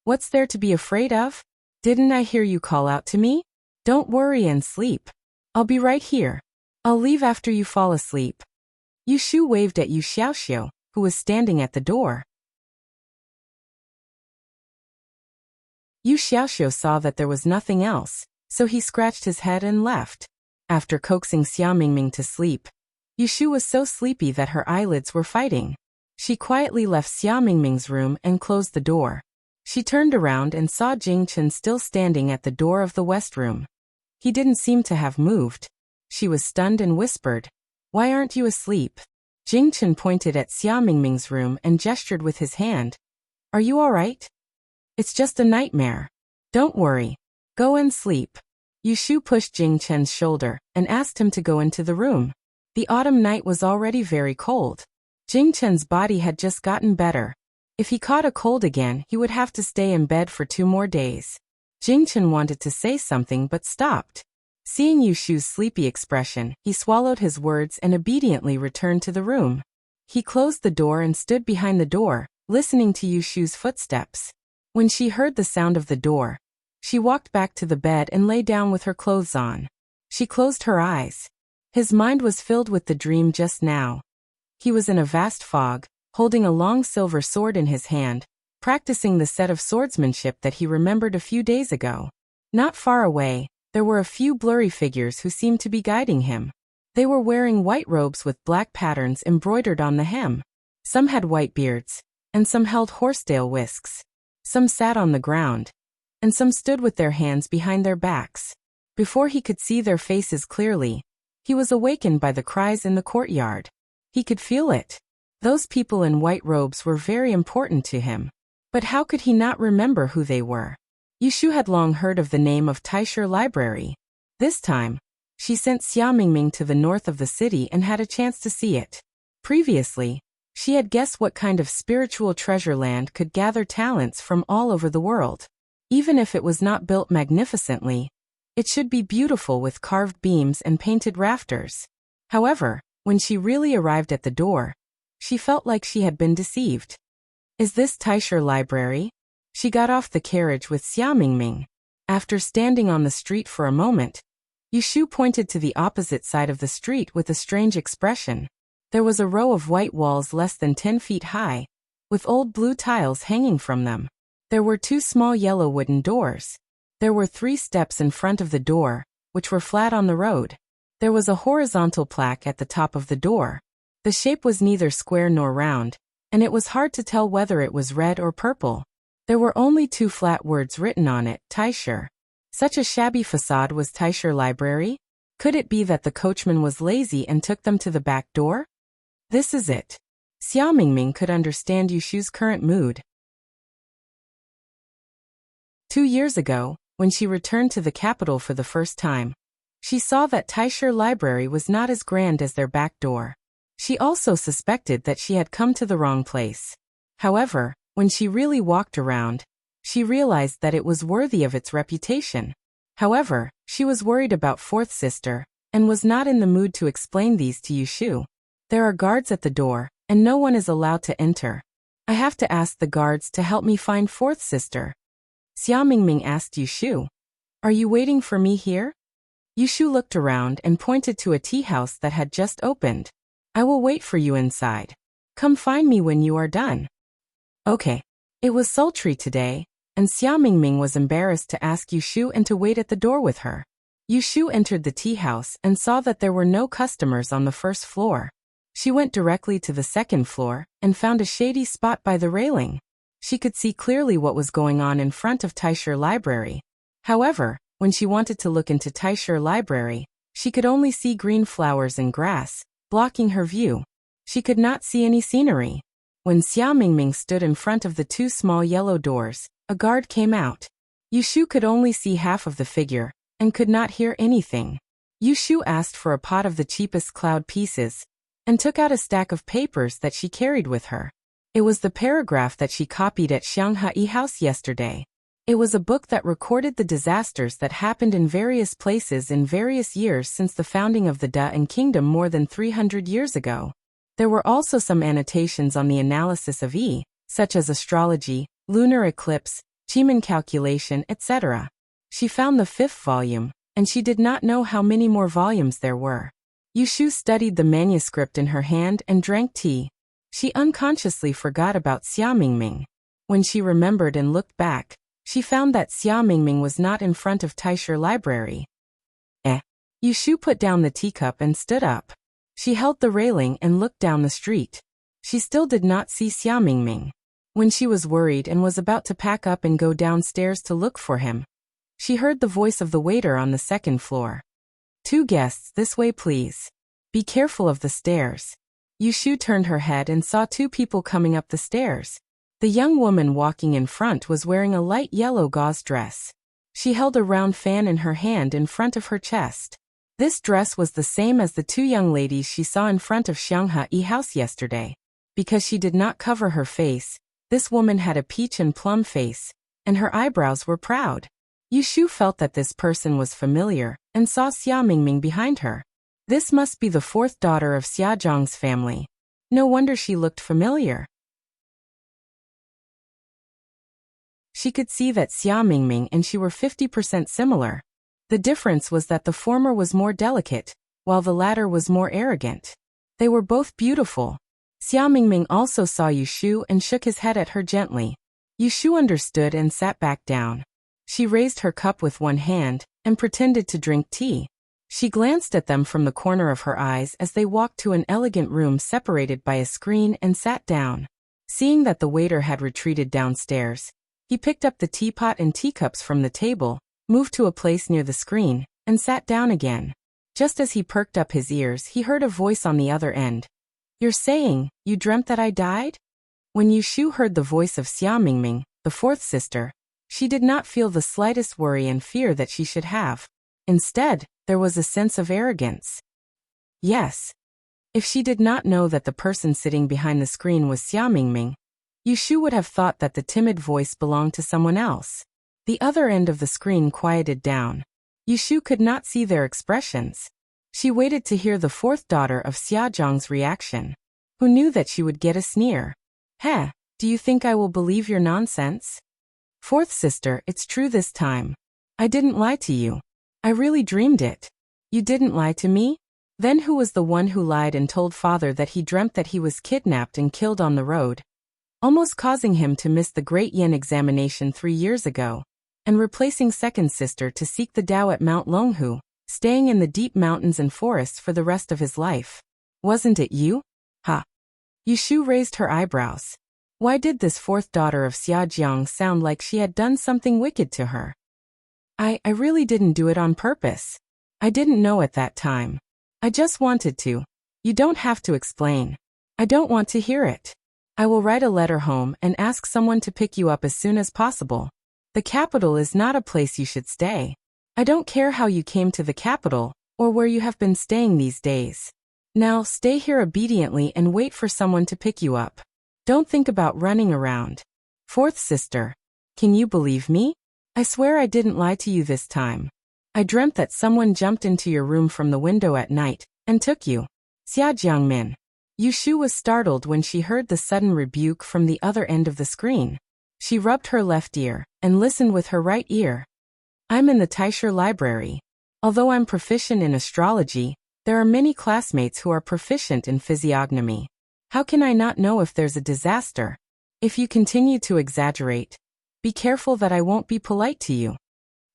What's there to be afraid of? Didn't I hear you call out to me? Don't worry and sleep. I'll be right here. I'll leave after you fall asleep. Yushu waved at Yu Xiaoxiu, who was standing at the door. Yu Xiaoxiu saw that there was nothing else, so he scratched his head and left. After coaxing Xia Mingming to sleep, Yushu was so sleepy that her eyelids were fighting. She quietly left Xia Mingming's room and closed the door. She turned around and saw Jing Chen still standing at the door of the west room. He didn't seem to have moved. She was stunned and whispered, Why aren't you asleep? Jing Chen pointed at Xia Mingming's room and gestured with his hand. Are you all right? It's just a nightmare. Don't worry. Go and sleep. Yushu pushed Jing Chen's shoulder and asked him to go into the room. The autumn night was already very cold. Jing Chen's body had just gotten better. If he caught a cold again, he would have to stay in bed for 2 more days. Jing Chen wanted to say something but stopped. Seeing Yushu's sleepy expression, he swallowed his words and obediently returned to the room. He closed the door and stood behind the door, listening to Yushu's footsteps. When she heard the sound of the door, she walked back to the bed and lay down with her clothes on. She closed her eyes. His mind was filled with the dream just now. He was in a vast fog, holding a long silver sword in his hand, practicing the set of swordsmanship that he remembered a few days ago. Not far away, there were a few blurry figures who seemed to be guiding him. They were wearing white robes with black patterns embroidered on the hem. Some had white beards, and some held horsetail whisks. Some sat on the ground, and some stood with their hands behind their backs. Before he could see their faces clearly, he was awakened by the cries in the courtyard. He could feel it. Those people in white robes were very important to him. But how could he not remember who they were? Yushu had long heard of the name of Taisher Library. This time, she sent Xia Mingming to the north of the city and had a chance to see it. Previously, she had guessed what kind of spiritual treasure land could gather talents from all over the world. Even if it was not built magnificently, it should be beautiful with carved beams and painted rafters. However, when she really arrived at the door, she felt like she had been deceived. Is this Taisher Library? She got off the carriage with Xia Mingming. After standing on the street for a moment, Yushu pointed to the opposite side of the street with a strange expression. There was a row of white walls less than 10 feet high, with old blue tiles hanging from them. There were 2 small yellow wooden doors. There were 3 steps in front of the door, which were flat on the road. There was a horizontal plaque at the top of the door. The shape was neither square nor round, and it was hard to tell whether it was red or purple. There were only 2 flat words written on it, Taisher. Such a shabby facade was Taisher Library? Could it be that the coachman was lazy and took them to the back door? This is it. Xiao Mingming could understand Yushu's current mood. 2 years ago, when she returned to the capital for the first time, she saw that Taisher Library was not as grand as their back door. She also suspected that she had come to the wrong place. However, when she really walked around, she realized that it was worthy of its reputation. However, she was worried about fourth sister, and was not in the mood to explain these to Yushu. There are guards at the door, and no one is allowed to enter. I have to ask the guards to help me find fourth sister. Xiao Mingming asked Yushu. Are you waiting for me here? Yushu looked around and pointed to a tea house that had just opened. I will wait for you inside. Come find me when you are done. Okay. It was sultry today, and Xiao Mingming was embarrassed to ask Yushu and to wait at the door with her. Yushu entered the tea house and saw that there were no customers on the first floor. She went directly to the second floor and found a shady spot by the railing. She could see clearly what was going on in front of Taisher Library. However, when she wanted to look into Taisher Library, she could only see green flowers and grass, blocking her view. She could not see any scenery. When Xiao Mingming stood in front of the 2 small yellow doors, a guard came out. Yushu could only see half of the figure, and could not hear anything. Yushu asked for a pot of the cheapest cloud pieces, and took out a stack of papers that she carried with her. It was the paragraph that she copied at Shanghai House yesterday. It was a book that recorded the disasters that happened in various places in various years since the founding of the Da-and Kingdom more than 300 years ago. There were also some annotations on the analysis of Yi, such as astrology, lunar eclipse, Chiman calculation, etc. She found the 5th volume, and she did not know how many more volumes there were. Yushu studied the manuscript in her hand and drank tea. She unconsciously forgot about Xiao Mingming. When she remembered and looked back, she found that Xiao Mingming was not in front of Taisher Library. Yushu put down the teacup and stood up. She held the railing and looked down the street. She still did not see Xiao Mingming. When she was worried and was about to pack up and go downstairs to look for him, she heard the voice of the waiter on the second floor. 2 guests this way please. Be careful of the stairs. Yushu turned her head and saw 2 people coming up the stairs. The young woman walking in front was wearing a light yellow gauze dress. She held a round fan in her hand in front of her chest. This dress was the same as the 2 young ladies she saw in front of Shanghai House yesterday. Because she did not cover her face, this woman had a peach and plum face, and her eyebrows were proud. Yushu felt that this person was familiar, and saw Xiao Mingming behind her. This must be the 4th daughter of Xia Zhang's family. No wonder she looked familiar. She could see that Xiao Mingming and she were 50% similar. The difference was that the former was more delicate, while the latter was more arrogant. They were both beautiful. Xiao Mingming also saw Yushu and shook his head at her gently. Yushu understood and sat back down. She raised her cup with one hand, and pretended to drink tea. She glanced at them from the corner of her eyes as they walked to an elegant room separated by a screen and sat down. Seeing that the waiter had retreated downstairs, he picked up the teapot and teacups from the table, moved to a place near the screen, and sat down again. Just as he perked up his ears, he heard a voice on the other end. You're saying, you dreamt that I died? When Yushu heard the voice of Xiao Mingming, the 4th sister, she did not feel the slightest worry and fear that she should have. Instead, there was a sense of arrogance. Yes. If she did not know that the person sitting behind the screen was Xiao Mingming, Yushu would have thought that the timid voice belonged to someone else. The other end of the screen quieted down. Yushu could not see their expressions. She waited to hear the 4th daughter of Xia Zhang's reaction. Who knew that she would get a sneer? Heh, do you think I will believe your nonsense? 4th sister, it's true this time. I didn't lie to you. I really dreamed it. You didn't lie to me? Then who was the one who lied and told father that he dreamt that he was kidnapped and killed on the road, almost causing him to miss the Great Yin examination 3 years ago, and replacing second sister to seek the Tao at Mount Longhu, staying in the deep mountains and forests for the rest of his life? Wasn't it you? Ha! Yushu raised her eyebrows. Why did this fourth daughter of Xiaojiang sound like she had done something wicked to her? I really didn't do it on purpose. I didn't know at that time. I just wanted to. You don't have to explain. I don't want to hear it. I will write a letter home and ask someone to pick you up as soon as possible. The capital is not a place you should stay. I don't care how you came to the capital, or where you have been staying these days. Now stay here obediently and wait for someone to pick you up. Don't think about running around. Fourth sister. Can you believe me? I swear I didn't lie to you this time. I dreamt that someone jumped into your room from the window at night and took you. Xia Jiangmin. Yushu was startled when she heard the sudden rebuke from the other end of the screen. She rubbed her left ear and listened with her right ear. I'm in the Taisher library. Although I'm proficient in astrology, there are many classmates who are proficient in physiognomy. How can I not know if there's a disaster? If you continue to exaggerate, be careful that I won't be polite to you.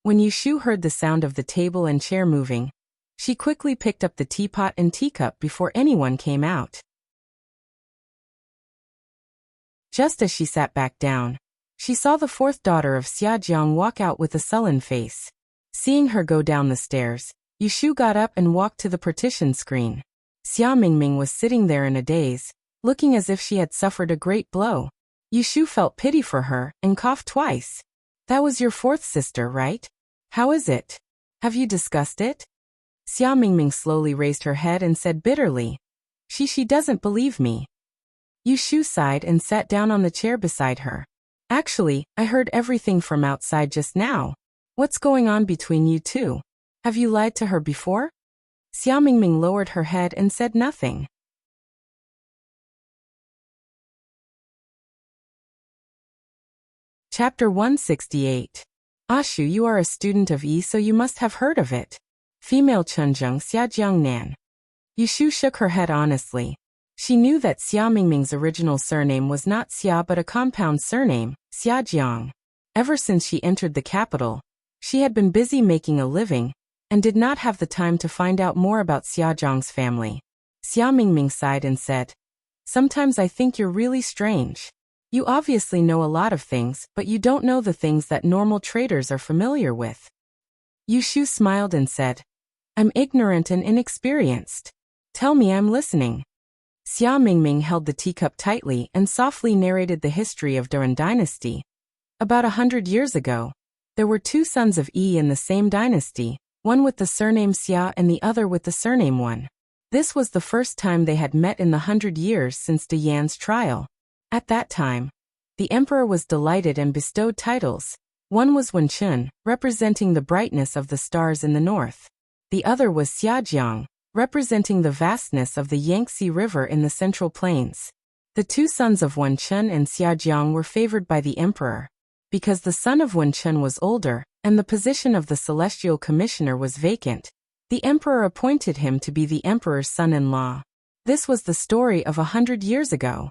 When Yushu heard the sound of the table and chair moving, she quickly picked up the teapot and teacup before anyone came out. Just as she sat back down, she saw the fourth daughter of Xiaojiang walk out with a sullen face. Seeing her go down the stairs, Yushu got up and walked to the partition screen. Xia Mingming was sitting there in a daze, looking as if she had suffered a great blow. Yushu felt pity for her and coughed twice. That was your fourth sister, right? How is it? Have you discussed it? Xia Mingming slowly raised her head and said bitterly, She doesn't believe me. Yushu sighed and sat down on the chair beside her. Actually, I heard everything from outside just now. What's going on between you two? Have you lied to her before? Xia Mingming lowered her head and said nothing. Chapter 168. Ashu, you are a student of Yi, so you must have heard of it. Female Chunjung Xiajiang Nan. Yushu shook her head honestly. She knew that Xia Mingming's original surname was not Xia but a compound surname, Xiajiang. Ever since she entered the capital, she had been busy making a living, and did not have the time to find out more about Xiajiang's family. Xia Mingming sighed and said, Sometimes I think you're really strange. You obviously know a lot of things, but you don't know the things that normal traders are familiar with. Yushu smiled and said, I'm ignorant and inexperienced. Tell me, I'm listening. Xia Mingming held the teacup tightly and softly narrated the history of Duran dynasty. About 100 years ago, there were 2 sons of Yi in the same dynasty, one with the surname Xia and the other with the surname Wen. This was the first time they had met in the 100 years since De Yan's trial. At that time, the emperor was delighted and bestowed titles. One was Wenchun, representing the brightness of the stars in the north. The other was Xiajiang, representing the vastness of the Yangtze River in the Central Plains. The 2 sons of Wenchun and Xiajiang were favored by the emperor. Because the son of Wenchun was older, and the position of the celestial commissioner was vacant, the emperor appointed him to be the emperor's son-in-law. This was the story of 100 years ago.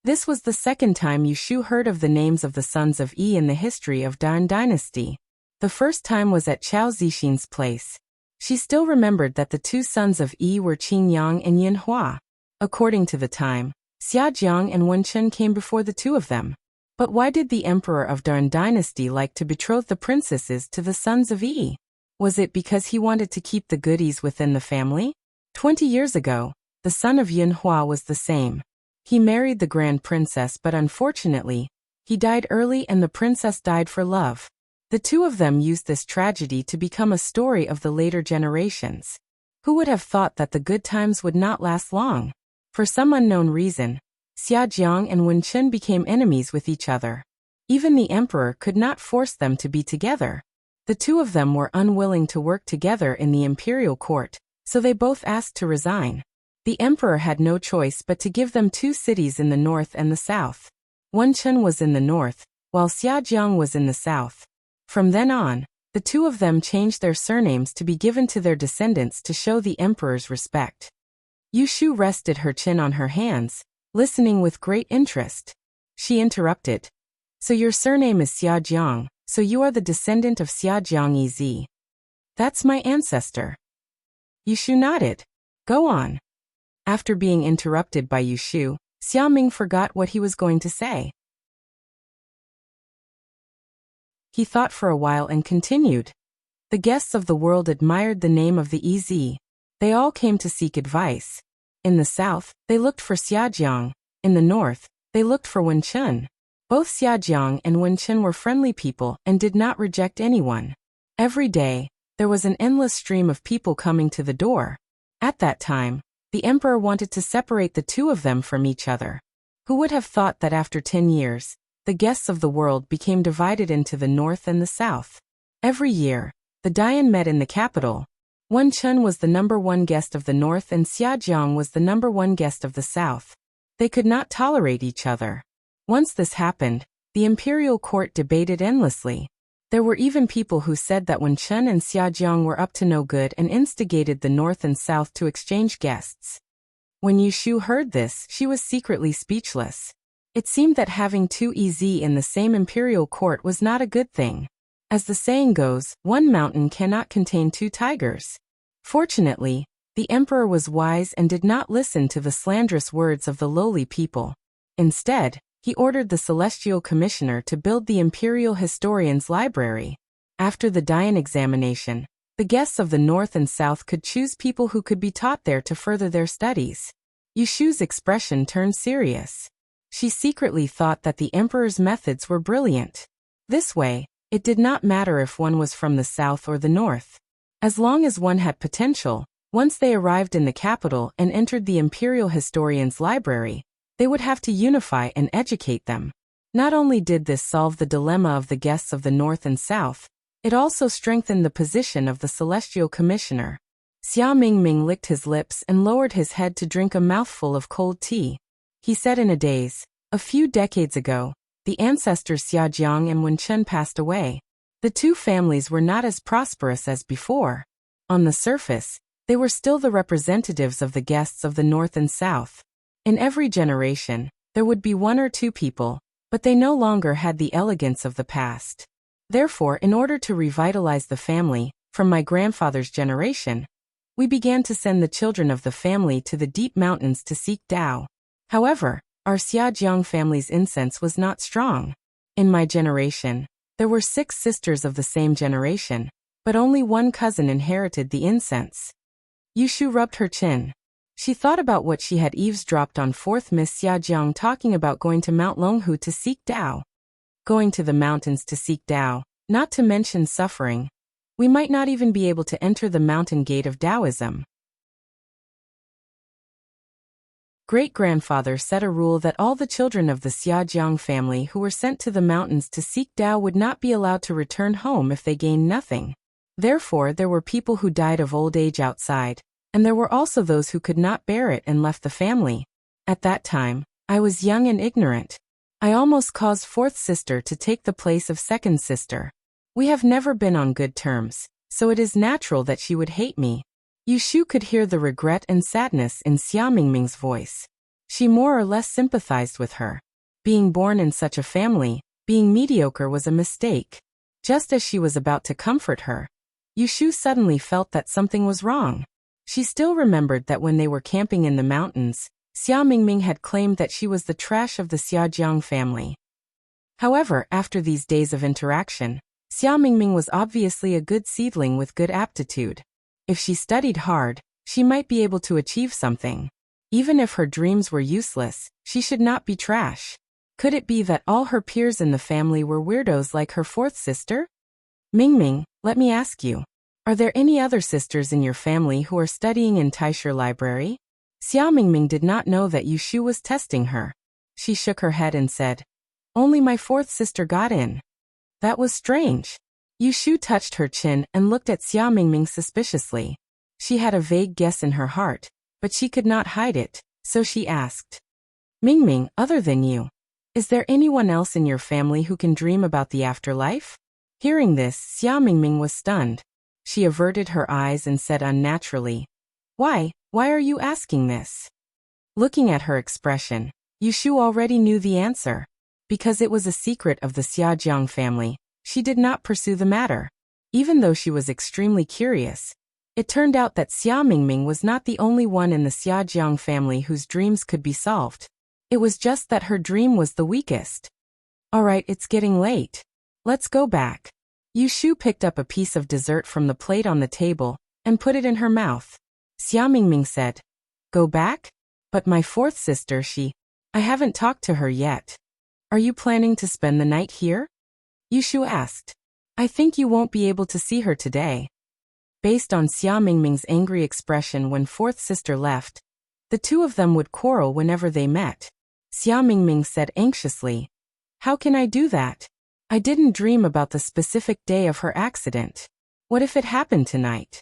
This was the second time Yushu heard of the names of the sons of Yi in the history of Dan dynasty. The first time was at Chao Zixin's place. She still remembered that the 2 sons of Yi were Qin Yang and Yin Hua. According to the time, Xiajiang and Wenchun came before the 2 of them. But why did the emperor of Dan dynasty like to betroth the princesses to the sons of Yi? Was it because he wanted to keep the goodies within the family? 20 years ago, the son of Yin Hua was the same. He married the grand princess, but unfortunately, he died early and the princess died for love. The 2 of them used this tragedy to become a story of the later generations. Who would have thought that the good times would not last long? For some unknown reason, Xiajiang and Wenchun became enemies with each other. Even the emperor could not force them to be together. The 2 of them were unwilling to work together in the imperial court, so they both asked to resign. The emperor had no choice but to give them 2 cities in the north and the south. Wenchun was in the north, while Xiajiang was in the south. From then on, The two of them changed their surnames to be given to their descendants to show the emperor's respect. Yushu rested her chin on her hands, listening with great interest. She interrupted. So your surname is Xiajiang, so you are the descendant of Xiajiang Ez. That's my ancestor. Yushu nodded. Go on. After being interrupted by Yushu, Xiaoming forgot what he was going to say. He thought for a while and continued. The guests of the world admired the name of the Ez. They all came to seek advice. In the south, they looked for Xiajiang. In the north, they looked for Wenchun. Both Xiajiang and Wenchun were friendly people and did not reject anyone. Every day, there was an endless stream of people coming to the door. At that time, the emperor wanted to separate the two of them from each other. Who would have thought that after 10 years, the guests of the world became divided into the north and the south? Every year, the Dian met in the capital. Wenchun was the number one guest of the north and Xiajiang was the number one guest of the south. They could not tolerate each other. Once this happened, the imperial court debated endlessly. There were even people who said that Wenchun and Xiajiang were up to no good and instigated the north and south to exchange guests. When Yushu heard this, she was secretly speechless. It seemed that having two Ez in the same imperial court was not a good thing. As the saying goes, one mountain cannot contain two tigers. Fortunately, the emperor was wise and did not listen to the slanderous words of the lowly people. Instead, he ordered the celestial commissioner to build the imperial historian's library. After the Dian examination, the guests of the north and south could choose people who could be taught there to further their studies. Yushu's expression turned serious. She secretly thought that the emperor's methods were brilliant. This way, it did not matter if one was from the south or the north. As long as one had potential, once they arrived in the capital and entered the imperial historian's library, they would have to unify and educate them. Not only did this solve the dilemma of the guests of the north and south, it also strengthened the position of the celestial commissioner. Xiao Mingming licked his lips and lowered his head to drink a mouthful of cold tea. He said in a daze, a few decades ago, the ancestors Xiajiang and Wenchun passed away. The two families were not as prosperous as before. On the surface, they were still the representatives of the guests of the north and south. In every generation, there would be one or two people, but they no longer had the elegance of the past. Therefore, in order to revitalize the family, from my grandfather's generation, we began to send the children of the family to the deep mountains to seek Tao. However, our Xiajiang family's incense was not strong. In my generation, there were 6 sisters of the same generation, but only one cousin inherited the incense. Yushu rubbed her chin. She thought about what she had eavesdropped on 4th Miss Xiajiang talking about going to Mount Longhu to seek Tao. Going to the mountains to seek Tao, not to mention suffering. We might not even be able to enter the mountain gate of Taoism. Great-grandfather set a rule that all the children of the Xiajiang family who were sent to the mountains to seek Tao would not be allowed to return home if they gained nothing. Therefore, there were people who died of old age outside, and there were also those who could not bear it and left the family. At that time, I was young and ignorant. I almost caused 4th sister to take the place of 2nd sister. We have never been on good terms, so it is natural that she would hate me. Yushu could hear the regret and sadness in Xia Mingming's voice. She more or less sympathized with her. Being born in such a family, being mediocre was a mistake. Just as she was about to comfort her, Yushu suddenly felt that something was wrong. She still remembered that when they were camping in the mountains, Xia Mingming had claimed that she was the trash of the Xiajiang family. However, after these days of interaction, Xia Mingming was obviously a good seedling with good aptitude. If she studied hard, she might be able to achieve something. Even if her dreams were useless, she should not be trash. Could it be that all her peers in the family were weirdos like her 4th sister? Mingming, let me ask you. Are there any other sisters in your family who are studying in Taisher Library? Xia Mingming did not know that Yushu was testing her. She shook her head and said, only my 4th sister got in. That was strange. Yushu touched her chin and looked at Xia Mingming suspiciously. She had a vague guess in her heart, but she could not hide it, so she asked. Mingming, other than you, is there anyone else in your family who can dream about the afterlife? Hearing this, Xia Mingming was stunned. She averted her eyes and said unnaturally, Why are you asking this? Looking at her expression, Yushu already knew the answer. Because it was a secret of the Xiaojiang family, she did not pursue the matter. Even though she was extremely curious, it turned out that Xia Mingming was not the only one in the Xiaojiang family whose dreams could be solved. It was just that her dream was the weakest. Alright, it's getting late. Let's go back. Yushu picked up a piece of dessert from the plate on the table and put it in her mouth. Xia Mingming said, Go back? But my fourth sister, I haven't talked to her yet. Are you planning to spend the night here? Yushu asked. I think you won't be able to see her today. Based on Xia Mingming's angry expression when fourth sister left, the two of them would quarrel whenever they met. Xia Mingming said anxiously, How can I do that? I didn't dream about the specific day of her accident. What if it happened tonight?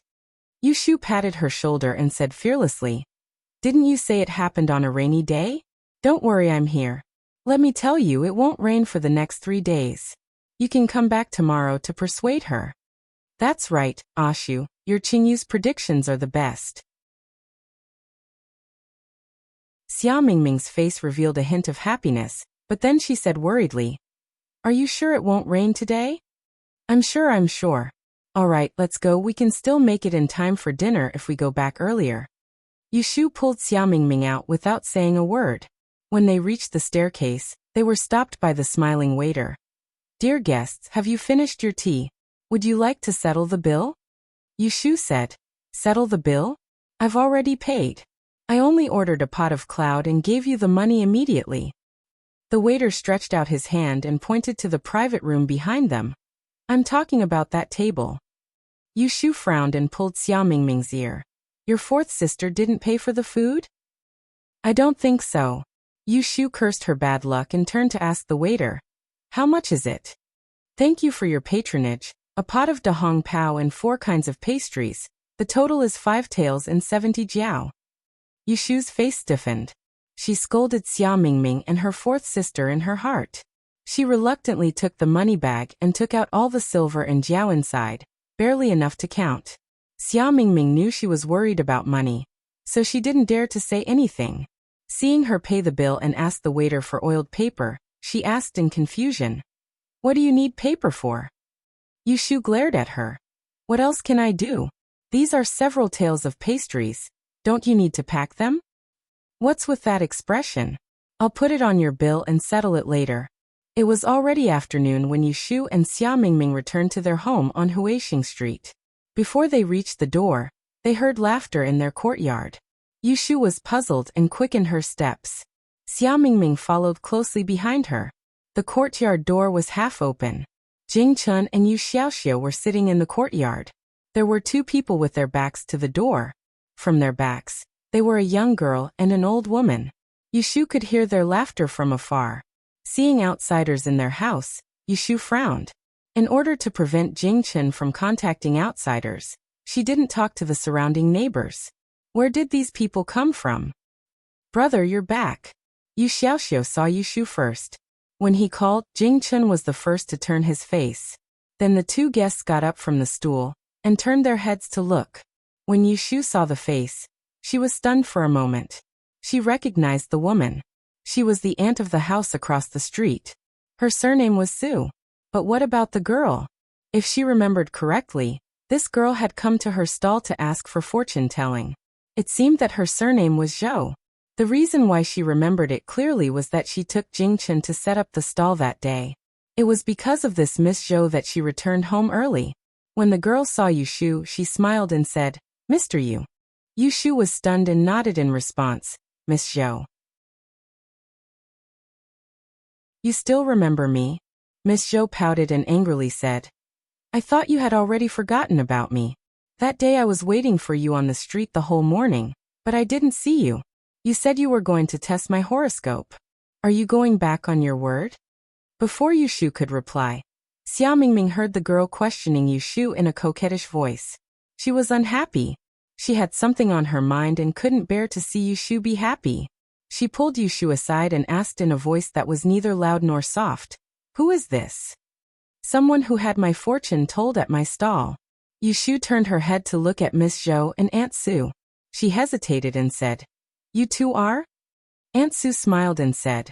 Yushu patted her shoulder and said fearlessly, Didn't you say it happened on a rainy day? Don't worry, I'm here. Let me tell you, it won't rain for the next 3 days. You can come back tomorrow to persuade her. That's right, Ashu, your Qingyu's predictions are the best. Xia Mingming's face revealed a hint of happiness, but then she said worriedly, Are you sure it won't rain today? I'm sure. Alright, let's go, we can still make it in time for dinner if we go back earlier. Yushu pulled Xia Mingming out without saying a word. When they reached the staircase, they were stopped by the smiling waiter. Dear guests, have you finished your tea? Would you like to settle the bill? Yushu said, Settle the bill? I've already paid. I only ordered a pot of cloud and gave you the money immediately. The waiter stretched out his hand and pointed to the private room behind them. I'm talking about that table. Yushu frowned and pulled Xia Mingming's ear. Your fourth sister didn't pay for the food? I don't think so. Yushu cursed her bad luck and turned to ask the waiter, How much is it? Thank you for your patronage. A pot of dahong pao and 4 kinds of pastries. The total is 5 taels and 70 jiao. Yushu's face stiffened. She scolded Xia Mingming and her fourth sister in her heart. She reluctantly took the money bag and took out all the silver and jiao inside, barely enough to count. Xia Mingming knew she was worried about money, so she didn't dare to say anything. Seeing her pay the bill and ask the waiter for oiled paper, she asked in confusion, What do you need paper for? Yushu glared at her. What else can I do? These are several taels of pastries. Don't you need to pack them? What's with that expression? I'll put it on your bill and settle it later. It was already afternoon when Yushu and Xia Mingming returned to their home on Huixing Street. Before they reached the door, they heard laughter in their courtyard. Yushu was puzzled and quickened her steps. Xia Mingming followed closely behind her. The courtyard door was half open. Jing Chun and Yu Xiaoxiao were sitting in the courtyard. There were 2 people with their backs to the door. From their backs, they were a young girl and an old woman. Yushu could hear their laughter from afar. Seeing outsiders in their house, Yushu frowned. In order to prevent Jing Chun from contacting outsiders, she didn't talk to the surrounding neighbors. Where did these people come from? Brother, you're back. Yu Xiaoxiao saw Yushu first. When he called, Jing Chun was the first to turn his face. Then the 2 guests got up from the stool and turned their heads to look. When Yushu saw the face, she was stunned for a moment. She recognized the woman. She was the aunt of the house across the street. Her surname was Su. But what about the girl? If she remembered correctly, this girl had come to her stall to ask for fortune-telling. It seemed that her surname was Zhou. The reason why she remembered it clearly was that she took Jing Chun to set up the stall that day. It was because of this Miss Zhou that she returned home early. When the girl saw Yushu, she smiled and said, Mr. Yu. Yushu was stunned and nodded in response, Miss Zhou. You still remember me? Miss Zhou pouted and angrily said, I thought you had already forgotten about me. That day I was waiting for you on the street the whole morning, but I didn't see you. You said you were going to test my horoscope. Are you going back on your word? Before Yushu could reply, Xia Mingming heard the girl questioning Yushu in a coquettish voice. She was unhappy. She had something on her mind and couldn't bear to see Yushu be happy. She pulled Yushu aside and asked in a voice that was neither loud nor soft, Who is this? Someone who had my fortune told at my stall. Yushu turned her head to look at Miss Zhou and Aunt Su. She hesitated and said, "You two are?" Aunt Su smiled and said,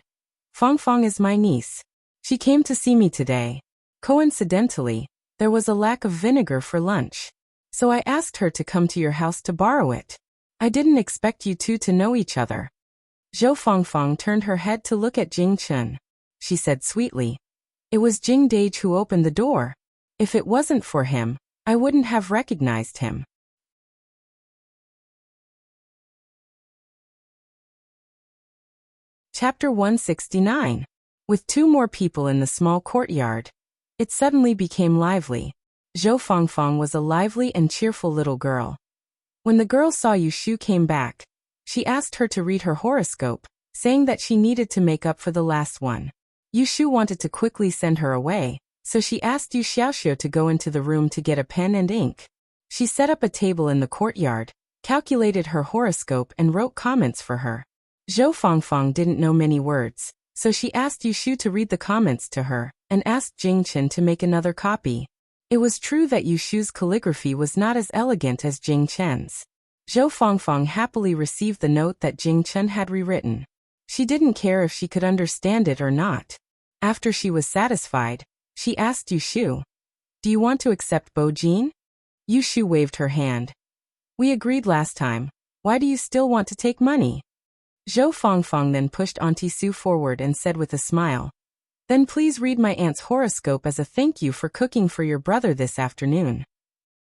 "Fong Fong is my niece. She came to see me today. Coincidentally, there was a lack of vinegar for lunch. So I asked her to come to your house to borrow it. I didn't expect you two to know each other." Zhou Fongfong turned her head to look at Jing Chen. She said sweetly, "It was Jing Dage who opened the door. If it wasn't for him, I wouldn't have recognized him." Chapter 169. With two more people in the small courtyard, it suddenly became lively. Zhou Fongfong was a lively and cheerful little girl. When the girl saw Yushu came back, she asked her to read her horoscope, saying that she needed to make up for the last one. Yushu wanted to quickly send her away, so she asked Yu Xiaoxiu to go into the room to get a pen and ink. She set up a table in the courtyard, calculated her horoscope and wrote comments for her. Zhou Fongfong didn't know many words, so she asked Yushu to read the comments to her, and asked Jing Chen to make another copy. It was true that Yushu's calligraphy was not as elegant as Jing Chen's. Zhou Fongfong happily received the note that Jing Chen had rewritten. She didn't care if she could understand it or not. After she was satisfied, she asked Yushu, "Do you want to accept Bo-jin?" Yushu waved her hand. "We agreed last time. Why do you still want to take money?" Zhou Fongfong then pushed Auntie Su forward and said with a smile, "Then please read my aunt's horoscope as a thank you for cooking for your brother this afternoon."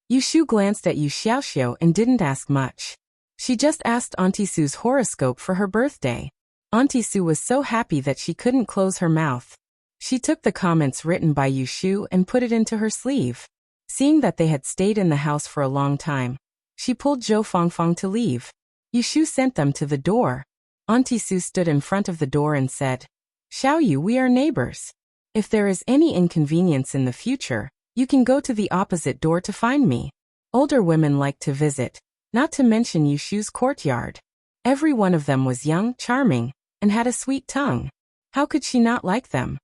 Yushu glanced at Yu Xiaoxiu and didn't ask much. She just asked Auntie Su's horoscope for her birthday. Auntie Su was so happy that she couldn't close her mouth. She took the comments written by Yushu and put it into her sleeve. Seeing that they had stayed in the house for a long time, she pulled Zhou Fongfong to leave. Yushu sent them to the door. Auntie Su stood in front of the door and said, "Xiaoyu, we are neighbors. If there is any inconvenience in the future, you can go to the opposite door to find me." Older women liked to visit, not to mention Yushu's courtyard. Every one of them was young, charming, and had a sweet tongue. How could she not like them?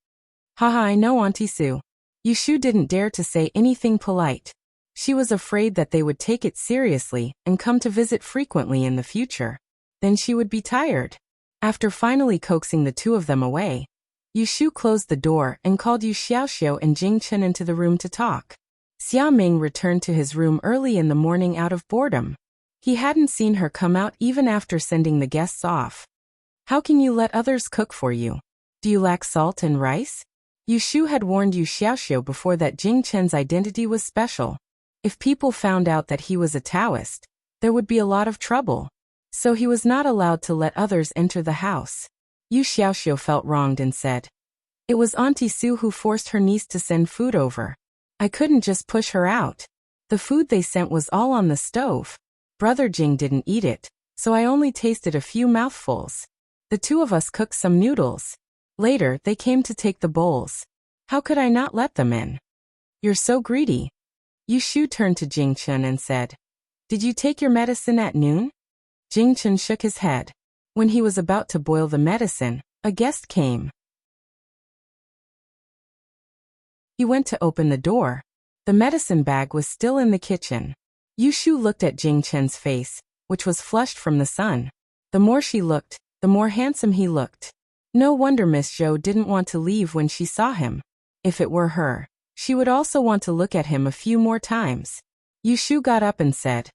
"Haha, I know, Auntie Su." Yushu didn't dare to say anything polite. She was afraid that they would take it seriously and come to visit frequently in the future. Then she would be tired. After finally coaxing the two of them away, Yushu closed the door and called Yu Xiaoxiu and Jing Chen into the room to talk. Xia Ming returned to his room early in the morning out of boredom. He hadn't seen her come out even after sending the guests off. "How can you let others cook for you? Do you lack salt and rice?" Yushu had warned Yu Xiaoxiu before that Jing Chen's identity was special. If people found out that he was a Taoist, there would be a lot of trouble. So he was not allowed to let others enter the house. Yu Xiaoxiu felt wronged and said, "It was Auntie Su who forced her niece to send food over. I couldn't just push her out. The food they sent was all on the stove. Brother Jing didn't eat it, so I only tasted a few mouthfuls. The two of us cooked some noodles. Later, they came to take the bowls. How could I not let them in?" "You're so greedy." Yushu turned to Jing Chen and said, "Did you take your medicine at noon?" Jing Chen shook his head. When he was about to boil the medicine, a guest came. He went to open the door. The medicine bag was still in the kitchen. Yushu looked at Jing Chen's face, which was flushed from the sun. The more she looked, the more handsome he looked. No wonder Miss Zhou didn't want to leave when she saw him. If it were her, she would also want to look at him a few more times. Yushu got up and said,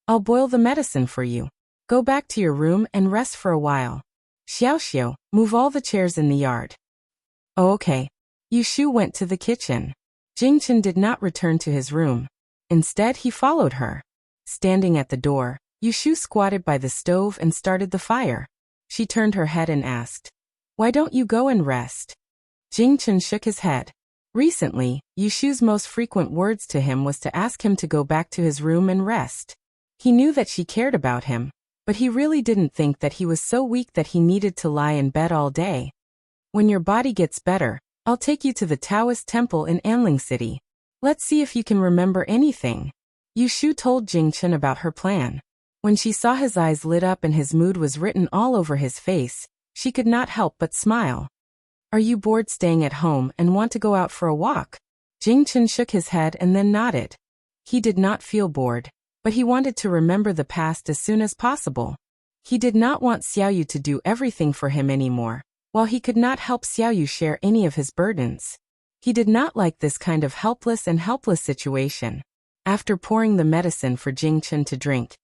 "I'll boil the medicine for you. Go back to your room and rest for a while. Xiaoxiu, move all the chairs in the yard." "Oh, okay." Yushu went to the kitchen. Jing Chen did not return to his room. Instead, he followed her. Standing at the door, Yushu squatted by the stove and started the fire. She turned her head and asked, "Why don't you go and rest?" Jing Chen shook his head. Recently, Yushu's most frequent words to him was to ask him to go back to his room and rest. He knew that she cared about him, but he really didn't think that he was so weak that he needed to lie in bed all day. "When your body gets better, I'll take you to the Taoist temple in Anling City. Let's see if you can remember anything." Yushu told Jing Chen about her plan. When she saw his eyes lit up and his mood was written all over his face, she could not help but smile. "Are you bored staying at home and want to go out for a walk?" Jing Chen shook his head and then nodded. He did not feel bored, but he wanted to remember the past as soon as possible. He did not want Xiaoyu to do everything for him anymore, while he could not help Xiaoyu share any of his burdens. He did not like this kind of helpless situation. After pouring the medicine for Jing Chen to drink,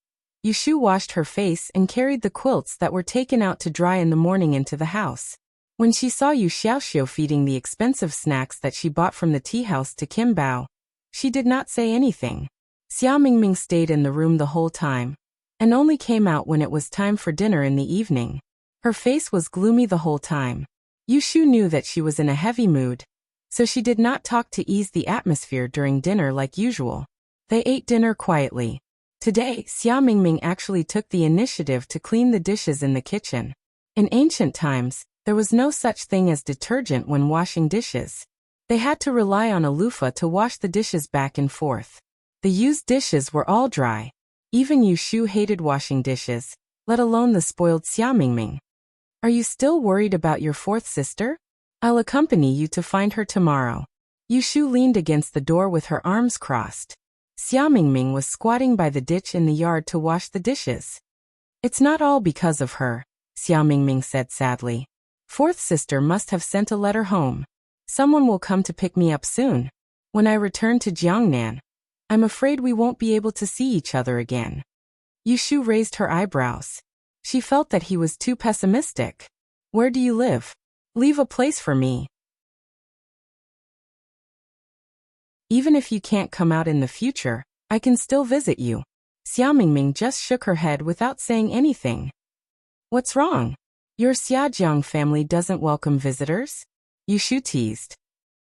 Yushu washed her face and carried the quilts that were taken out to dry in the morning into the house. When she saw Yu Xiaoxiu feeding the expensive snacks that she bought from the tea house to Kim Bao, she did not say anything. Xia Mingming stayed in the room the whole time, and only came out when it was time for dinner in the evening. Her face was gloomy the whole time. Yushu knew that she was in a heavy mood, so she did not talk to ease the atmosphere during dinner like usual. They ate dinner quietly. Today, Xia Mingming actually took the initiative to clean the dishes in the kitchen. In ancient times, there was no such thing as detergent when washing dishes. They had to rely on a loofah to wash the dishes back and forth. The used dishes were all dry. Even Yushu hated washing dishes, let alone the spoiled Xia Mingming. Are you still worried about your fourth sister? I'll accompany you to find her tomorrow. Yushu leaned against the door with her arms crossed. Xia Mingming was squatting by the ditch in the yard to wash the dishes. It's not all because of her, Xia Mingming said sadly. Fourth sister must have sent a letter home. Someone will come to pick me up soon. When I return to Jiangnan, I'm afraid we won't be able to see each other again. Yushu raised her eyebrows. She felt that he was too pessimistic. Where do you live? Leave a place for me. Even if you can't come out in the future, I can still visit you. Xia Mingming just shook her head without saying anything. What's wrong? Your Xiajiang family doesn't welcome visitors? Yushu teased.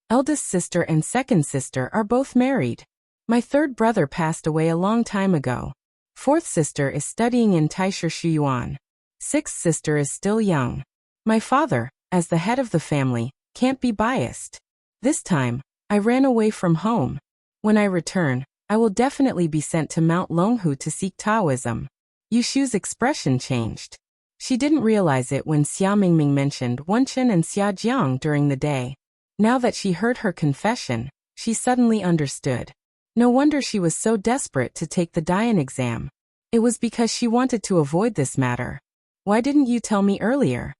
Eldest sister and second sister are both married. My third brother passed away a long time ago. Fourth sister is studying in Taisha Shuyuan. Sixth sister is still young. My father, as the head of the family, can't be biased. This time, I ran away from home. When I return, I will definitely be sent to Mount Longhu to seek Taoism. Yushu's expression changed. She didn't realize it when Xia Mingming mentioned Wenchen and Xia Jiang during the day. Now that she heard her confession, she suddenly understood. No wonder she was so desperate to take the Dian exam. It was because she wanted to avoid this matter. Why didn't you tell me earlier?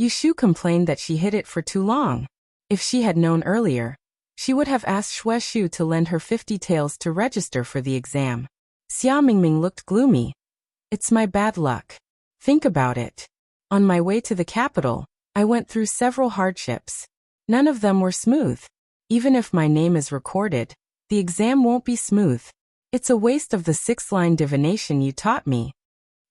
Yushu complained that she hid it for too long. If she had known earlier, she would have asked Shueshu to lend her 50 taels to register for the exam. Xia Mingming looked gloomy. It's my bad luck. Think about it. On my way to the capital, I went through several hardships. None of them were smooth. Even if my name is recorded, the exam won't be smooth. It's a waste of the 6-line divination you taught me.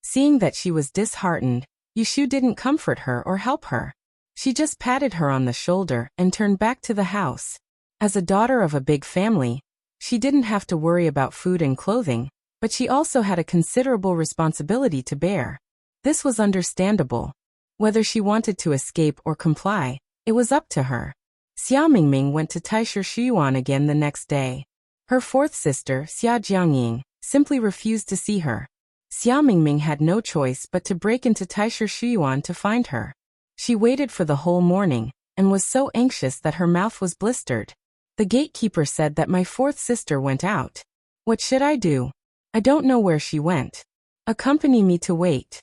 Seeing that she was disheartened, Yushu didn't comfort her or help her. She just patted her on the shoulder and turned back to the house. As a daughter of a big family, she didn't have to worry about food and clothing, but she also had a considerable responsibility to bear. This was understandable. Whether she wanted to escape or comply, it was up to her. Xia Mingming went to Taisha Shuyuan again the next day. Her fourth sister, Xia Jiangying, simply refused to see her. Xia Mingming had no choice but to break into Taisha Shuyuan to find her. She waited for the whole morning, and was so anxious that her mouth was blistered. The gatekeeper said that my fourth sister went out. What should I do? I don't know where she went. Accompany me to wait.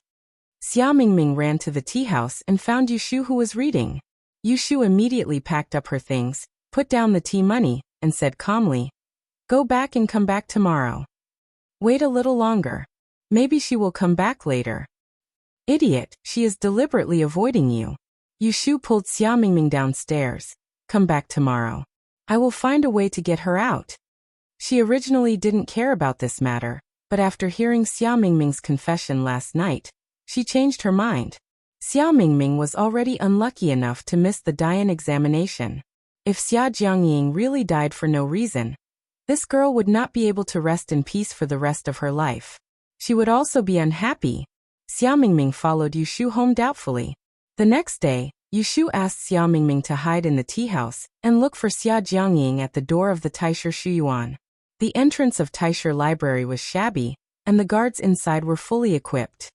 Xia Mingming ran to the tea house and found Yushu, who was reading. Yushu immediately packed up her things, put down the tea money, and said calmly, "Go back and come back tomorrow. Wait a little longer. Maybe she will come back later." Idiot, she is deliberately avoiding you. Yushu pulled Xia Mingming downstairs. Come back tomorrow. I will find a way to get her out. She originally didn't care about this matter, but after hearing Xia Mingming's confession last night, she changed her mind. Xia Mingming was already unlucky enough to miss the Dian examination. If Xia Jiangying really died for no reason, this girl would not be able to rest in peace for the rest of her life. She would also be unhappy. Xia Mingming followed Yushu home doubtfully. The next day, Yushu asked Xia Mingming to hide in the tea house and look for Xia Jiangying at the door of the Taisha Shuyuan. The entrance of Taisha Library was shabby, and the guards inside were fully equipped.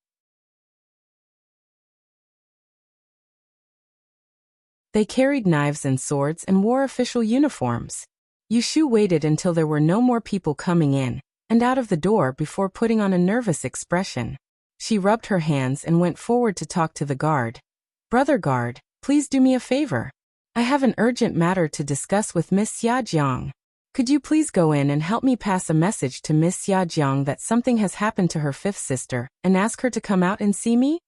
They carried knives and swords and wore official uniforms. Yushu waited until there were no more people coming in and out of the door before putting on a nervous expression. She rubbed her hands and went forward to talk to the guard. "Brother guard, please do me a favor. I have an urgent matter to discuss with Miss Xiajiang. Could you please go in and help me pass a message to Miss Xiajiang that something has happened to her fifth sister and ask her to come out and see me?"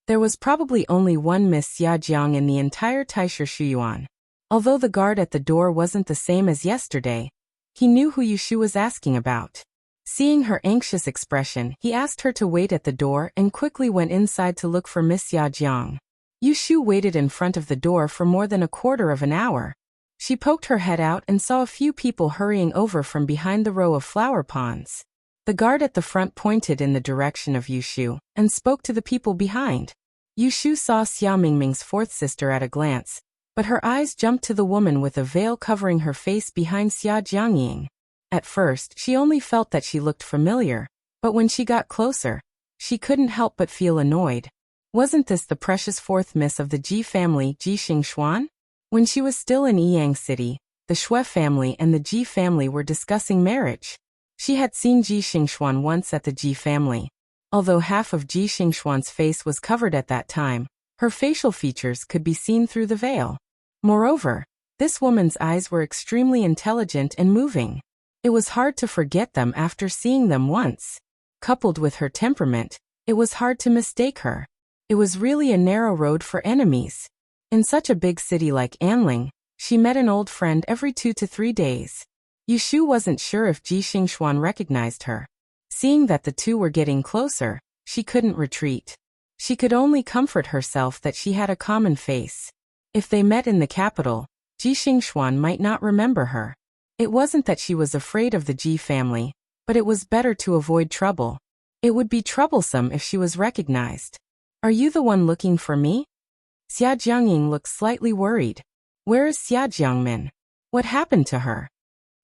There was probably only one Miss Xiajiang in the entire Taisha Shuyuan. Although the guard at the door wasn't the same as yesterday, he knew who Yushu was asking about. Seeing her anxious expression, he asked her to wait at the door and quickly went inside to look for Miss Xiajiang. Yushu waited in front of the door for more than a quarter of an hour. She poked her head out and saw a few people hurrying over from behind the row of flower ponds. The guard at the front pointed in the direction of Yushu and spoke to the people behind. Yushu saw Xia Mingming's fourth sister at a glance, but her eyes jumped to the woman with a veil covering her face behind Xia Jiangying. At first, she only felt that she looked familiar, but when she got closer, she couldn't help but feel annoyed. Wasn't this the precious fourth miss of the Ji family, Ji Xingxuan? When she was still in Yiyang City, the Shui family and the Ji family were discussing marriage. She had seen Ji Xingxuan once at the Ji family. Although half of Ji Xingxuan's face was covered at that time, her facial features could be seen through the veil. Moreover, this woman's eyes were extremely intelligent and moving. It was hard to forget them after seeing them once. Coupled with her temperament, it was hard to mistake her. It was really a narrow road for enemies. In such a big city like Anling, she met an old friend every 2 to 3 days. Yushu wasn't sure if Ji Xingxuan recognized her. Seeing that the two were getting closer, she couldn't retreat. She could only comfort herself that she had a common face. If they met in the capital, Ji Xingxuan might not remember her. It wasn't that she was afraid of the Ji family, but it was better to avoid trouble. It would be troublesome if she was recognized. "Are you the one looking for me?" Xia Jiangying looked slightly worried. "Where is Xia Jiangmin? What happened to her?"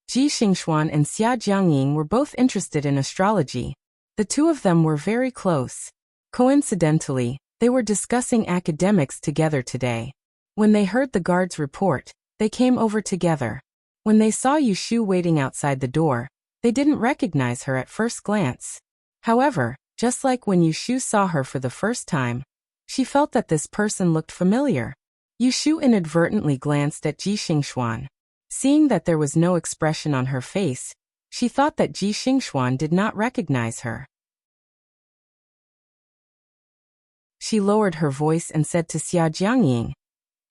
Ji Xingxuan and Xia Jiangying were both interested in astrology. The two of them were very close. Coincidentally, they were discussing academics together today. When they heard the guard's report, they came over together. When they saw Yushu waiting outside the door, they didn't recognize her at first glance. However, just like when Yushu saw her for the first time, she felt that this person looked familiar. Yushu inadvertently glanced at Ji Xingxuan. Seeing that there was no expression on her face, she thought that Ji Xingxuan did not recognize her. She lowered her voice and said to Xia Jiangying,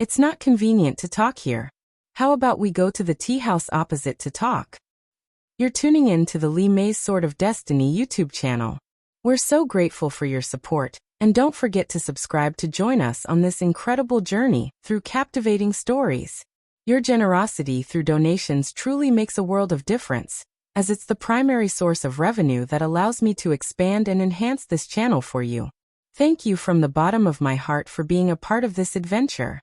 "It's not convenient to talk here. How about we go to the tea house opposite to talk?" You're tuning in to the Li Mei's Sword of Destiny YouTube channel. We're so grateful for your support, and don't forget to subscribe to join us on this incredible journey through captivating stories. Your generosity through donations truly makes a world of difference, as it's the primary source of revenue that allows me to expand and enhance this channel for you. Thank you from the bottom of my heart for being a part of this adventure.